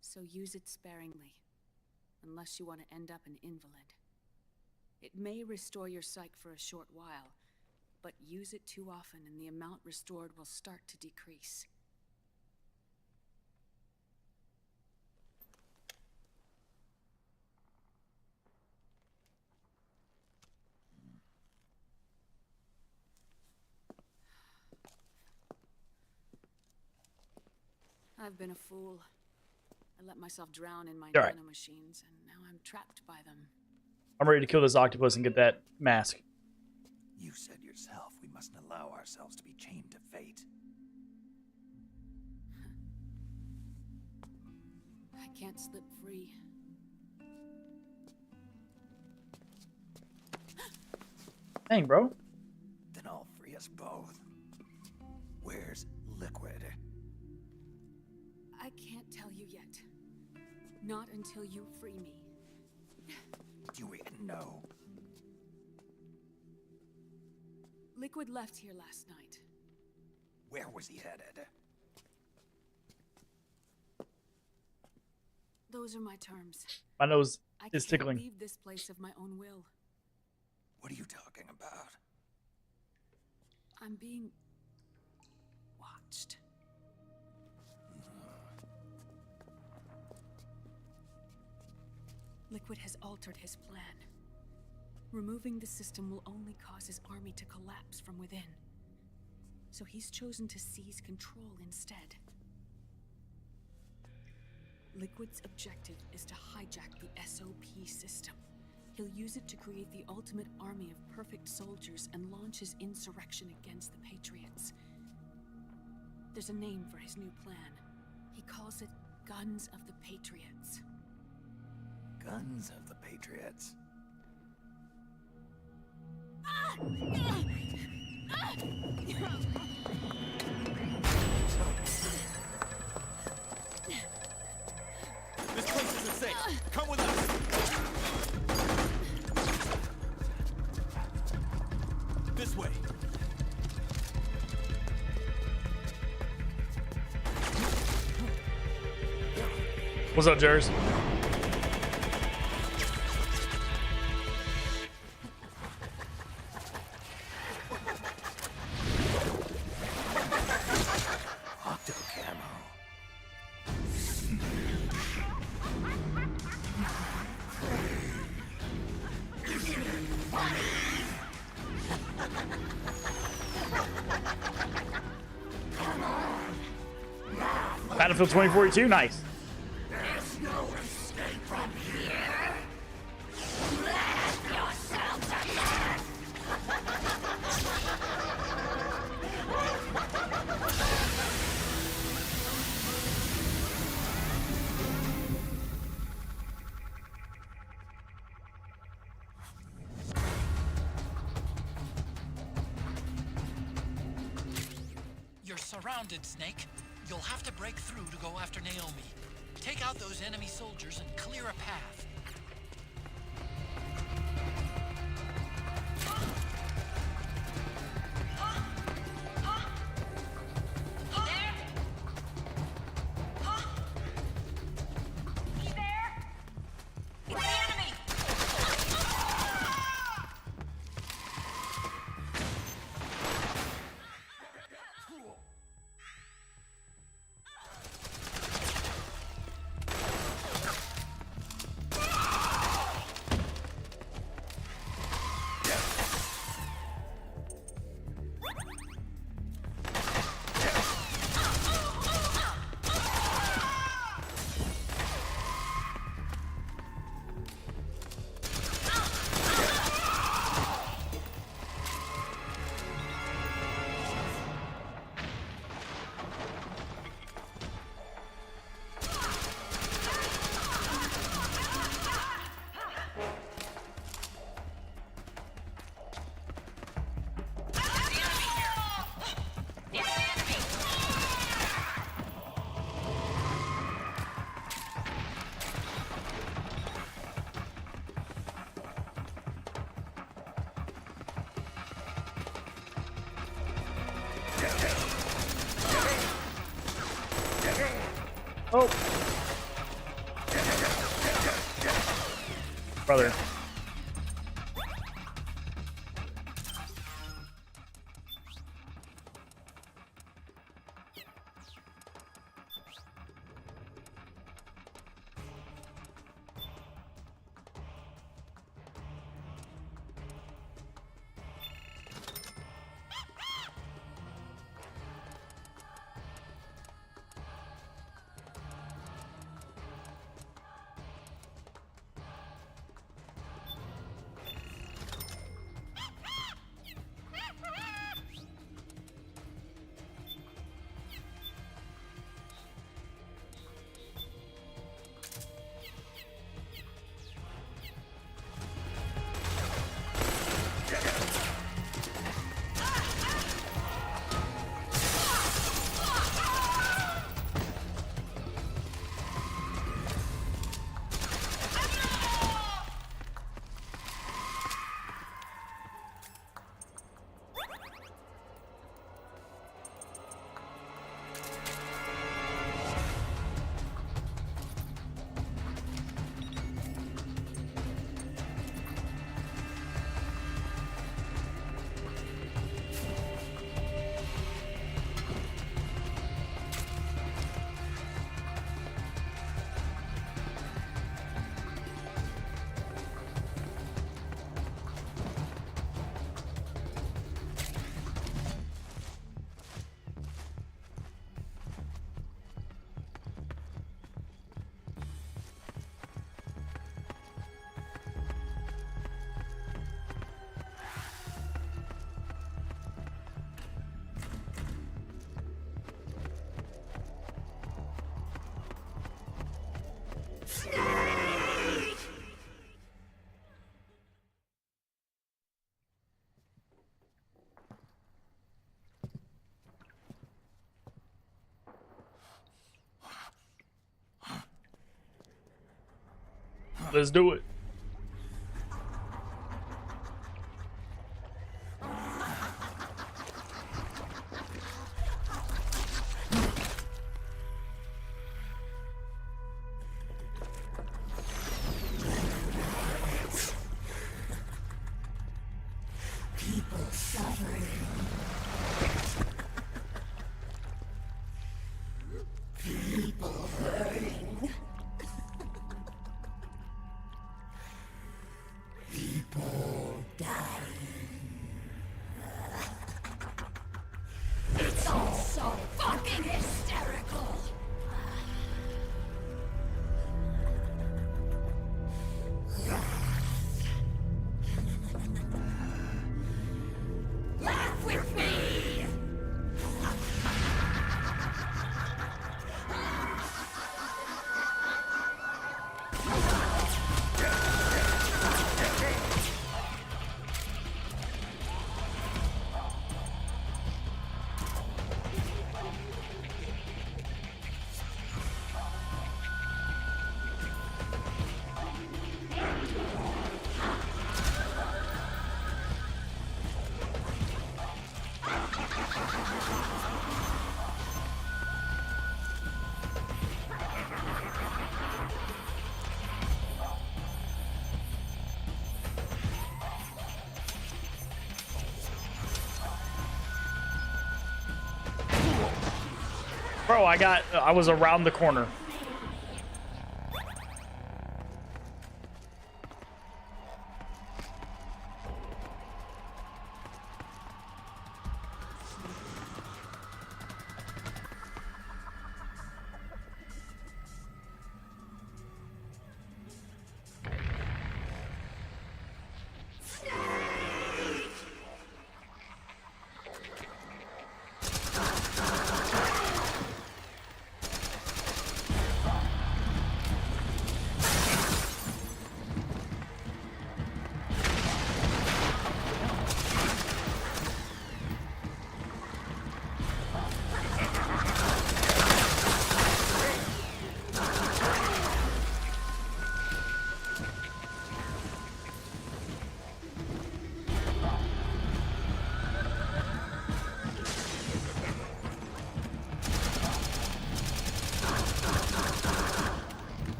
so use it sparingly, unless you want to end up an invalid. It may restore your psyche for a short while, but use it too often and the amount restored will start to decrease. I've been a fool. I let myself drown in my nanomachines, and now I'm trapped by them. I'm ready to kill this octopus and get that mask. You said yourself we mustn't allow ourselves to be chained to fate. I can't slip free. Dang, bro. Then I'll free us both. Where's Liquid? I can't tell you yet. Not until you free me. Do you even know? Liquid left here last night. Where was he headed? Those are my terms. My nose I is can't tickling. leave this place of my own will. What are you talking about? I'm being watched. Liquid has altered his plan. Removing the system will only cause his army to collapse from within. So he's chosen to seize control instead. Liquid's objective is to hijack the SOP system. He'll use it to create the ultimate army of perfect soldiers and launch his insurrection against the Patriots. There's a name for his new plan. He calls it Guns of the Patriots. Guns of the Patriots. This place isn't safe. Come with us. This way. What's up, Jers? Octo camo. Battlefield 2042, nice. There's no escape from here. Let yourself to death. You're surrounded, Snake. You'll have to break through to go after Naomi. Take out those enemy soldiers and clear a path. Oh. Brother. Let's do it. People suffering. People hurting. People dying. It's all so fucking hysterical. Laugh with me! Bro, I was around the corner.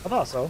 I thought so.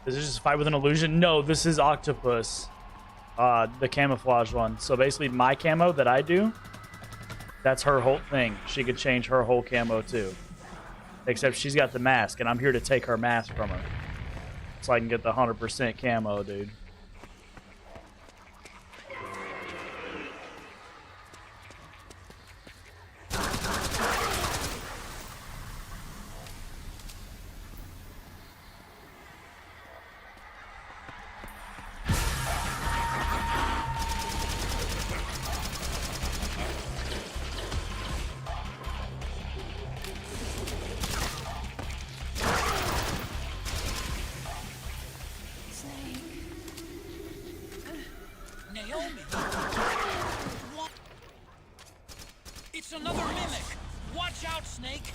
Is this just a fight with an illusion? No, this is Octopus. The camouflage one. So basically my camo that I do, that's her whole thing. She could change her whole camo too. Except she's got the mask, and I'm here to take her mask from her. So I can get the 100% camo, dude. Naomi! What? It's another mimic! Watch out, Snake!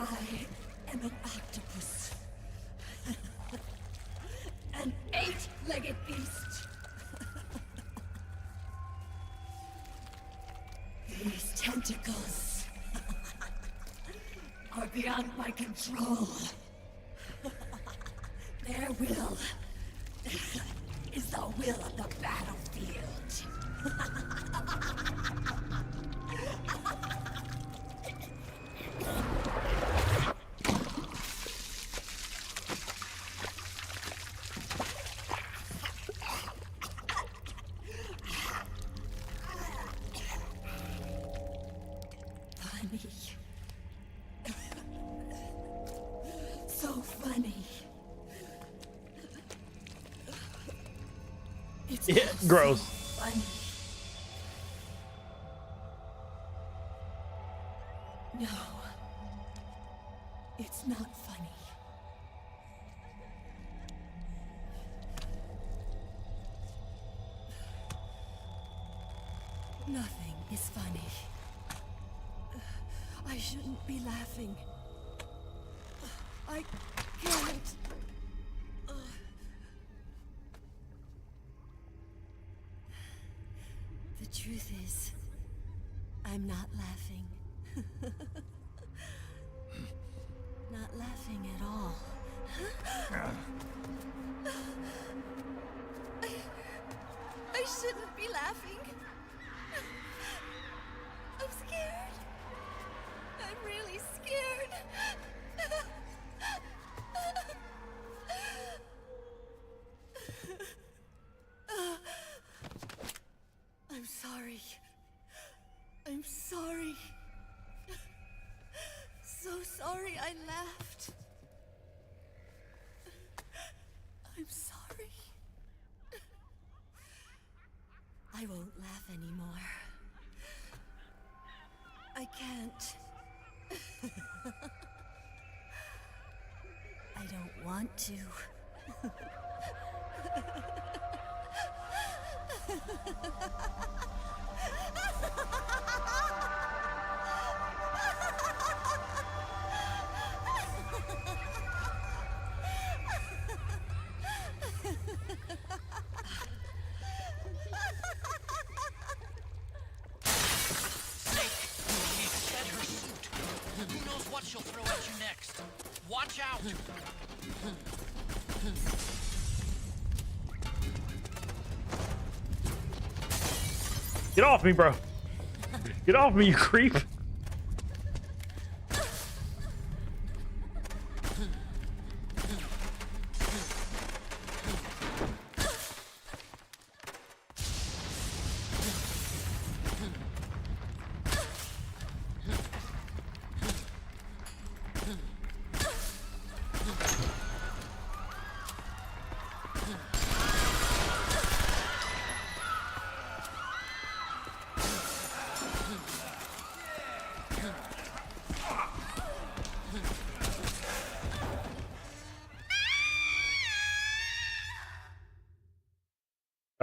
I am an octopus. An 8-legged beast. These tentacles are beyond my control. Their will is the will of the battlefield. Funny. So funny. It's Yeah, gross. funny. No. It's not funny. Nothing is funny. I shouldn't be laughing. I can't. The truth is, I'm not laughing. Not laughing at all. I shouldn't be laughing. I'm scared. I'm really scared. I'm sorry. I'm sorry. So sorry I laughed. anymore. I can't. I don't want to. Who knows what she'll throw at you next? Watch out! Get off me, bro. Get off me, you creep.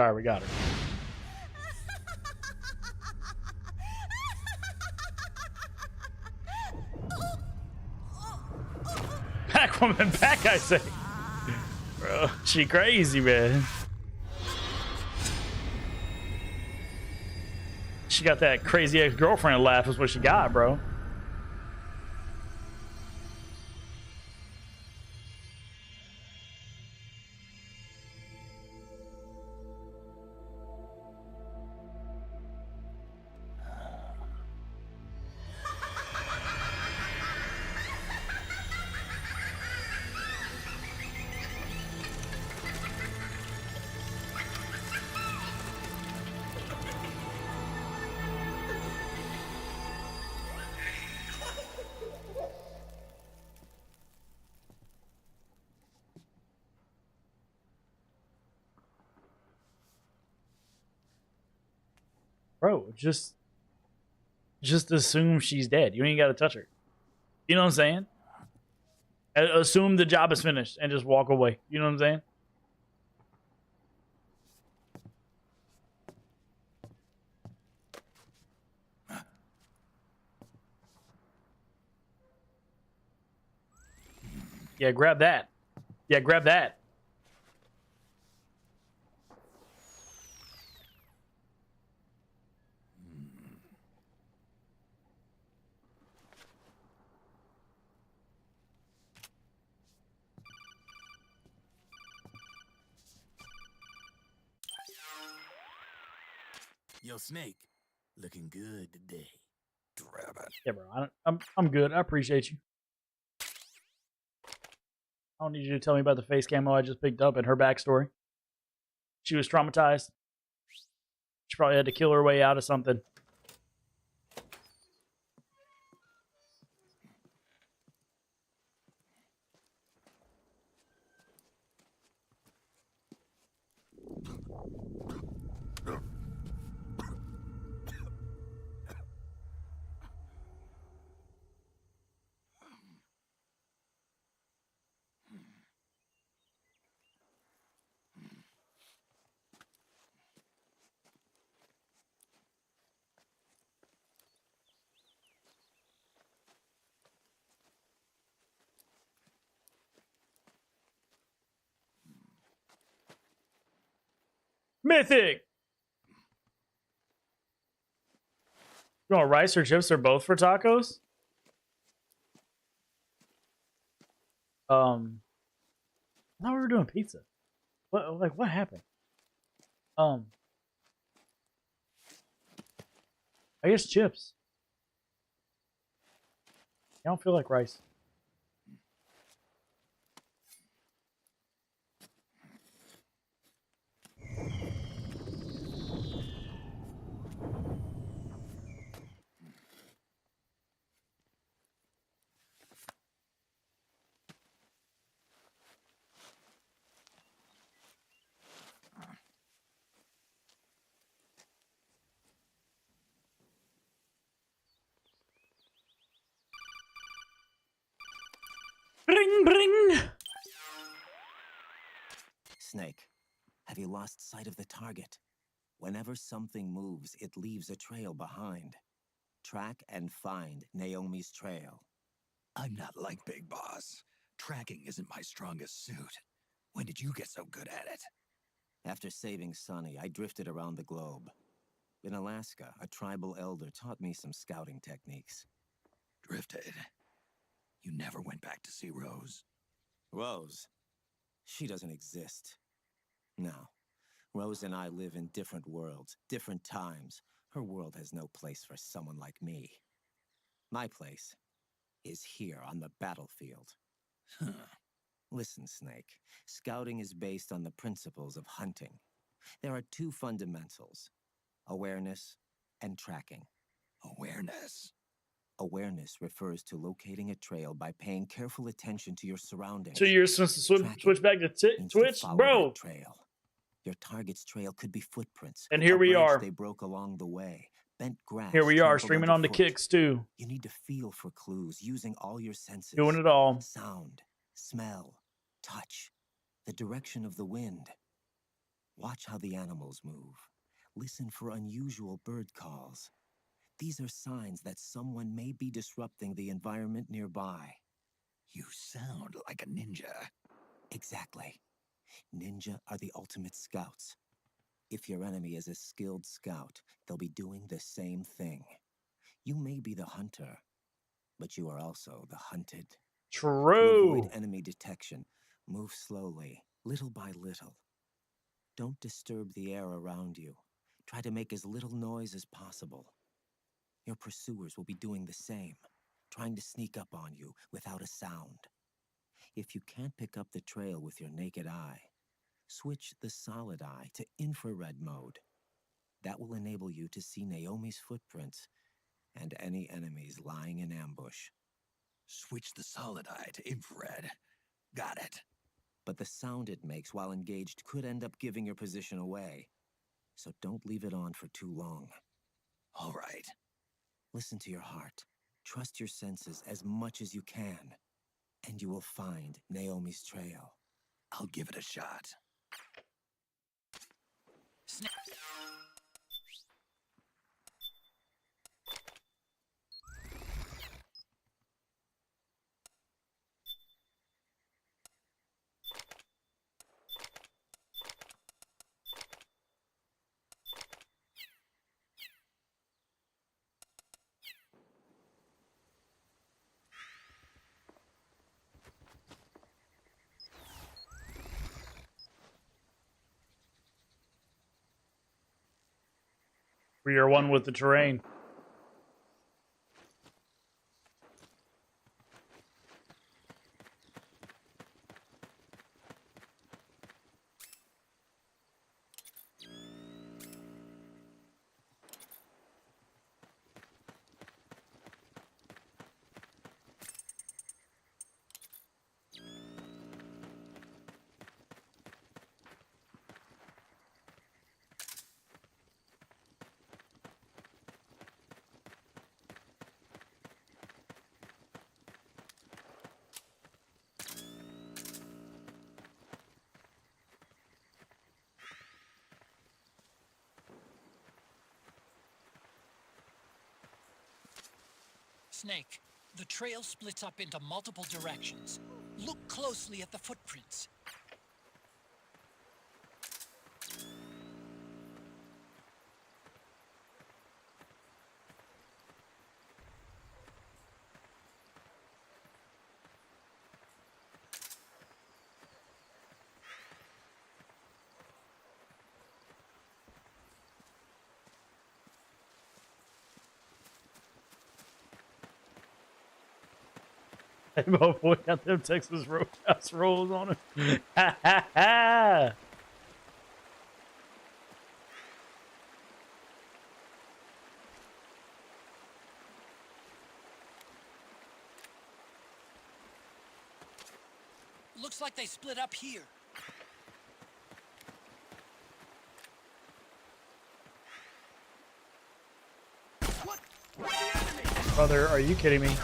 All right, we got her. Back, woman, back, I say. Bro, she crazy, man. She got that crazy ex-girlfriend laugh is what she got, bro. Bro, just assume she's dead. You ain't got to touch her. You know what I'm saying? Assume the job is finished and just walk away. You know what I'm saying? Yeah, grab that. Yeah, grab that. Yo, Snake, looking good today. Grab it. Yeah, bro. I'm good. I appreciate you. I don't need you to tell me about the face camo I just picked up and her backstory. She was traumatized. She probably had to kill her way out of something. Mythic! You want rice or chips or both for tacos? I thought we were doing pizza. What happened? I guess chips. I don't feel like rice. Bring, bring. Snake, have you lost sight of the target? Whenever something moves, it leaves a trail behind. Track and find Naomi's trail. I'm not like Big Boss. Tracking isn't my strongest suit. When did you get so good at it? After saving Sonny, I drifted around the globe. In Alaska, a tribal elder taught me some scouting techniques. Drifted? You never went back to see Rose? Rose? She doesn't exist. No. Rose and I live in different worlds, different times. Her world has no place for someone like me. My place is here on the battlefield. Huh. Listen, Snake. Scouting is based on the principles of hunting. There are two fundamentals: awareness and tracking. Awareness? Awareness refers to locating a trail by paying careful attention to your surroundings. 2 years since the switch back to Twitch, bro. Trail. Your target's trail could be footprints. And here we are. They broke along the way. Bent grass. Here we are, trampled streaming on the underfoot. kicks too. You need to feel for clues, using all your senses. Doing it all. Sound, smell, touch, the direction of the wind. Watch how the animals move. Listen for unusual bird calls. These are signs that someone may be disrupting the environment nearby. You sound like a ninja. Exactly. Ninja are the ultimate scouts. If your enemy is a skilled scout, they'll be doing the same thing. You may be the hunter, but you are also the hunted. True. To avoid enemy detection, move slowly, little by little. Don't disturb the air around you. Try to make as little noise as possible. Your pursuers will be doing the same, trying to sneak up on you without a sound. If you can't pick up the trail with your naked eye, switch the solid eye to infrared mode. That will enable you to see Naomi's footprints and any enemies lying in ambush. Switch the solid eye to infrared. Got it. But the sound it makes while engaged could end up giving your position away. So don't leave it on for too long. All right. Listen to your heart. Trust your senses as much as you can. And you will find Naomi's trail. I'll give it a shot. We are one with the terrain. Snake, the trail splits up into multiple directions. Look closely at the footprints. Hey, boy, got them Texas Roadhouse rolls on it. Ha ha ha! Looks like they split up here. What? Where's the enemy? Brother, are you kidding me?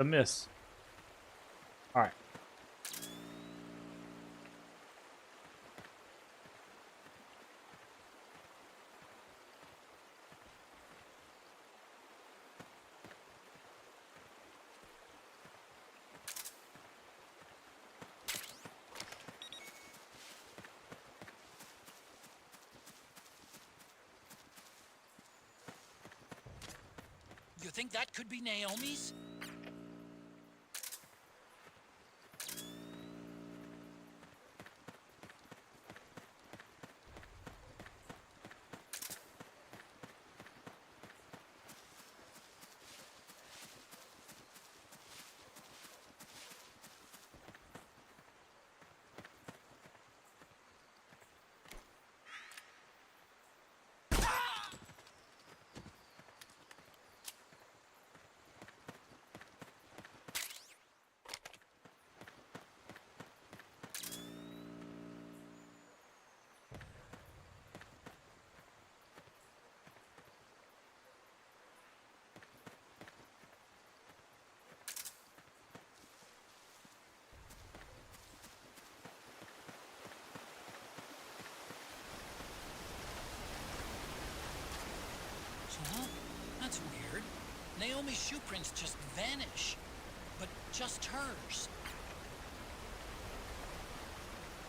the miss. All right. You think that could be Naomi's? Huh? That's weird. Naomi's shoe prints just vanish. But just hers.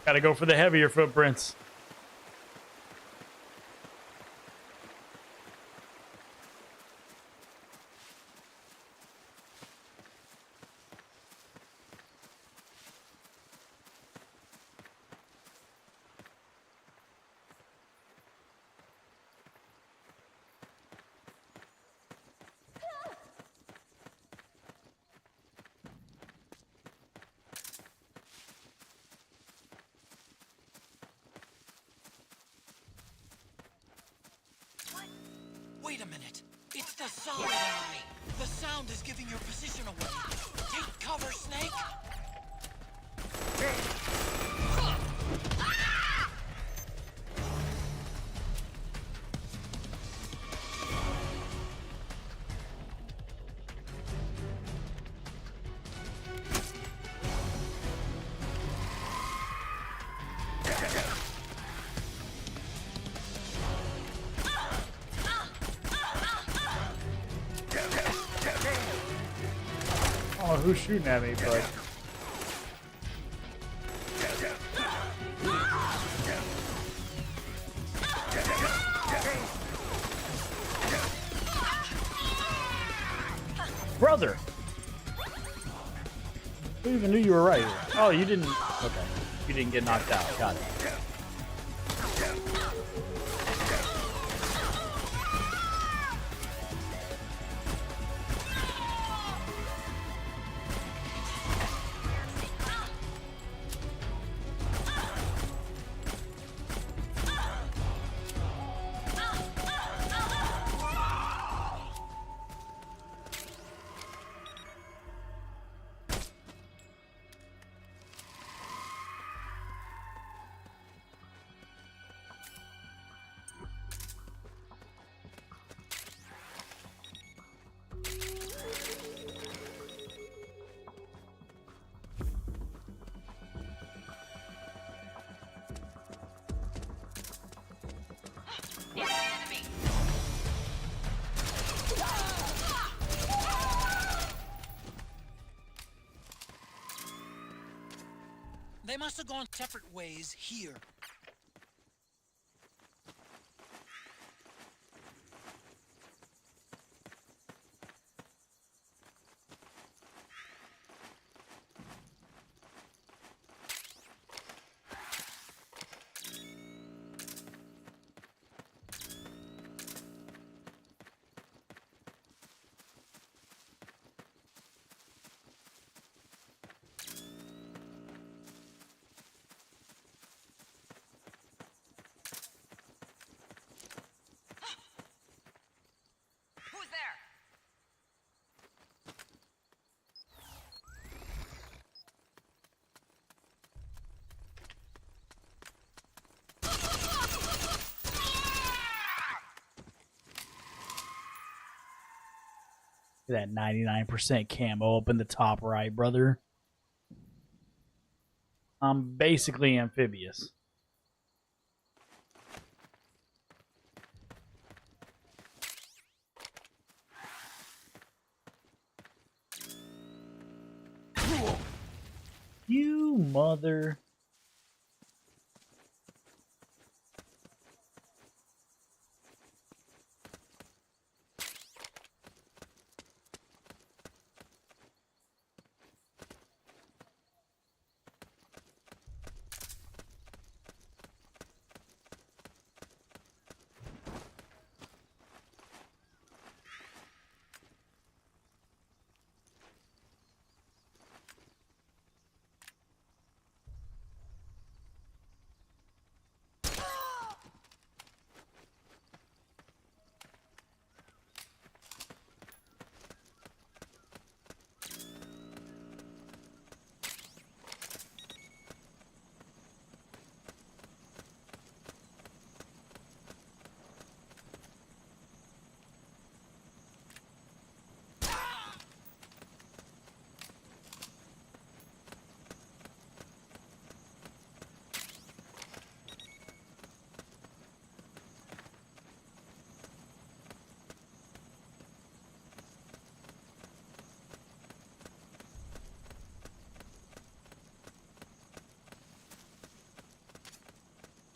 Gotta go for the heavier footprints. Wait a minute. It's the solid eye. The sound is giving your position away. Take cover, Snake. Oh, who's shooting at me, bud? Brother! Who even knew you were right here? Oh, you didn't. Okay. You didn't get knocked out. Got it. They must have gone separate ways here. That 99% camo up in the top right, brother. I'm basically amphibious. You mother.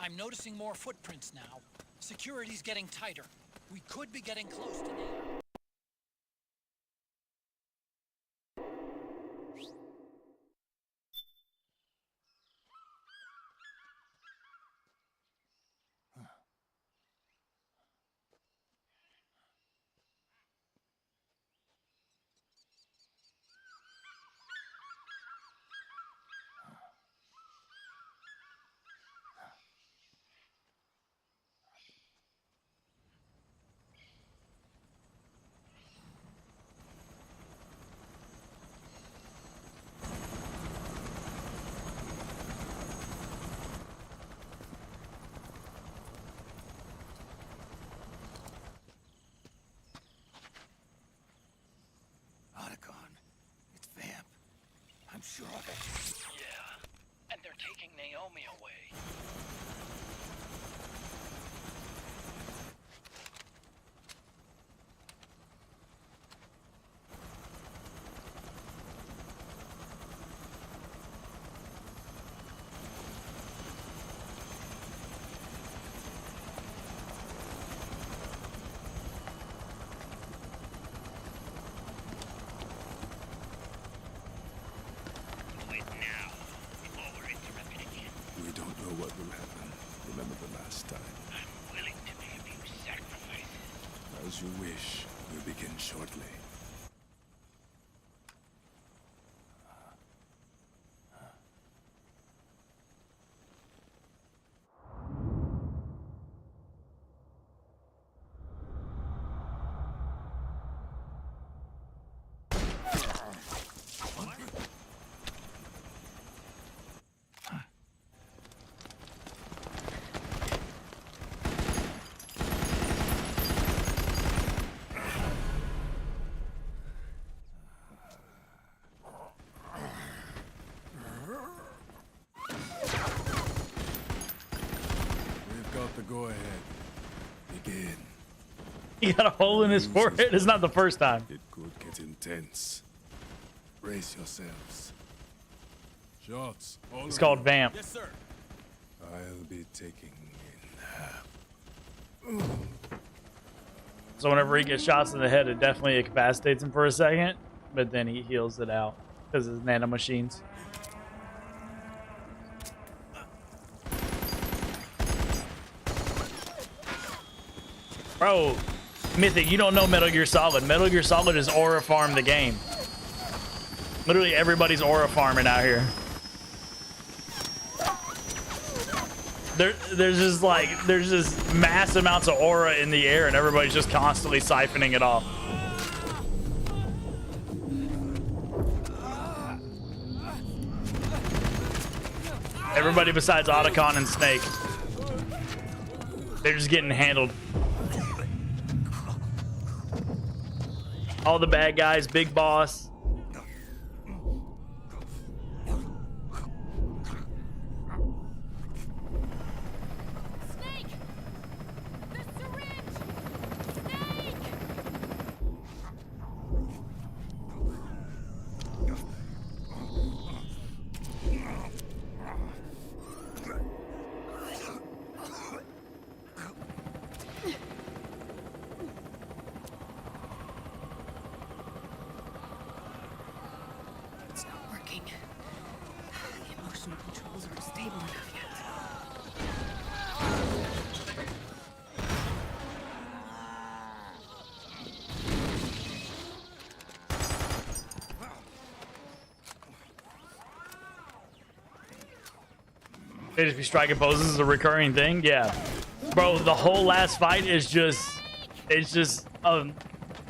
I'm noticing more footprints now. Security's getting tighter. We could be getting close to Neo. I'm sure of it. Yeah, and they're taking Naomi away. What will happen? Remember the last time. I'm willing to make a few sacrifices. As you wish. We'll begin shortly. Go ahead. Begin. He got a hole in his forehead. It's not the first time. It could get intense. Brace yourselves. Shots. It's called Vamp. Yes, sir. I'll be taking in half. So whenever he gets shots in the head, it definitely incapacitates him for a second, but then he heals it out because of his nanomachines. Bro, Mythic, you don't know Metal Gear Solid. Metal Gear Solid is aura farm the game. Literally everybody's aura farming out here. There's just mass amounts of aura in the air and everybody's just constantly siphoning it off. Everybody besides Otacon and Snake. They're just getting handled. All the bad guys, Big Boss. Snake! The syringe! Snake! It's not working. The emotional controls aren't stable enough yet. They just be striking poses is a recurring thing. Yeah, bro. The whole last fight is just, it's just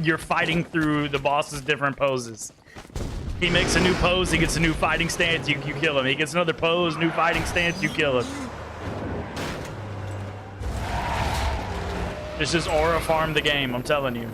you're fighting through the boss's different poses. He makes a new pose, he gets a new fighting stance, you kill him. He gets another pose, new fighting stance, you kill him. It's just aura farm the game, I'm telling you.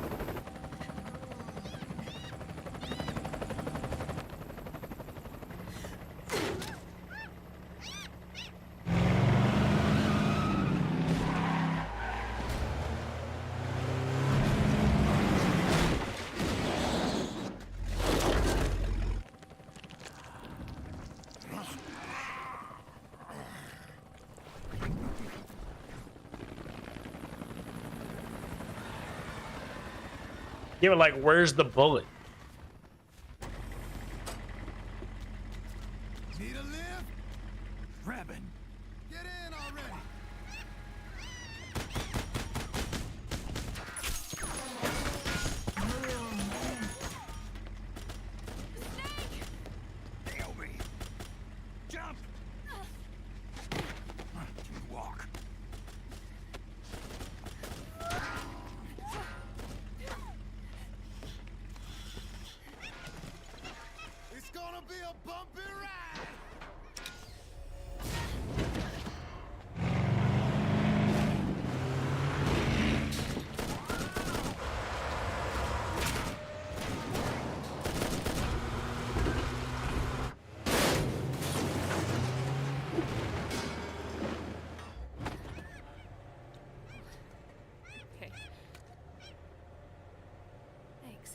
Yeah, but like, where's the bullet? Need a lift? Grabbing. Get in already. Nail me. Jump. Walk. It's gonna be a bumpy ride. Okay. Thanks.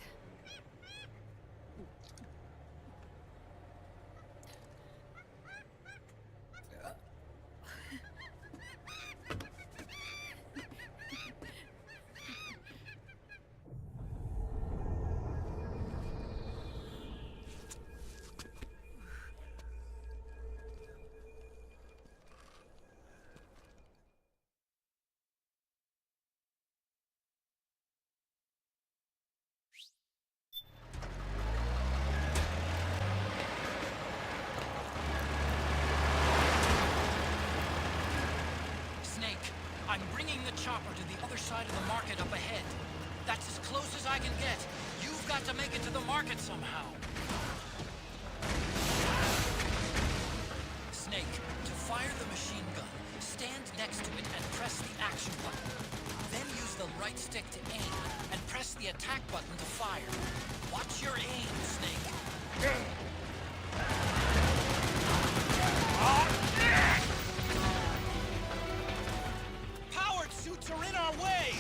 Snake, I'm bringing the chopper to the other side of the market up ahead. That's as close as I can get. You've got to make it to the market somehow. Snake, to fire the machine gun, stand next to it and press the action button. Then use the right stick to aim, and press the attack button to fire. Watch your aim, Snake. Powered suits are in our way!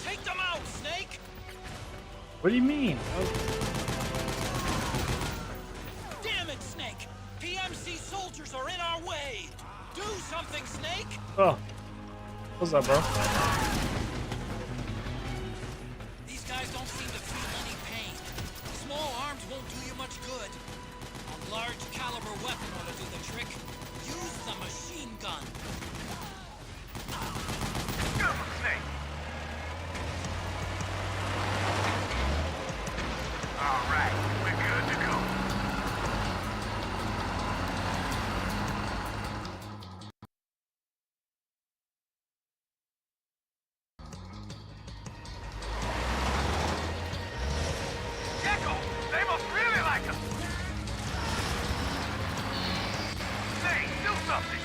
Take them out, Snake! What do you mean? Damn it, Snake! PMC soldiers are in our way! Do something, Snake! Oh. What's up, bro? These guys don't seem to feel any pain. Small arms won't do you much good. A large caliber weapon ought to do the trick. Use the machine gun. Snake. All right, we're good to go. Gecko, they must really like us. Snake, do something.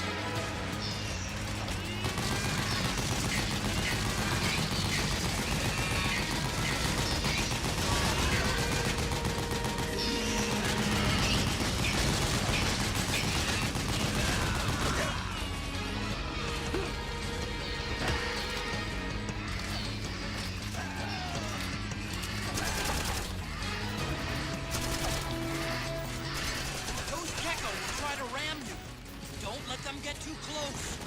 Don't let them get too close.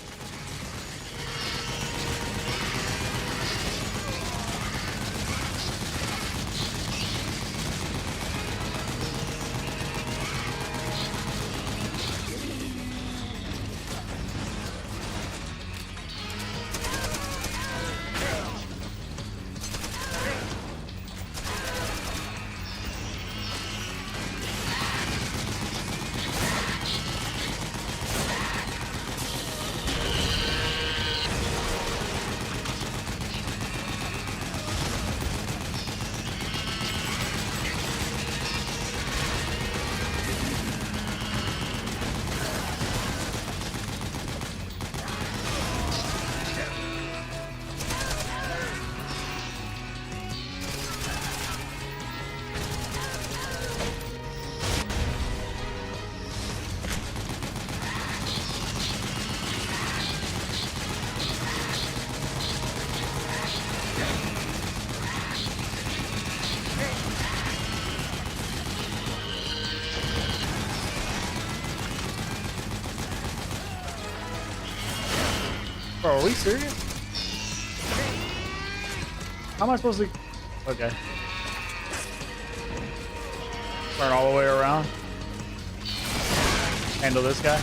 Bro, are we serious? How am I supposed to... Okay. Turn all the way around. Handle this guy.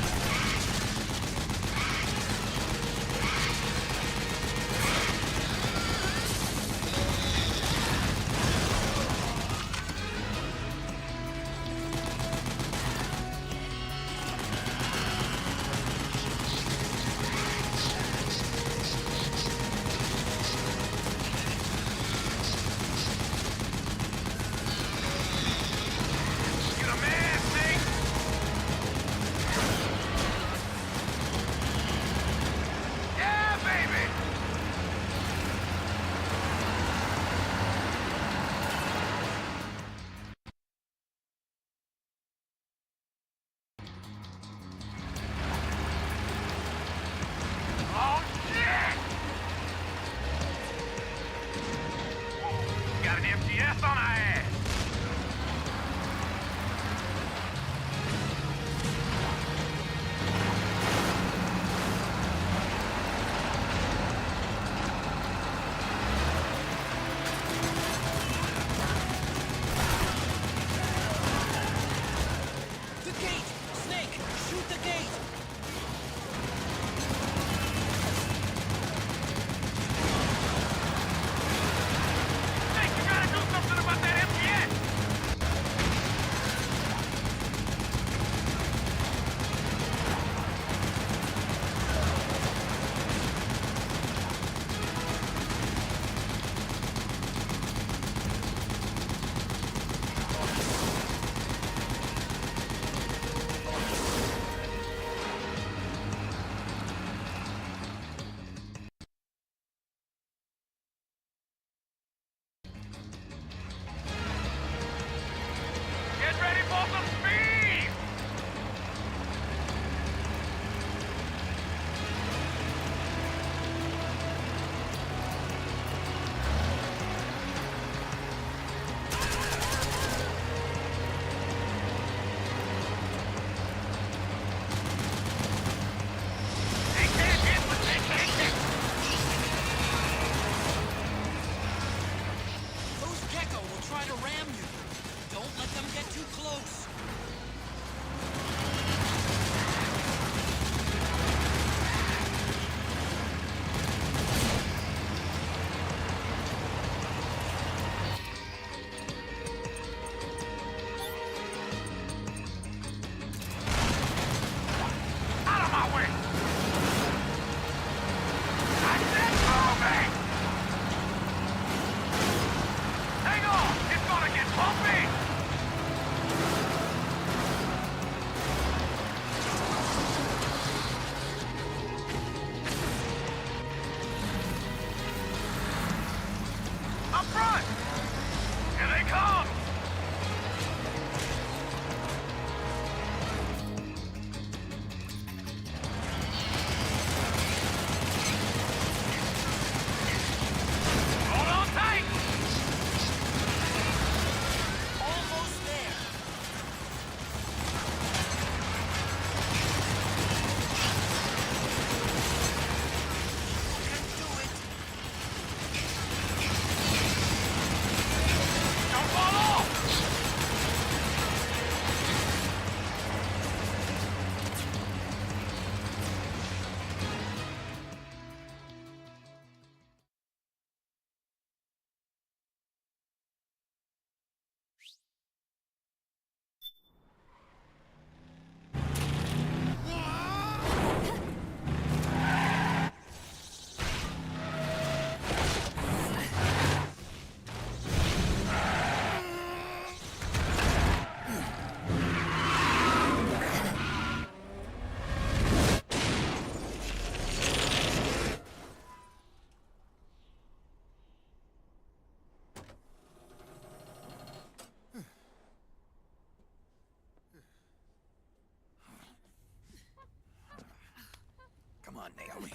on, Naomi.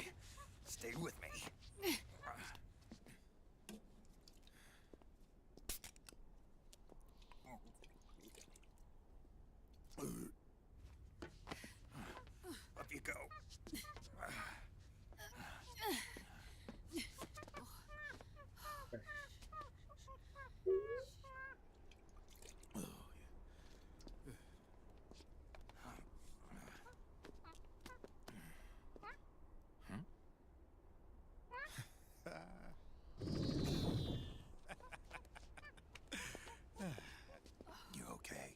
Stay with me. Up you go. You okay?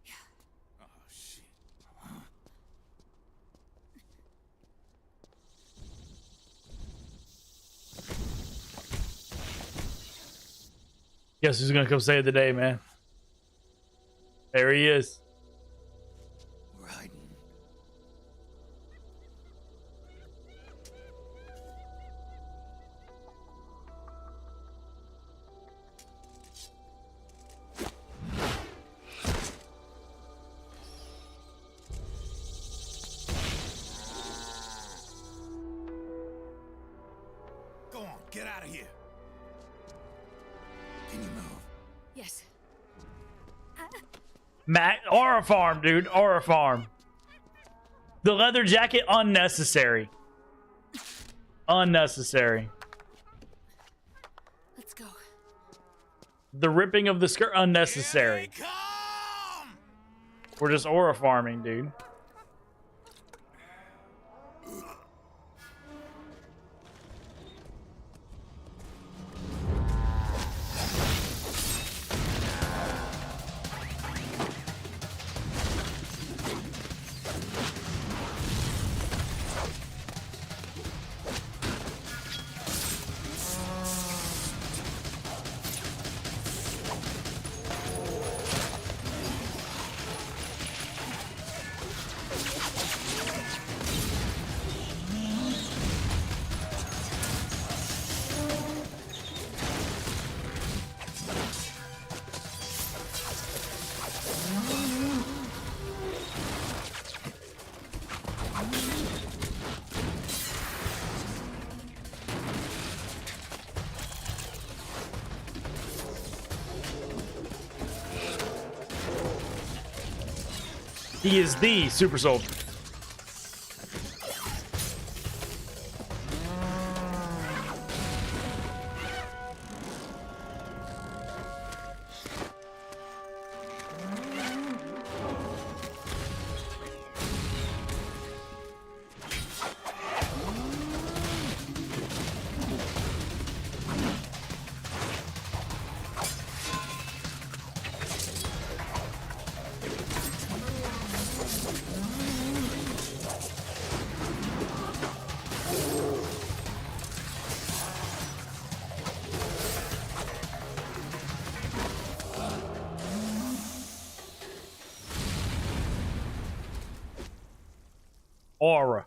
Yeah. Oh, shit. Guess who's gonna come save the day, man? There he is. Go on, get out of here. Can you move? Yes. Matt, Aura Farm, dude. Aura Farm. The leather jacket, unnecessary. Unnecessary. Let's go. The ripping of the skirt, unnecessary. We're just aura farming, dude. He is the super soldier. Aura.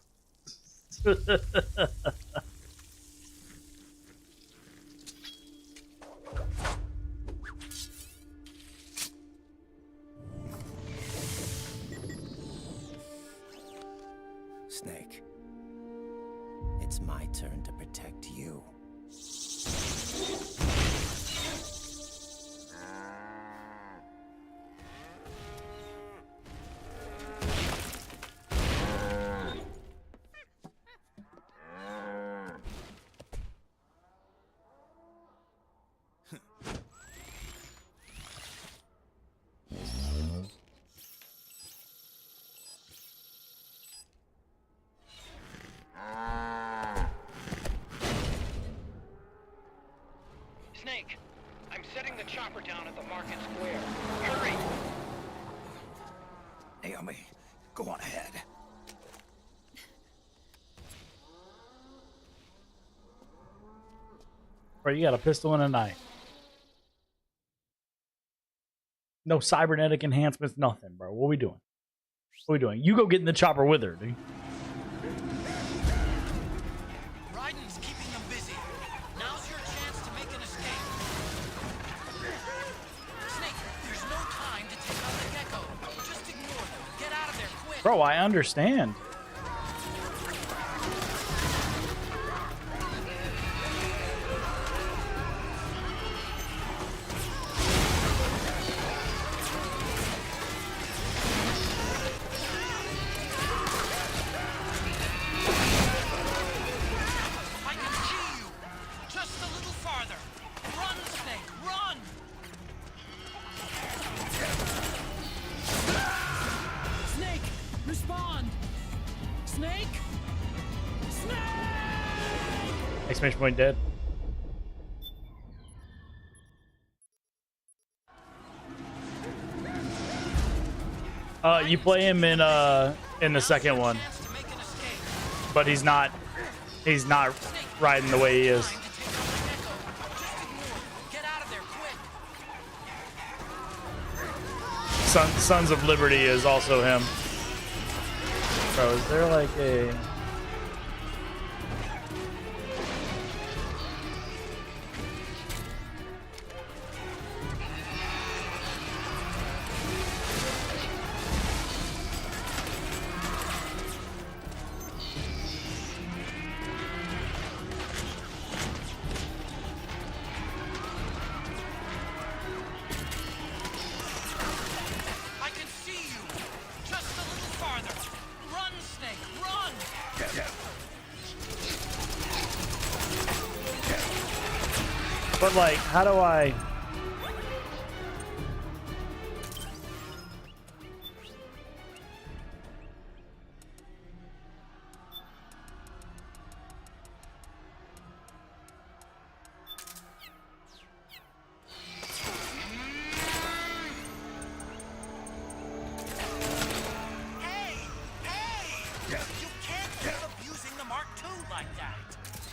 Snake, it's my turn to protect you. Snake, I'm setting the chopper down at the market square. Hurry! Naomi, go on ahead. Bro, you got a pistol and a knife. No cybernetic enhancements, nothing, bro. What we doing? What we doing? You go get in the chopper with her, dude. Raiden's keeping them busy. Now's your chance to make an escape. Snake, there's no time to take out the gecko. Just ignore them. Get out of there quick. Bro, I understand. Snake! Snake! Exclamation point dead. You play him in the second one, but he's not riding the way he is. Sons of Liberty is also him. Bro, is there like a... But like, how do I...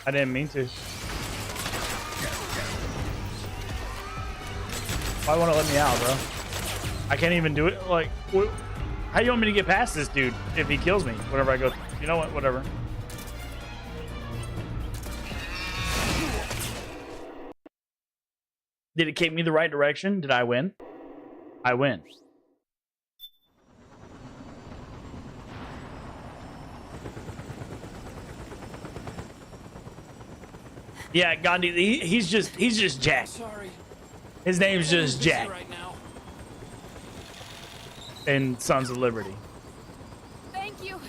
I didn't mean to. Why won't it let me out, bro? I can't even do it. Like, how do you want me to get past this dude if he kills me whenever I go? You know what? Whatever. Did it take me the right direction? Did I win? I win. Yeah, Gandhi. He's just Jack. Sorry. His name's just Jack. Right now. And Sons of Liberty. Thank you.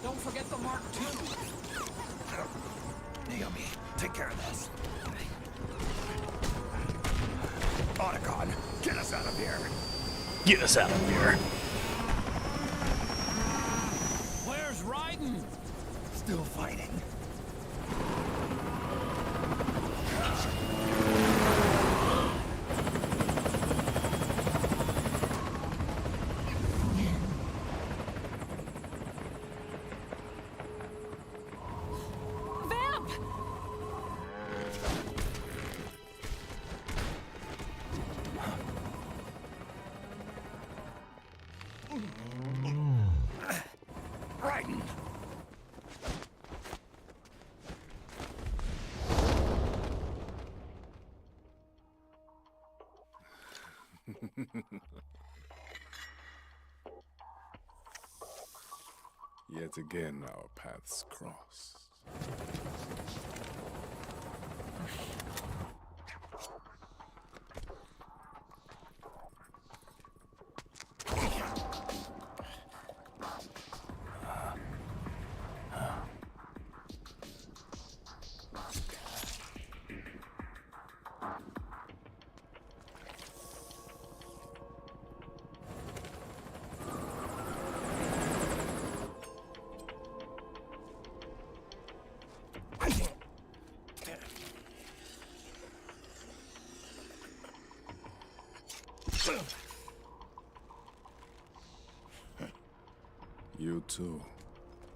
Don't forget the Mark II. Naomi, take care of this. Otacon, get us out of here. Get us out of here. Where's Raiden? Still fighting. Vamp! Raiden. Yet again, our paths cross. You too,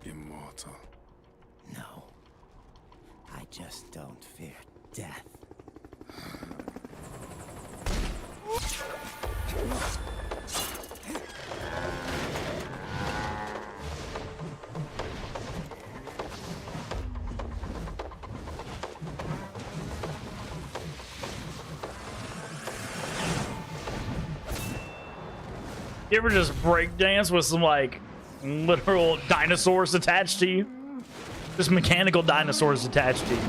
immortal. No. I just don't fear death. You ever just break dance with some like literal dinosaurs attached to you? Just mechanical dinosaurs attached to you.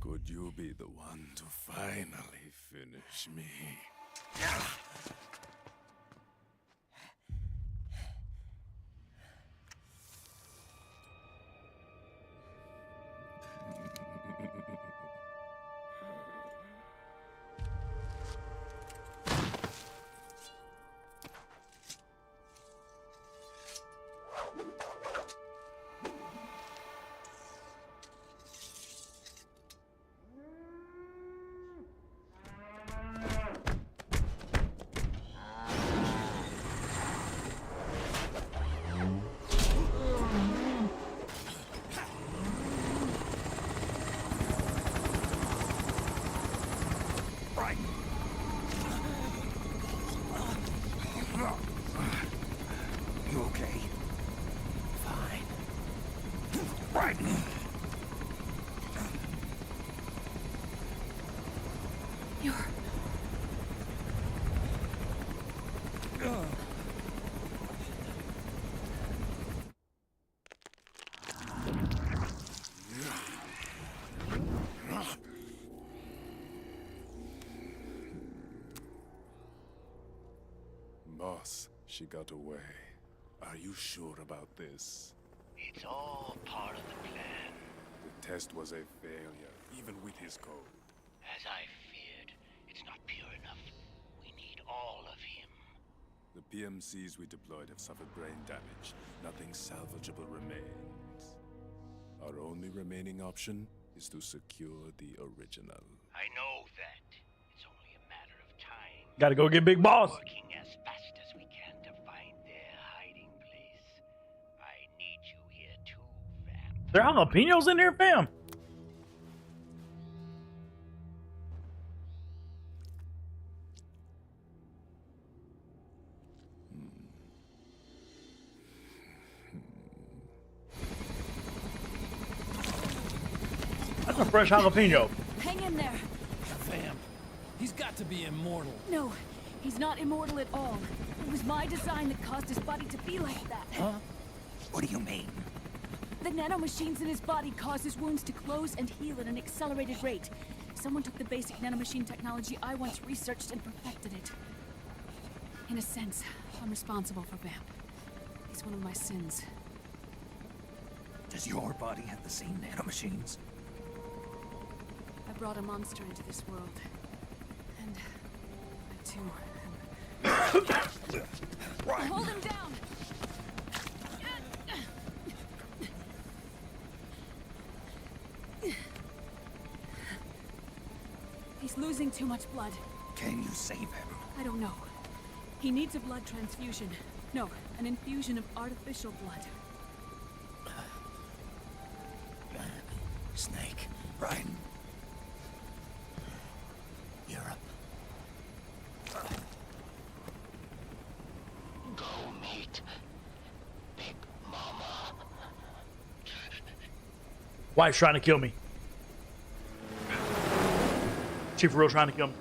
Could you be the one to finally finish me? You okay? Fine. Right. You're... Boss, she got away. Are you sure about this? It's all part of the plan. The test was a failure, even with his code. As I feared, it's not pure enough. We need all of him. The PMCs we deployed have suffered brain damage. Nothing salvageable remains. Our only remaining option is to secure the original. I know that. It's only a matter of time. Gotta go get Big Boss. Working as fast as we can to find their hiding place. I need you here too, fam. There are jalapenos in there, fam. That's a fresh jalapeno. Hang in there. Fam, he's got to be immortal. No, he's not immortal at all. It was my design that caused his body to be like that. Huh? What do you mean? The nanomachines in his body cause his wounds to close and heal at an accelerated rate. Someone took the basic nanomachine technology I once researched and perfected it. In a sense, I'm responsible for Vamp. He's one of my sins. Does your body have the same nanomachines? I brought a monster into this world. And I too am... Hold him down! He's losing too much blood. Can you save him? I don't know. He needs a blood transfusion. No, an infusion of artificial blood. Snake, Ryan. Europe. Go meet Big Mama. Wife's trying to kill me. She for real trying to kill me.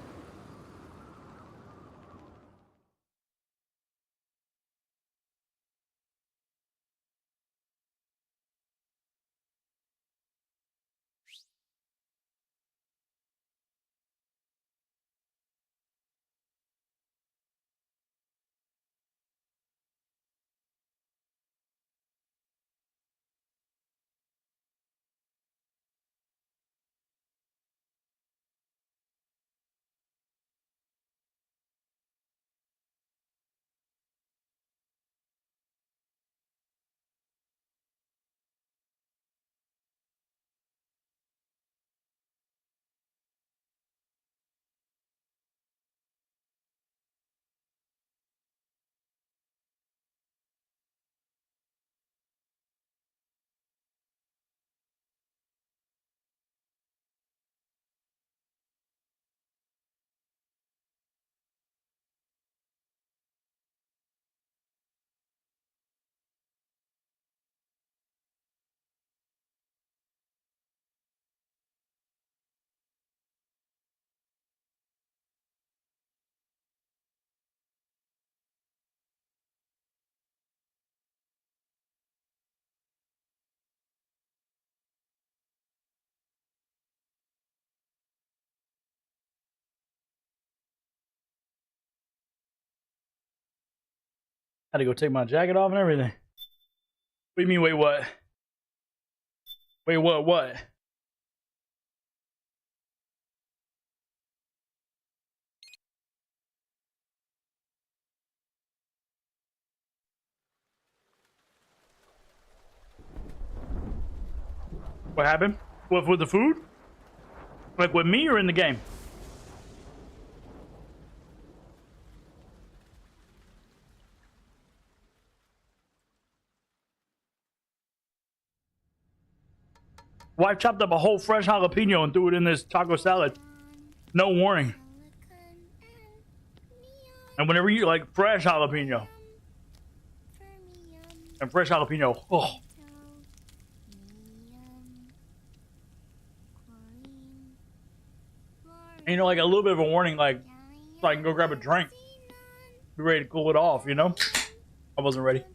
Had to go take my jacket off and everything. What do you mean, wait, what? Wait, what? What happened? What, with the food? Like with me or in the game? Wife chopped up a whole fresh jalapeno and threw it in this taco salad. No warning. And whenever you like fresh jalapeno. And fresh jalapeno. Oh. And, you know, like a little bit of a warning, like, so I can go grab a drink. Be ready to cool it off, you know? I wasn't ready.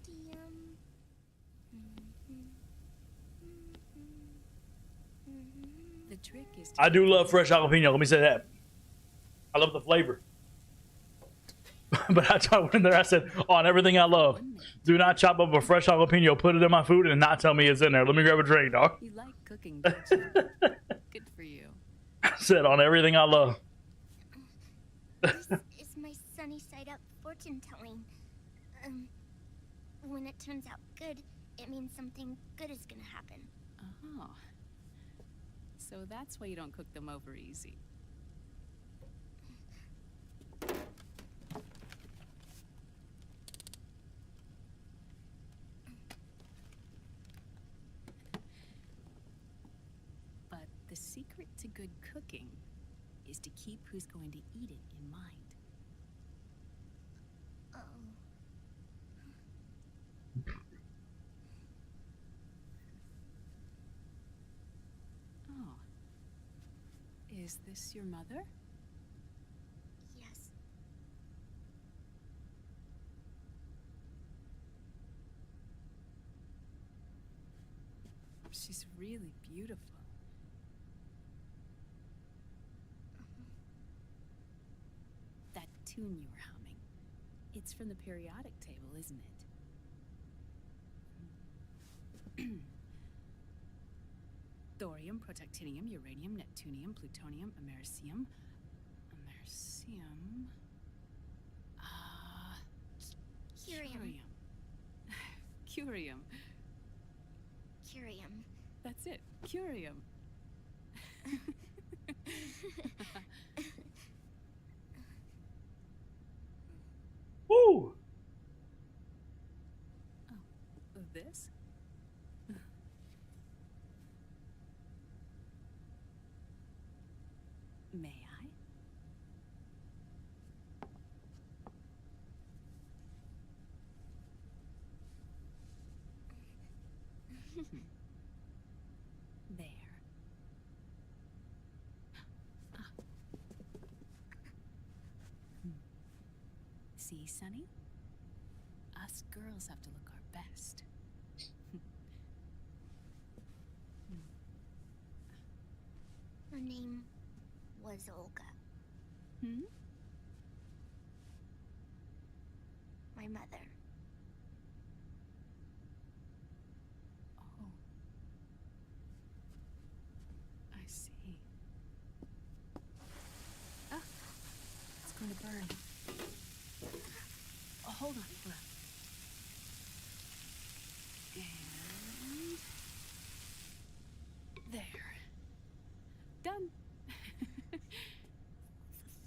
The trick is I do love fresh jalapeno, let me say that. I love the flavor. But I went in there, I said, on everything I love, do not chop up a fresh jalapeno, put it in my food, and not tell me it's in there. Let me grab a drink, dog. You like cooking, don't you? Good for you. I said, on everything I love. This is my sunny side up fortune telling. When it turns out good, it means something good is gonna happen. Oh. So that's why you don't cook them over easy. But the secret to good cooking is to keep who's going to eat it in mind. Oh. Is this your mother? Yes. She's really beautiful. That tune you were humming, it's from the periodic table, isn't it? Thorium, protactinium, uranium, neptunium, plutonium, americium. Curium. Curium. Curium. That's it. Curium. Woo! Oh, this? May I? There. See, Sonny? Us girls have to look our best. Her name was Olga. Hmm? My mother. Oh. I see. Ah! It's going to burn. Oh, hold on, hold on. And... there. Done.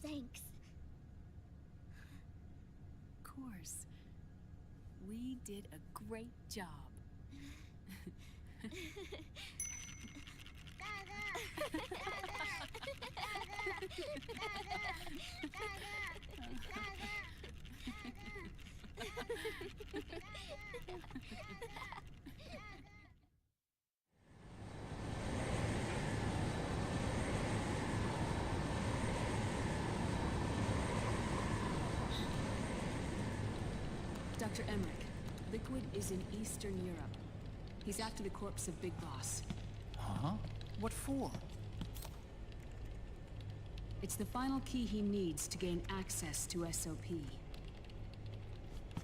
Thanks. Of course. We did a great job. Dr. Emmerich, Liquid is in Eastern Europe. He's after the corpse of Big Boss. Huh? What for? It's the final key he needs to gain access to SOP.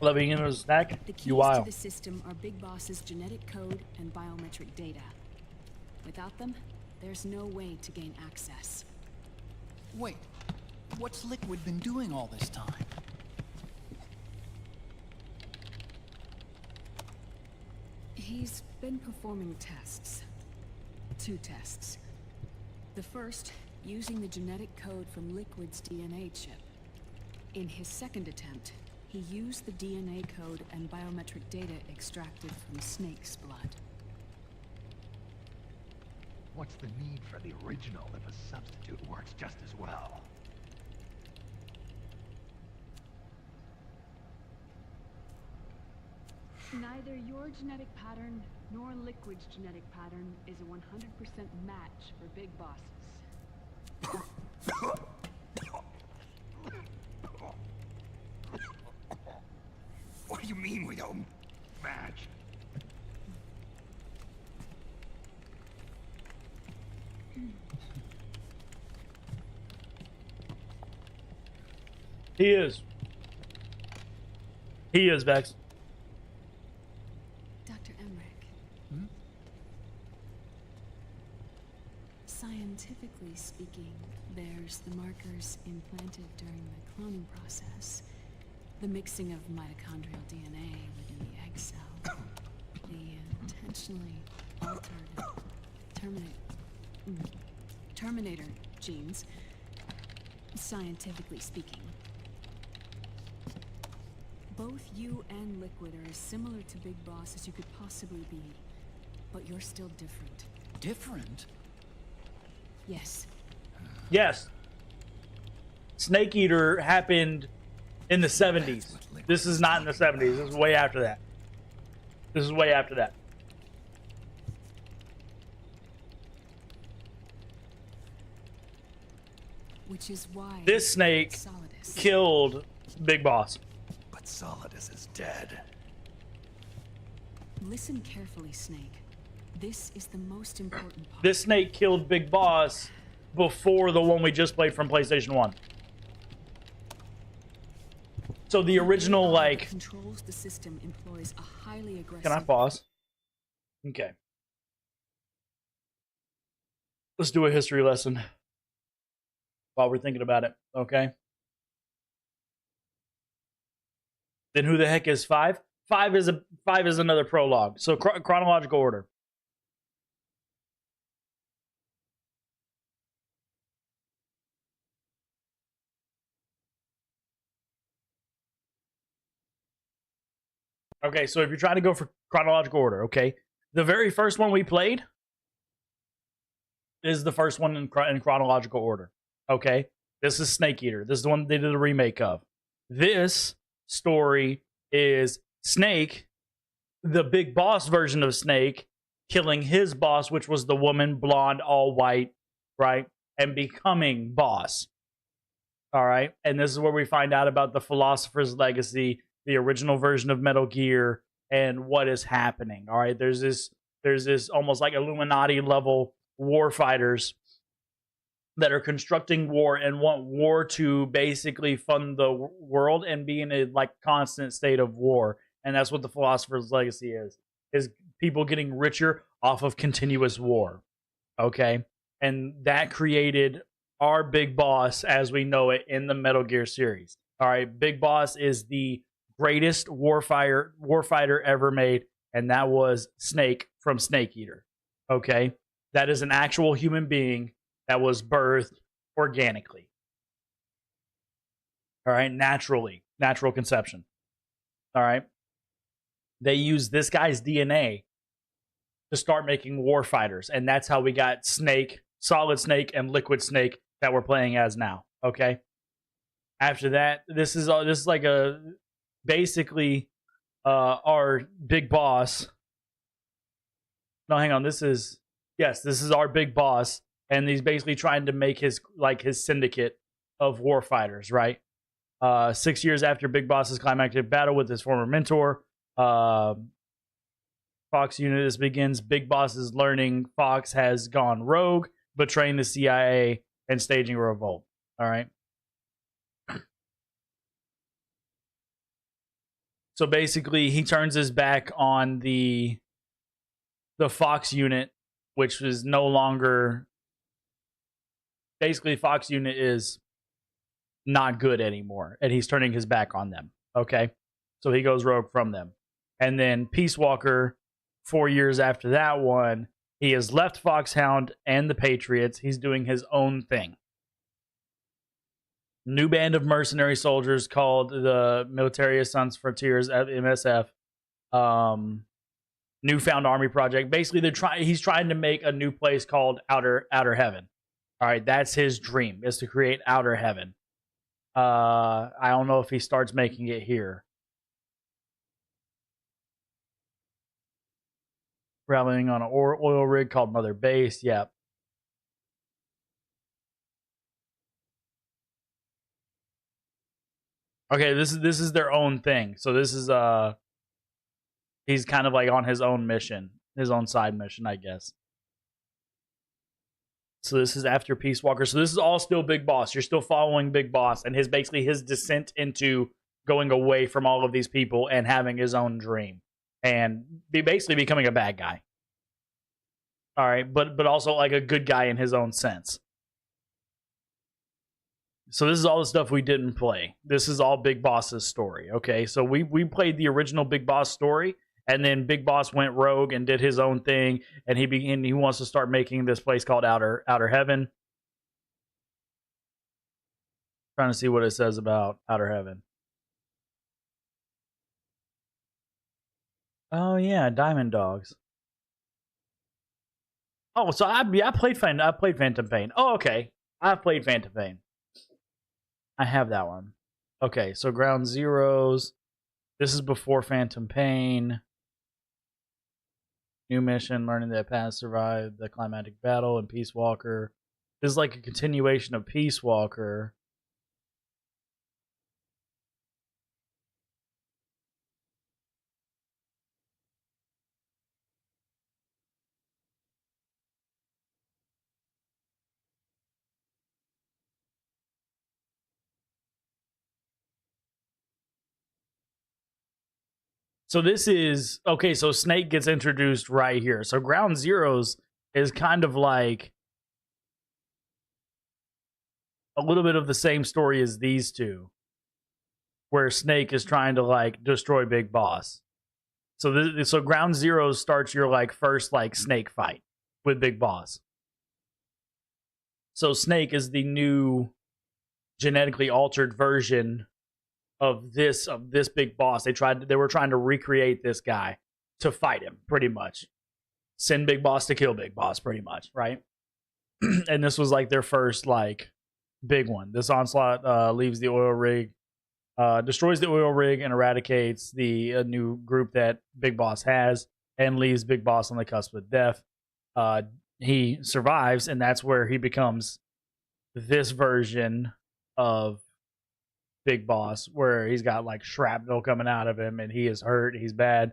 Loving in a snack? The keys You to wild. the system are Big Boss's genetic code and biometric data. Without them, there's no way to gain access. Wait, what's Liquid been doing all this time? He's been performing tests. 2 tests. The first, using the genetic code from Liquid's DNA chip. In his second attempt, he used the DNA code and biometric data extracted from Snake's blood. What's the need for the original if a substitute works just as well? Neither your genetic pattern nor Liquid's genetic pattern is a 100% match for Big Bosses. What do you mean we don't match? He is. He is, Vex. Dr. Emmerich. Scientifically speaking, there's the markers implanted during the cloning process. The mixing of mitochondrial DNA within the egg cell. The intentionally altered Terminator genes. Scientifically speaking. Both you and Liquid are as similar to Big Boss as you could possibly be. But you're still different. Different? Yes. Yes. Snake Eater happened in the 70s. This is not in the 70s. This is way after that. This is way after that. Which is why This Snake Solidus killed Big Boss. But Solidus is dead. Listen carefully, Snake. This is the most important part. This Snake killed Big Boss before the one we just played from PlayStation 1. So the original, like... Controls the system employs a highly aggressive... Can I pause? Okay. Let's do a history lesson while we're thinking about it, okay? Then who the heck is 5? 5 is another prologue. So chronological order. Okay, so if you're trying to go for chronological order, okay, the very first one we played is the first one in chronological order. Okay, this is Snake Eater. This is the one they did a remake of. This story is Snake, the Big Boss version of Snake, killing his boss, which was the woman, blonde, all white, right, and becoming boss. All right, and this is where we find out about the Philosopher's Legacy, the original version of Metal Gear, and what is happening. All right, there's this almost like Illuminati level war fighters that are constructing war and want war to basically fund the world and be in a like constant state of war. And that's what the Philosopher's Legacy is people getting richer off of continuous war. Okay, and that created our Big Boss as we know it in the Metal Gear series. All right, Big Boss is the greatest warfighter ever made, and that was Snake from Snake Eater. Okay, that is an actual human being that was birthed organically. All right, naturally, natural conception. All right, they used this guy's DNA to start making warfighters, and that's how we got Snake, Solid Snake, and Liquid Snake that we're playing as now. Okay. After that, this is like a basically our Big Boss. No, hang on. This is our Big Boss, and he's basically trying to make his syndicate of warfighters. Right. 6 years after Big Boss's climactic battle with his former mentor, Fox unit, this begins. Big Boss is learning Fox has gone rogue, betraying the CIA and staging a revolt. All right. So basically, he turns his back on the Fox unit, which is no longer. Basically, Fox unit is not good anymore, and he's turning his back on them. Okay, so he goes rogue from them, and then Peace Walker. 4 years after that one, he has left Foxhound and the Patriots. He's doing his own thing. New band of mercenary soldiers called the Militaria Sans Frontiers at MSF. Newfound Army Project. Basically, he's trying to make a new place called Outer Heaven. All right, that's his dream, is to create Outer Heaven. I don't know if he starts making it here. Rallying on an oil rig called Mother Base. Yep. Okay, this is their own thing. So this is he's kind of like on his own mission, his own side mission, I guess. So this is after Peace Walker. So this is all still Big Boss. You're still following Big Boss and basically his descent into going away from all of these people and having his own dream and basically becoming a bad guy. All right, but also like a good guy in his own sense. So this is all the stuff we didn't play. This is all Big Boss's story. Okay, so we played the original Big Boss story, and then Big Boss went rogue and did his own thing, and he wants to start making this place called Outer Heaven. Trying to see what it says about Outer Heaven. Oh yeah, Diamond Dogs. Oh, so I played Phantom Pain. Oh, okay. I've played Phantom Pain. I have that one. Okay, so Ground Zeroes. This is before Phantom Pain. New mission, learning that Path survived the climatic battle and Peace Walker. This is like a continuation of Peace Walker. So this is okay. So Snake gets introduced right here. So Ground Zeroes is kind of like a little bit of the same story as these two, where Snake is trying to like destroy Big Boss. So Ground Zeroes starts your like first like Snake fight with Big Boss. So Snake is the new genetically altered version of this Big Boss. They were trying to recreate this guy to fight him, pretty much. Send Big Boss to kill Big Boss, pretty much, right? And this was like their first like big one. This onslaught leaves the oil rig, destroys the oil rig, and eradicates the new group that Big Boss has, and leaves Big Boss on the cusp of death. He survives, and that's where he becomes this version of Big Boss, where he's got like shrapnel coming out of him and he is hurt, he's bad.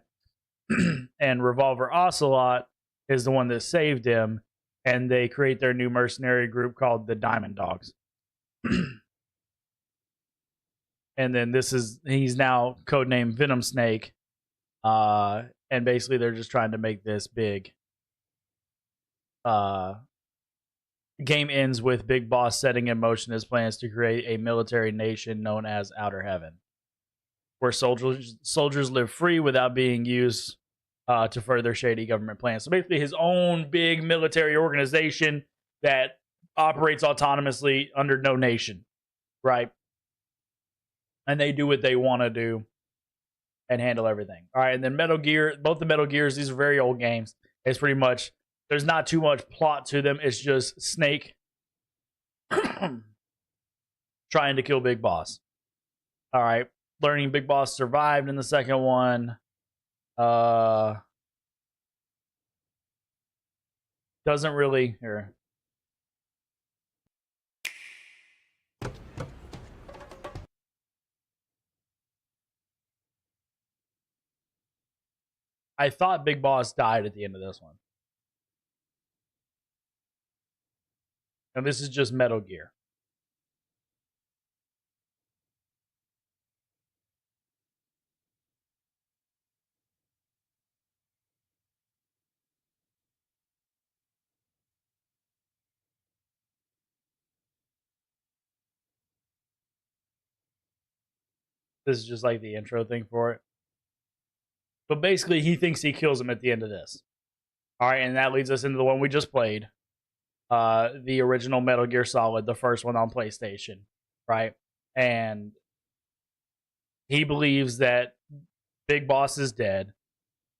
And Revolver Ocelot is the one that saved him, and they create their new mercenary group called the Diamond Dogs. And then he's now codenamed Venom Snake, and basically they're just trying to make this big. Game ends with Big Boss setting in motion his plans to create a military nation known as Outer Heaven, where soldiers live free without being used to further shady government plans. So basically his own big military organization that operates autonomously under no nation, right? And they do what they want to do and handle everything. All right, and then Metal Gear, both the Metal Gears, these are very old games. It's pretty much, there's not too much plot to them. It's just Snake trying to kill Big Boss. All right. Learning Big Boss survived in the second one. Doesn't really here. I thought Big Boss died at the end of this one. And this is just Metal Gear. This is just like the intro thing for it. But basically, he thinks he kills him at the end of this. All right, and that leads us into the one we just played. The original Metal Gear Solid, the first one on PlayStation, right? And he believes that Big Boss is dead.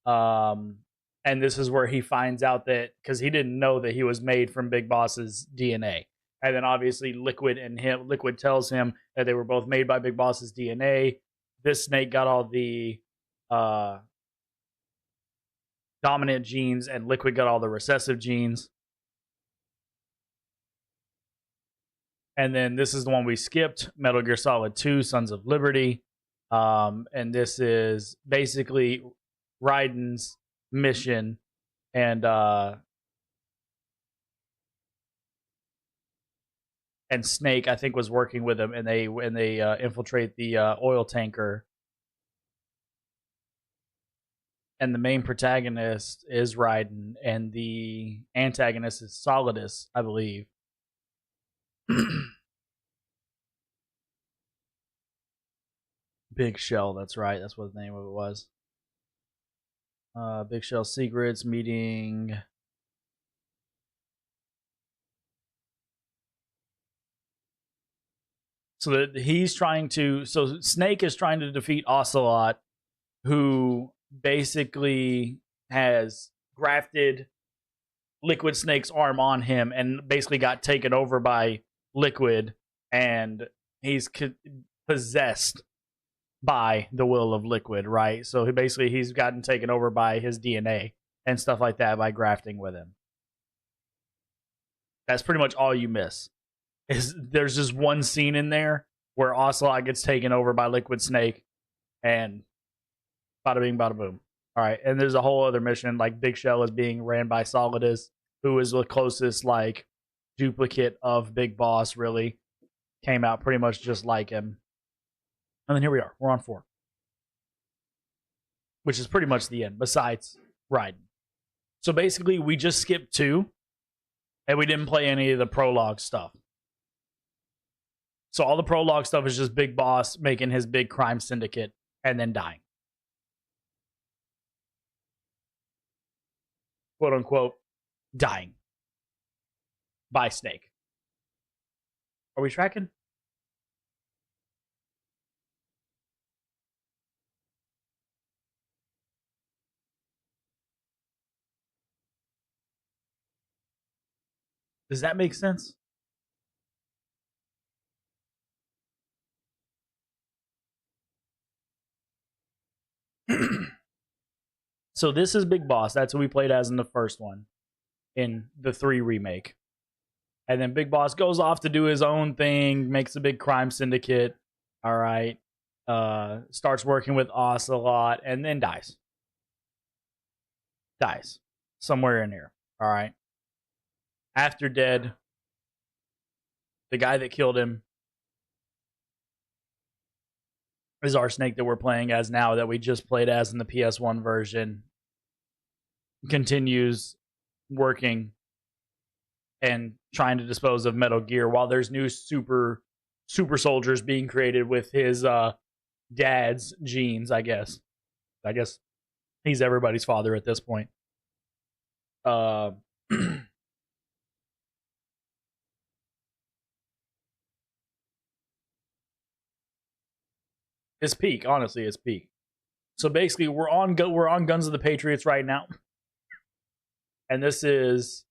And this is where he finds out that, because he didn't know that he was made from Big Boss's DNA. And then obviously Liquid tells him that they were both made by Big Boss's DNA. This Snake got all the dominant genes, and Liquid got all the recessive genes. And then this is the one we skipped, Metal Gear Solid 2, Sons of Liberty. And this is basically Raiden's mission, and Snake, I think, was working with him, and they infiltrate the oil tanker. And the main protagonist is Raiden, and the antagonist is Solidus, I believe. Big Shell, that's right. That's what the name of it was. Big Shell Secrets meeting. So that he's trying to. So Snake is trying to defeat Ocelot, who basically has grafted Liquid Snake's arm on him and basically got taken over by Liquid, and he's possessed by the will of Liquid, right? So he's gotten taken over by his DNA and stuff like that by grafting with him. That's pretty much all you miss. There's just one scene in there where Ocelot gets taken over by Liquid Snake, and bada bing, bada boom. All right, and there's a whole other mission, like Big Shell is being ran by Solidus, who is the closest like duplicate of Big Boss. Really came out pretty much just like him. And then here we are. We're on 4. Which is pretty much the end, besides Raiden. So basically, we just skipped 2. And we didn't play any of the prologue stuff. So all the prologue stuff is just Big Boss making his big crime syndicate and then dying. Quote unquote, dying. By Snake. Are we tracking? Does that make sense? So this is Big Boss. That's who we played as in the first one. In the 3 remake. And then Big Boss goes off to do his own thing. Makes a big crime syndicate. Alright. Starts working with Ocelot. And then dies. Dies. Somewhere in here. Alright. After dead, the guy that killed him is our Snake that we're playing as now, that we just played as in the PS1 version. Continues working and trying to dispose of Metal Gear while there's new super soldiers being created with his dad's genes, I guess. I guess he's everybody's father at this point. It's peak, honestly, it's peak. So basically, we're on Guns of the Patriots right now, and this is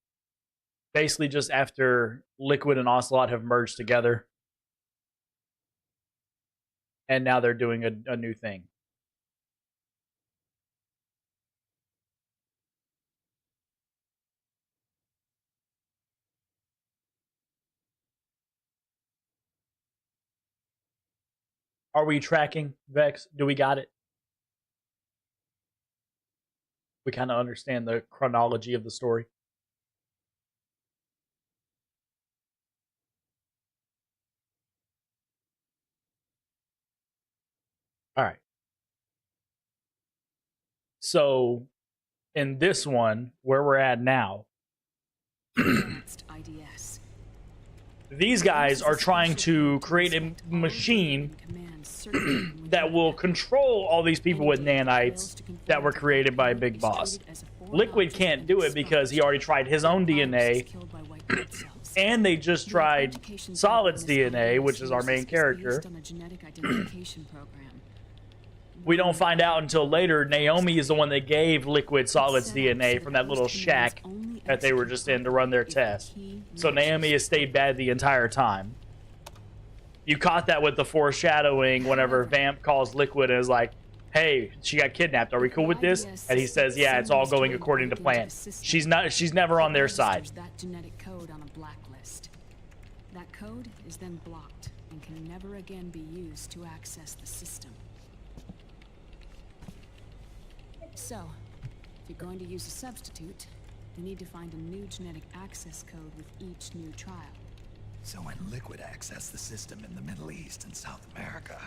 basically just after Liquid and Ocelot have merged together, and now they're doing a new thing. Are we tracking, Vex? Do we got it? We kind of understand the chronology of the story. All right. So, in this one, where we're at now, these guys are trying to create a machine that will control all these people with nanites that were created by Big Boss. Liquid can't do it because he already tried his own DNA, and they just tried Solid's DNA, which is our main character. We don't find out until later. Naomi is the one that gave Liquid Solid's DNA from that little shack that they were just in to run their test. So Naomi has stayed bad the entire time. You caught that with the foreshadowing whenever Vamp calls Liquid and is like, hey, she got kidnapped. Are we cool with this? And he says, yeah, it's all going according to plan. She's never on their side. That genetic code on a blacklist. That code is then blocked and can never again be used to access the system. So, if you're going to use a substitute, you need to find a new genetic access code with each new trial. So when Liquid accessed the system in the Middle East and South America,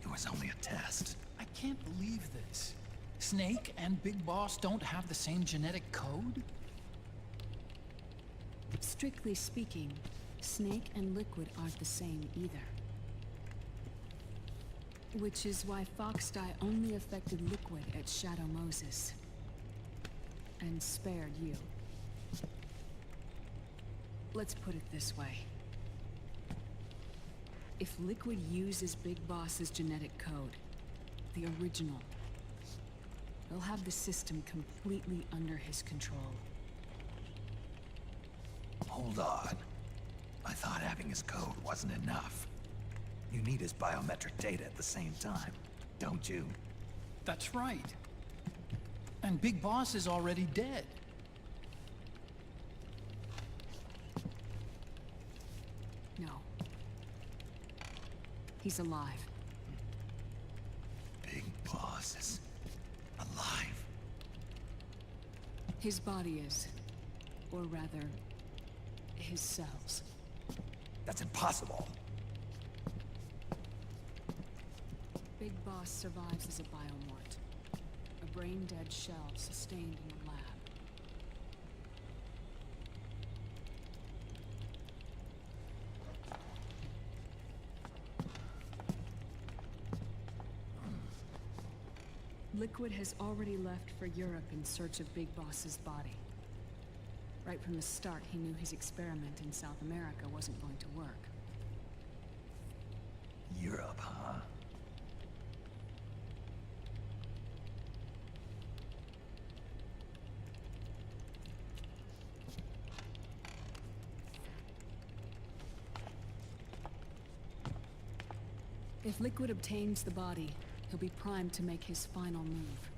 it was only a test. I can't believe this. Snake and Big Boss don't have the same genetic code? Strictly speaking, Snake and Liquid aren't the same either. Which is why Foxdie only affected Liquid at Shadow Moses. And spared you. Let's put it this way. If Liquid uses Big Boss's genetic code, the original, he'll have the system completely under his control. Hold on. I thought having his code wasn't enough. You need his biometric data at the same time, don't you? That's right. And Big Boss is already dead. No. He's alive. Big Boss is alive. His body is. Or rather, his cells. That's impossible. Big Boss survives as a biomort. A brain-dead shell sustained in a lab. Liquid has already left for Europe in search of Big Boss's body. Right from the start, he knew his experiment in South America wasn't going to work. Europe, huh? If Liquid obtains the body, he'll be primed to make his final move.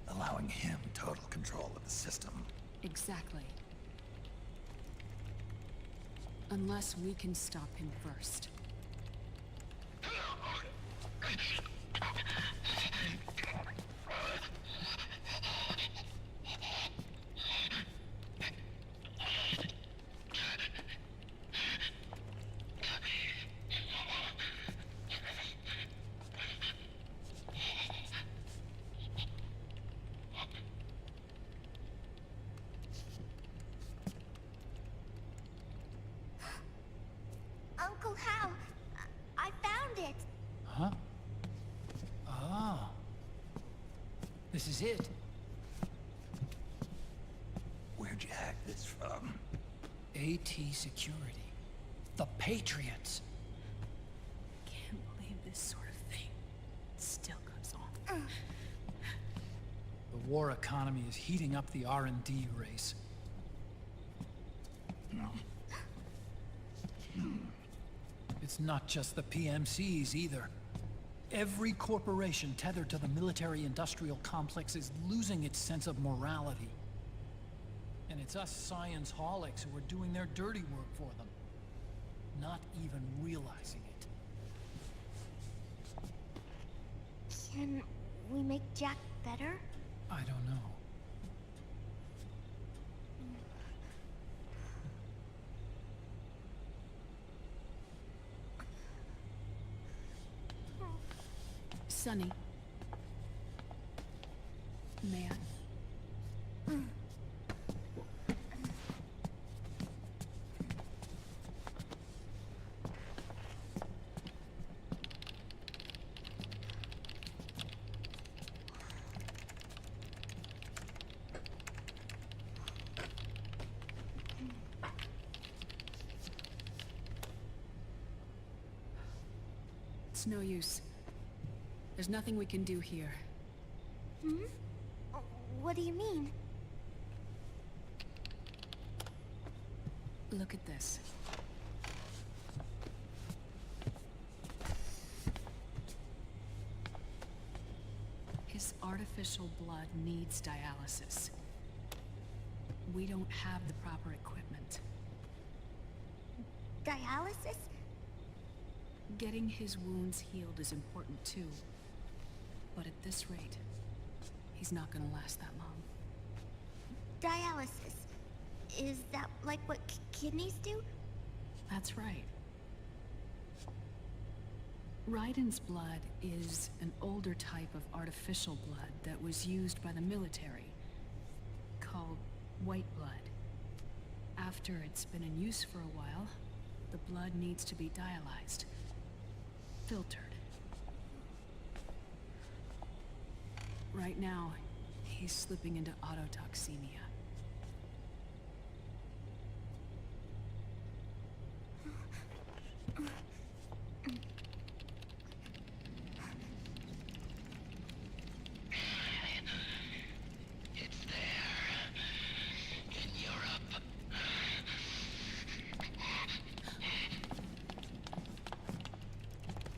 Allowing him total control of the system. Exactly. Unless we can stop him first. Uncle Hal, I found it. Huh? Ah. This is it. Where'd you hack this from? AT Security. The Patriots. Can't believe this sort of thing still goes on. The war economy is heating up the R&D race. It's not just the PMCs either. Every corporation tethered to the military-industrial complex is losing its sense of morality. And it's us science-holics who are doing their dirty work for them, not even realizing it. Can we make Jack better? I don't know. Sonny. Man. It's no use. There's nothing we can do here. Hmm? What do you mean? Look at this. His artificial blood needs dialysis. We don't have the proper equipment. Dialysis? Getting his wounds healed is important too. But at this rate, he's not gonna last that long. Dialysis. Is that like what kidneys do? That's right. Raiden's blood is an older type of artificial blood that was used by the military, called white blood. After it's been in use for a while, the blood needs to be dialyzed, filtered. Right now, he's slipping into autotoxemia. It's there. In Europe.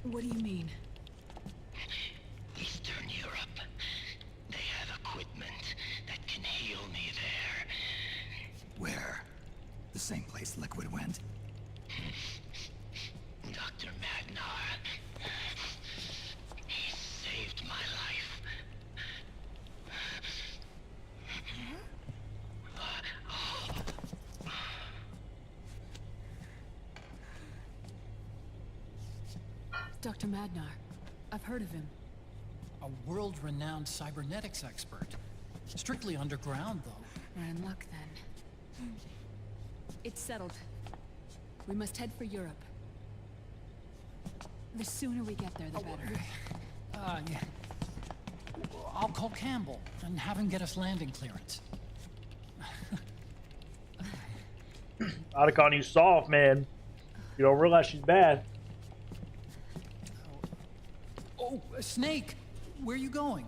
What do you mean? Eastern Europe. They have equipment that can heal me there. Where? The same place Liquid went? Dr. Magnar. He saved my life. Dr. Magnar. I've heard of him. A world-renowned cybernetics expert. Strictly underground, though. We're in luck, then. It's settled. We must head for Europe. The sooner we get there, the better. Yeah. I'll call Campbell and have him get us landing clearance. Otacon, you soft, man. You don't realize she's bad. Oh, Snake! Where are you going?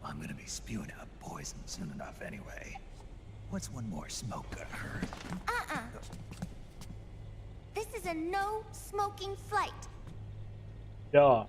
I'm gonna be spewing out poison soon enough anyway. What's one more smoke gonna hurt? This is a no smoking flight. Yeah.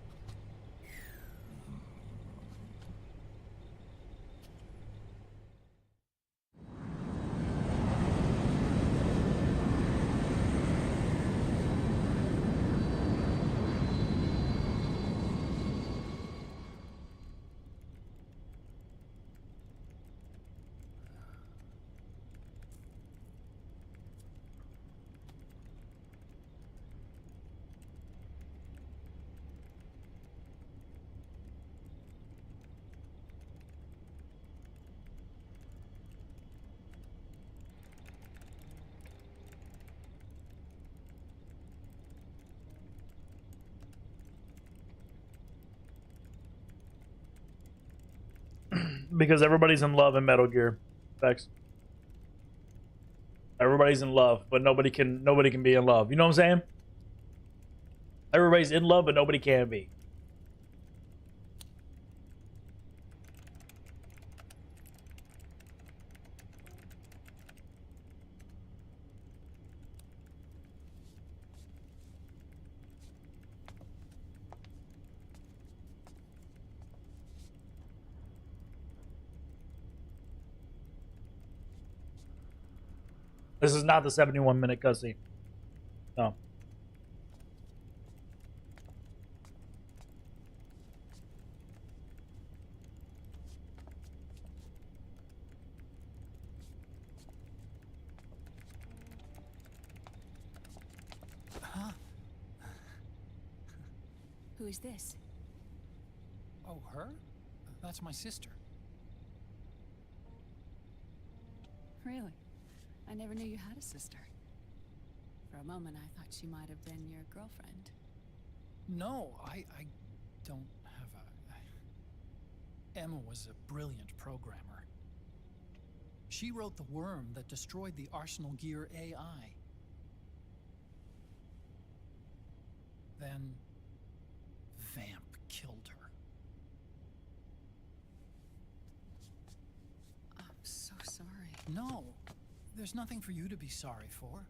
Because everybody's in love in Metal Gear. Facts. Everybody's in love, but nobody can be in love. You know what I'm saying? Everybody's in love, but nobody can be. This is not the 71-minute cutscene. No. Huh? Who is this? Oh, her? That's my sister. Really? I never knew you had a sister. For a moment, I thought she might have been your girlfriend. No, I don't have a... Emma was a brilliant programmer. She wrote the worm that destroyed the Arsenal Gear AI. Then Vamp killed her. I'm so sorry. No, there's nothing for you to be sorry for.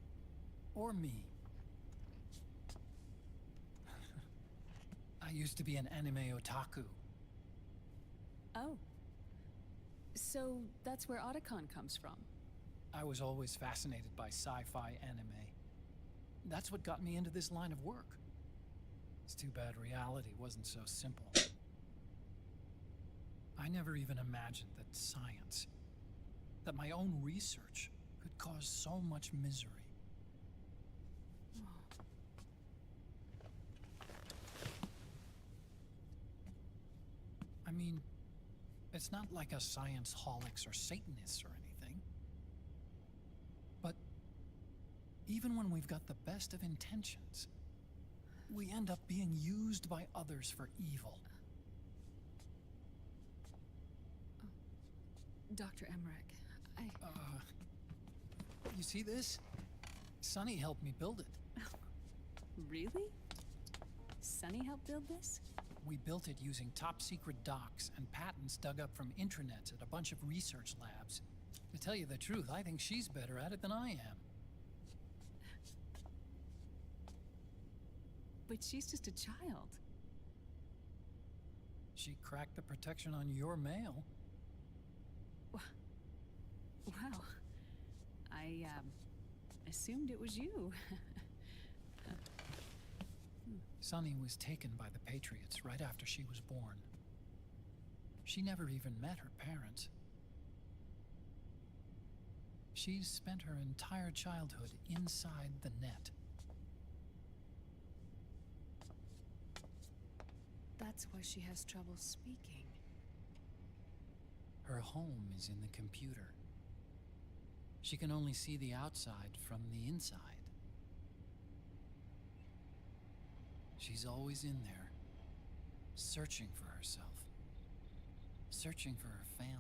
Or me. I used to be an anime otaku. Oh. So that's where Otacon comes from. I was always fascinated by sci-fi anime. That's what got me into this line of work. It's too bad reality wasn't so simple. I never even imagined that science, that my own research, could cause so much misery. I mean, it's not like us science holics or Satanists or anything. But even when we've got the best of intentions, we end up being used by others for evil. Dr. Emmerich, You see this? Sonny helped me build it. Really? Sonny helped build this? We built it using top-secret docs and patents dug up from intranets at a bunch of research labs. To tell you the truth, I think she's better at it than I am. But she's just a child. She cracked the protection on your mail. Well, I assumed it was you. Sunny was taken by the Patriots right after she was born. She never even met her parents. She's spent her entire childhood inside the net. That's why she has trouble speaking. Her home is in the computer. She can only see the outside from the inside. She's always in there, searching for herself, searching for her family.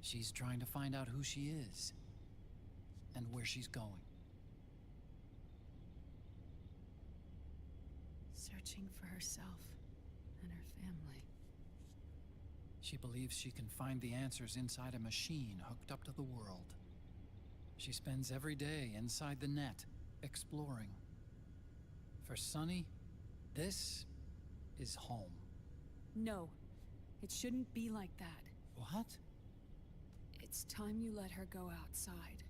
She's trying to find out who she is and where she's going. Searching for herself and her family. She believes she can find the answers inside a machine hooked up to the world. She spends every day inside the net, exploring. For Sunny, this is home. No, it shouldn't be like that. What? It's time you let her go outside.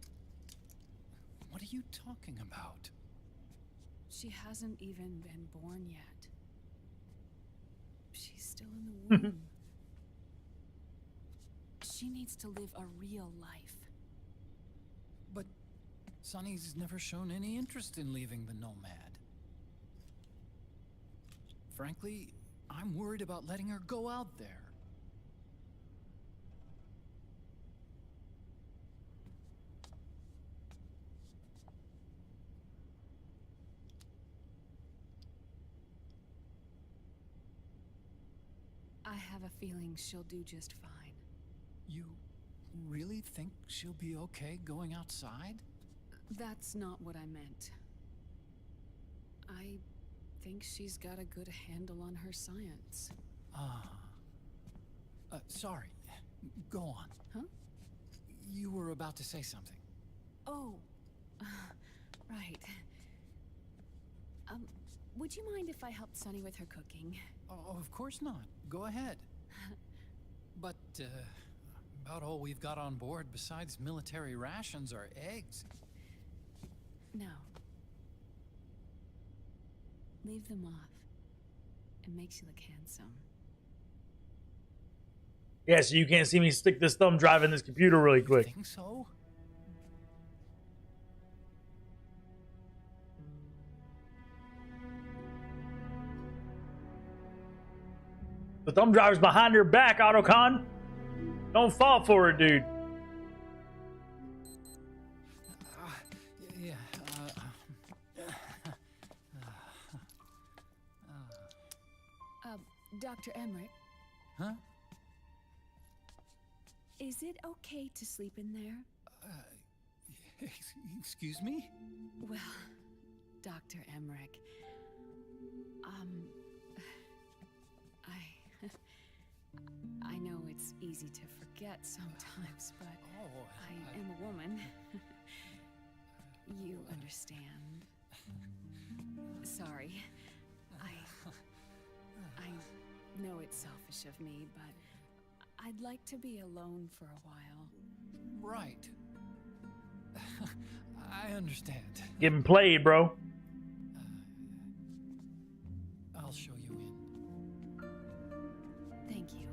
What are you talking about? She hasn't even been born yet. She's still in the womb. She needs to live a real life. But Sunny's never shown any interest in leaving the Nomad. Frankly, I'm worried about letting her go out there. I have a feeling she'll do just fine. You really think she'll be okay going outside? That's not what I meant. I think she's got a good handle on her science. Sorry. Go on. Huh? You were about to say something. Oh, right. Would you mind if I helped Sunny with her cooking? Oh, of course not. Go ahead. But, about all we've got on board besides military rations are eggs. No. Leave them off. It makes you look handsome. Yeah, so you can't see me stick this thumb drive in this computer really quick. Think so? The thumb drive's behind your back, Otacon. Don't fall for it, dude. Yeah. Dr. Emmerich? Huh? Is it okay to sleep in there? Excuse me? Well, Dr. Emmerich. I know it's easy to forget sometimes, but I am a woman. You understand. Sorry. I know it's selfish of me, but I'd like to be alone for a while. Right. I understand. Getting played, bro. I'll show you in. Thank you.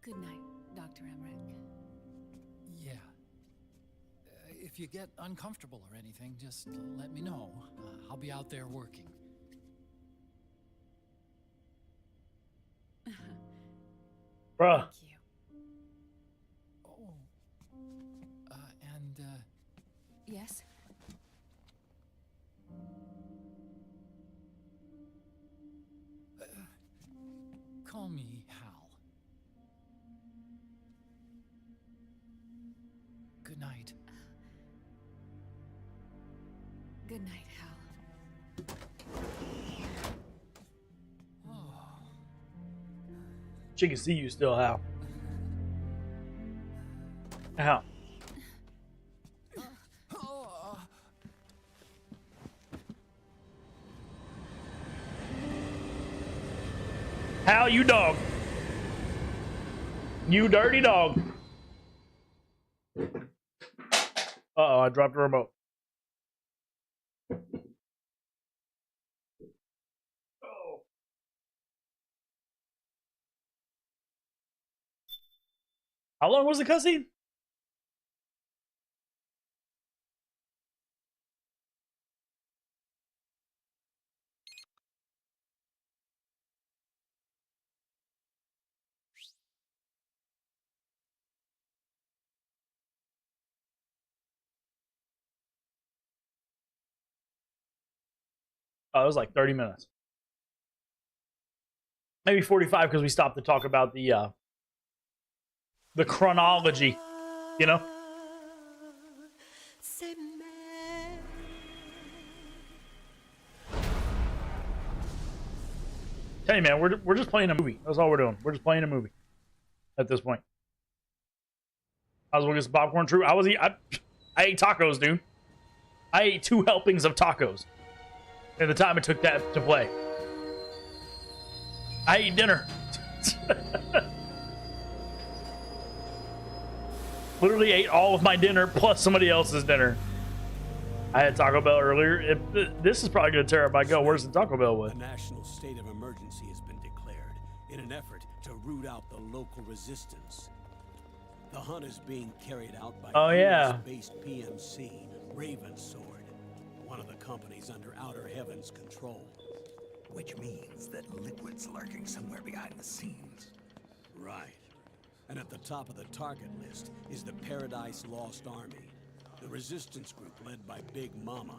Good night, Dr. Emmerich. Yeah. If you get uncomfortable or anything, just let me know. I'll be out there working. Bruh. Thank you. Oh. Yes? Call me Hal. Good night. Good night, Hal. She can see you still, Hal. Hal. Hal, you dog. You dirty dog. Uh-oh, I dropped the remote. Oh. How long was the cutscene? Oh, it was like 30 minutes. Maybe 45 because we stopped to talk about the chronology, you know? Tell you, man, we're just playing a movie. That's all we're doing. We're just playing a movie at this point. I was looking at some popcorn. True, I ate tacos, dude. I ate 2 helpings of tacos in the time it took that to play. I ate dinner. Literally ate all of my dinner plus somebody else's dinner. I had Taco Bell earlier. This is probably going to tear up my gut. Where's the Taco Bell with? A national state of emergency has been declared in an effort to root out the local resistance. The hunt is being carried out by US-based PMC, Ravensword, one of the companies under Outer Heaven's control. Which means that Liquid's lurking somewhere behind the scenes. Right. And at the top of the target list is the Paradise Lost Army, the resistance group led by Big Mama.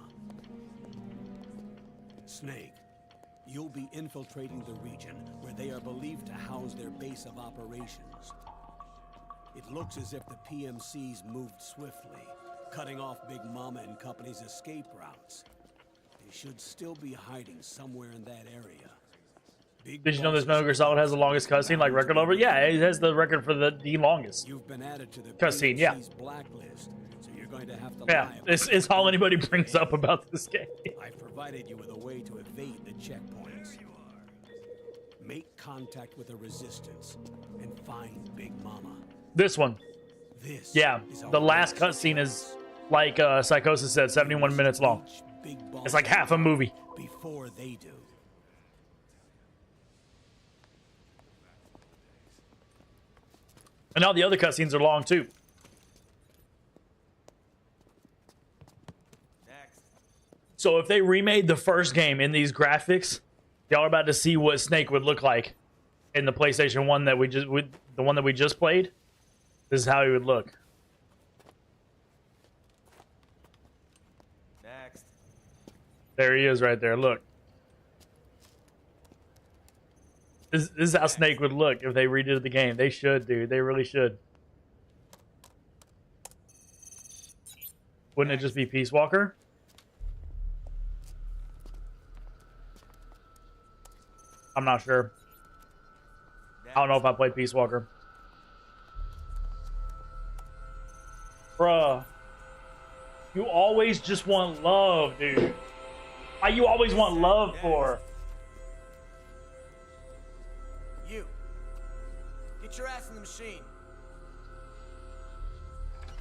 Snake, you'll be infiltrating the region where they are believed to house their base of operations. It looks as if the PMCs moved swiftly, cutting off Big Mama and company's escape routes. They should still be hiding somewhere in that area. Did you know this Metal Gear Solid has the longest cutscene, like record over? Yeah, it has the record for the longest cutscene. Yeah. Blacklist, so you're going to have to yeah, this is all anybody brings up about this game. I've provided you with a way to evade the checkpoints. Make contact with the resistance and find Big Mama. This one. Yeah, the last cutscene is like Psychosis said, 71 minutes long. It's like half a movie. before they do. And all the other cutscenes are long too. So if they remade the first game in these graphics, y'all are about to see what Snake would look like in the PlayStation 1 that the one that we just played. This is how he would look. Next. There he is right there. Look. This is how Snake would look if they redid the game. They should, dude. They really should. Wouldn't it just be Peace Walker? I'm not sure. I don't know if I played Peace Walker. Bruh. You always just want love, dude. Why you always want love for? You. Get your ass in the machine.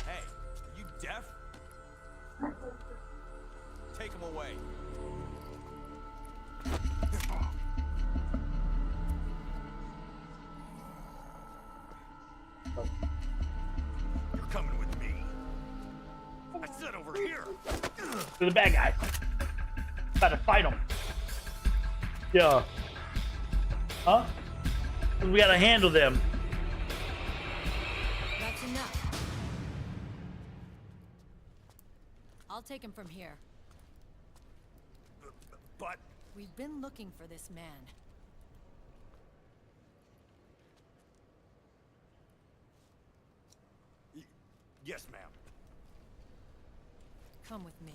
Hey, are you deaf? Take him away. You're coming with me. I said over here. To the bad guy. About to fight him. Yeah. Huh? We gotta handle them. That's enough. I'll take him from here. But we've been looking for this man. Yes, ma'am. Come with me.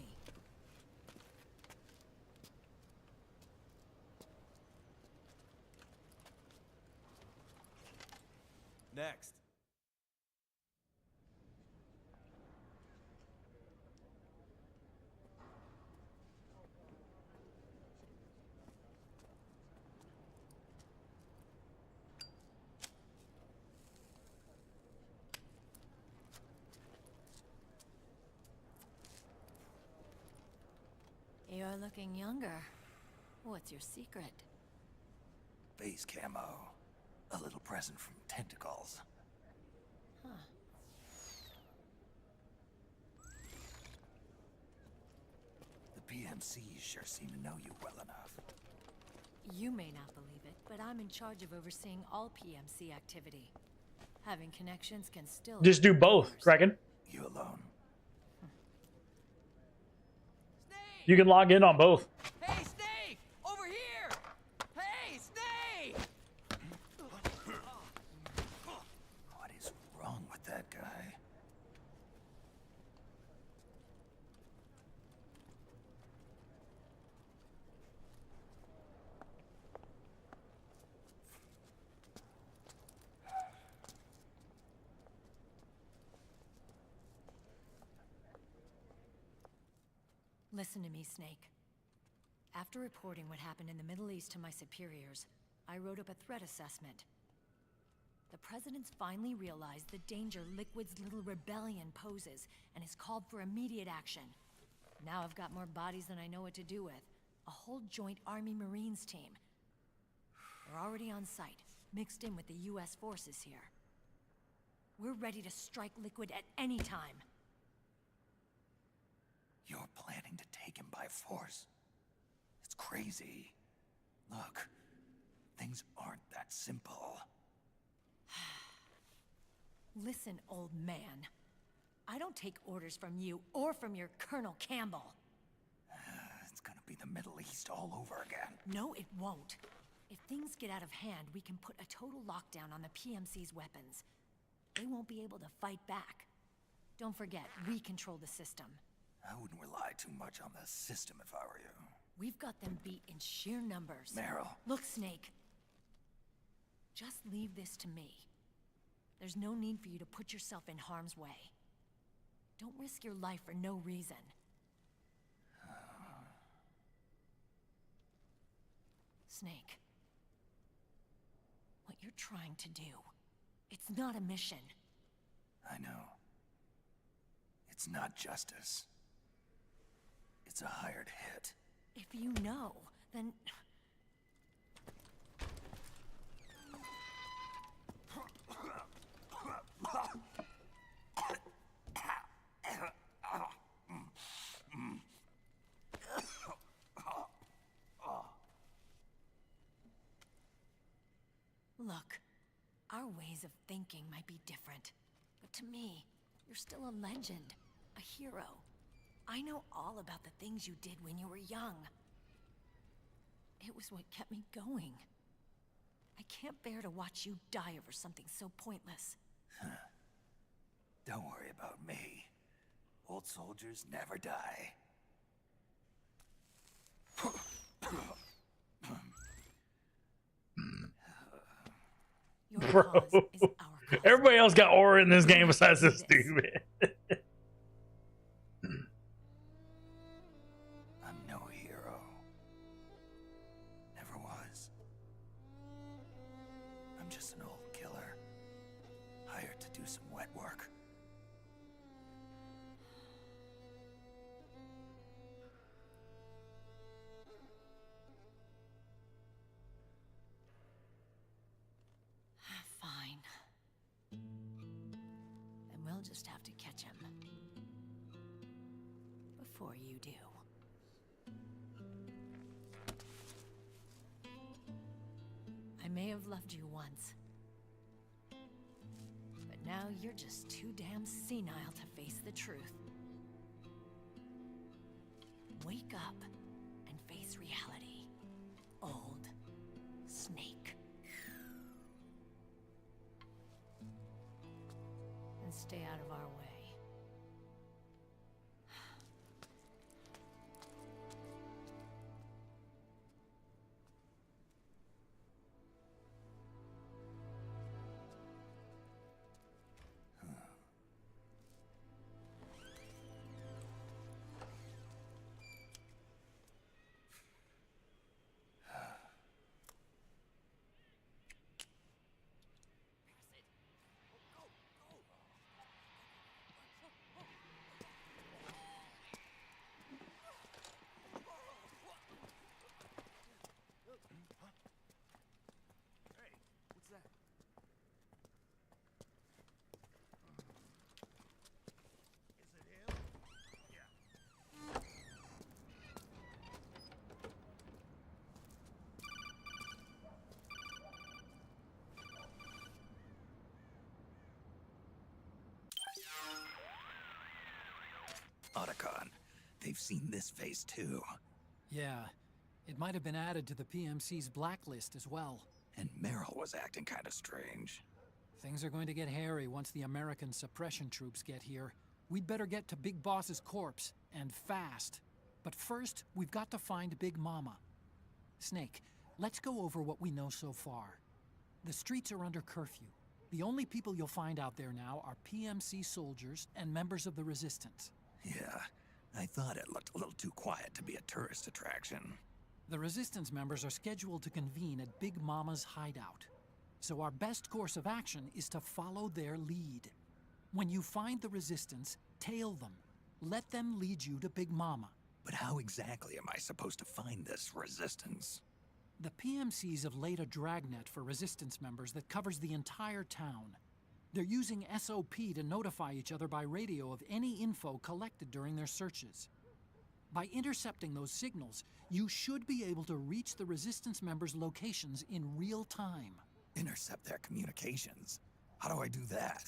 Next. You're looking younger. What's your secret? Base camo. A little present from Tentacles. Huh. The PMCs sure seem to know you well enough. You may not believe it, but I'm in charge of overseeing all PMC activity. Having connections can still... Just do both, Kraken. You alone? You can log in on both. Hey, Snake! Over here! Hey, Snake! What is wrong with that guy? Listen to me, Snake. After reporting what happened in the Middle East to my superiors, I wrote up a threat assessment. The President's finally realized the danger Liquid's little rebellion poses and has called for immediate action. Now I've got more bodies than I know what to do with. A whole joint Army-Marines team. We're already on site, mixed in with the U.S. forces here. We're ready to strike Liquid at any time. You're planning to take him by force? It's crazy. Look, things aren't that simple. Listen, old man. I don't take orders from you or from your Colonel Campbell. It's gonna be the Middle East all over again. No, it won't. If things get out of hand, we can put a total lockdown on the PMC's weapons. They won't be able to fight back. Don't forget, we control the system. I wouldn't rely too much on the system if I were you. We've got them beat in sheer numbers. Meryl. Look, Snake. Just leave this to me. There's no need for you to put yourself in harm's way. Don't risk your life for no reason. Snake. What you're trying to do, it's not a mission. I know. It's not justice. It's a hired hit. If you know, then... Look, our ways of thinking might be different, but to me, you're still a legend, a hero. I know all about the things you did when you were young. It was what kept me going. I can't bear to watch you die over something so pointless. Don't worry about me. Old soldiers never die. Bro, everybody else got aura in this game besides this dude. I'm no hero. Never was. I'm just an old killer, hired to do some wet work. Fine. Then we'll just have to catch him. Before you do. I may have loved you once. But now you're just too damn senile to face the truth. Wake up and face reality. Old Snake. And stay out of our way. Otacon, they've seen this face too. Yeah, it might have been added to the PMC's blacklist as well. And Meryl was acting kind of strange. Things are going to get hairy once the American suppression troops get here. We'd better get to Big Boss's corpse, and fast. But first, we've got to find Big Mama. Snake, let's go over what we know so far. The streets are under curfew. The only people you'll find out there now are PMC soldiers and members of the Resistance. Yeah, I thought it looked a little too quiet to be a tourist attraction. The Resistance members are scheduled to convene at Big Mama's hideout. So our best course of action is to follow their lead. When you find the Resistance, tail them. Let them lead you to Big Mama. But how exactly am I supposed to find this Resistance? The PMCs have laid a dragnet for Resistance members that covers the entire town. They're using SOP to notify each other by radio of any info collected during their searches. By intercepting those signals, you should be able to reach the Resistance members' locations in real time. Intercept their communications? How do I do that?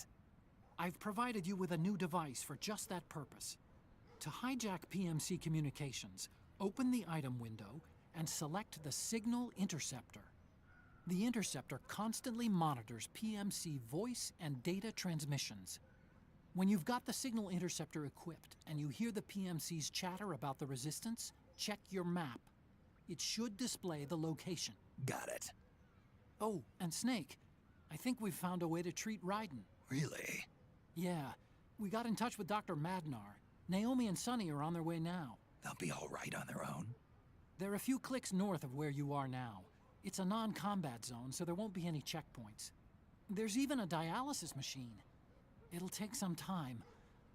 I've provided you with a new device for just that purpose. To hijack PMC communications, open the item window and select the Signal Interceptor. The interceptor constantly monitors PMC voice and data transmissions. When you've got the Signal Interceptor equipped and you hear the PMC's chatter about the Resistance, check your map. It should display the location. Got it. Oh, and Snake, I think we've found a way to treat Raiden. Really? Yeah, we got in touch with Dr. Madnar. Naomi and Sonny are on their way now. They'll be all right on their own? They're a few clicks north of where you are now. It's a non-combat zone, so there won't be any checkpoints. There's even a dialysis machine. It'll take some time,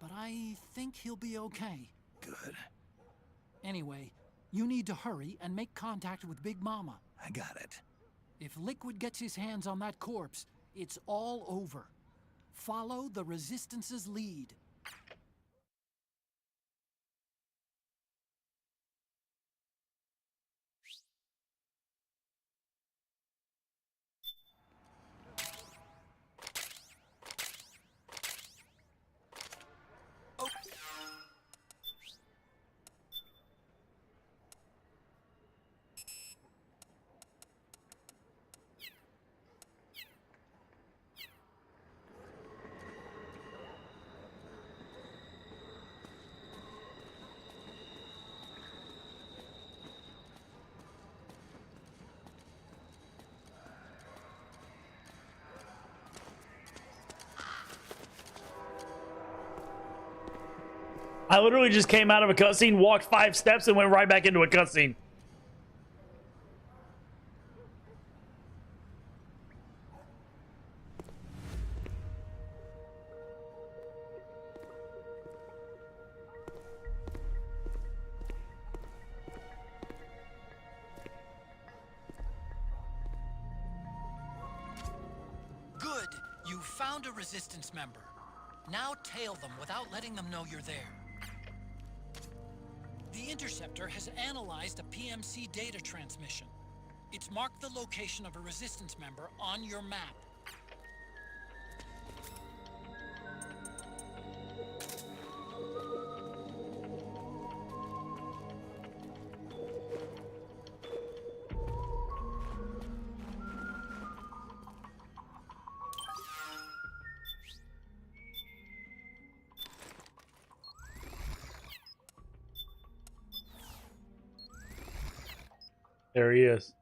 but I think he'll be okay. Good. Anyway, You need to hurry and make contact with Big Mama. I got it. If Liquid gets his hands on that corpse, it's all over. Follow the Resistance's lead. I literally just came out of a cutscene, walked 5 steps, and went right back into a cutscene. Good. You found a Resistance member. Now tail them without letting them know you're there. The Interceptor has analyzed a PMC data transmission. It's marked the location of a Resistance member on your map. There he is.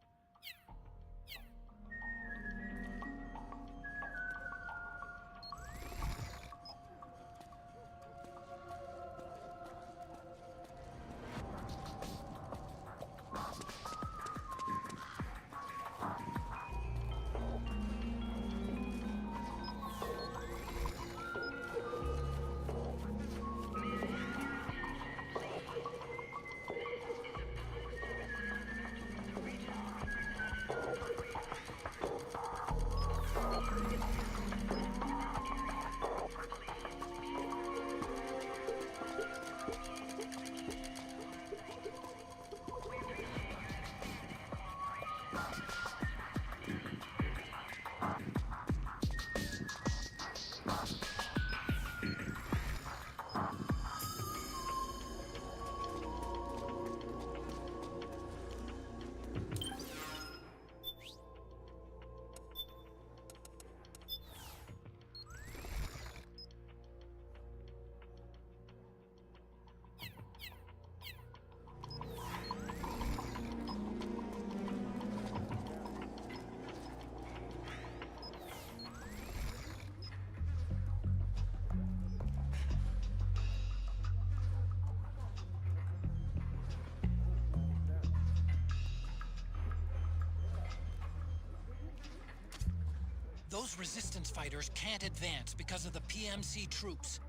Those Resistance fighters can't advance because of the PMC troops.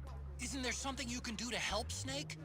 Isn't there something you can do to help, Snake?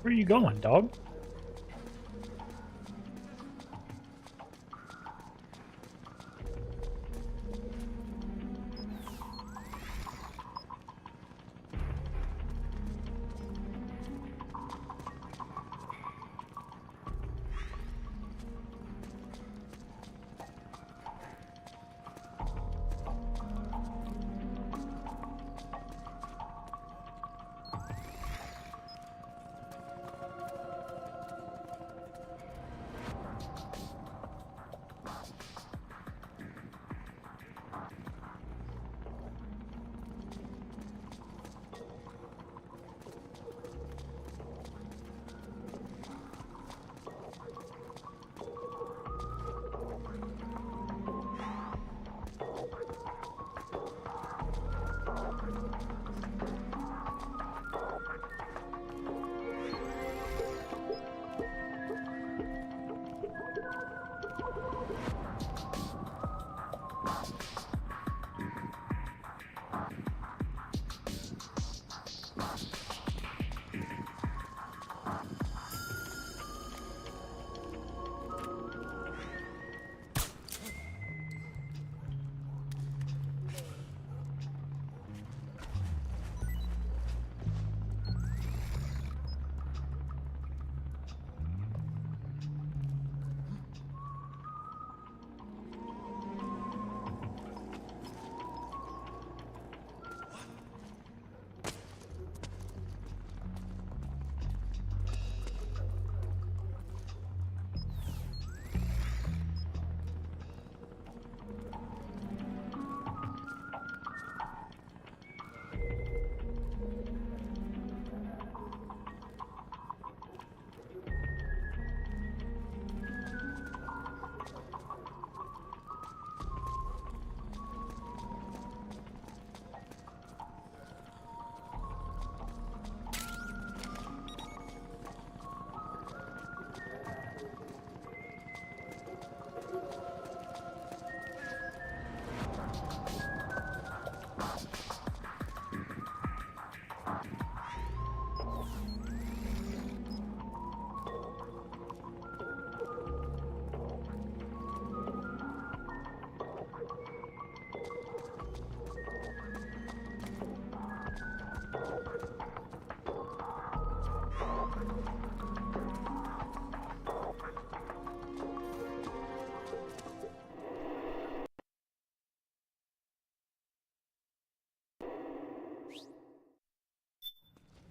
Where are you going, dog?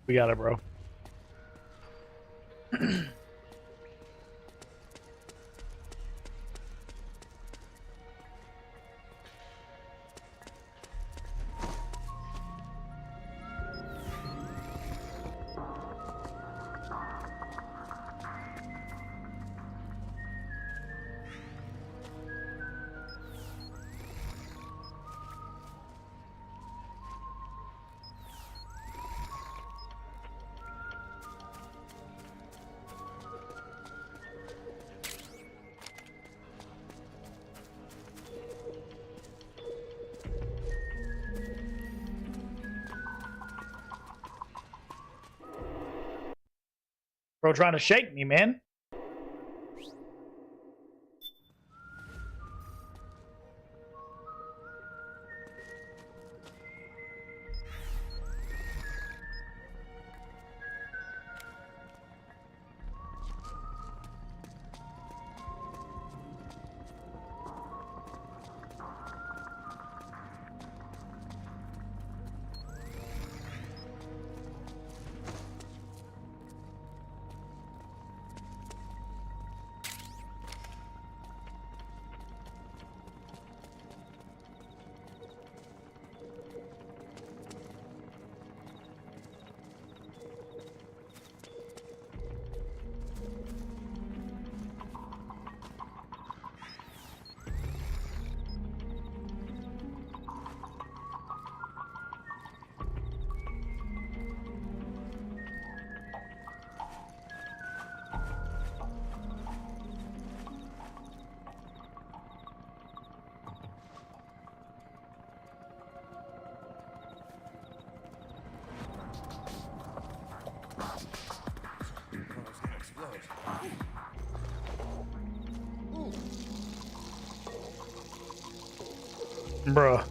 We got it, bro. Bro, trying to shake me, man. Bruh.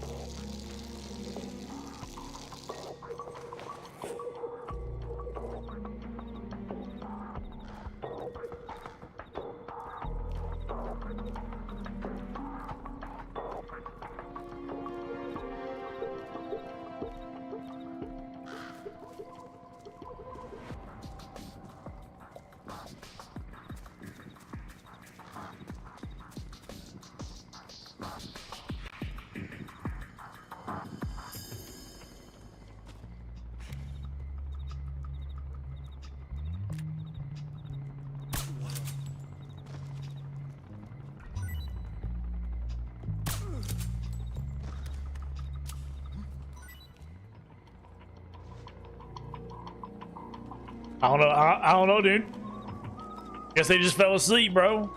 I don't know. I don't know, dude. Guess they just fell asleep, bro.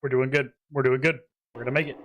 We're doing good. We're doing good. We're gonna make it.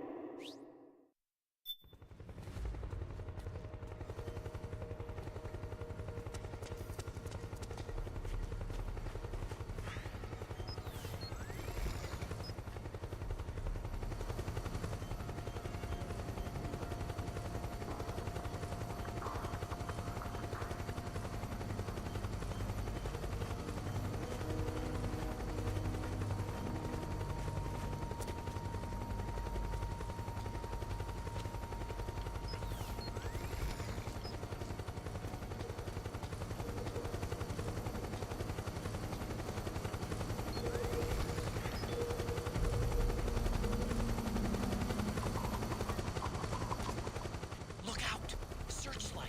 Look out! Searchlight!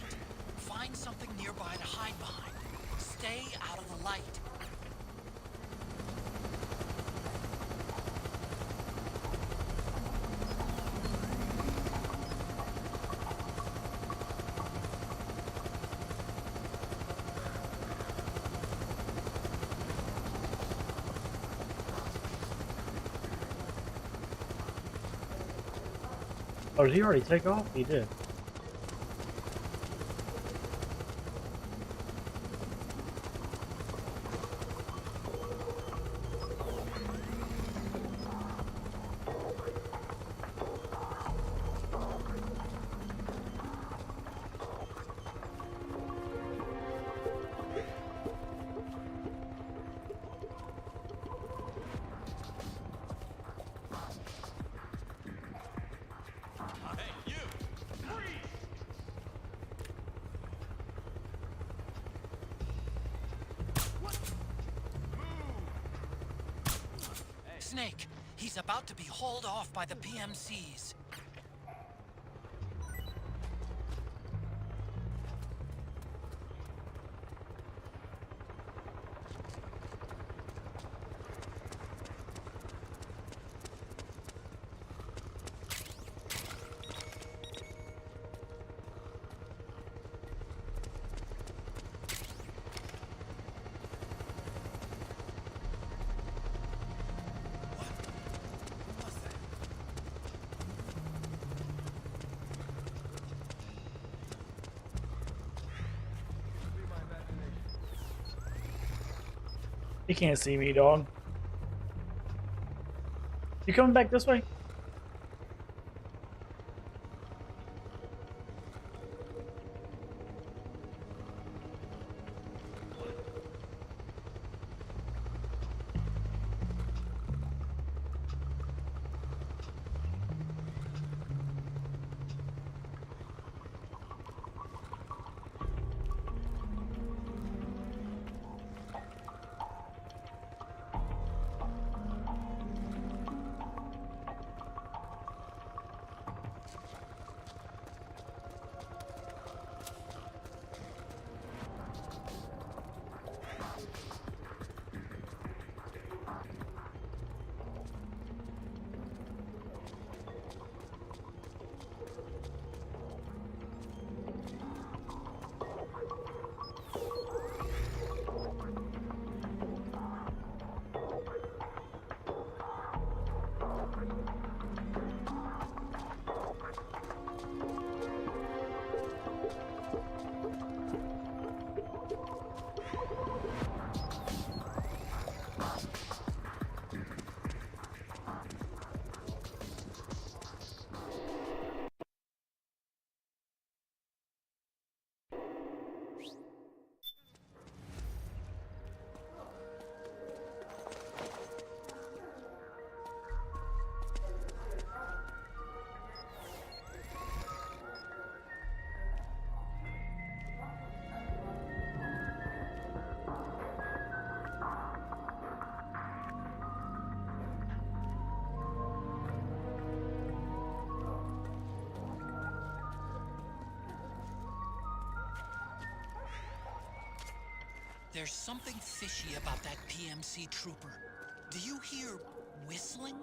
Find something nearby to hide behind. Stay out of the light. Oh, did he already take off? He did. Snake, he's about to be hauled off by the PMCs. You can't see me, dog. You coming back this way? There's something fishy about that PMC trooper. Do you hear whistling?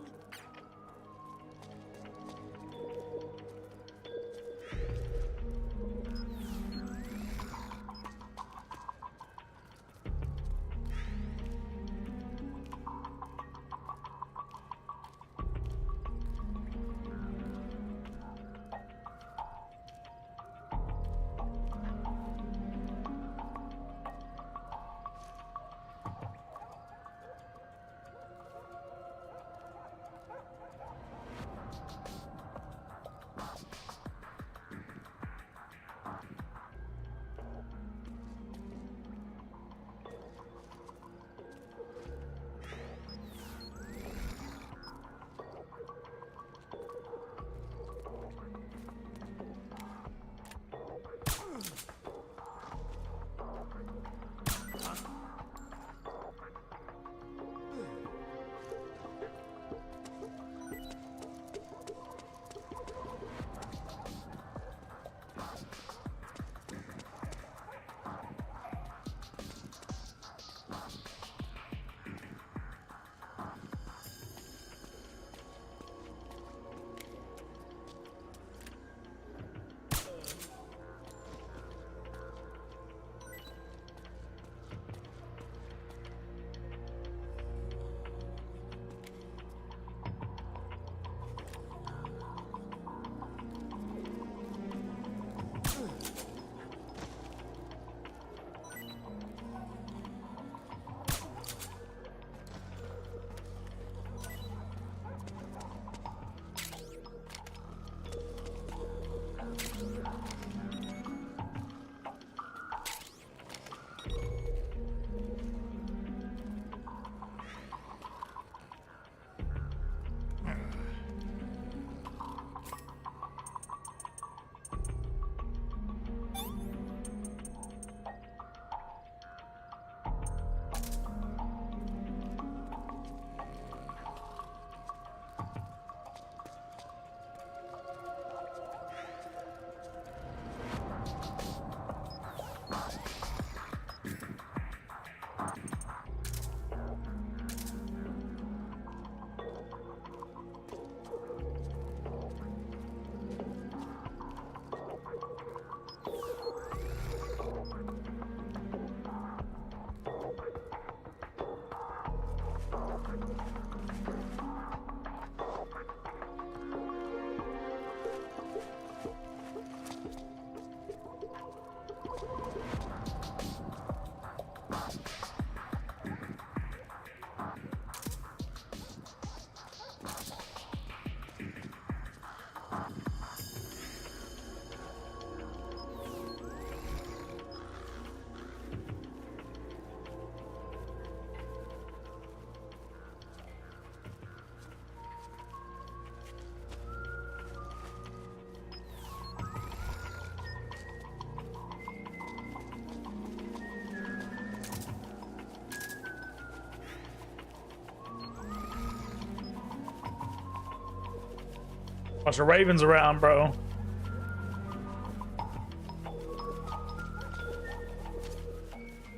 Bunch of ravens around, bro.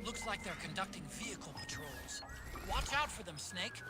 Looks like they're conducting vehicle patrols. Watch out for them, Snake.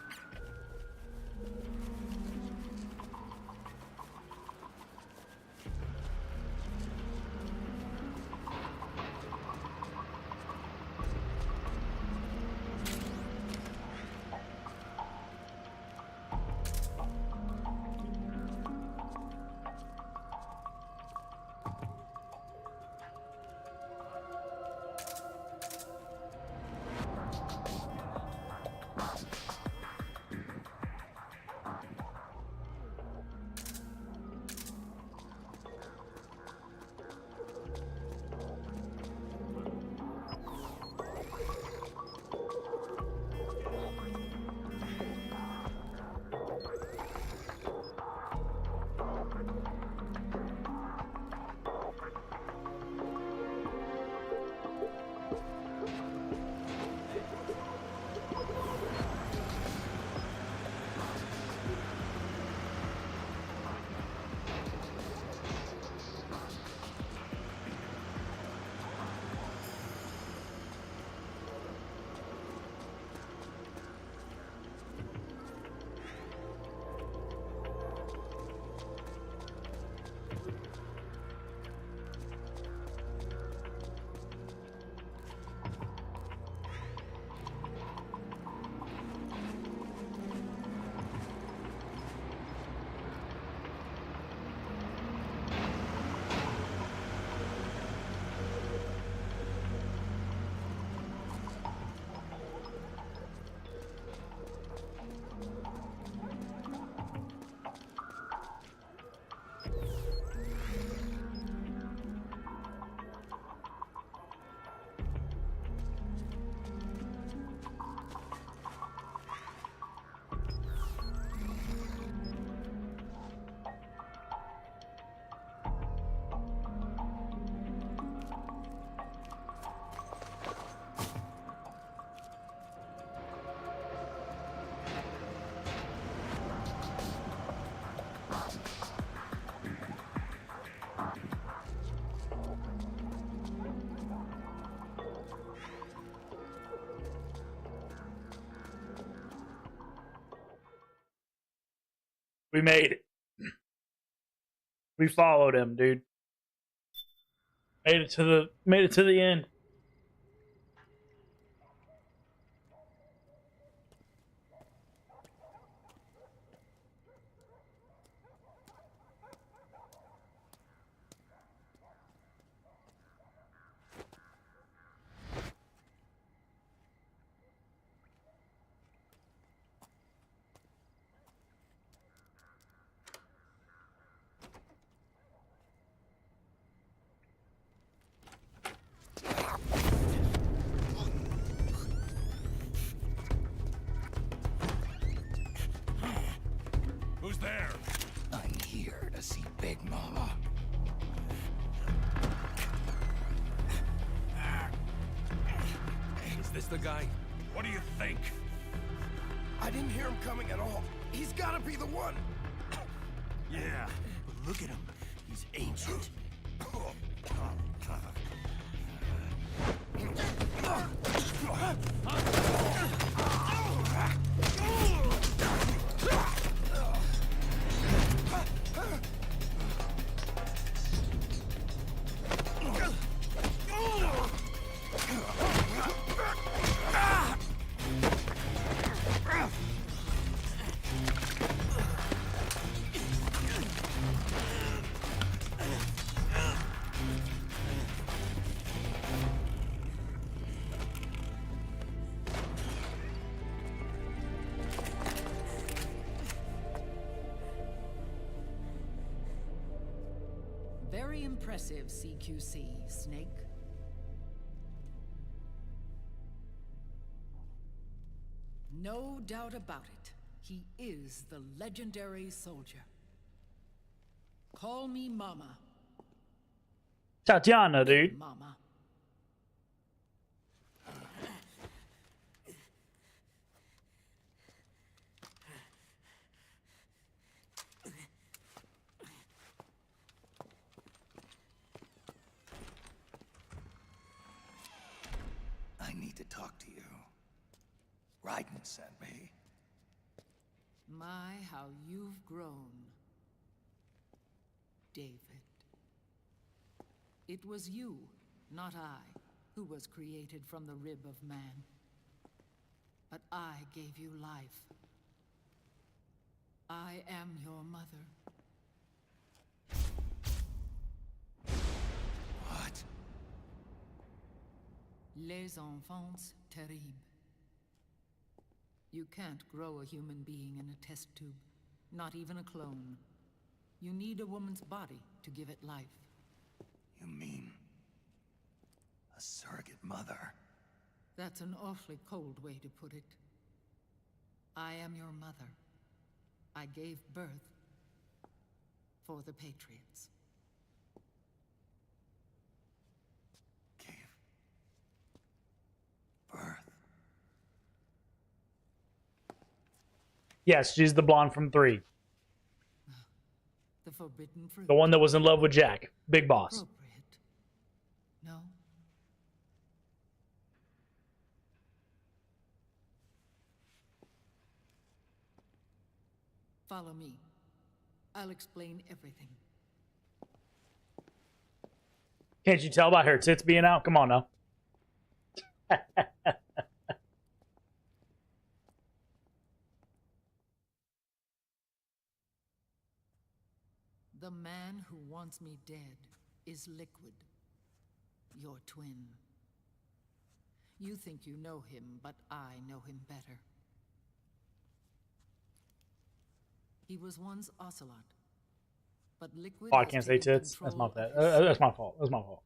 We made it. We followed him, dude. Made it to the end. Who's there? I'm here to see Big Mama. Is this the guy? What do you think? I didn't hear him coming at all. He's gotta be the one. Yeah, but look at him. He's ancient. Very impressive, CQC, Snake. No doubt about it. He is the legendary soldier. Call me Mama. Tatiana, dude. Mama. I need to talk to you. Raiden sent me. My, how you've grown, David. It was you, not I, who was created from the rib of man. But I gave you life. I am your mother. What? Les enfants terribles. You can't grow a human being in a test tube, not even a clone. You need a woman's body to give it life. You mean a surrogate mother? That's an awfully cold way to put it. I am your mother. I gave birth for the Patriots. Yes, she's the blonde from 3. The forbidden fruit. The one that was in love with Jack. Big boss. Appropriate. No? Follow me. I'll explain everything. Can't you tell by her tits being out? Come on now. The man who wants me dead is Liquid, your twin. You think you know him, but I know him better. He was once Ocelot, but Liquid Oh, I has can't say taken tits. That's control my bad. of his That's my soul. fault. That's my fault.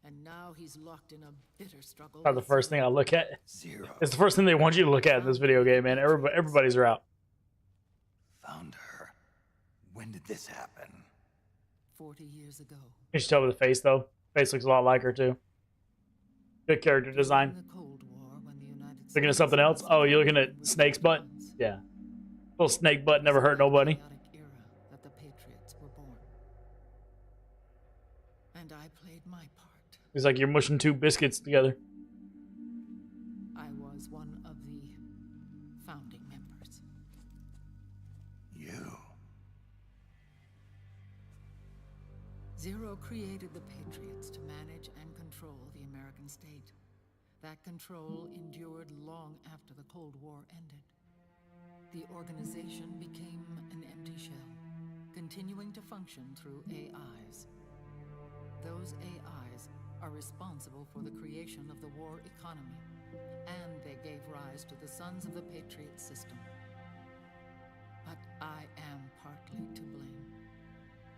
And now he's locked in a bitter struggle. Probably the with first thing I look at. Zero. It's the first thing they want you to look at in this video game, man. Everybody's out. Found her. When did this happen? 40 years ago. You should tell with the face, though. Face looks a lot like her, too. Good character design. The Cold War, when the United Looking at States something else? Oh, you're looking at Snake's butt? Yeah. Little snake butt never hurt nobody. Era that the Patriots were born. And I played my part. It's like you're mushing 2 biscuits together. I was one of the founding members. You. Zero created the Patriots to manage and control the American state. That control endured long after the Cold War ended. The organization became an empty shell, continuing to function through AIs. Those AIs are responsible for the creation of the war economy, and they gave rise to the Sons of the Patriot system. But I am partly to blame.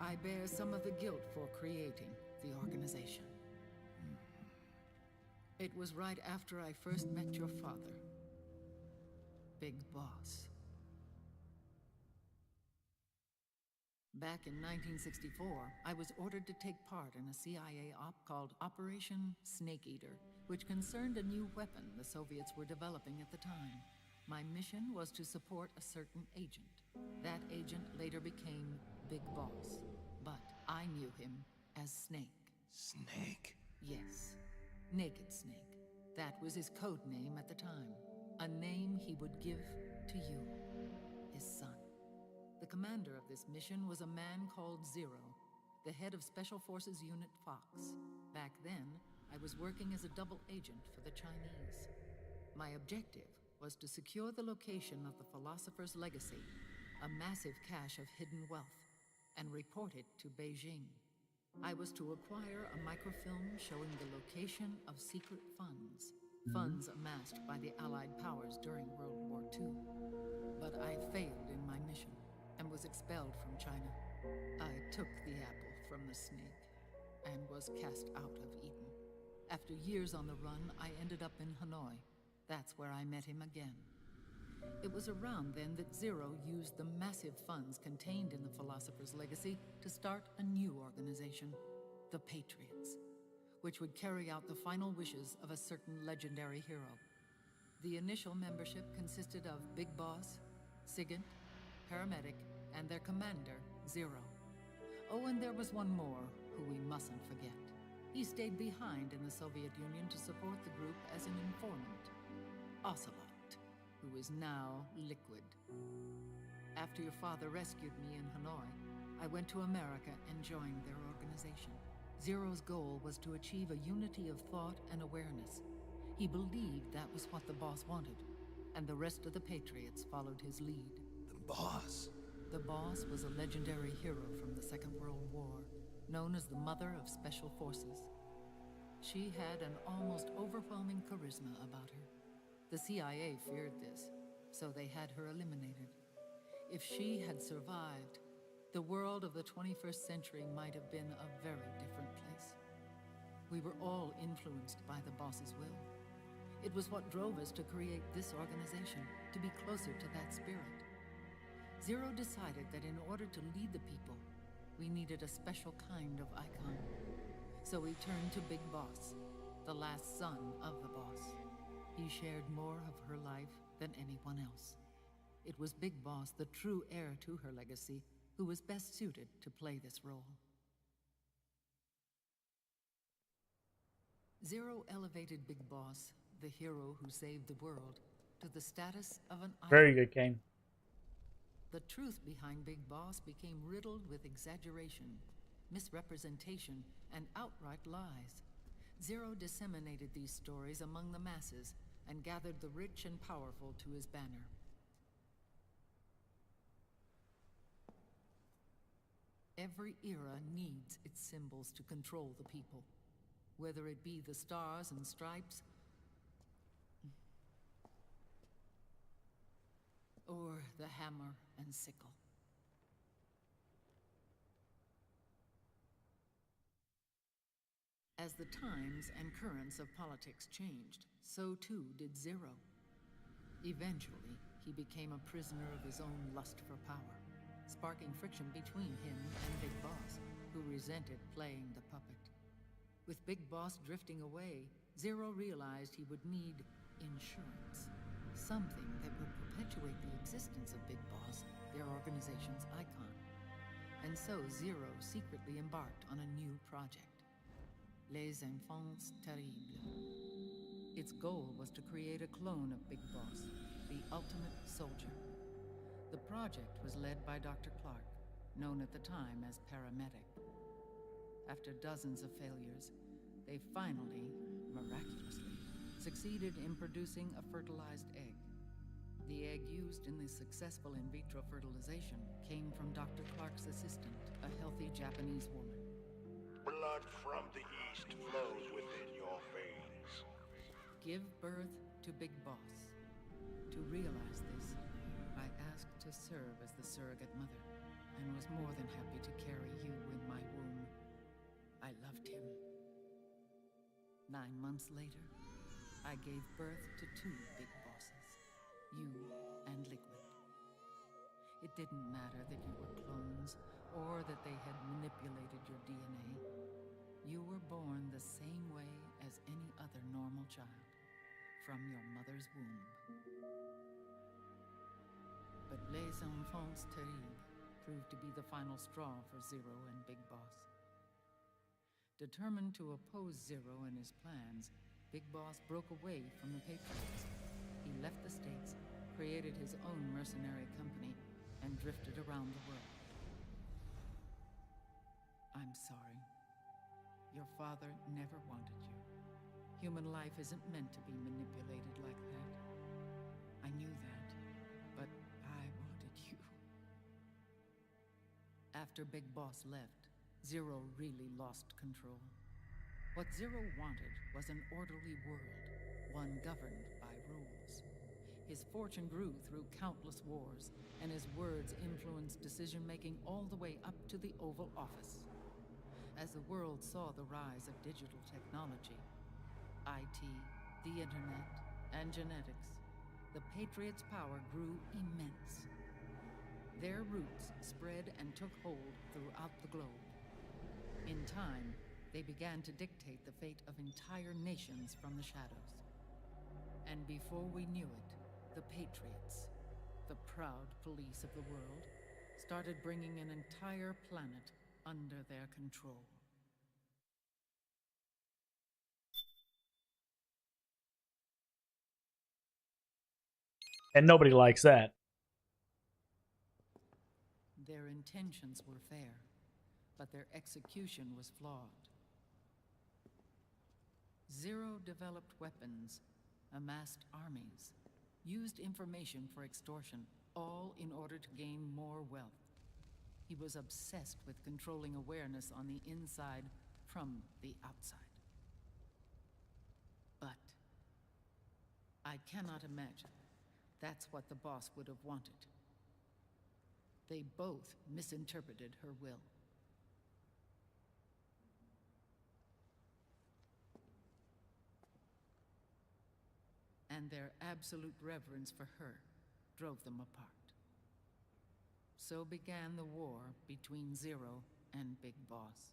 I bear some of the guilt for creating the organization. It was right after I first met your father, Big Boss. Back in 1964, I was ordered to take part in a CIA op called Operation Snake Eater, which concerned a new weapon the Soviets were developing at the time. My mission was to support a certain agent. That agent later became Big Boss, but I knew him as Snake. Snake? Yes, Naked Snake. That was his code name at the time. A name he would give to you, his son. The commander of this mission was a man called Zero, the head of Special Forces Unit Fox. Back then, I was working as a double agent for the Chinese. My objective was to secure the location of the Philosopher's Legacy, a massive cache of hidden wealth, and report it to Beijing. I was to acquire a microfilm showing the location of secret funds, funds amassed by the Allied powers during World War II. But I failed in my mission and was expelled from China. I took the apple from the snake and was cast out of Eden. After years on the run, I ended up in Hanoi. That's where I met him again. It was around then that Zero used the massive funds contained in the Philosopher's Legacy to start a new organization, the Patriots, which would carry out the final wishes of a certain legendary hero. The initial membership consisted of Big Boss, Sigint, Paramedic, and their commander, Zero. Oh, and there was one more who we mustn't forget. He stayed behind in the Soviet Union to support the group as an informant, Ocelot, who is now Liquid. After your father rescued me in Hanoi, I went to America and joined their organization. Zero's goal was to achieve a unity of thought and awareness. He believed that was what the boss wanted, and the rest of the Patriots followed his lead. The boss? The boss was a legendary hero from the Second World War, known as the Mother of Special Forces. She had an almost overwhelming charisma about her. The CIA feared this, so they had her eliminated. If she had survived, the world of the 21st century might have been a very different place. We were all influenced by the boss's will. It was what drove us to create this organization, to be closer to that spirit. Zero decided that in order to lead the people, we needed a special kind of icon. So we turned to Big Boss, the last son of the boss. He shared more of her life than anyone else. It was Big Boss, the true heir to her legacy, who was best suited to play this role. Zero elevated Big Boss, the hero who saved the world, to the status of an icon. Very good, Kane. The truth behind Big Boss became riddled with exaggeration, misrepresentation, and outright lies. Zero disseminated these stories among the masses and gathered the rich and powerful to his banner. Every era needs its symbols to control the people, whether it be the stars and stripes, or the hammer and sickle. As the times and currents of politics changed, so too did Zero. Eventually, he became a prisoner of his own lust for power, sparking friction between him and Big Boss, who resented playing the puppet. With Big Boss drifting away, Zero realized he would need insurance. Something that would perpetuate the existence of Big Boss, their organization's icon. And so Zero secretly embarked on a new project, Les Enfants Terribles. Its goal was to create a clone of Big Boss, the ultimate soldier. The project was led by Dr. Clark, known at the time as Paramedic. After dozens of failures, they finally, miraculously, succeeded in producing a fertilized egg. The egg used in the successful in vitro fertilization came from Dr. Clark's assistant, a healthy Japanese woman. Blood from the east flows within your veins. Give birth to Big Boss. To realize this, I asked to serve as the surrogate mother, and was more than happy to carry you in my womb. I loved him. 9 months later, I gave birth to 2 Big Bosses, you and Liquid. It didn't matter that you were clones, or that they had manipulated your DNA. You were born the same way as any other normal child, from your mother's womb. But Les Enfants Terribles proved to be the final straw for Zero and Big Boss. Determined to oppose Zero and his plans, Big Boss broke away from the Patriots. He left the States, created his own mercenary company, and drifted around the world. I'm sorry. Your father never wanted you. Human life isn't meant to be manipulated like that. I knew that, but I wanted you. After Big Boss left, Zero really lost control. What Zero wanted was an orderly world, one governed by rules. His fortune grew through countless wars, and his words influenced decision-making all the way up to the Oval Office. As the world saw the rise of digital technology, IT, the internet, and genetics, the Patriots' power grew immense. Their roots spread and took hold throughout the globe. In time, they began to dictate the fate of entire nations from the shadows. And before we knew it, the Patriots, the proud police of the world, started bringing an entire planet under their control. And nobody likes that. Their intentions were fair, but their execution was flawed. Zero developed weapons, amassed armies, used information for extortion, all in order to gain more wealth. He was obsessed with controlling awareness on the inside from the outside. But I cannot imagine that's what the boss would have wanted. They both misinterpreted her will. And their absolute reverence for her drove them apart. So began the war between Zero and Big Boss.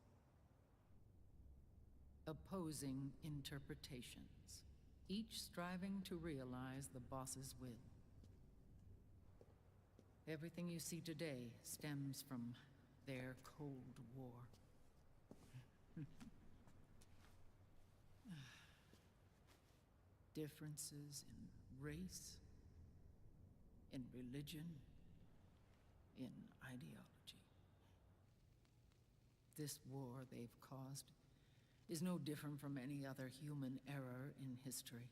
Opposing interpretations, each striving to realize the boss's will. Everything you see today stems from their Cold War. Differences in race, in religion, in ideology. This war they've caused is no different from any other human error in history.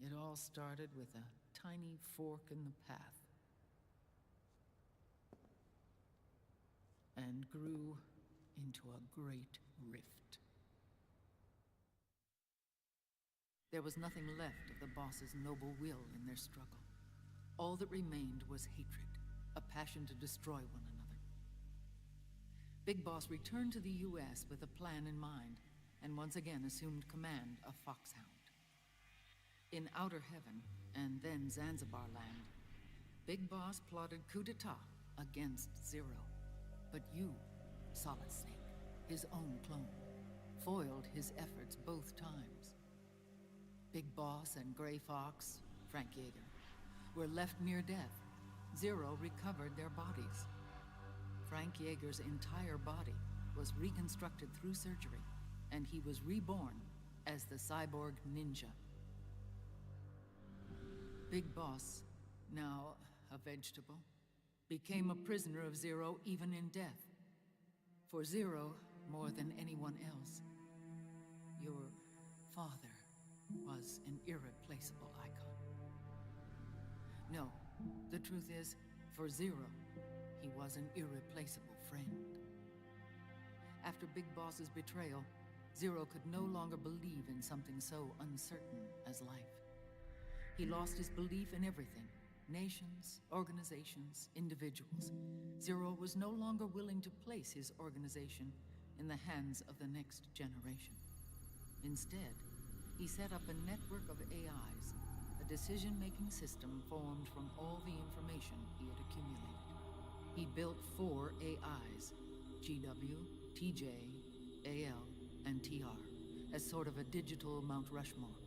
It all started with a tiny fork in the path and grew into a great rift. There was nothing left of the boss's noble will in their struggle. All that remained was hatred, a passion to destroy one another. Big Boss returned to the US with a plan in mind, and once again assumed command of Foxhound. In Outer Heaven, and then Zanzibar Land, Big Boss plotted coup d'etat against Zero. But you, Solid Snake, his own clone, foiled his efforts both times. Big Boss and Gray Fox, Frank Yeager, were left near death. Zero recovered their bodies. Frank Yeager's entire body was reconstructed through surgery, and he was reborn as the cyborg ninja. Big Boss, now a vegetable, became a prisoner of Zero even in death. For Zero, more than anyone else, your father was an irreplaceable icon. No, the truth is, for Zero, he was an irreplaceable friend. After Big Boss's betrayal, Zero could no longer believe in something so uncertain as life. He lost his belief in everything. Nations, organizations, individuals. Zero was no longer willing to place his organization in the hands of the next generation. Instead, he set up a network of AIs, a decision-making system formed from all the information he had accumulated. He built 4 AIs, GW, TJ, AL, and TR, as sort of a digital Mount Rushmore,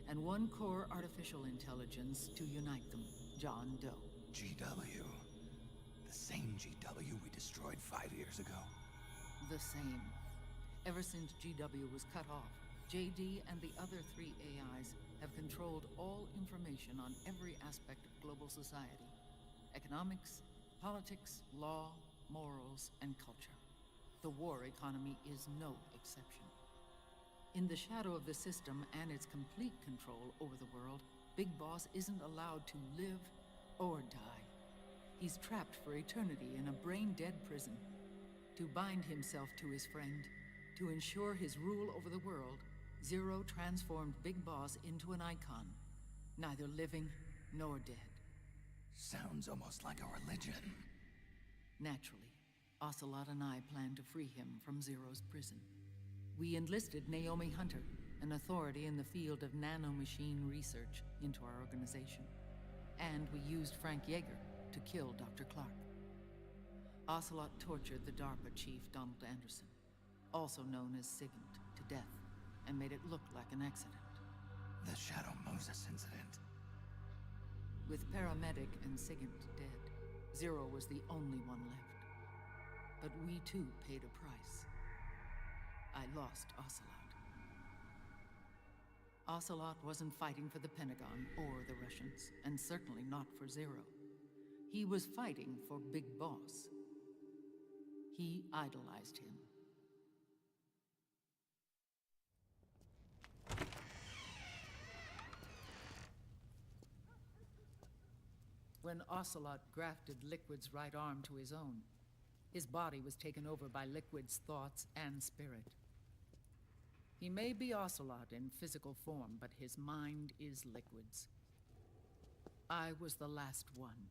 and 1 core artificial intelligence to unite them, John Doe. GW. The same GW we destroyed 5 years ago. The same. Ever since GW was cut off, JD and the other 3 AIs have controlled all information on every aspect of global society. Economics, politics, law, morals, and culture. The war economy is no exception. In the shadow of the system and its complete control over the world, Big Boss isn't allowed to live or die. He's trapped for eternity in a brain-dead prison. To bind himself to his friend, to ensure his rule over the world, Zero transformed Big Boss into an icon, neither living nor dead. Sounds almost like a religion. Naturally, Ocelot and I planned to free him from Zero's prison. We enlisted Naomi Hunter, an authority in the field of nanomachine research, into our organization. And we used Frank Yeager to kill Dr. Clark. Ocelot tortured the DARPA chief, Donald Anderson, also known as Sigint, to death, and made it look like an accident. The Shadow Moses incident. With Paramedic and Sigint dead, Zero was the only one left. But we too paid a price. I lost Ocelot. Ocelot wasn't fighting for the Pentagon or the Russians, and certainly not for Zero. He was fighting for Big Boss. He idolized him. When Ocelot grafted Liquid's right arm to his own, his body was taken over by Liquid's thoughts and spirit. He may be Ocelot in physical form, but his mind is Liquid's. I was the last one.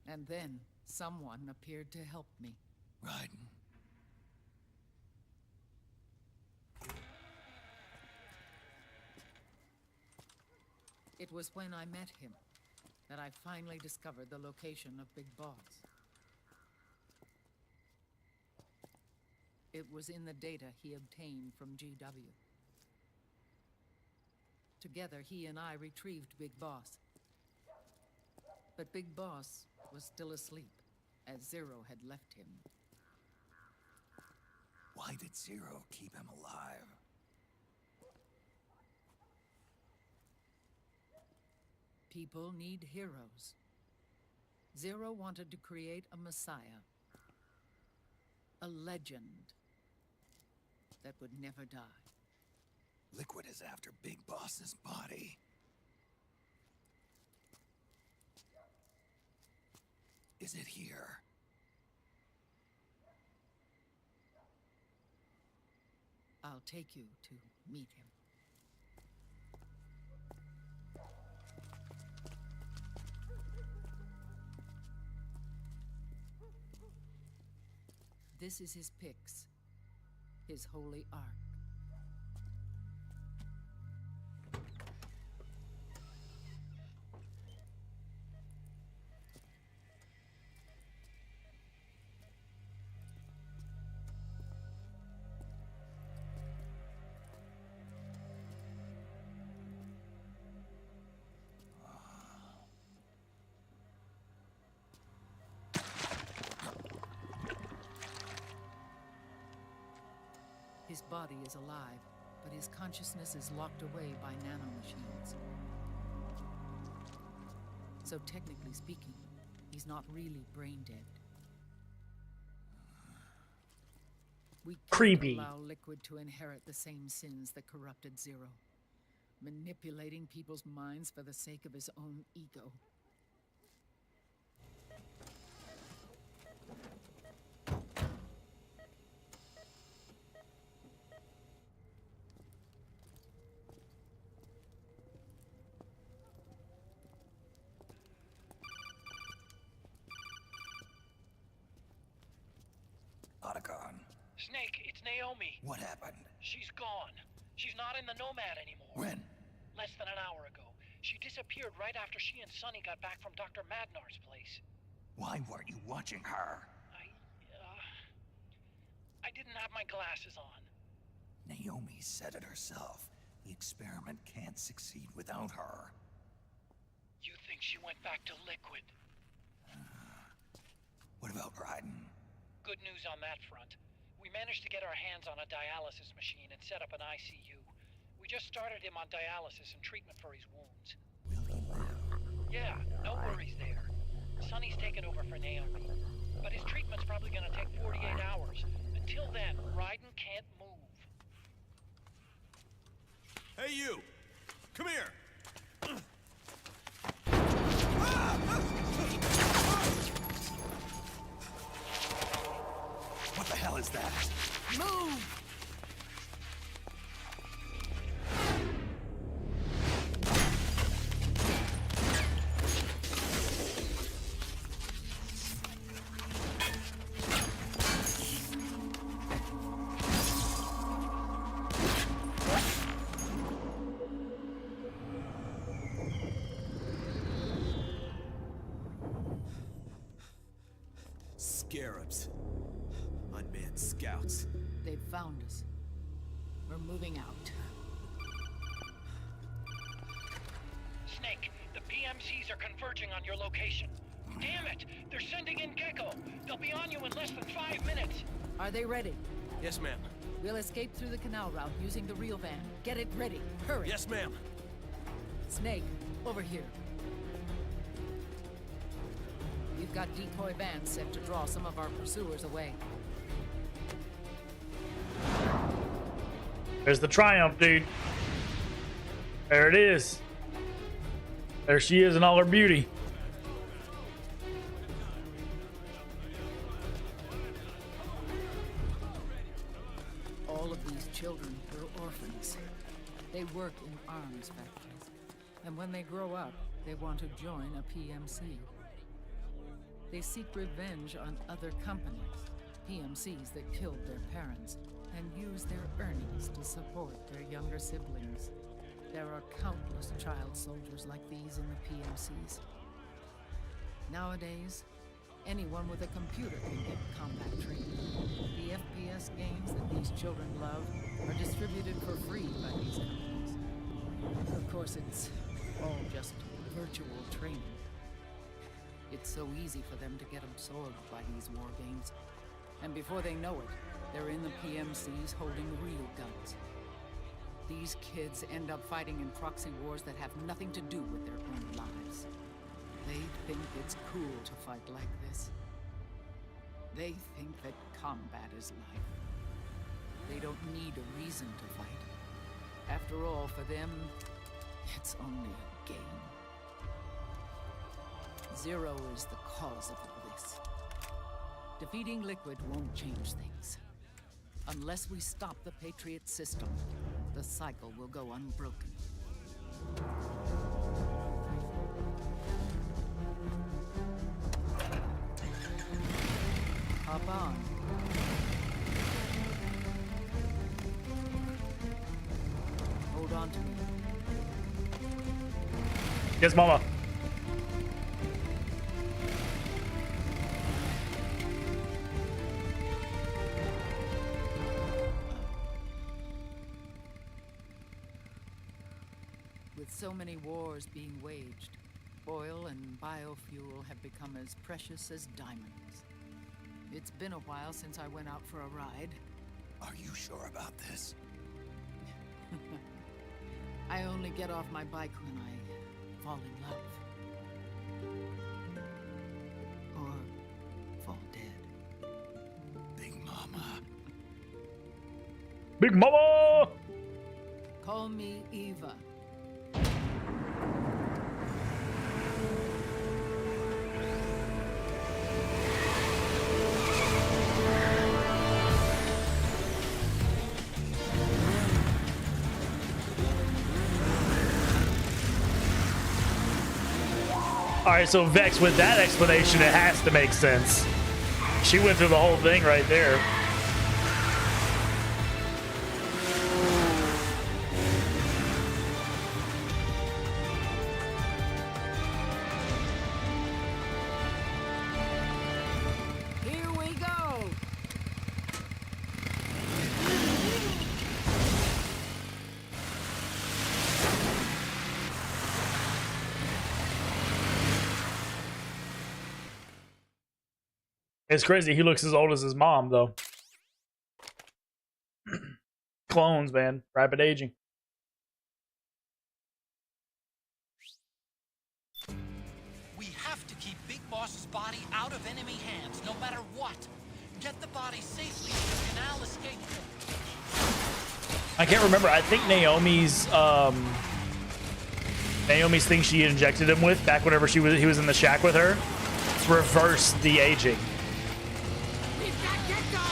And then someone appeared to help me. Raiden. It was when I met him that I finally discovered the location of Big Boss. It was in the data he obtained from GW. Together, he and I retrieved Big Boss. But Big Boss was still asleep, as Zero had left him. Why did Zero keep him alive? People need heroes. Zero wanted to create a messiah. A legend that would never die. Liquid is after Big Boss's body. Is it here? I'll take you to meet him. This is his pyx, his holy ark. His body is alive, but his consciousness is locked away by nanomachines. So technically speaking, he's not really brain dead. We can't Creepy. allow Liquid to inherit the same sins that corrupted Zero. Manipulating people's minds for the sake of his own ego. Snake, it's Naomi. What happened? She's gone. She's not in the Nomad anymore. When? Less than an hour ago. She disappeared right after she and Sonny got back from Dr. Madnar's place. Why weren't you watching her? I didn't have my glasses on. Naomi said it herself. The experiment can't succeed without her. You think she went back to Liquid? What about Raiden? Good news on that front. We managed to get our hands on a dialysis machine and set up an ICU. We just started him on dialysis and treatment for his wounds. Will he live? Yeah, no worries there. Sonny's taken over for Naomi. But his treatment's probably gonna take 48 hours. Until then, Raiden can't move. Hey, you! Come here! What the hell is that? Move! Scarabs. Unmanned scouts. They've found us. We're moving out. Snake, the PMCs are converging on your location. Damn it! They're sending in Gecko. They'll be on you in less than 5 minutes. Are they ready? Yes, ma'am. We'll escape through the canal route using the real van. Get it ready. Hurry. Yes, ma'am. Snake, over here. We've got decoy vans set to draw some of our pursuers away. There's the Triumph, dude. There it is. There she is in all her beauty. All of these children are orphans. They work in arms factories. And when they grow up, they want to join a PMC. They seek revenge on other companies, PMCs that killed their parents, and use their earnings to support their younger siblings. There are countless child soldiers like these in the PMCs. Nowadays, anyone with a computer can get combat training. The FPS games that these children love are distributed for free by these companies. Of course, it's all just virtual training. It's so easy for them to get absorbed by these war games. And before they know it, they're in the PMCs holding real guns. These kids end up fighting in proxy wars that have nothing to do with their own lives. They think it's cool to fight like this. They think that combat is life. They don't need a reason to fight. After all, for them, it's only a game. Zero is the cause of all this. Defeating Liquid won't change things. Unless we stop the Patriot system, the cycle will go unbroken. Hop on. Hold on to me. Yes, Mama. With so many wars being waged, oil and biofuel have become as precious as diamonds. It's been a while since I went out for a ride. Are you sure about this? I only get off my bike when I fall in love. Or fall dead. Big Mama. Big Mama! Call me Eva. All right, so Vex, with that explanation, it has to make sense. She went through the whole thing right there. Here we go. It's crazy. He looks as old as his mom, though. Clones, man. Rapid aging. We have to keep Big Boss's body out of enemy hands, no matter what. Get the body safely to the canal escape port. I can't remember. I think Naomi's thing she injected him with back whenever he was in the shack with her reversed the aging. We've got Gecko!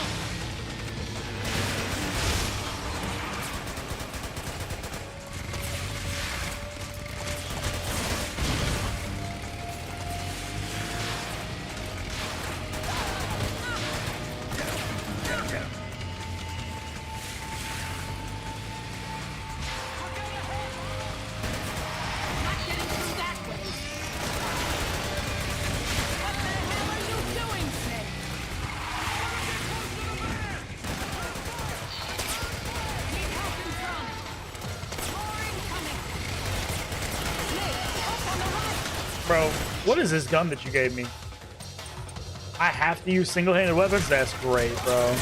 Not getting through that way. What the hell are you doing, Bro, what is this gun that you gave me? I have to use single-handed weapons? That's great, bro.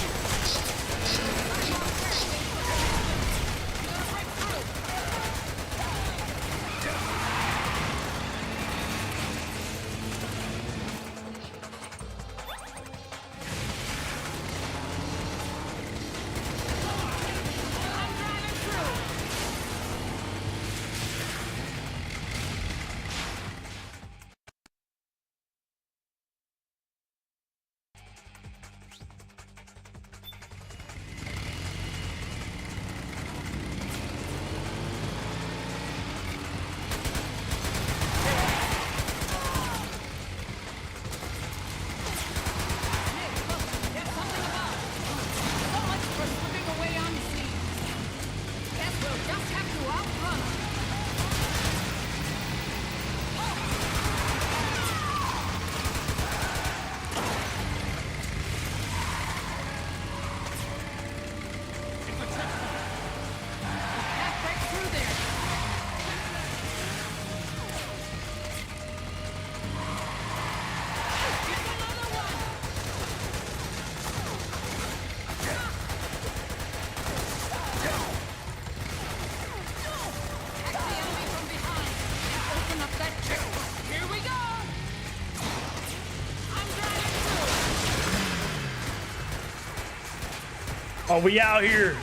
Oh, we out here.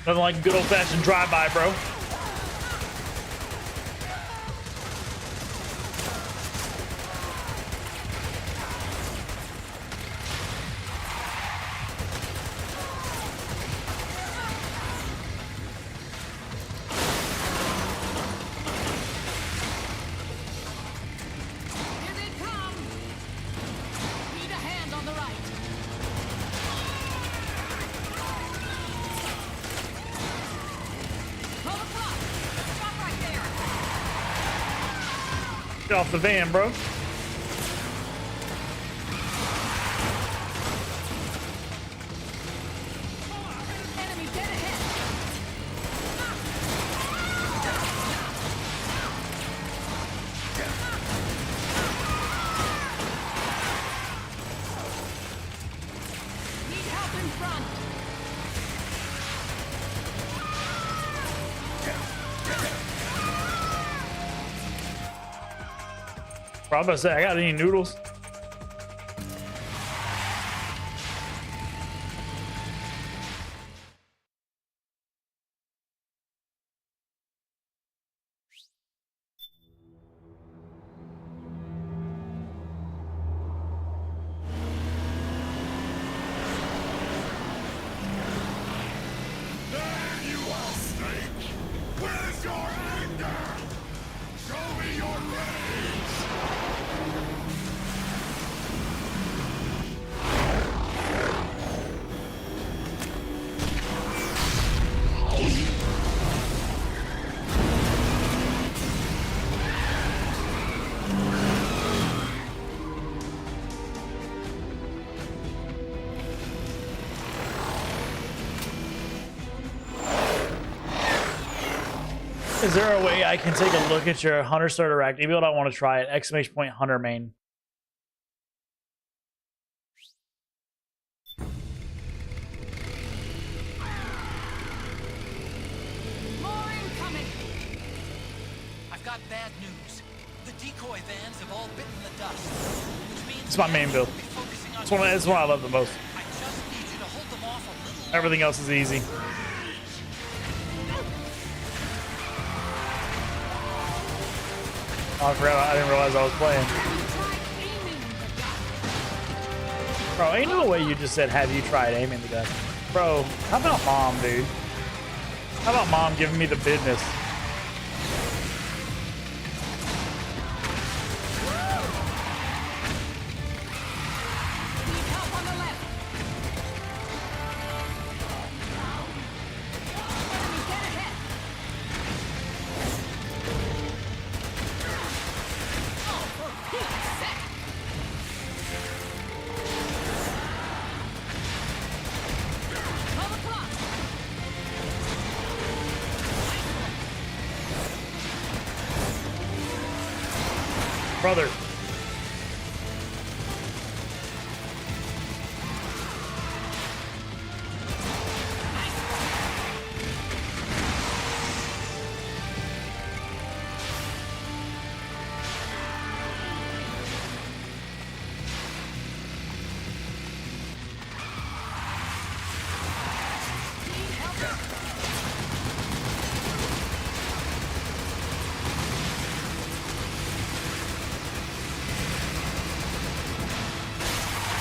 Nothing like a good old-fashioned drive-by, bro. Get off the van, bro. Bro, I'm about to say, I got any noodles? There you are, Snake! Where's your anger? Show me your rage! Is there a way I can take a look at your Hunter starter rack? Maybe I don't want to try it. Exclamation point Hunter main. More incoming! I've got bad news. The decoy vans have all bitten the dust, which means It's my main build. It's one I love the most. I just need you to hold them off a little. Everything else is easy. Oh, I forgot. I didn't realize I was playing. Bro, ain't no way you just said, have you tried aiming the gun? Bro, how about mom, dude? How about mom giving me the business? Brother.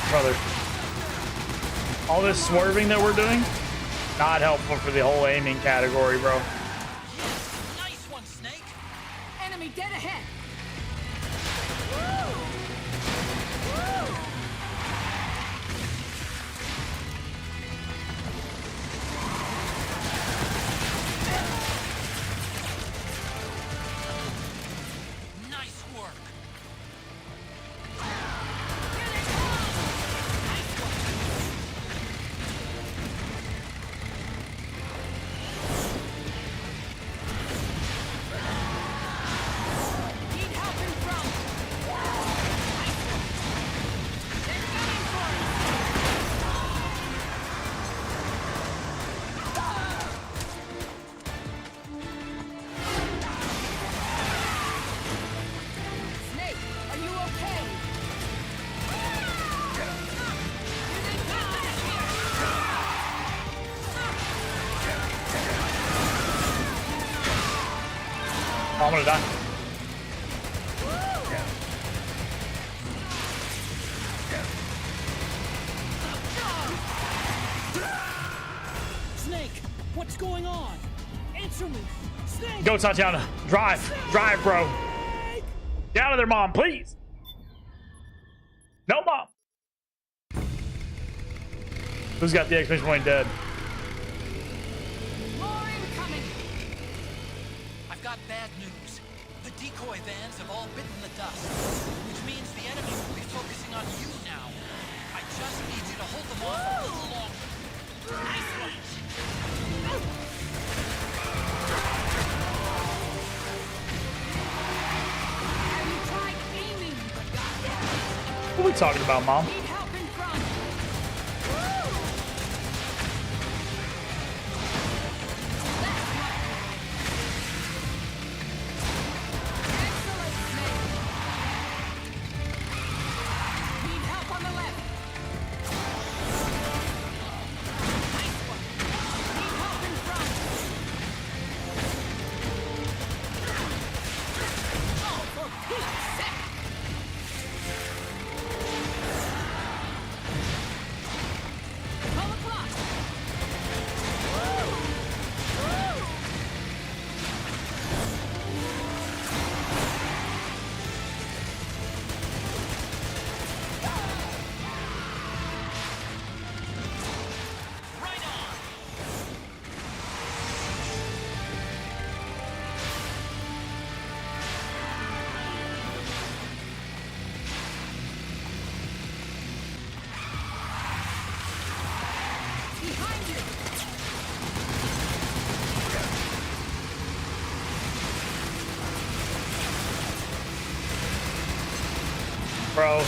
Brother. All this swerving that we're doing, not helpful for the whole aiming category, bro. Nice one, Snake. Enemy dead ahead. Nice work. Need help in front. They're coming for us. Snake, are you okay? Oh, I'm gonna die. Snake, what's going on? Answer me. Snake. Go, Tatiana. Drive. Drive, bro. Get out of there, Mom, please. No, Mom. Who's got the exclamation point dead? More incoming. I've got bad news. The decoy vans have all bitten the dust, which means the enemy will be focusing on you now. I just need you to hold them off a little longer. Nice one. Have you tried aiming? What are we talking about, Mom? Need help in front. Excellent, Snake. Need help on the left. Nice one. Need help in front. Oh, for Pete's sake. 12 o'clock. Woo! Woo! Right on. Behind you. Bro.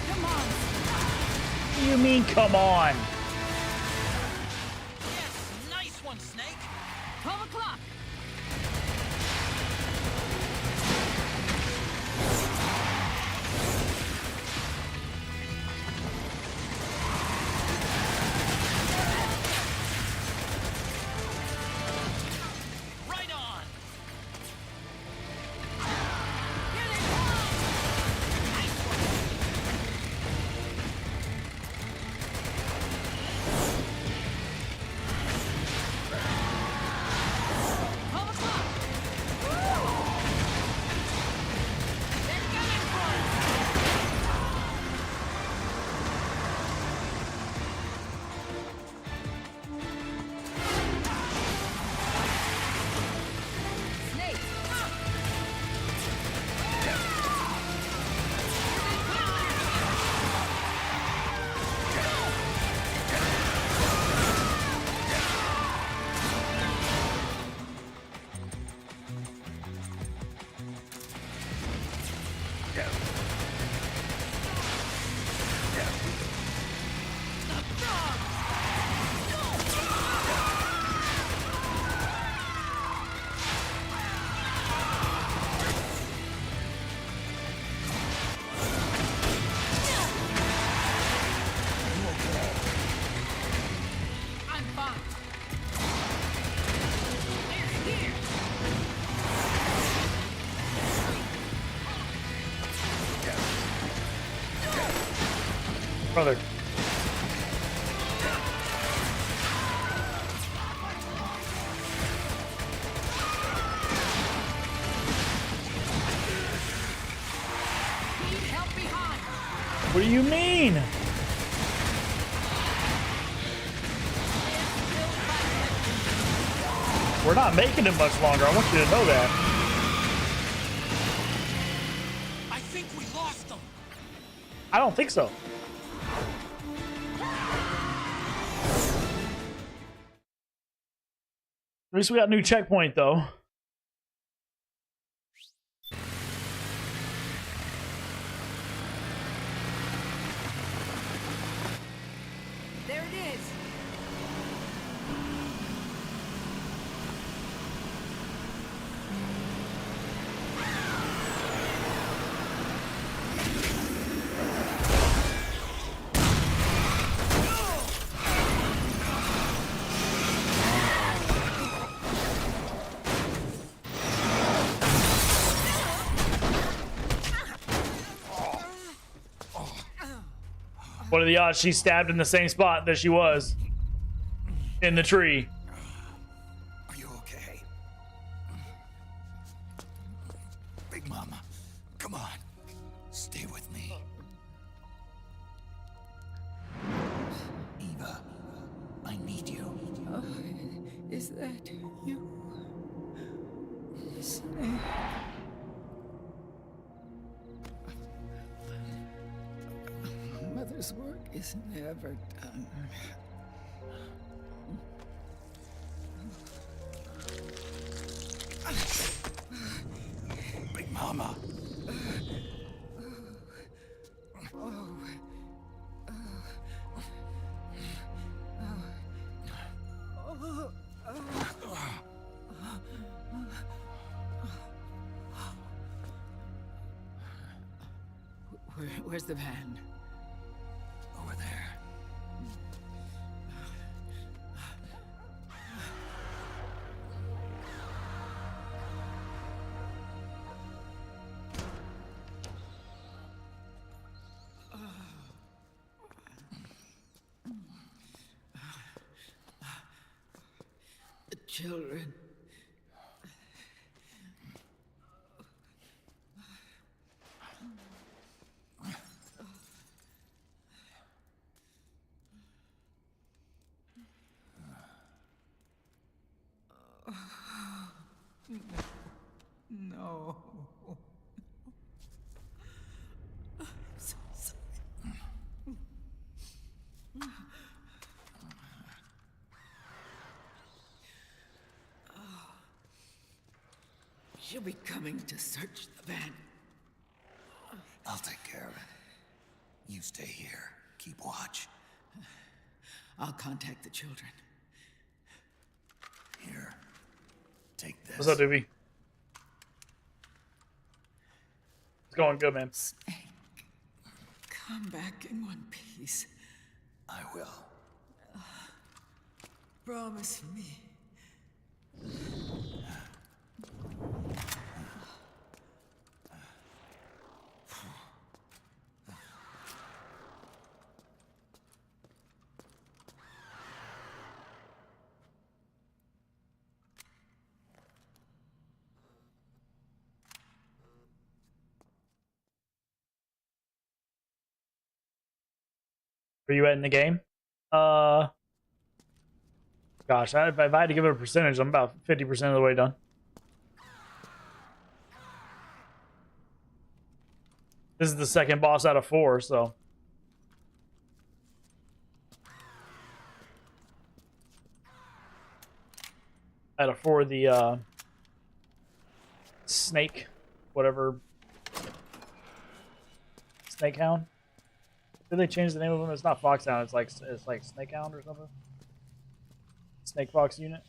Come on. What do you mean, come on? Yes, nice one, Snake. 12 o'clock. Right on. Here they come. Nice one. Brother. What do you mean? We're not making it much longer. I want you to know that. I think we lost them. I don't think so. At least we got a new checkpoint, though. There it is. What are the odds she's stabbed in the same spot that she was in the tree? Are you okay? Big Mama, come on. Stay with me. Eva, I need you. Is that you? Snake. Mother's work is never done. Big Mama. Where's the van? Over there. The children. No. I'm so sorry. She'll be coming to search the van. I'll take care of it. You stay here. Keep watch. I'll contact the children. Here. Take this. What's up, Doobie? It's going good, man. Snake, come back in one piece. I will. Promise me. Were you at in the game? Gosh, if I had to give it a percentage, I'm about 50% of the way done. This is the second boss out of 4, so. Out of 4, the snake, whatever. Snake Hound. Did they change the name of them? It's not Foxhound. It's like Snake Hound or something. Snake Fox unit.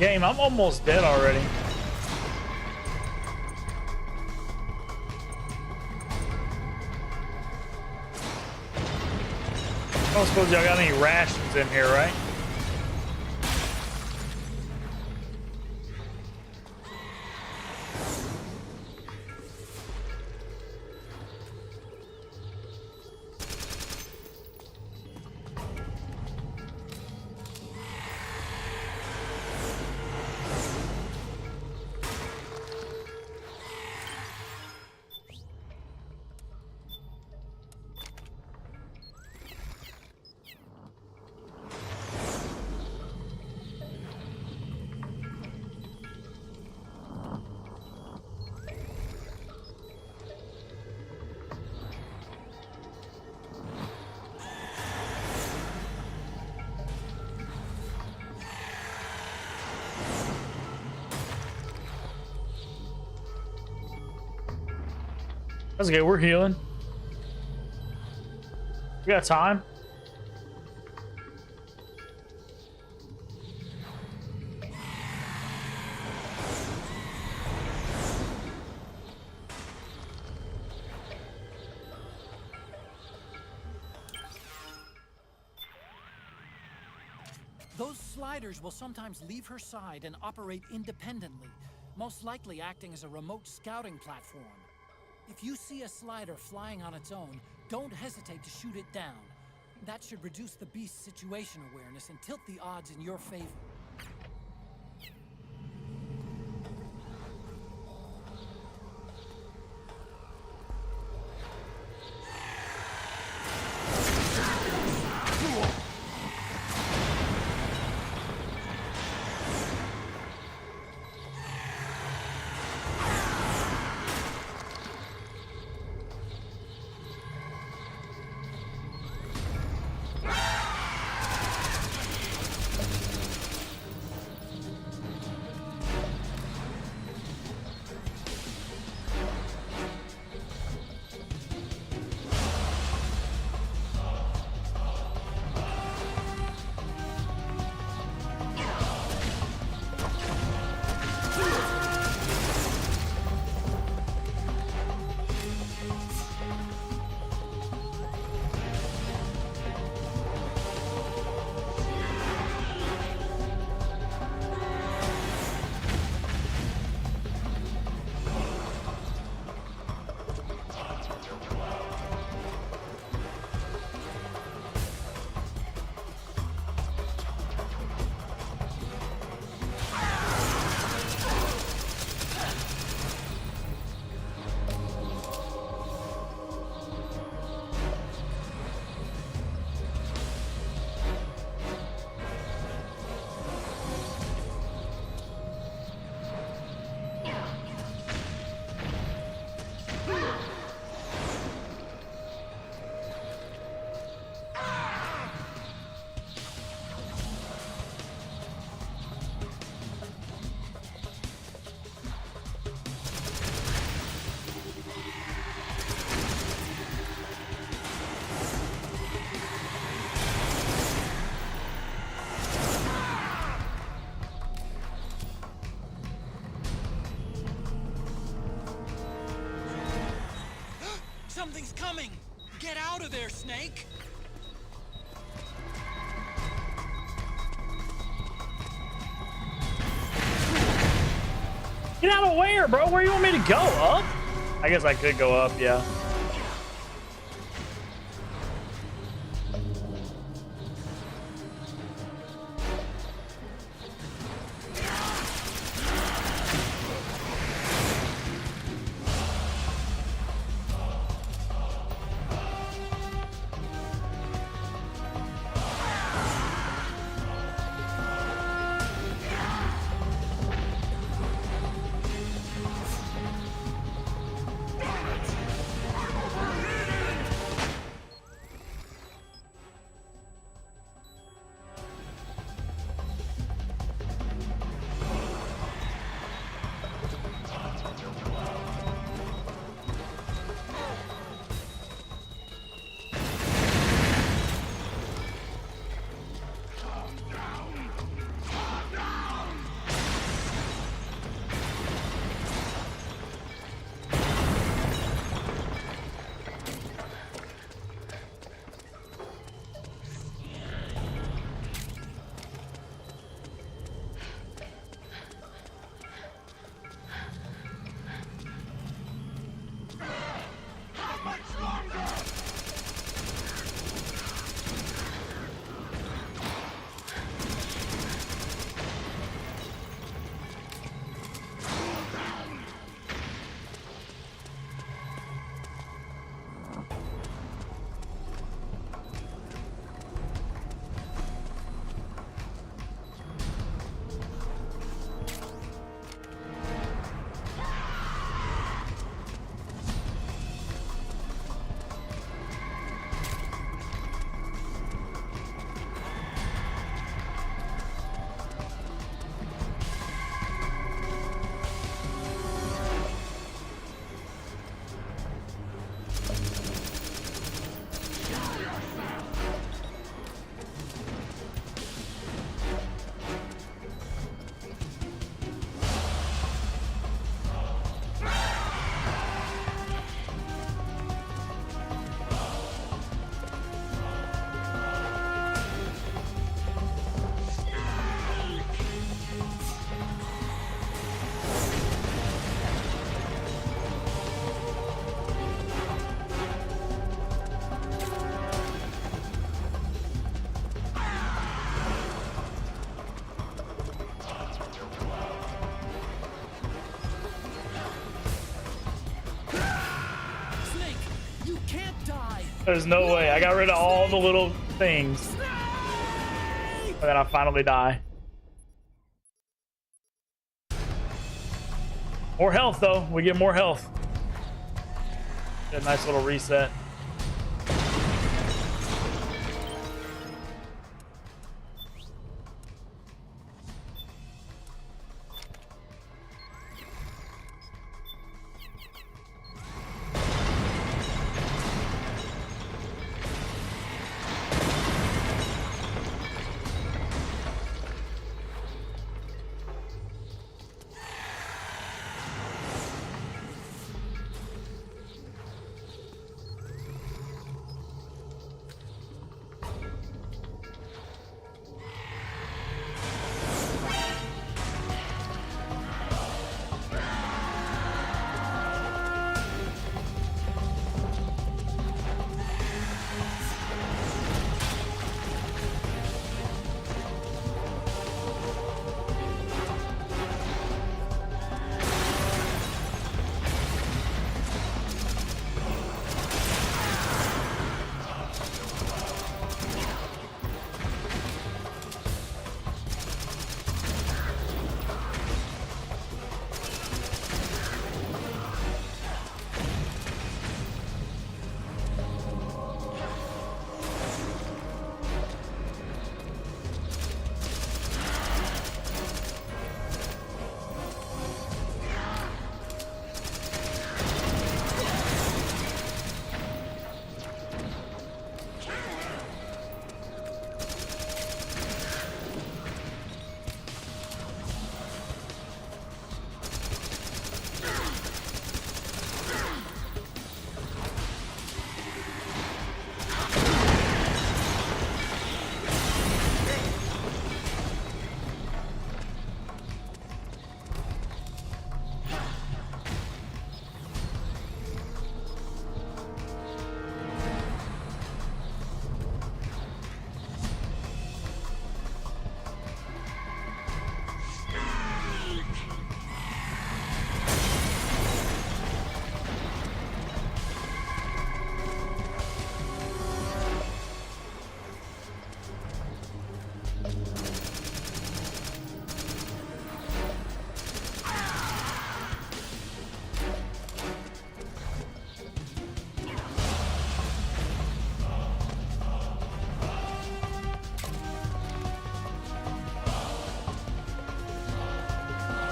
game. I'm almost dead already. I don't suppose y'all got any rations in here, right? That's okay, we're healing. We got time. Those sliders will sometimes leave her side and operate independently, most likely acting as a remote scouting platform. If you see a slider flying on its own, don't hesitate to shoot it down. That should reduce the beast's situation awareness and tilt the odds in your favor. Something's coming! Get out of there, Snake! Get out of where, bro? Where you want me to go? Up? I guess I could go up, yeah. can't die. There's no way. I got rid of all the little things. And then I finally die. More health, though. We get more health. Get a nice little reset.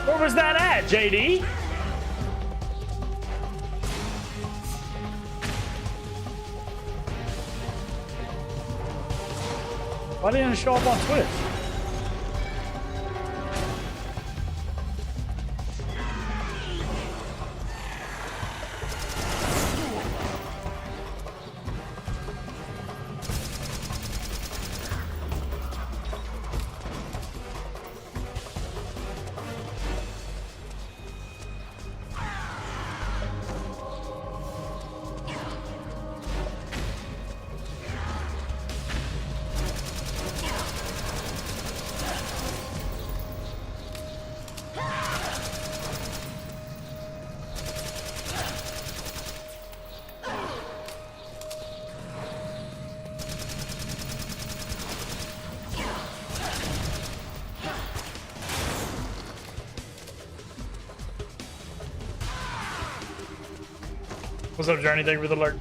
Where was that at, JD? Why didn't it show up on Twitch? What's up, Journey? Thank you for the alert.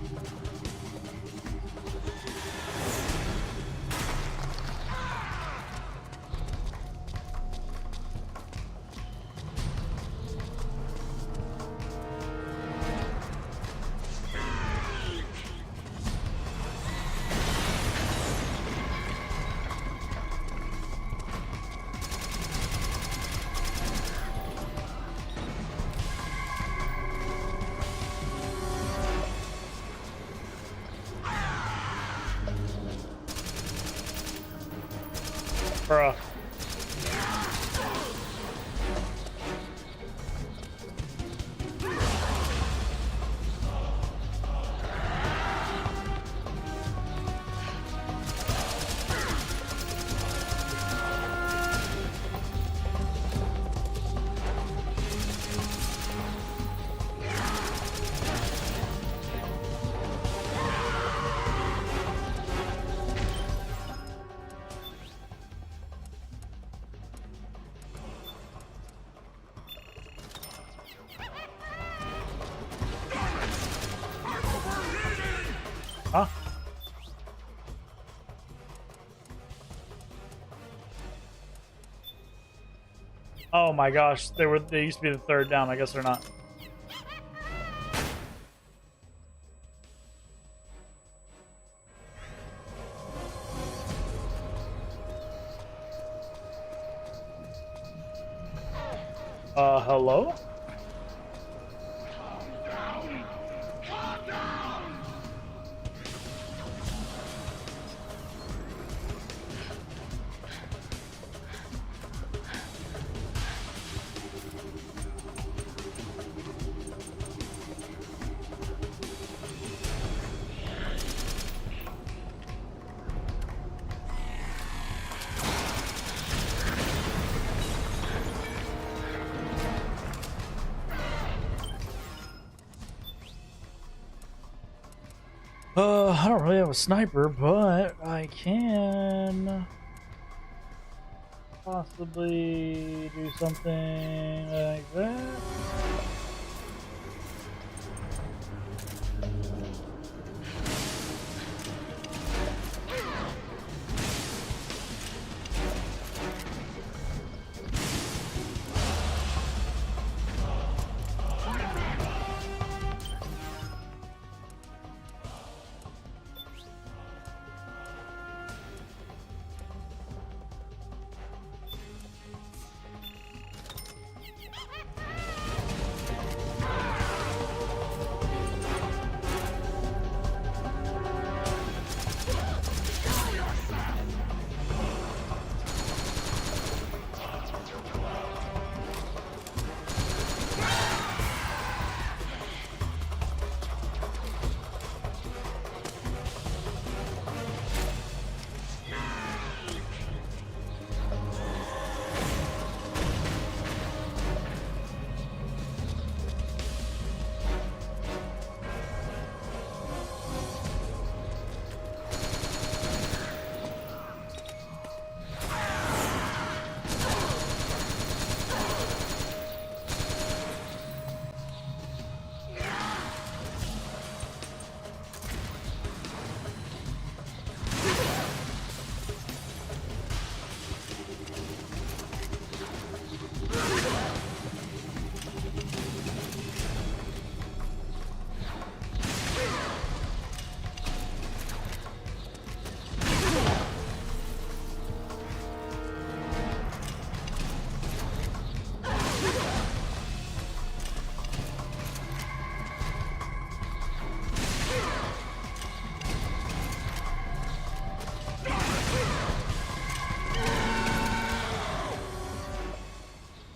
Bruh. Huh? Oh my gosh, they used to be the third down. I guess they're not. Hello? I don't really have a sniper, but I can possibly do something like that.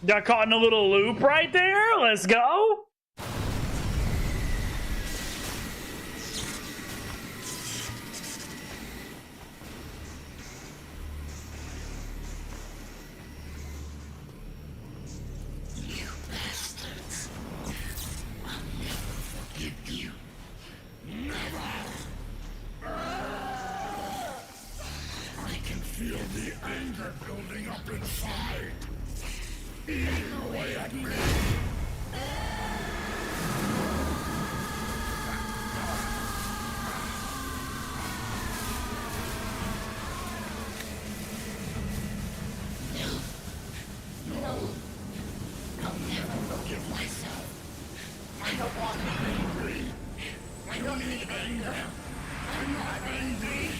Got caught in a little loop right there. Let's go. You bastards. I'll never forgive you. Never. I can feel the anger building up inside. Eating away at me. No. I'll never forgive myself. I don't want to be angry. I don't need anger. I'm not angry.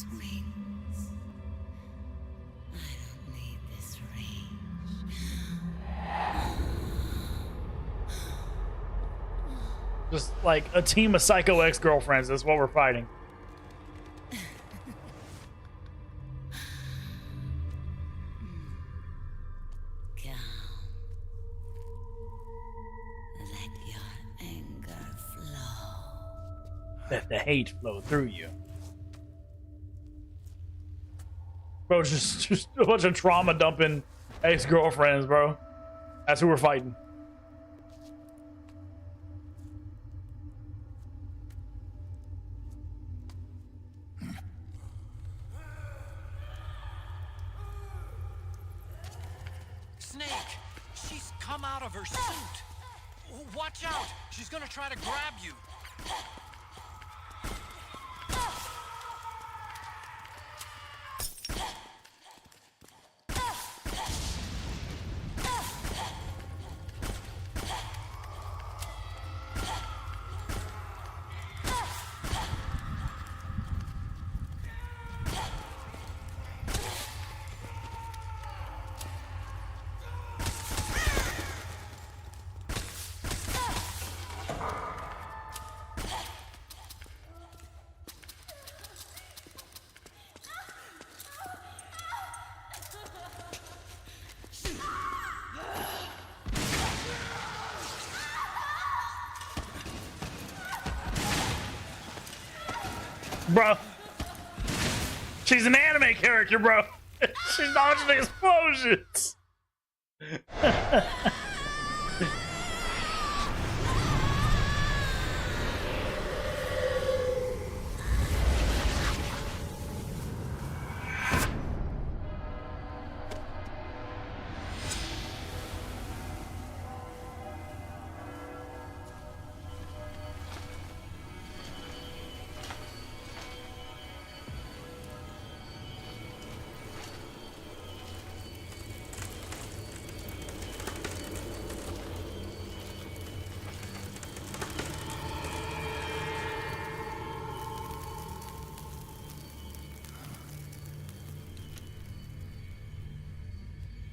these wings. I don't need this range. Just like a team of psycho ex-girlfriends. That's what we're fighting. Let the hate flow through you. Bro, just a bunch of trauma dumping ex-girlfriends, bro. That's who we're fighting. Snake! She's come out of her suit! Watch out! She's gonna try to grab you! Bro, she's an anime character, bro. She's dodging explosions.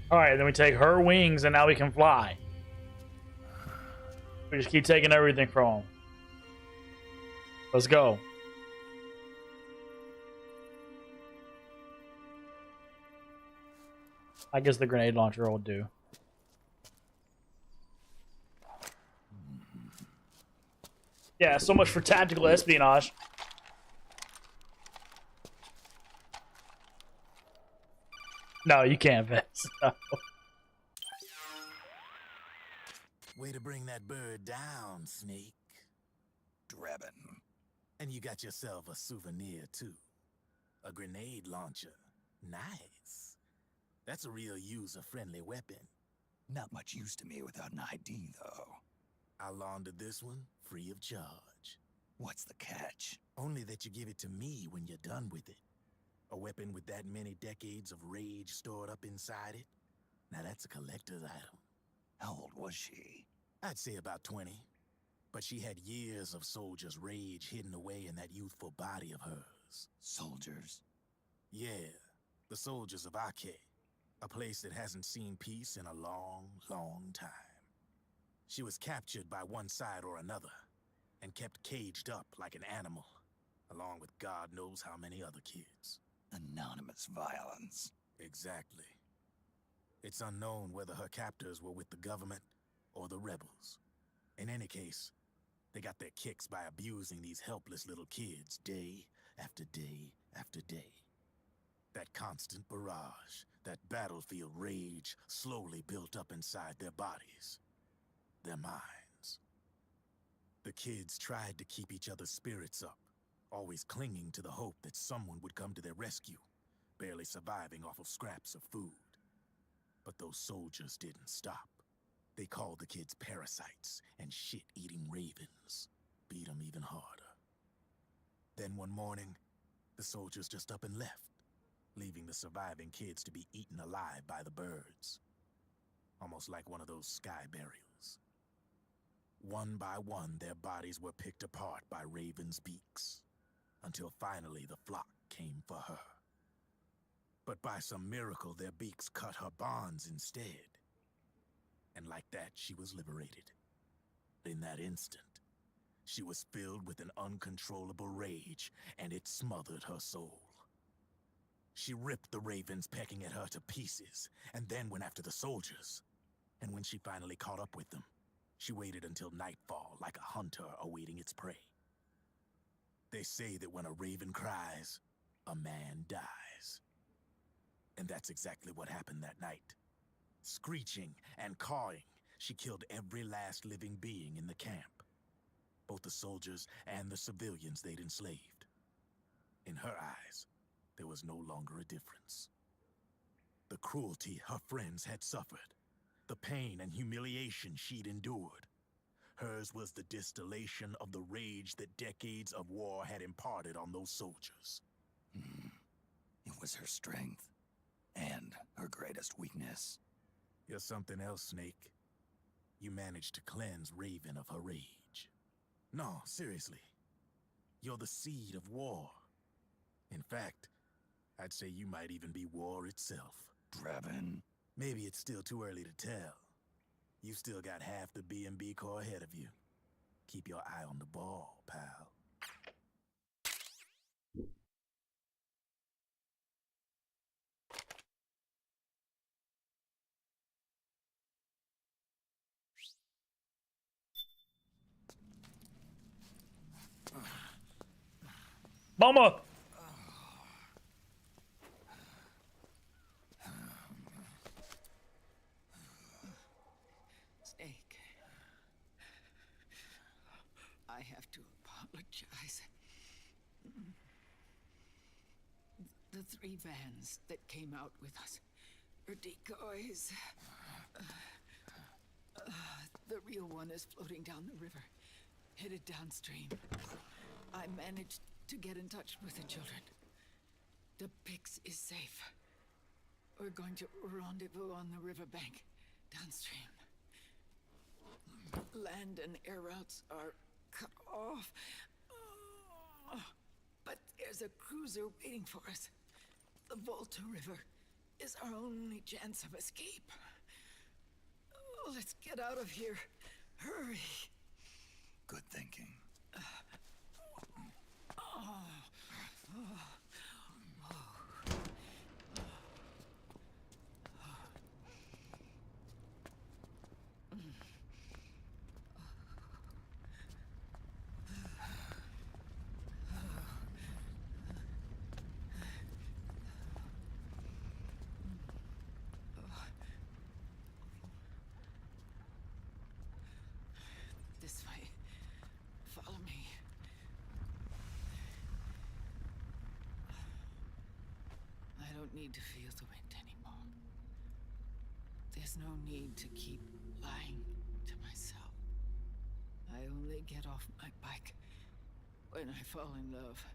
All right, then we take her wings, and now we can fly. We just keep taking everything from them. Let's go. I guess the grenade launcher will do. Yeah, so much for tactical espionage. No, you can't, Vince. No. Way to bring that bird down, Snake. Drebin. And you got yourself a souvenir, too. A grenade launcher. Nice. That's a real user-friendly weapon. Not much use to me without an ID, though. I'll launder this one free of charge. What's the catch? Only that you give it to me when you're done with it. A weapon with that many decades of rage stored up inside it? Now that's a collector's item. How old was she? I'd say about 20. But she had years of soldiers' rage hidden away in that youthful body of hers. Soldiers? Yeah, the soldiers of Ake. A place that hasn't seen peace in a long, long time. She was captured by one side or another, and kept caged up like an animal, along with God knows how many other kids. Anonymous violence. Exactly. It's unknown whether her captors were with the government or the rebels. In any case, they got their kicks by abusing these helpless little kids day after day after day. That constant barrage, that battlefield rage slowly built up inside their bodies, their minds. The kids tried to keep each other's spirits up, always clinging to the hope that someone would come to their rescue, barely surviving off of scraps of food. But those soldiers didn't stop. They called the kids parasites and shit-eating ravens, beat them even harder. Then one morning, the soldiers just up and left, leaving the surviving kids to be eaten alive by the birds. Almost like one of those sky burials. One by one, their bodies were picked apart by ravens' beaks, until finally the flock came for her. But by some miracle, their beaks cut her bonds instead. And like that, she was liberated. In that instant, she was filled with an uncontrollable rage, and it smothered her soul. She ripped the ravens pecking at her to pieces, and then went after the soldiers. And when she finally caught up with them, she waited until nightfall like a hunter awaiting its prey. They say that when a raven cries, a man dies. And that's exactly what happened that night. Screeching and cawing, she killed every last living being in the camp. Both the soldiers and the civilians they'd enslaved. In her eyes, there was no longer a difference. The cruelty her friends had suffered, the pain and humiliation she'd endured. Hers was the distillation of the rage that decades of war had imparted on those soldiers. It was her strength, and her greatest weakness. You're something else, Snake. You managed to cleanse Raven of her rage. No, seriously. You're the seed of war. In fact, I'd say you might even be war itself. Draven? Maybe it's still too early to tell. You've still got half the B&B Corps ahead of you. Keep your eye on the ball, pal. Mama! Snake. I have to apologize. The 3 vans that came out with us are decoys. The real one is floating down the river, headed downstream. I managed to get in touch with the children. The Pix is safe. We're going to rendezvous on the riverbank, downstream. Land and air routes are cut off. But there's a cruiser waiting for us. The Volta River is our only chance of escape. Let's get out of here. Hurry. Good thinking. This way. Follow me. I don't need to feel the wind anymore. There's no need to keep lying to myself. I only get off my bike when I fall in love.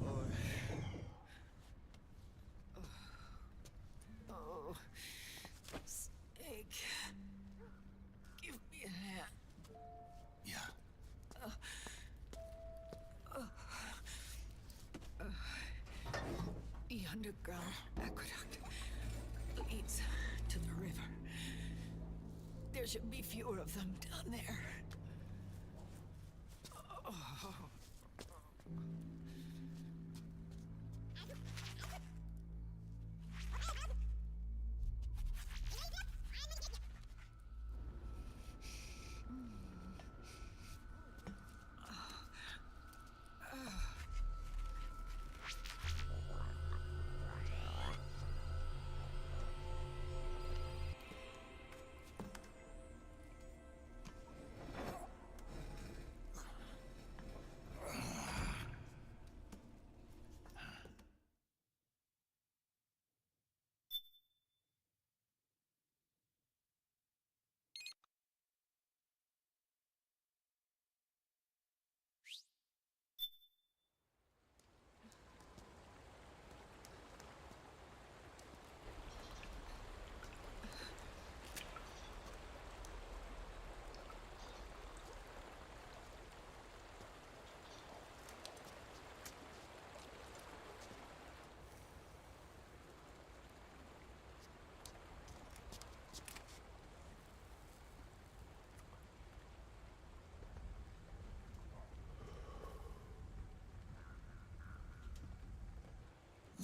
Or... Oh... Snake... Give me a hand. Yeah. The underground aqueduct leads to the river. There should be fewer of them down there. Oh.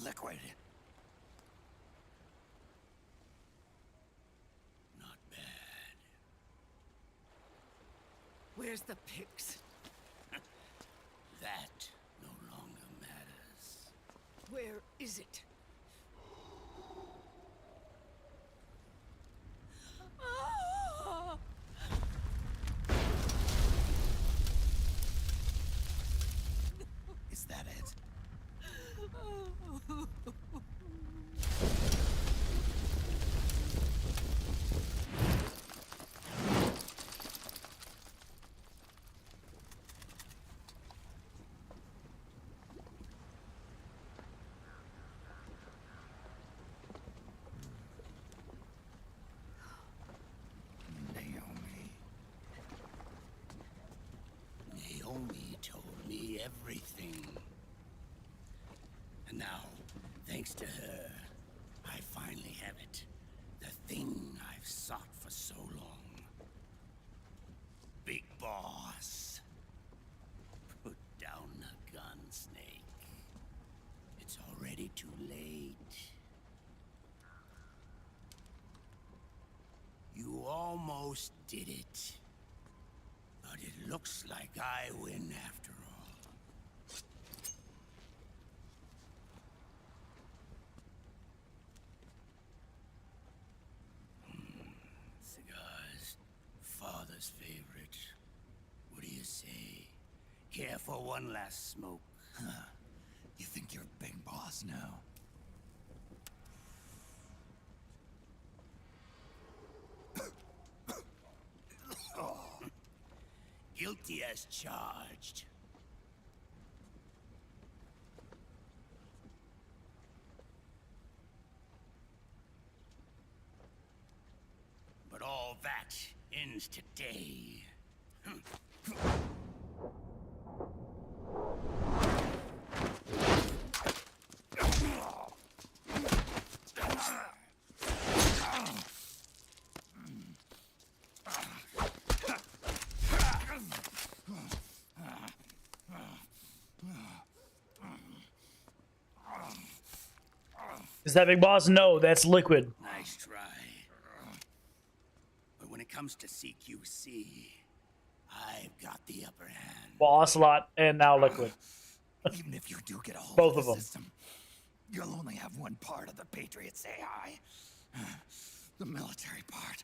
Liquid. Not bad. Where's the pigs? That no longer matters. Where is it? Ah! Is that it? Naomi told me everything. And now, thanks to her, I finally have it. The thing I've sought for so long. Big Boss. Put down the gun, Snake. It's already too late. You almost did it. But it looks like I win after all. Cigars. Father's favorite. What do you say? Care for one last smoke? Huh. You think you're Big Boss now? Guilty as charged. But all that ends today. Is that Big Boss? No, that's Liquid. Nice try. But when it comes to CQC, I've got the upper hand. Ocelot and now Liquid. Even if you do get a hold Both of the of them. system, you'll only have one part of the Patriots AI. The military part.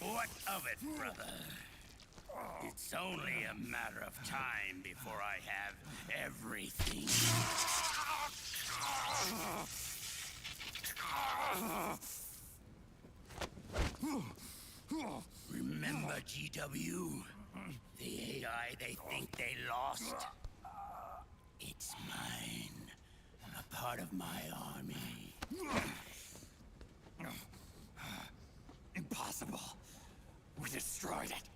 What of it, brother? It's only a matter of time before I have everything. Remember GW? The AI they think they lost? It's mine. A part of my army. Impossible. We destroyed it.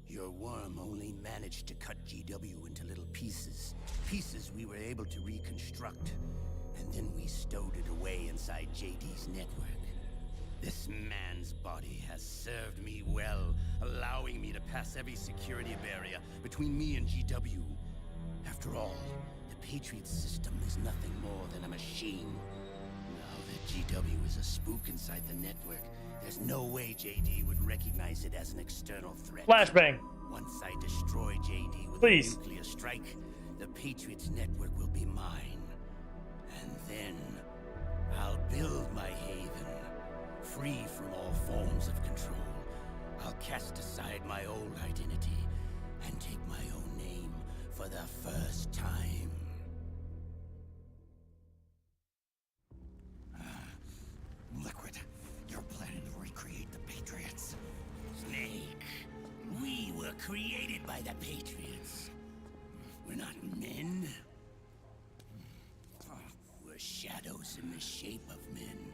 Your worm only managed to cut GW into little pieces. Pieces we were able to reconstruct. And then we stowed it away inside JD's network. This man's body has served me well, allowing me to pass every security barrier between me and GW. After all, the Patriots system is nothing more than a machine. Now that GW is a spook inside the network, there's no way JD would recognize it as an external threat. Flashbang. Once I destroy JD with Please. a nuclear strike, the Patriots network will be mine. And then I'll build my haven, free from all forms of control. I'll cast aside my old identity and take my own name for the first time. Liquid, you're planning to recreate the Patriots. Snake, we were created by the Patriots. We're not men. We're shadows in the shape of men.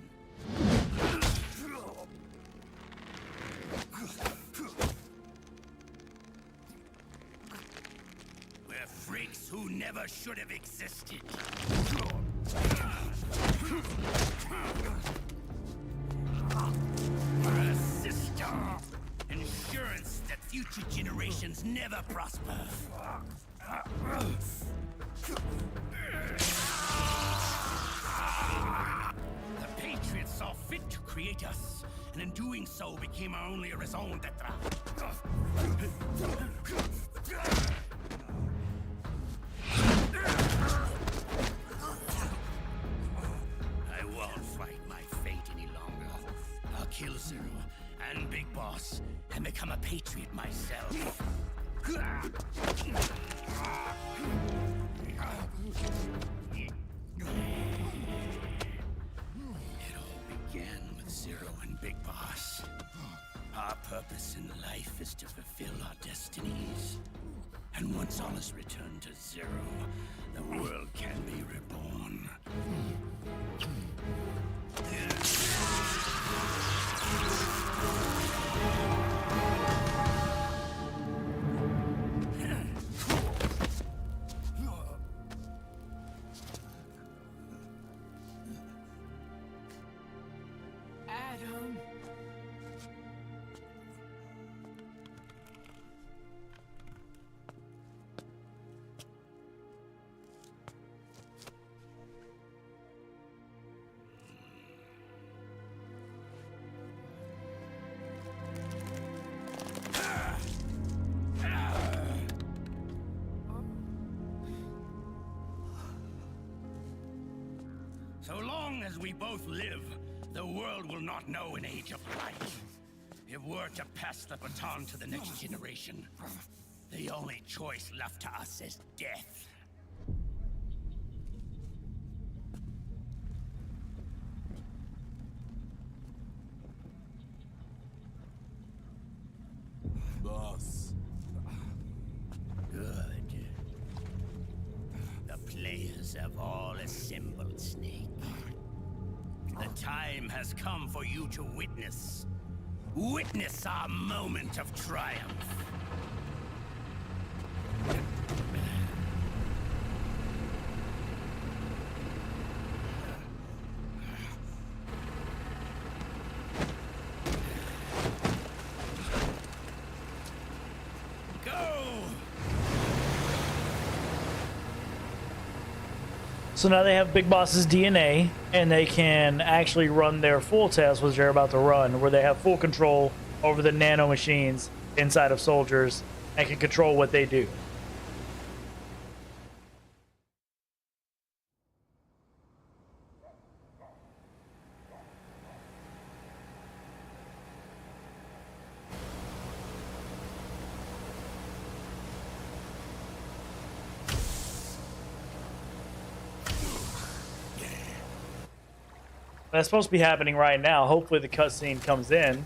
We're free. snakes who never should have existed. We're a system. Insurance that future generations never prosper. The Patriots saw fit to create us, and in doing so became our only raison d'etre. I won't fight my fate any longer. I'll kill Zero and Big Boss and become a Patriot myself. It all began with Zero and Big Boss. Our purpose in life is to fulfill our destinies. And once all is returned to Zero, the world can be reborn. Adam. So long as we both live, the world will not know an age of light. If we're to pass the baton to the next generation, the only choice left to us is death. Boss. Good. The players have all assembled, Snake. The time has come for you to witness. Witness our moment of triumph. So now they have Big Boss's DNA, and they can actually run their full test, which they're about to run, where they have full control over the nano machines inside of soldiers and can control what they do. That's supposed to be happening right now. Hopefully the cutscene comes in.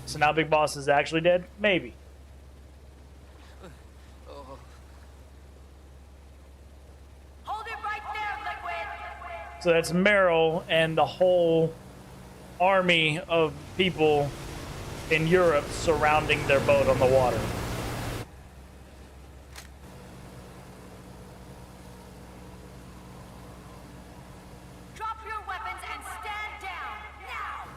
So now Big Boss is actually dead? Maybe. Hold it right there, Liquid! So that's Meryl and the whole army of people in Europe surrounding their boat on the water. Drop your weapons and stand down, now!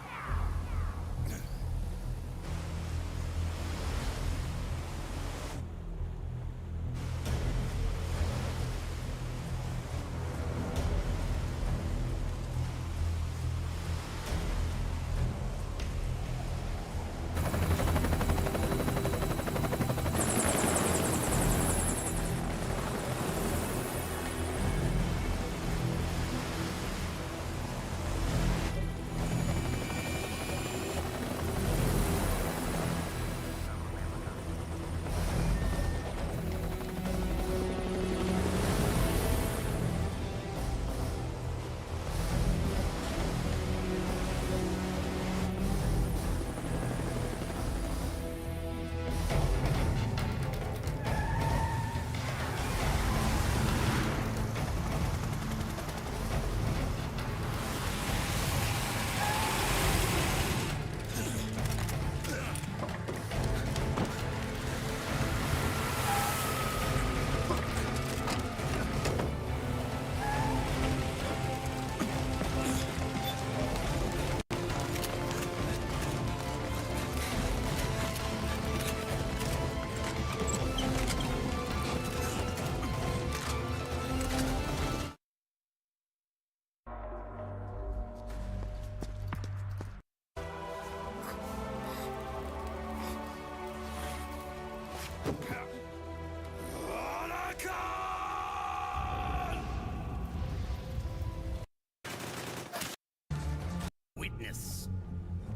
witness.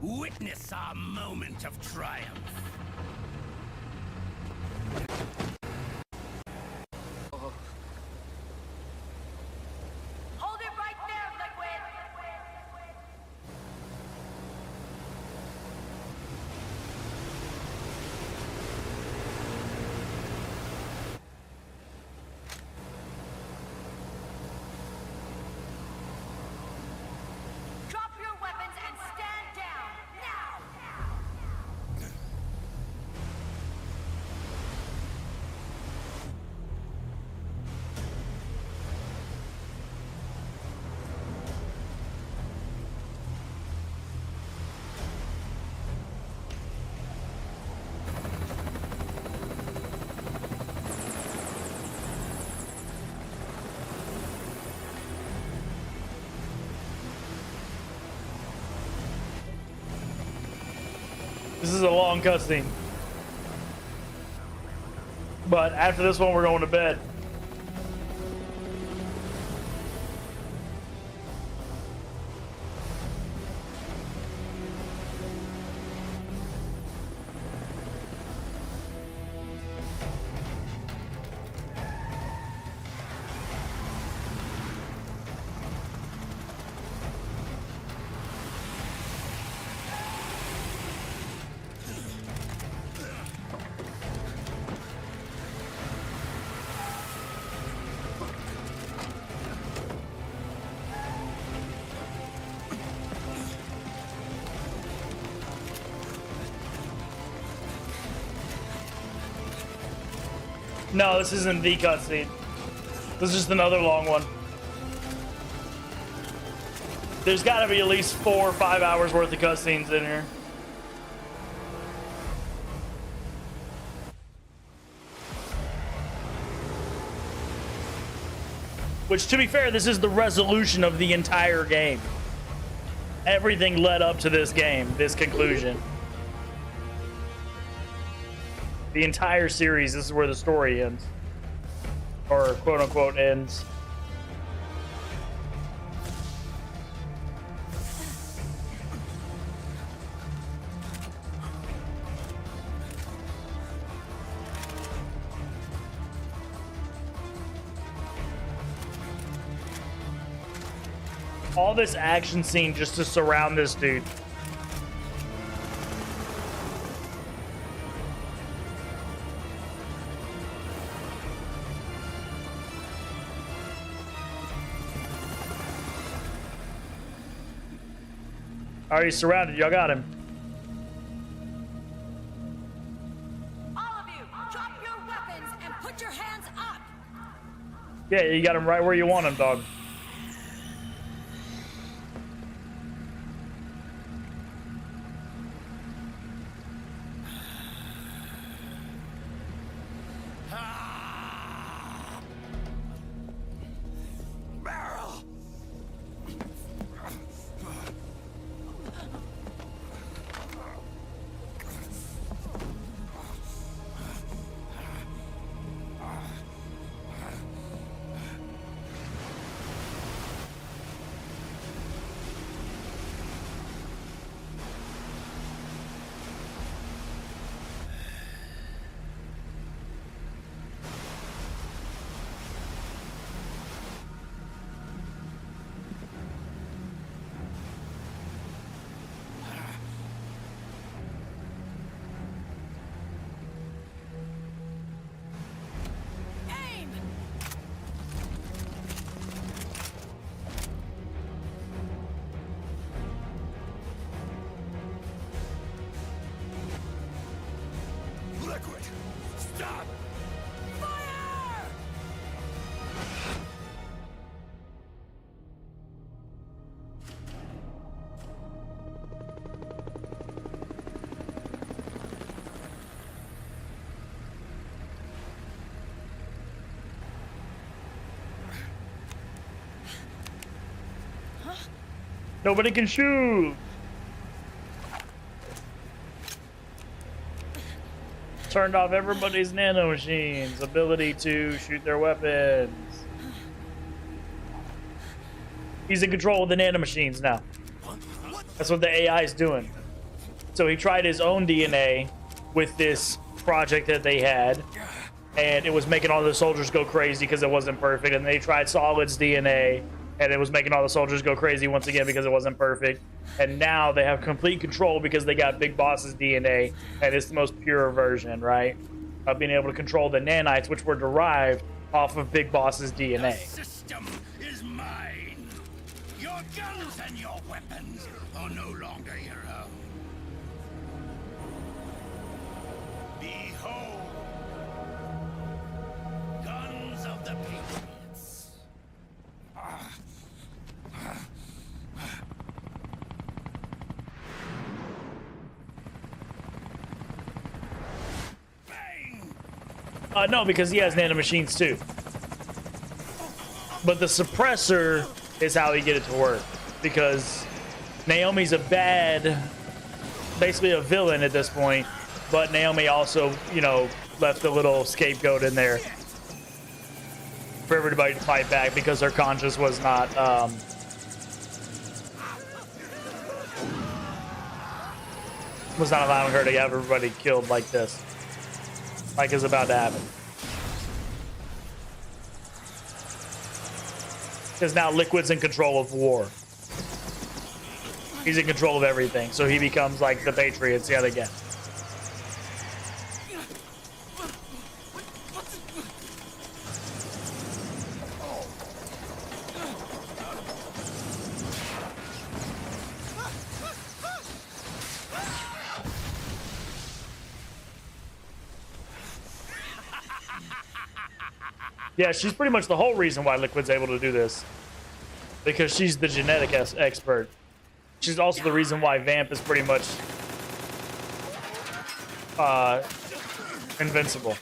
Witness our moment of triumph. Hold it right there, Liquid! Drop your weapons and stand down, now! This is a long cutscene. But after this one, we're going to bed. No, this isn't the cutscene. This is just another long one. There's got to be at least 4 or 5 hours worth of cutscenes in here. Which, to be fair, this is the resolution of the entire game. Everything led up to this game, this conclusion. The entire series, this is where the story ends. Or quote-unquote ends. All this action scene just to surround this dude. Already surrounded. Y'all got him. All of you, drop your weapons and put your hands up! Yeah, you got him right where you want him, dog. Liquid! Stop! Fire! Nobody can shoot. Turned off everybody's nano machines' ability to shoot their weapons. He's in control of the nano machines now. What That's what the AI is doing. So he tried his own DNA with this project that they had, and it was making all the soldiers go crazy because it wasn't perfect. And they tried Solid's DNA, and it was making all the soldiers go crazy once again because it wasn't perfect. And now they have complete control because they got Big Boss's DNA, and it's the most pure version, right? Of being able to control the nanites, which were derived off of Big Boss's DNA. The system is mine. Your guns and your weapons are no longer your own. Behold, guns of the Patriots. No, because he has nanomachines too. But the suppressor is how he get it to work. Because Naomi's basically a villain at this point. But Naomi also, you know, left a little scapegoat in there for everybody to fight back because her conscience was not, allowing her to have everybody killed like this. Like is about to happen. Because now Liquid's in control of war. He's in control of everything, so he becomes like the Patriots yet again. Yeah, she's pretty much the whole reason why Liquid's able to do this. Because she's the genetic expert. She's also the reason why Vamp is pretty much invincible.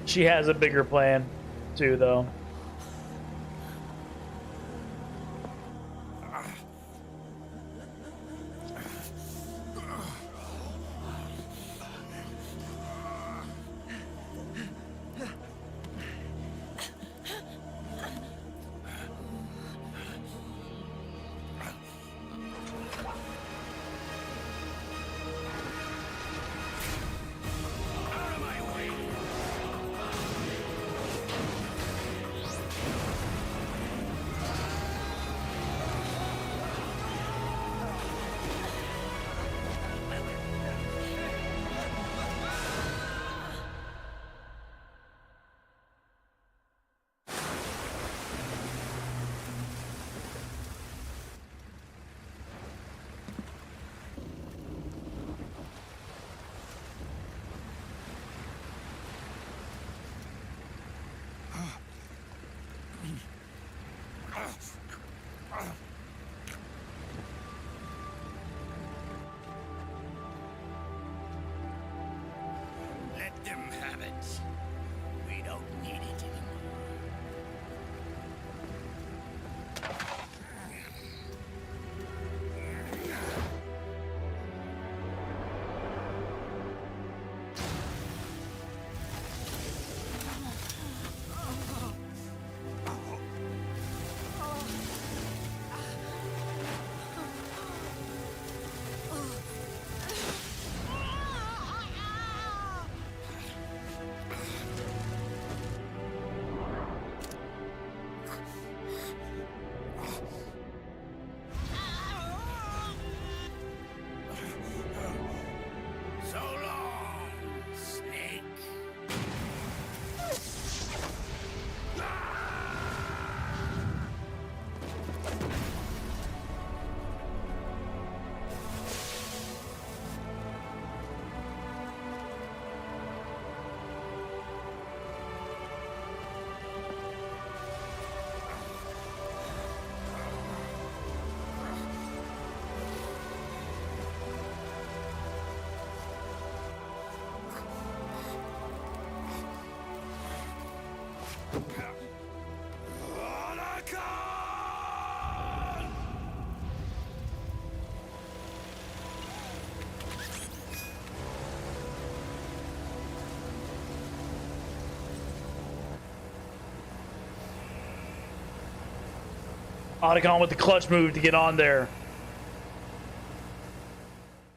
She has a bigger plan, too, though. Let them have it. We don't need it anymore. So long, Snake. Otacon with the clutch move to get on there.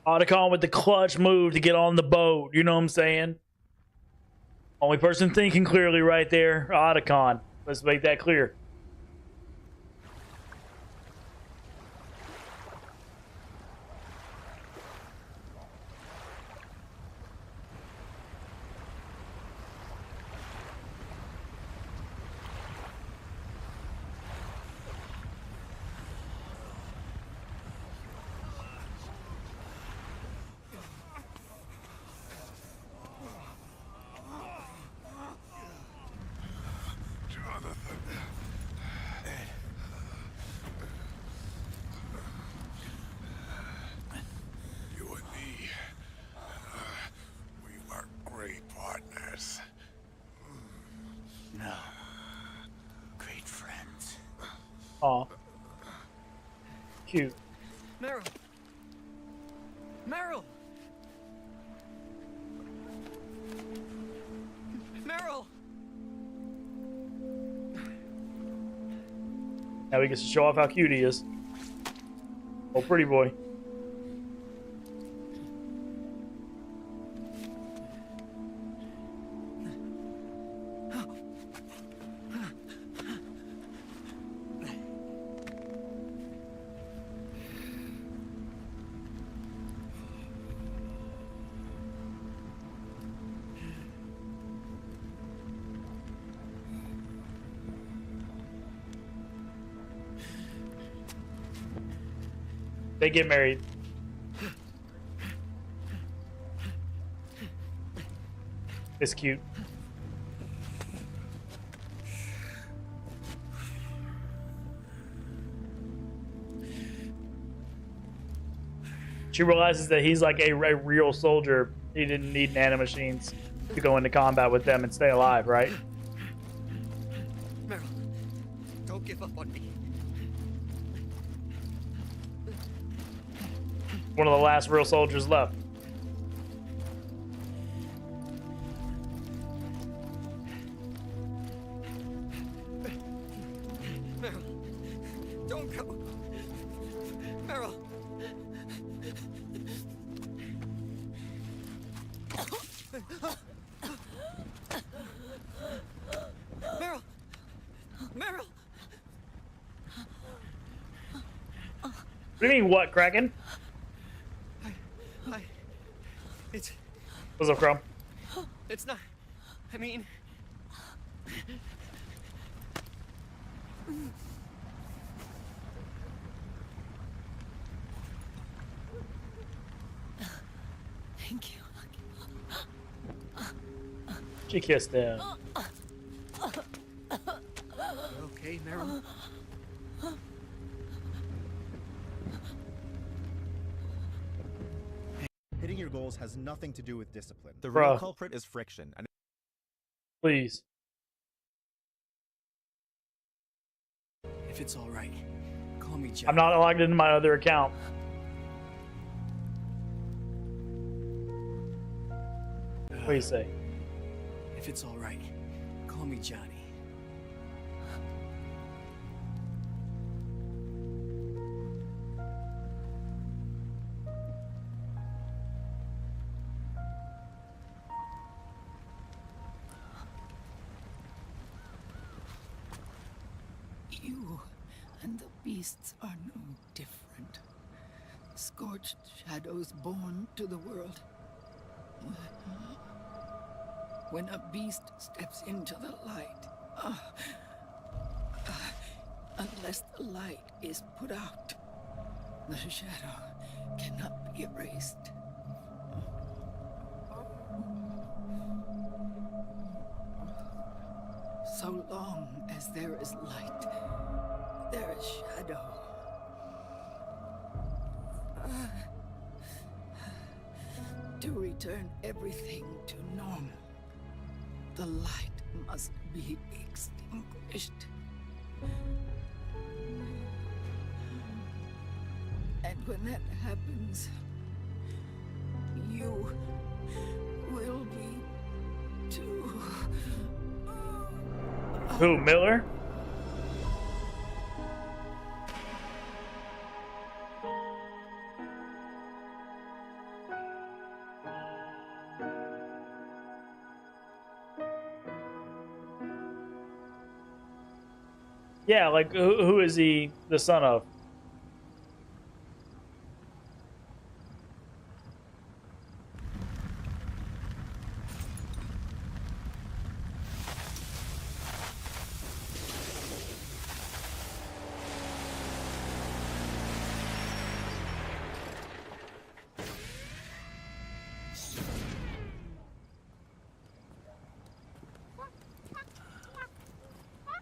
Otacon with the clutch move to get on the boat. You know what I'm saying? Only person thinking clearly right there, Otacon. Let's make that clear. You and me, we were great partners. No. Great friends. Aw. Cute. Meryl! Meryl! Meryl! Now he gets to show off how cute he is. Oh, pretty boy. They get married. It's cute. She realizes that he's like a real soldier. He didn't need nanomachines to go into combat with them and stay alive, right? Meryl, don't give up on me. One of the last real soldiers left. Meryl, don't go. Meryl. Meryl. Meryl. What do you mean, what, Kraken? It's... What's up, Chrome? It's not... I mean... Thank you. She kissed him. You okay, Meryl? Hitting your goals has nothing to do with discipline. The real Bruh. culprit is friction. And Please. If it's all right, call me John. I'm not logged into my other account. What do you say? If it's all right, call me Johnny. You and the beasts are no different. Scorched shadows born to the world. When a beast steps into the light, unless the light is put out, the shadow cannot be erased. So long as there is light, there is shadow. To return everything to normal, the light must be extinguished. And when that happens, you will be too. Who, Miller? Yeah, like who is he the son of?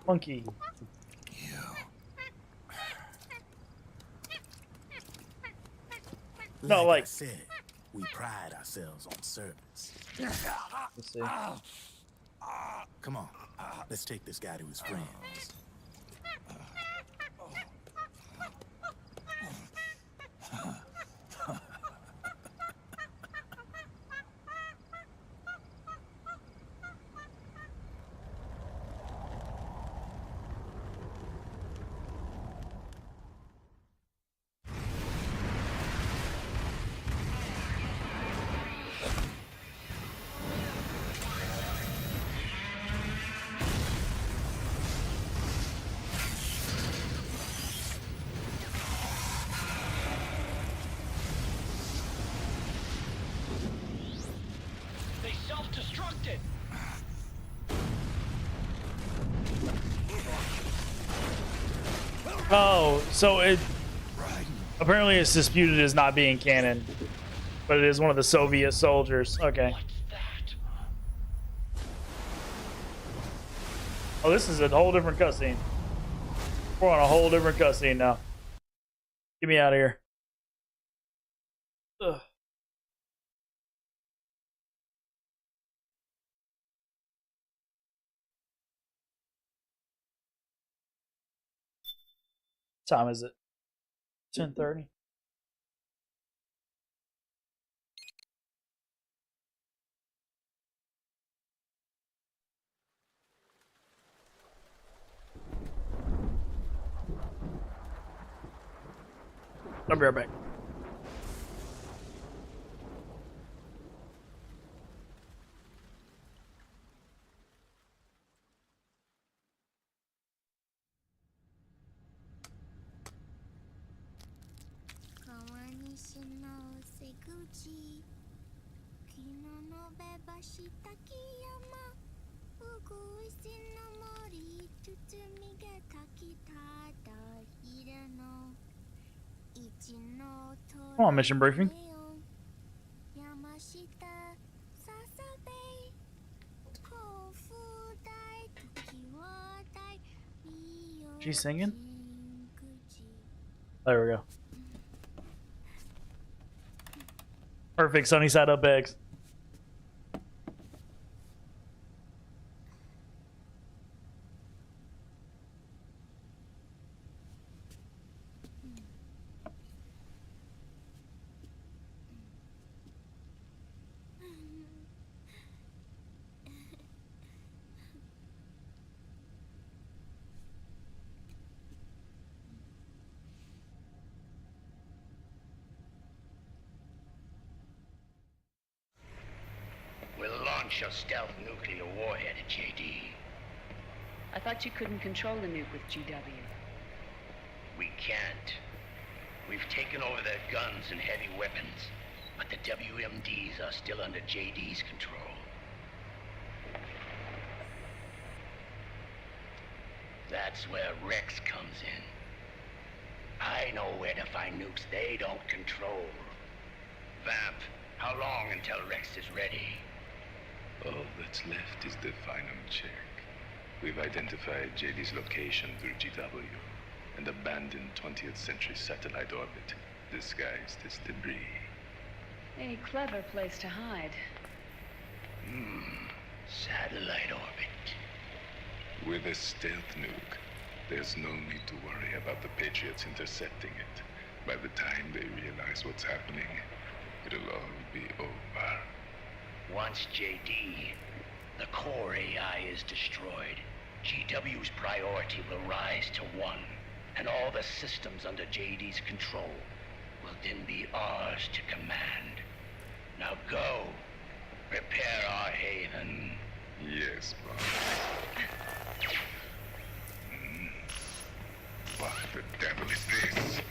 Monkey. No, like I said, we pride ourselves on service. Let's see. Come on, let's take this guy to his friends. They self-destructed. Oh, so it apparently it's disputed as not being canon, but it is one of the Soviet soldiers. Okay. Oh, this is a whole different cutscene. We're on a whole different cutscene now. Get me out of here. Ugh. What time is it? 10:30. I'll be right back. Come on, mission briefing. She's singing? There we go. Perfect sunny side up eggs. We'll launch a stealth nuclear warhead at JD. I thought you couldn't control the nuke with GW. We can't. We've taken over their guns and heavy weapons, but the WMDs are still under JD's control. That's where Rex comes in. I know where to find nukes they don't control. Vamp, how long until Rex is ready? All that's left is the final check. We've identified JD's location through GW, an abandoned 20th century satellite orbit, disguised as debris. A clever place to hide. Satellite orbit. With a stealth nuke, there's no need to worry about the Patriots intercepting it. By the time they realize what's happening, it'll all be over. Once JD, the core AI is destroyed, GW's priority will rise to 1, and all the systems under JD's control will then be ours to command. Now go, prepare our haven. Yes, boss. What the devil is this?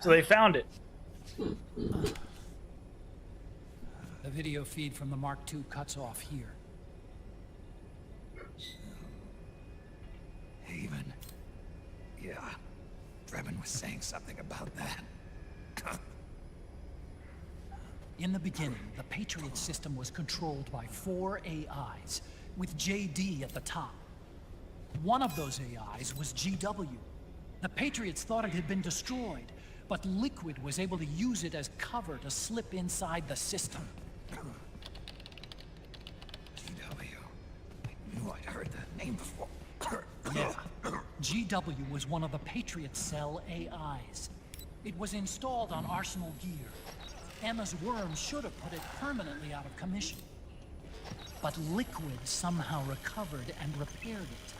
So they found it. The video feed from the Mark II cuts off here. Haven. Yeah. Drebin was saying something about that. In the beginning, the Patriot system was controlled by 4 AIs, with JD at the top. One of those AIs was GW. The Patriots thought it had been destroyed, but Liquid was able to use it as cover to slip inside the system. GW. I knew I'd heard that name before. Yeah. GW was one of the Patriot Cell AIs. It was installed on Arsenal gear. Emma's worm should have put it permanently out of commission. But Liquid somehow recovered and repaired it.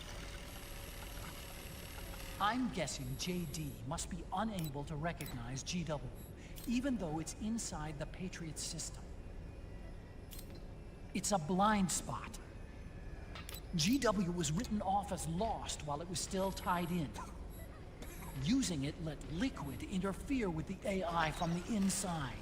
I'm guessing JD must be unable to recognize GW, even though it's inside the Patriot system. It's a blind spot. GW was written off as lost while it was still tied in. Using it let Liquid interfere with the AI from the inside.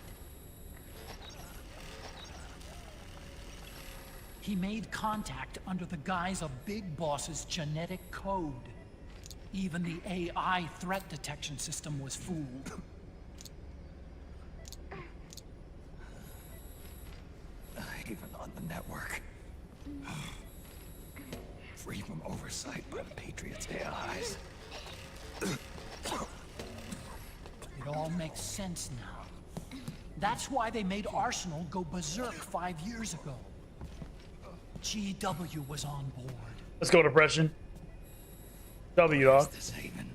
He made contact under the guise of Big Boss's genetic code. Even the AI threat detection system was fooled. Even on the network. Free from oversight by the Patriots' AIs. It all makes sense now. That's why they made Arsenal go berserk 5 years ago. GW was on board. Let's go, Depression. W, dog. This Haven.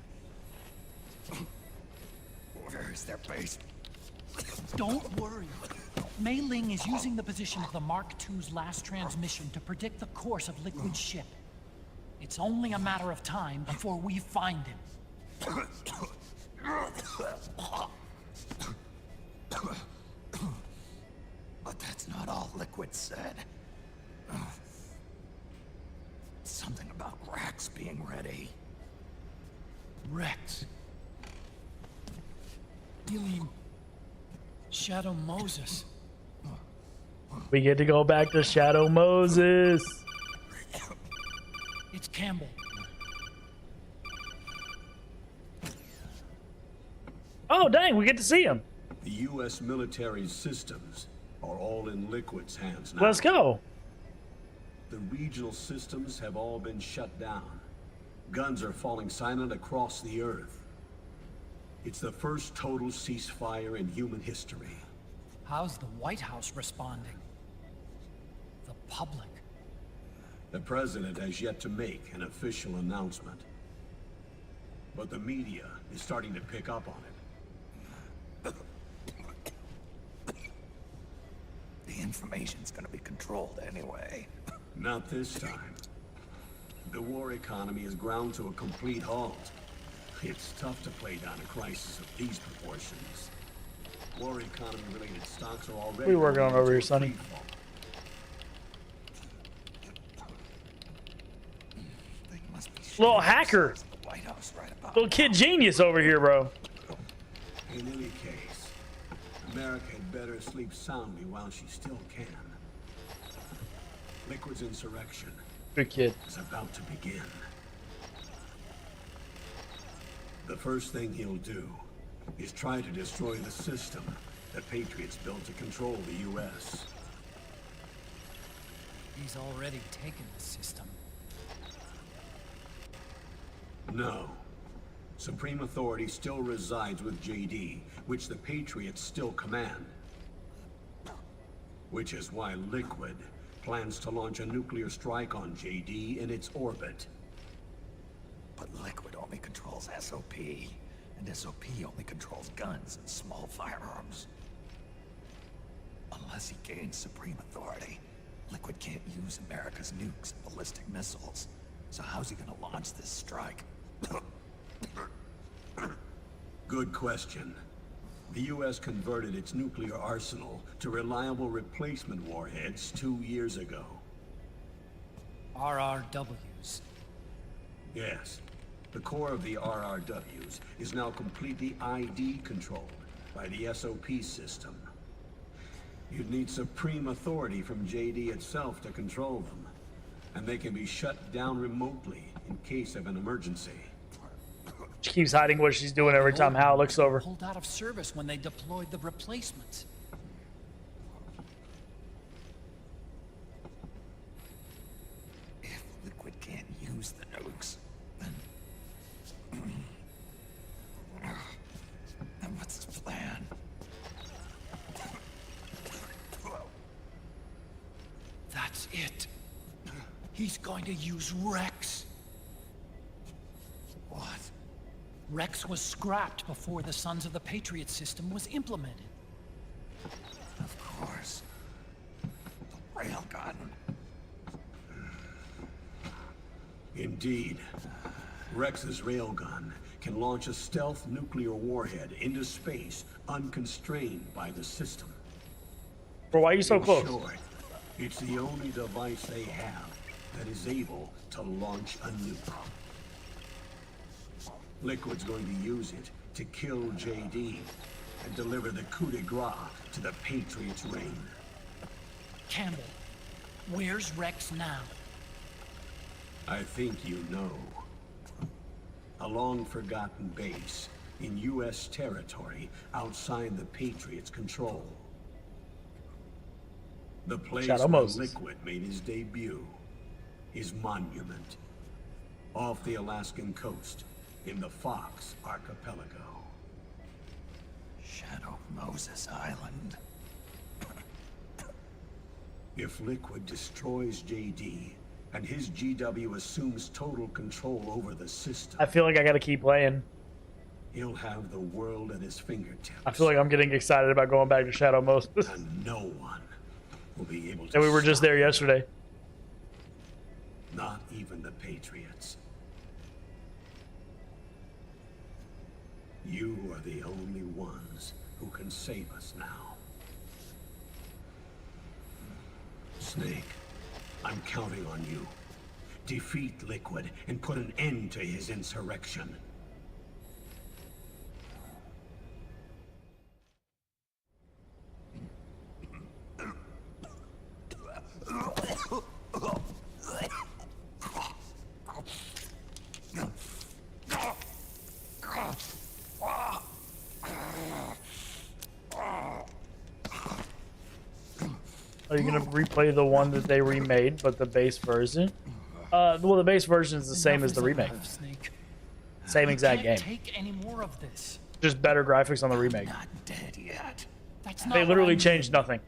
Where is their base? Don't worry. Mei Ling is using the position of the Mark II's last transmission to predict the course of Liquid's ship. It's only a matter of time before we find him. But that's not all Liquid said. Something about Rex being ready. Rex? You mean Shadow Moses? We get to go back to Shadow Moses. It's Campbell. Oh, dang, we get to see him. The U.S. military systems are all in Liquid's hands now. Let's go. The regional systems have all been shut down. Guns are falling silent across the Earth. It's the first total ceasefire in human history. How's the White House responding? The public? The president has yet to make an official announcement. But the media is starting to pick up on it. The information's gonna be controlled anyway. Not this time. The war economy is ground to a complete halt. It's tough to play down a crisis of these proportions. War economy-related stocks are already... What are you working on over here, Sonny? Little hacker. Little kid genius over here, bro. In any case, America had better sleep soundly while she still can. Liquid's insurrection Good kid. is about to begin. The first thing he'll do is try to destroy the system the Patriots built to control the U.S. He's already taken the system. No. Supreme authority still resides with JD, which the Patriots still command. Which is why Liquid plans to launch a nuclear strike on JD in its orbit. But Liquid only controls SOP, and SOP only controls guns and small firearms. Unless he gains supreme authority, Liquid can't use America's nukes and ballistic missiles. So how's he gonna launch this strike? Good question. The U.S. converted its nuclear arsenal to reliable replacement warheads 2 years ago. RRWs. Yes. The core of the RRWs is now completely ID controlled by the SOP system. You'd need supreme authority from JD itself to control them, and they can be shut down remotely in case of an emergency. She keeps hiding what she's doing every time Hal looks over. Pulled out of service when they deployed the replacements. If Liquid can't use the nukes, then what's his plan? That's it. He's going to use Rex. What? Rex was scrapped before the Sons of the Patriot system was implemented. Of course. The railgun. Indeed. Rex's railgun can launch a stealth nuclear warhead into space unconstrained by the system. Bro, why are you so In close? short, it's the only device they have that is able to launch a nuke. Liquid's going to use it to kill JD and deliver the coup de grace to the Patriots' reign. Campbell, where's Rex now? I think you know. A long-forgotten base in U.S. territory outside the Patriots' control. The place Shadow where Moses. Liquid made his debut. His monument. Off the Alaskan coast, in the Fox Archipelago. Shadow Moses Island. If Liquid destroys JD, and his GW assumes total control over the system, I feel like I gotta keep playing. he'll have the world at his fingertips. I feel like I'm getting excited about going back to Shadow Moses. And no one will be able to And we were just stop there yesterday. Not even the Patriots. You are the only ones who can save us now. Snake, I'm counting on you. Defeat Liquid and put an end to his insurrection. Are you gonna replay the one that they remade, but the base version? Well, the base version is the same as the remake. Same exact game. Take any more of this. Just better graphics on the remake. Not dead yet. That's not They what literally I changed mean. nothing.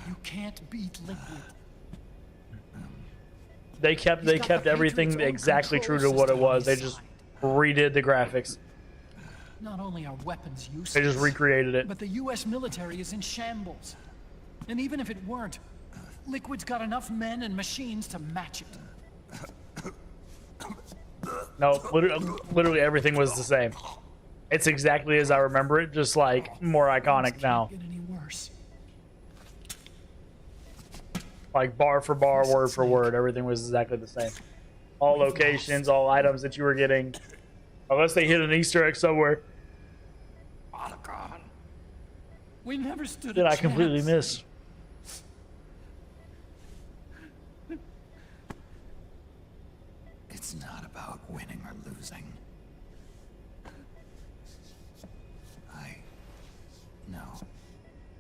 You can't beat Liquid. They kept everything exactly true to what it was. They just redid the graphics. Not only are weapons useless, They just recreated it. but the U.S. military is in shambles. And even if it weren't, Liquid's got enough men and machines to match it. No, literally everything was the same. It's exactly as I remember it, just like more iconic now. Get any worse. Like bar for bar, word for word, everything was exactly the same. All locations, all items that you were getting, unless they hit an Easter egg somewhere We never stood that a I completely chance. missed. It's not about winning or losing. No.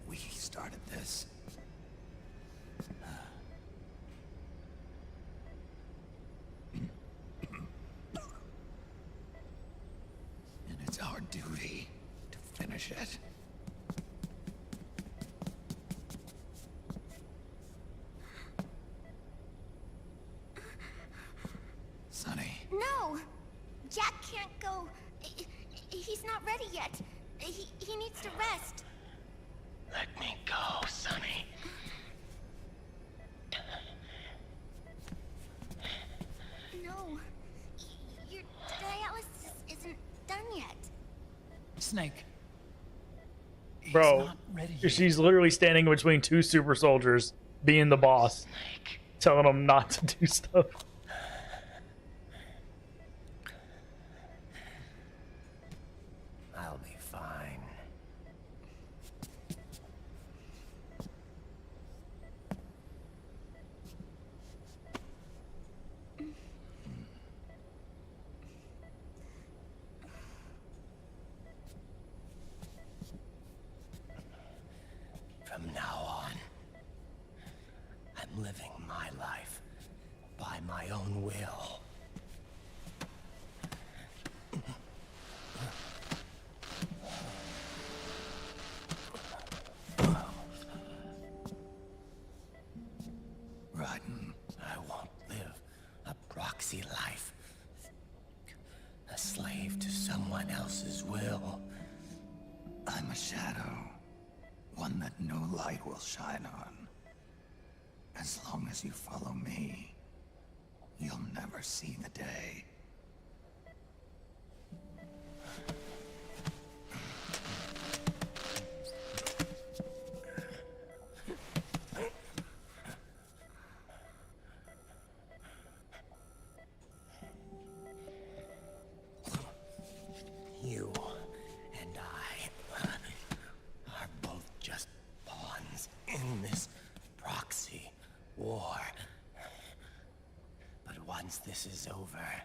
We started this. And it's our duty to finish it. Sonny. No! Jack can't go. He's not ready yet. He needs to rest. Let me go, Sonny. No. Your dialysis isn't done yet. Snake. Bro, she's literally standing between two super soldiers, being the boss, telling them not to do stuff. I'll be fine. From now on, I'm living my life by my own will. Rodden. I won't live a proxy life. A slave to someone else's will. I'm a shadow. One that no light will shine on. As long as you follow me, you'll never see the day. You and I are both just pawns in this proxy war. But once this is over,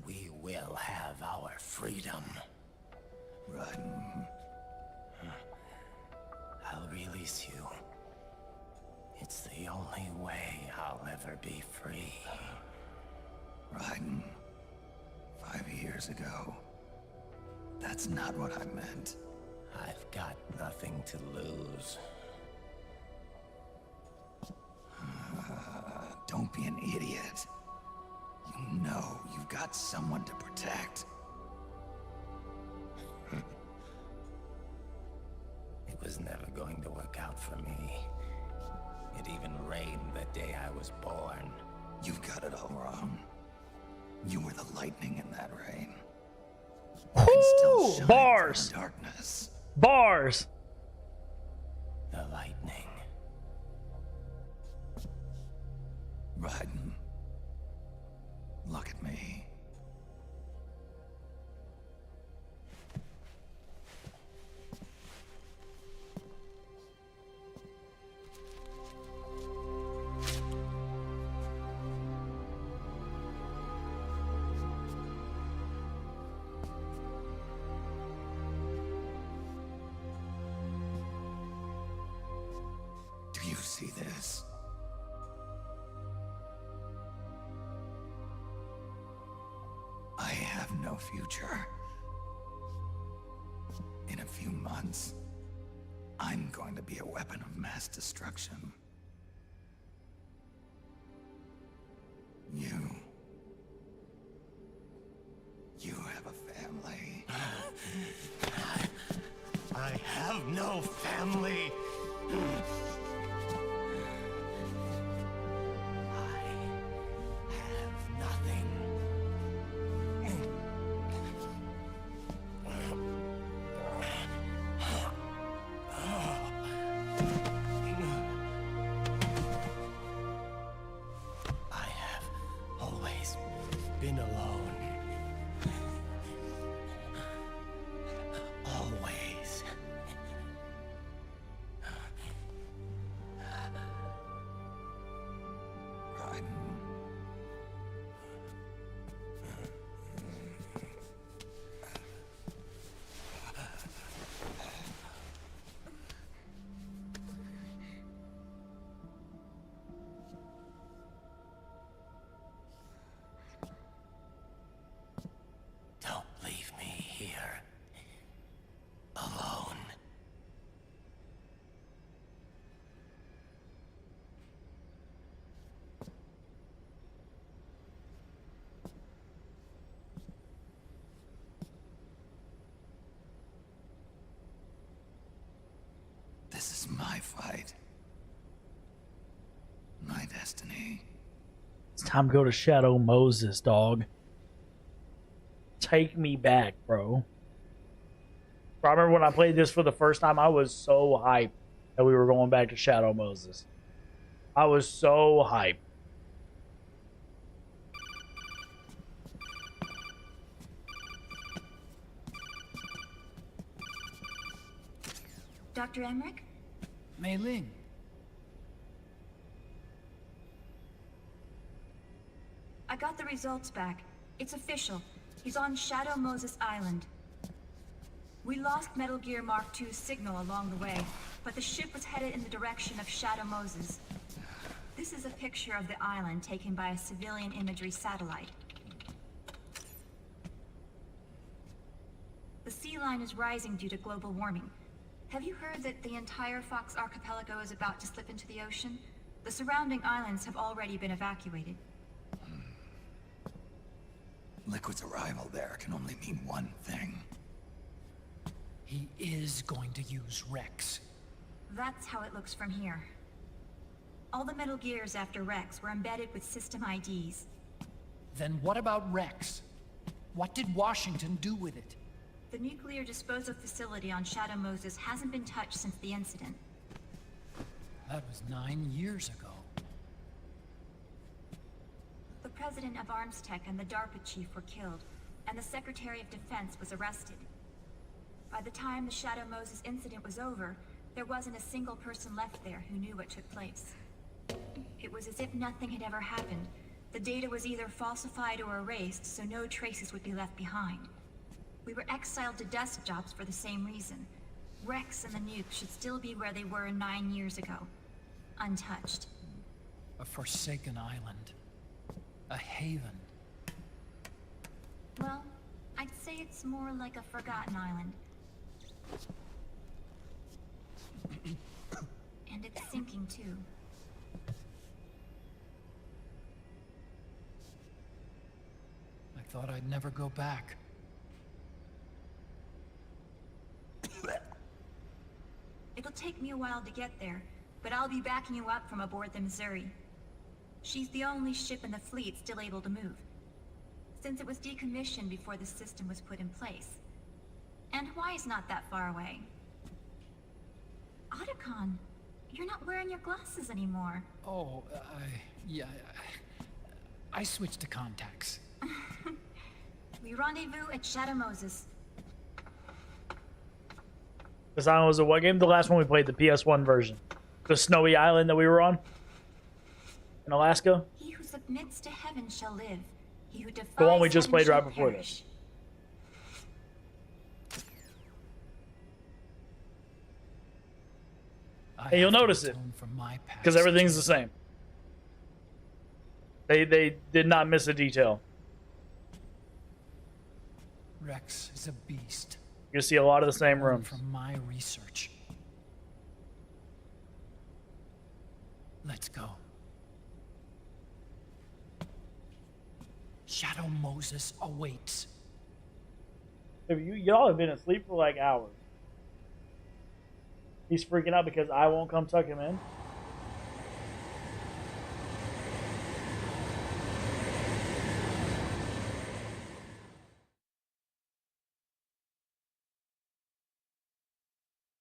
we will have our freedom. Rodden. I'll release you. It's the only way I'll ever be free. Rodden. 5 years ago. That's not what I meant. I've got nothing to lose. Don't be an idiot. You know you've got someone to protect. It was never going to work out for me. It even rained the day I was born. You've got it all wrong. You were the lightning in that rain. Ooh, bars. Darkness. Bars. The lightning. Rodden. Look at me. Do you see this? no future. In a few months, I'm going to be a weapon of mass destruction. You have a family. I have no family. Been alone. Always. Don't leave me here. Alone. This is my fight. My destiny. It's time to go to Shadow Moses, dog. Take me back, bro. I remember when I played this for the first time, I was so hyped that we were going back to Shadow Moses. I was so hyped. Dr. Emmerich? Mei Ling. I got the results back. It's official. He's on Shadow Moses Island. We lost Metal Gear Mark II's signal along the way, but the ship was headed in the direction of Shadow Moses. This is a picture of the island taken by a civilian imagery satellite. The sea line is rising due to global warming. Have you heard that the entire Fox Archipelago is about to slip into the ocean? The surrounding islands have already been evacuated. Liquid's arrival there can only mean one thing. He is going to use Rex. That's how it looks from here. All the Metal Gears after Rex were embedded with system IDs. Then what about Rex? What did Washington do with it? The nuclear disposal facility on Shadow Moses hasn't been touched since the incident. That was 9 years ago. The president of ArmsTech and the DARPA chief were killed, and the Secretary of Defense was arrested. By the time the Shadow Moses incident was over, there wasn't a single person left there who knew what took place. It was as if nothing had ever happened. The data was either falsified or erased, so no traces would be left behind. We were exiled to desk jobs for the same reason. Rex and the nuke should still be where they were 9 years ago. Untouched. A forsaken island. A haven. Well, I'd say it's more like a forgotten island. And it's sinking too. I thought I'd never go back. It'll take me a while to get there, but I'll be backing you up from aboard the Missouri. She's the only ship in the fleet still able to move, since it was decommissioned before the system was put in place. And Hawaii's not that far away. Otacon, you're not wearing your glasses anymore. Oh, yeah, I switched to contacts. We rendezvous at Shadow Moses. This island was a what game? The last one we played, the PS1 version. The snowy island that we were on in Alaska. He who submits to heaven shall live. He who defies The one we just heaven played shall right before perish. this. And you'll notice it because everything's the same. They did not miss a detail. Rex is a beast. You see a lot of the same Learned rooms. from my research. Let's go. Shadow Moses awaits. Y'all have been asleep for like hours. He's freaking out because I won't come tuck him in.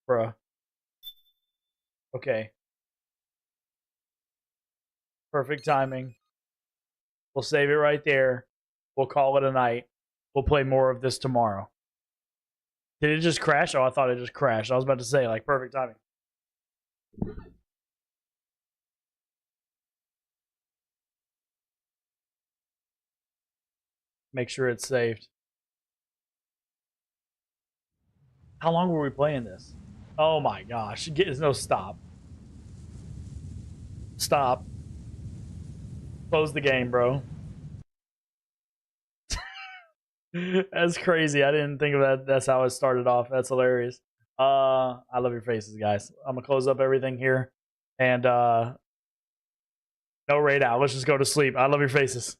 Bruh. Okay. Perfect timing. We'll save it right there. We'll call it a night. We'll play more of this tomorrow. Did it just crash? Oh, I thought it just crashed. I was about to say, like, perfect timing. Make sure it's saved. How long were we playing this? Oh my gosh. No, stop. Stop. Close the game, bro. That's crazy. I didn't think of that. That's how it started off. That's hilarious. I love your faces, guys. I'm gonna close up everything here. And no raid out. Let's just go to sleep. I love your faces.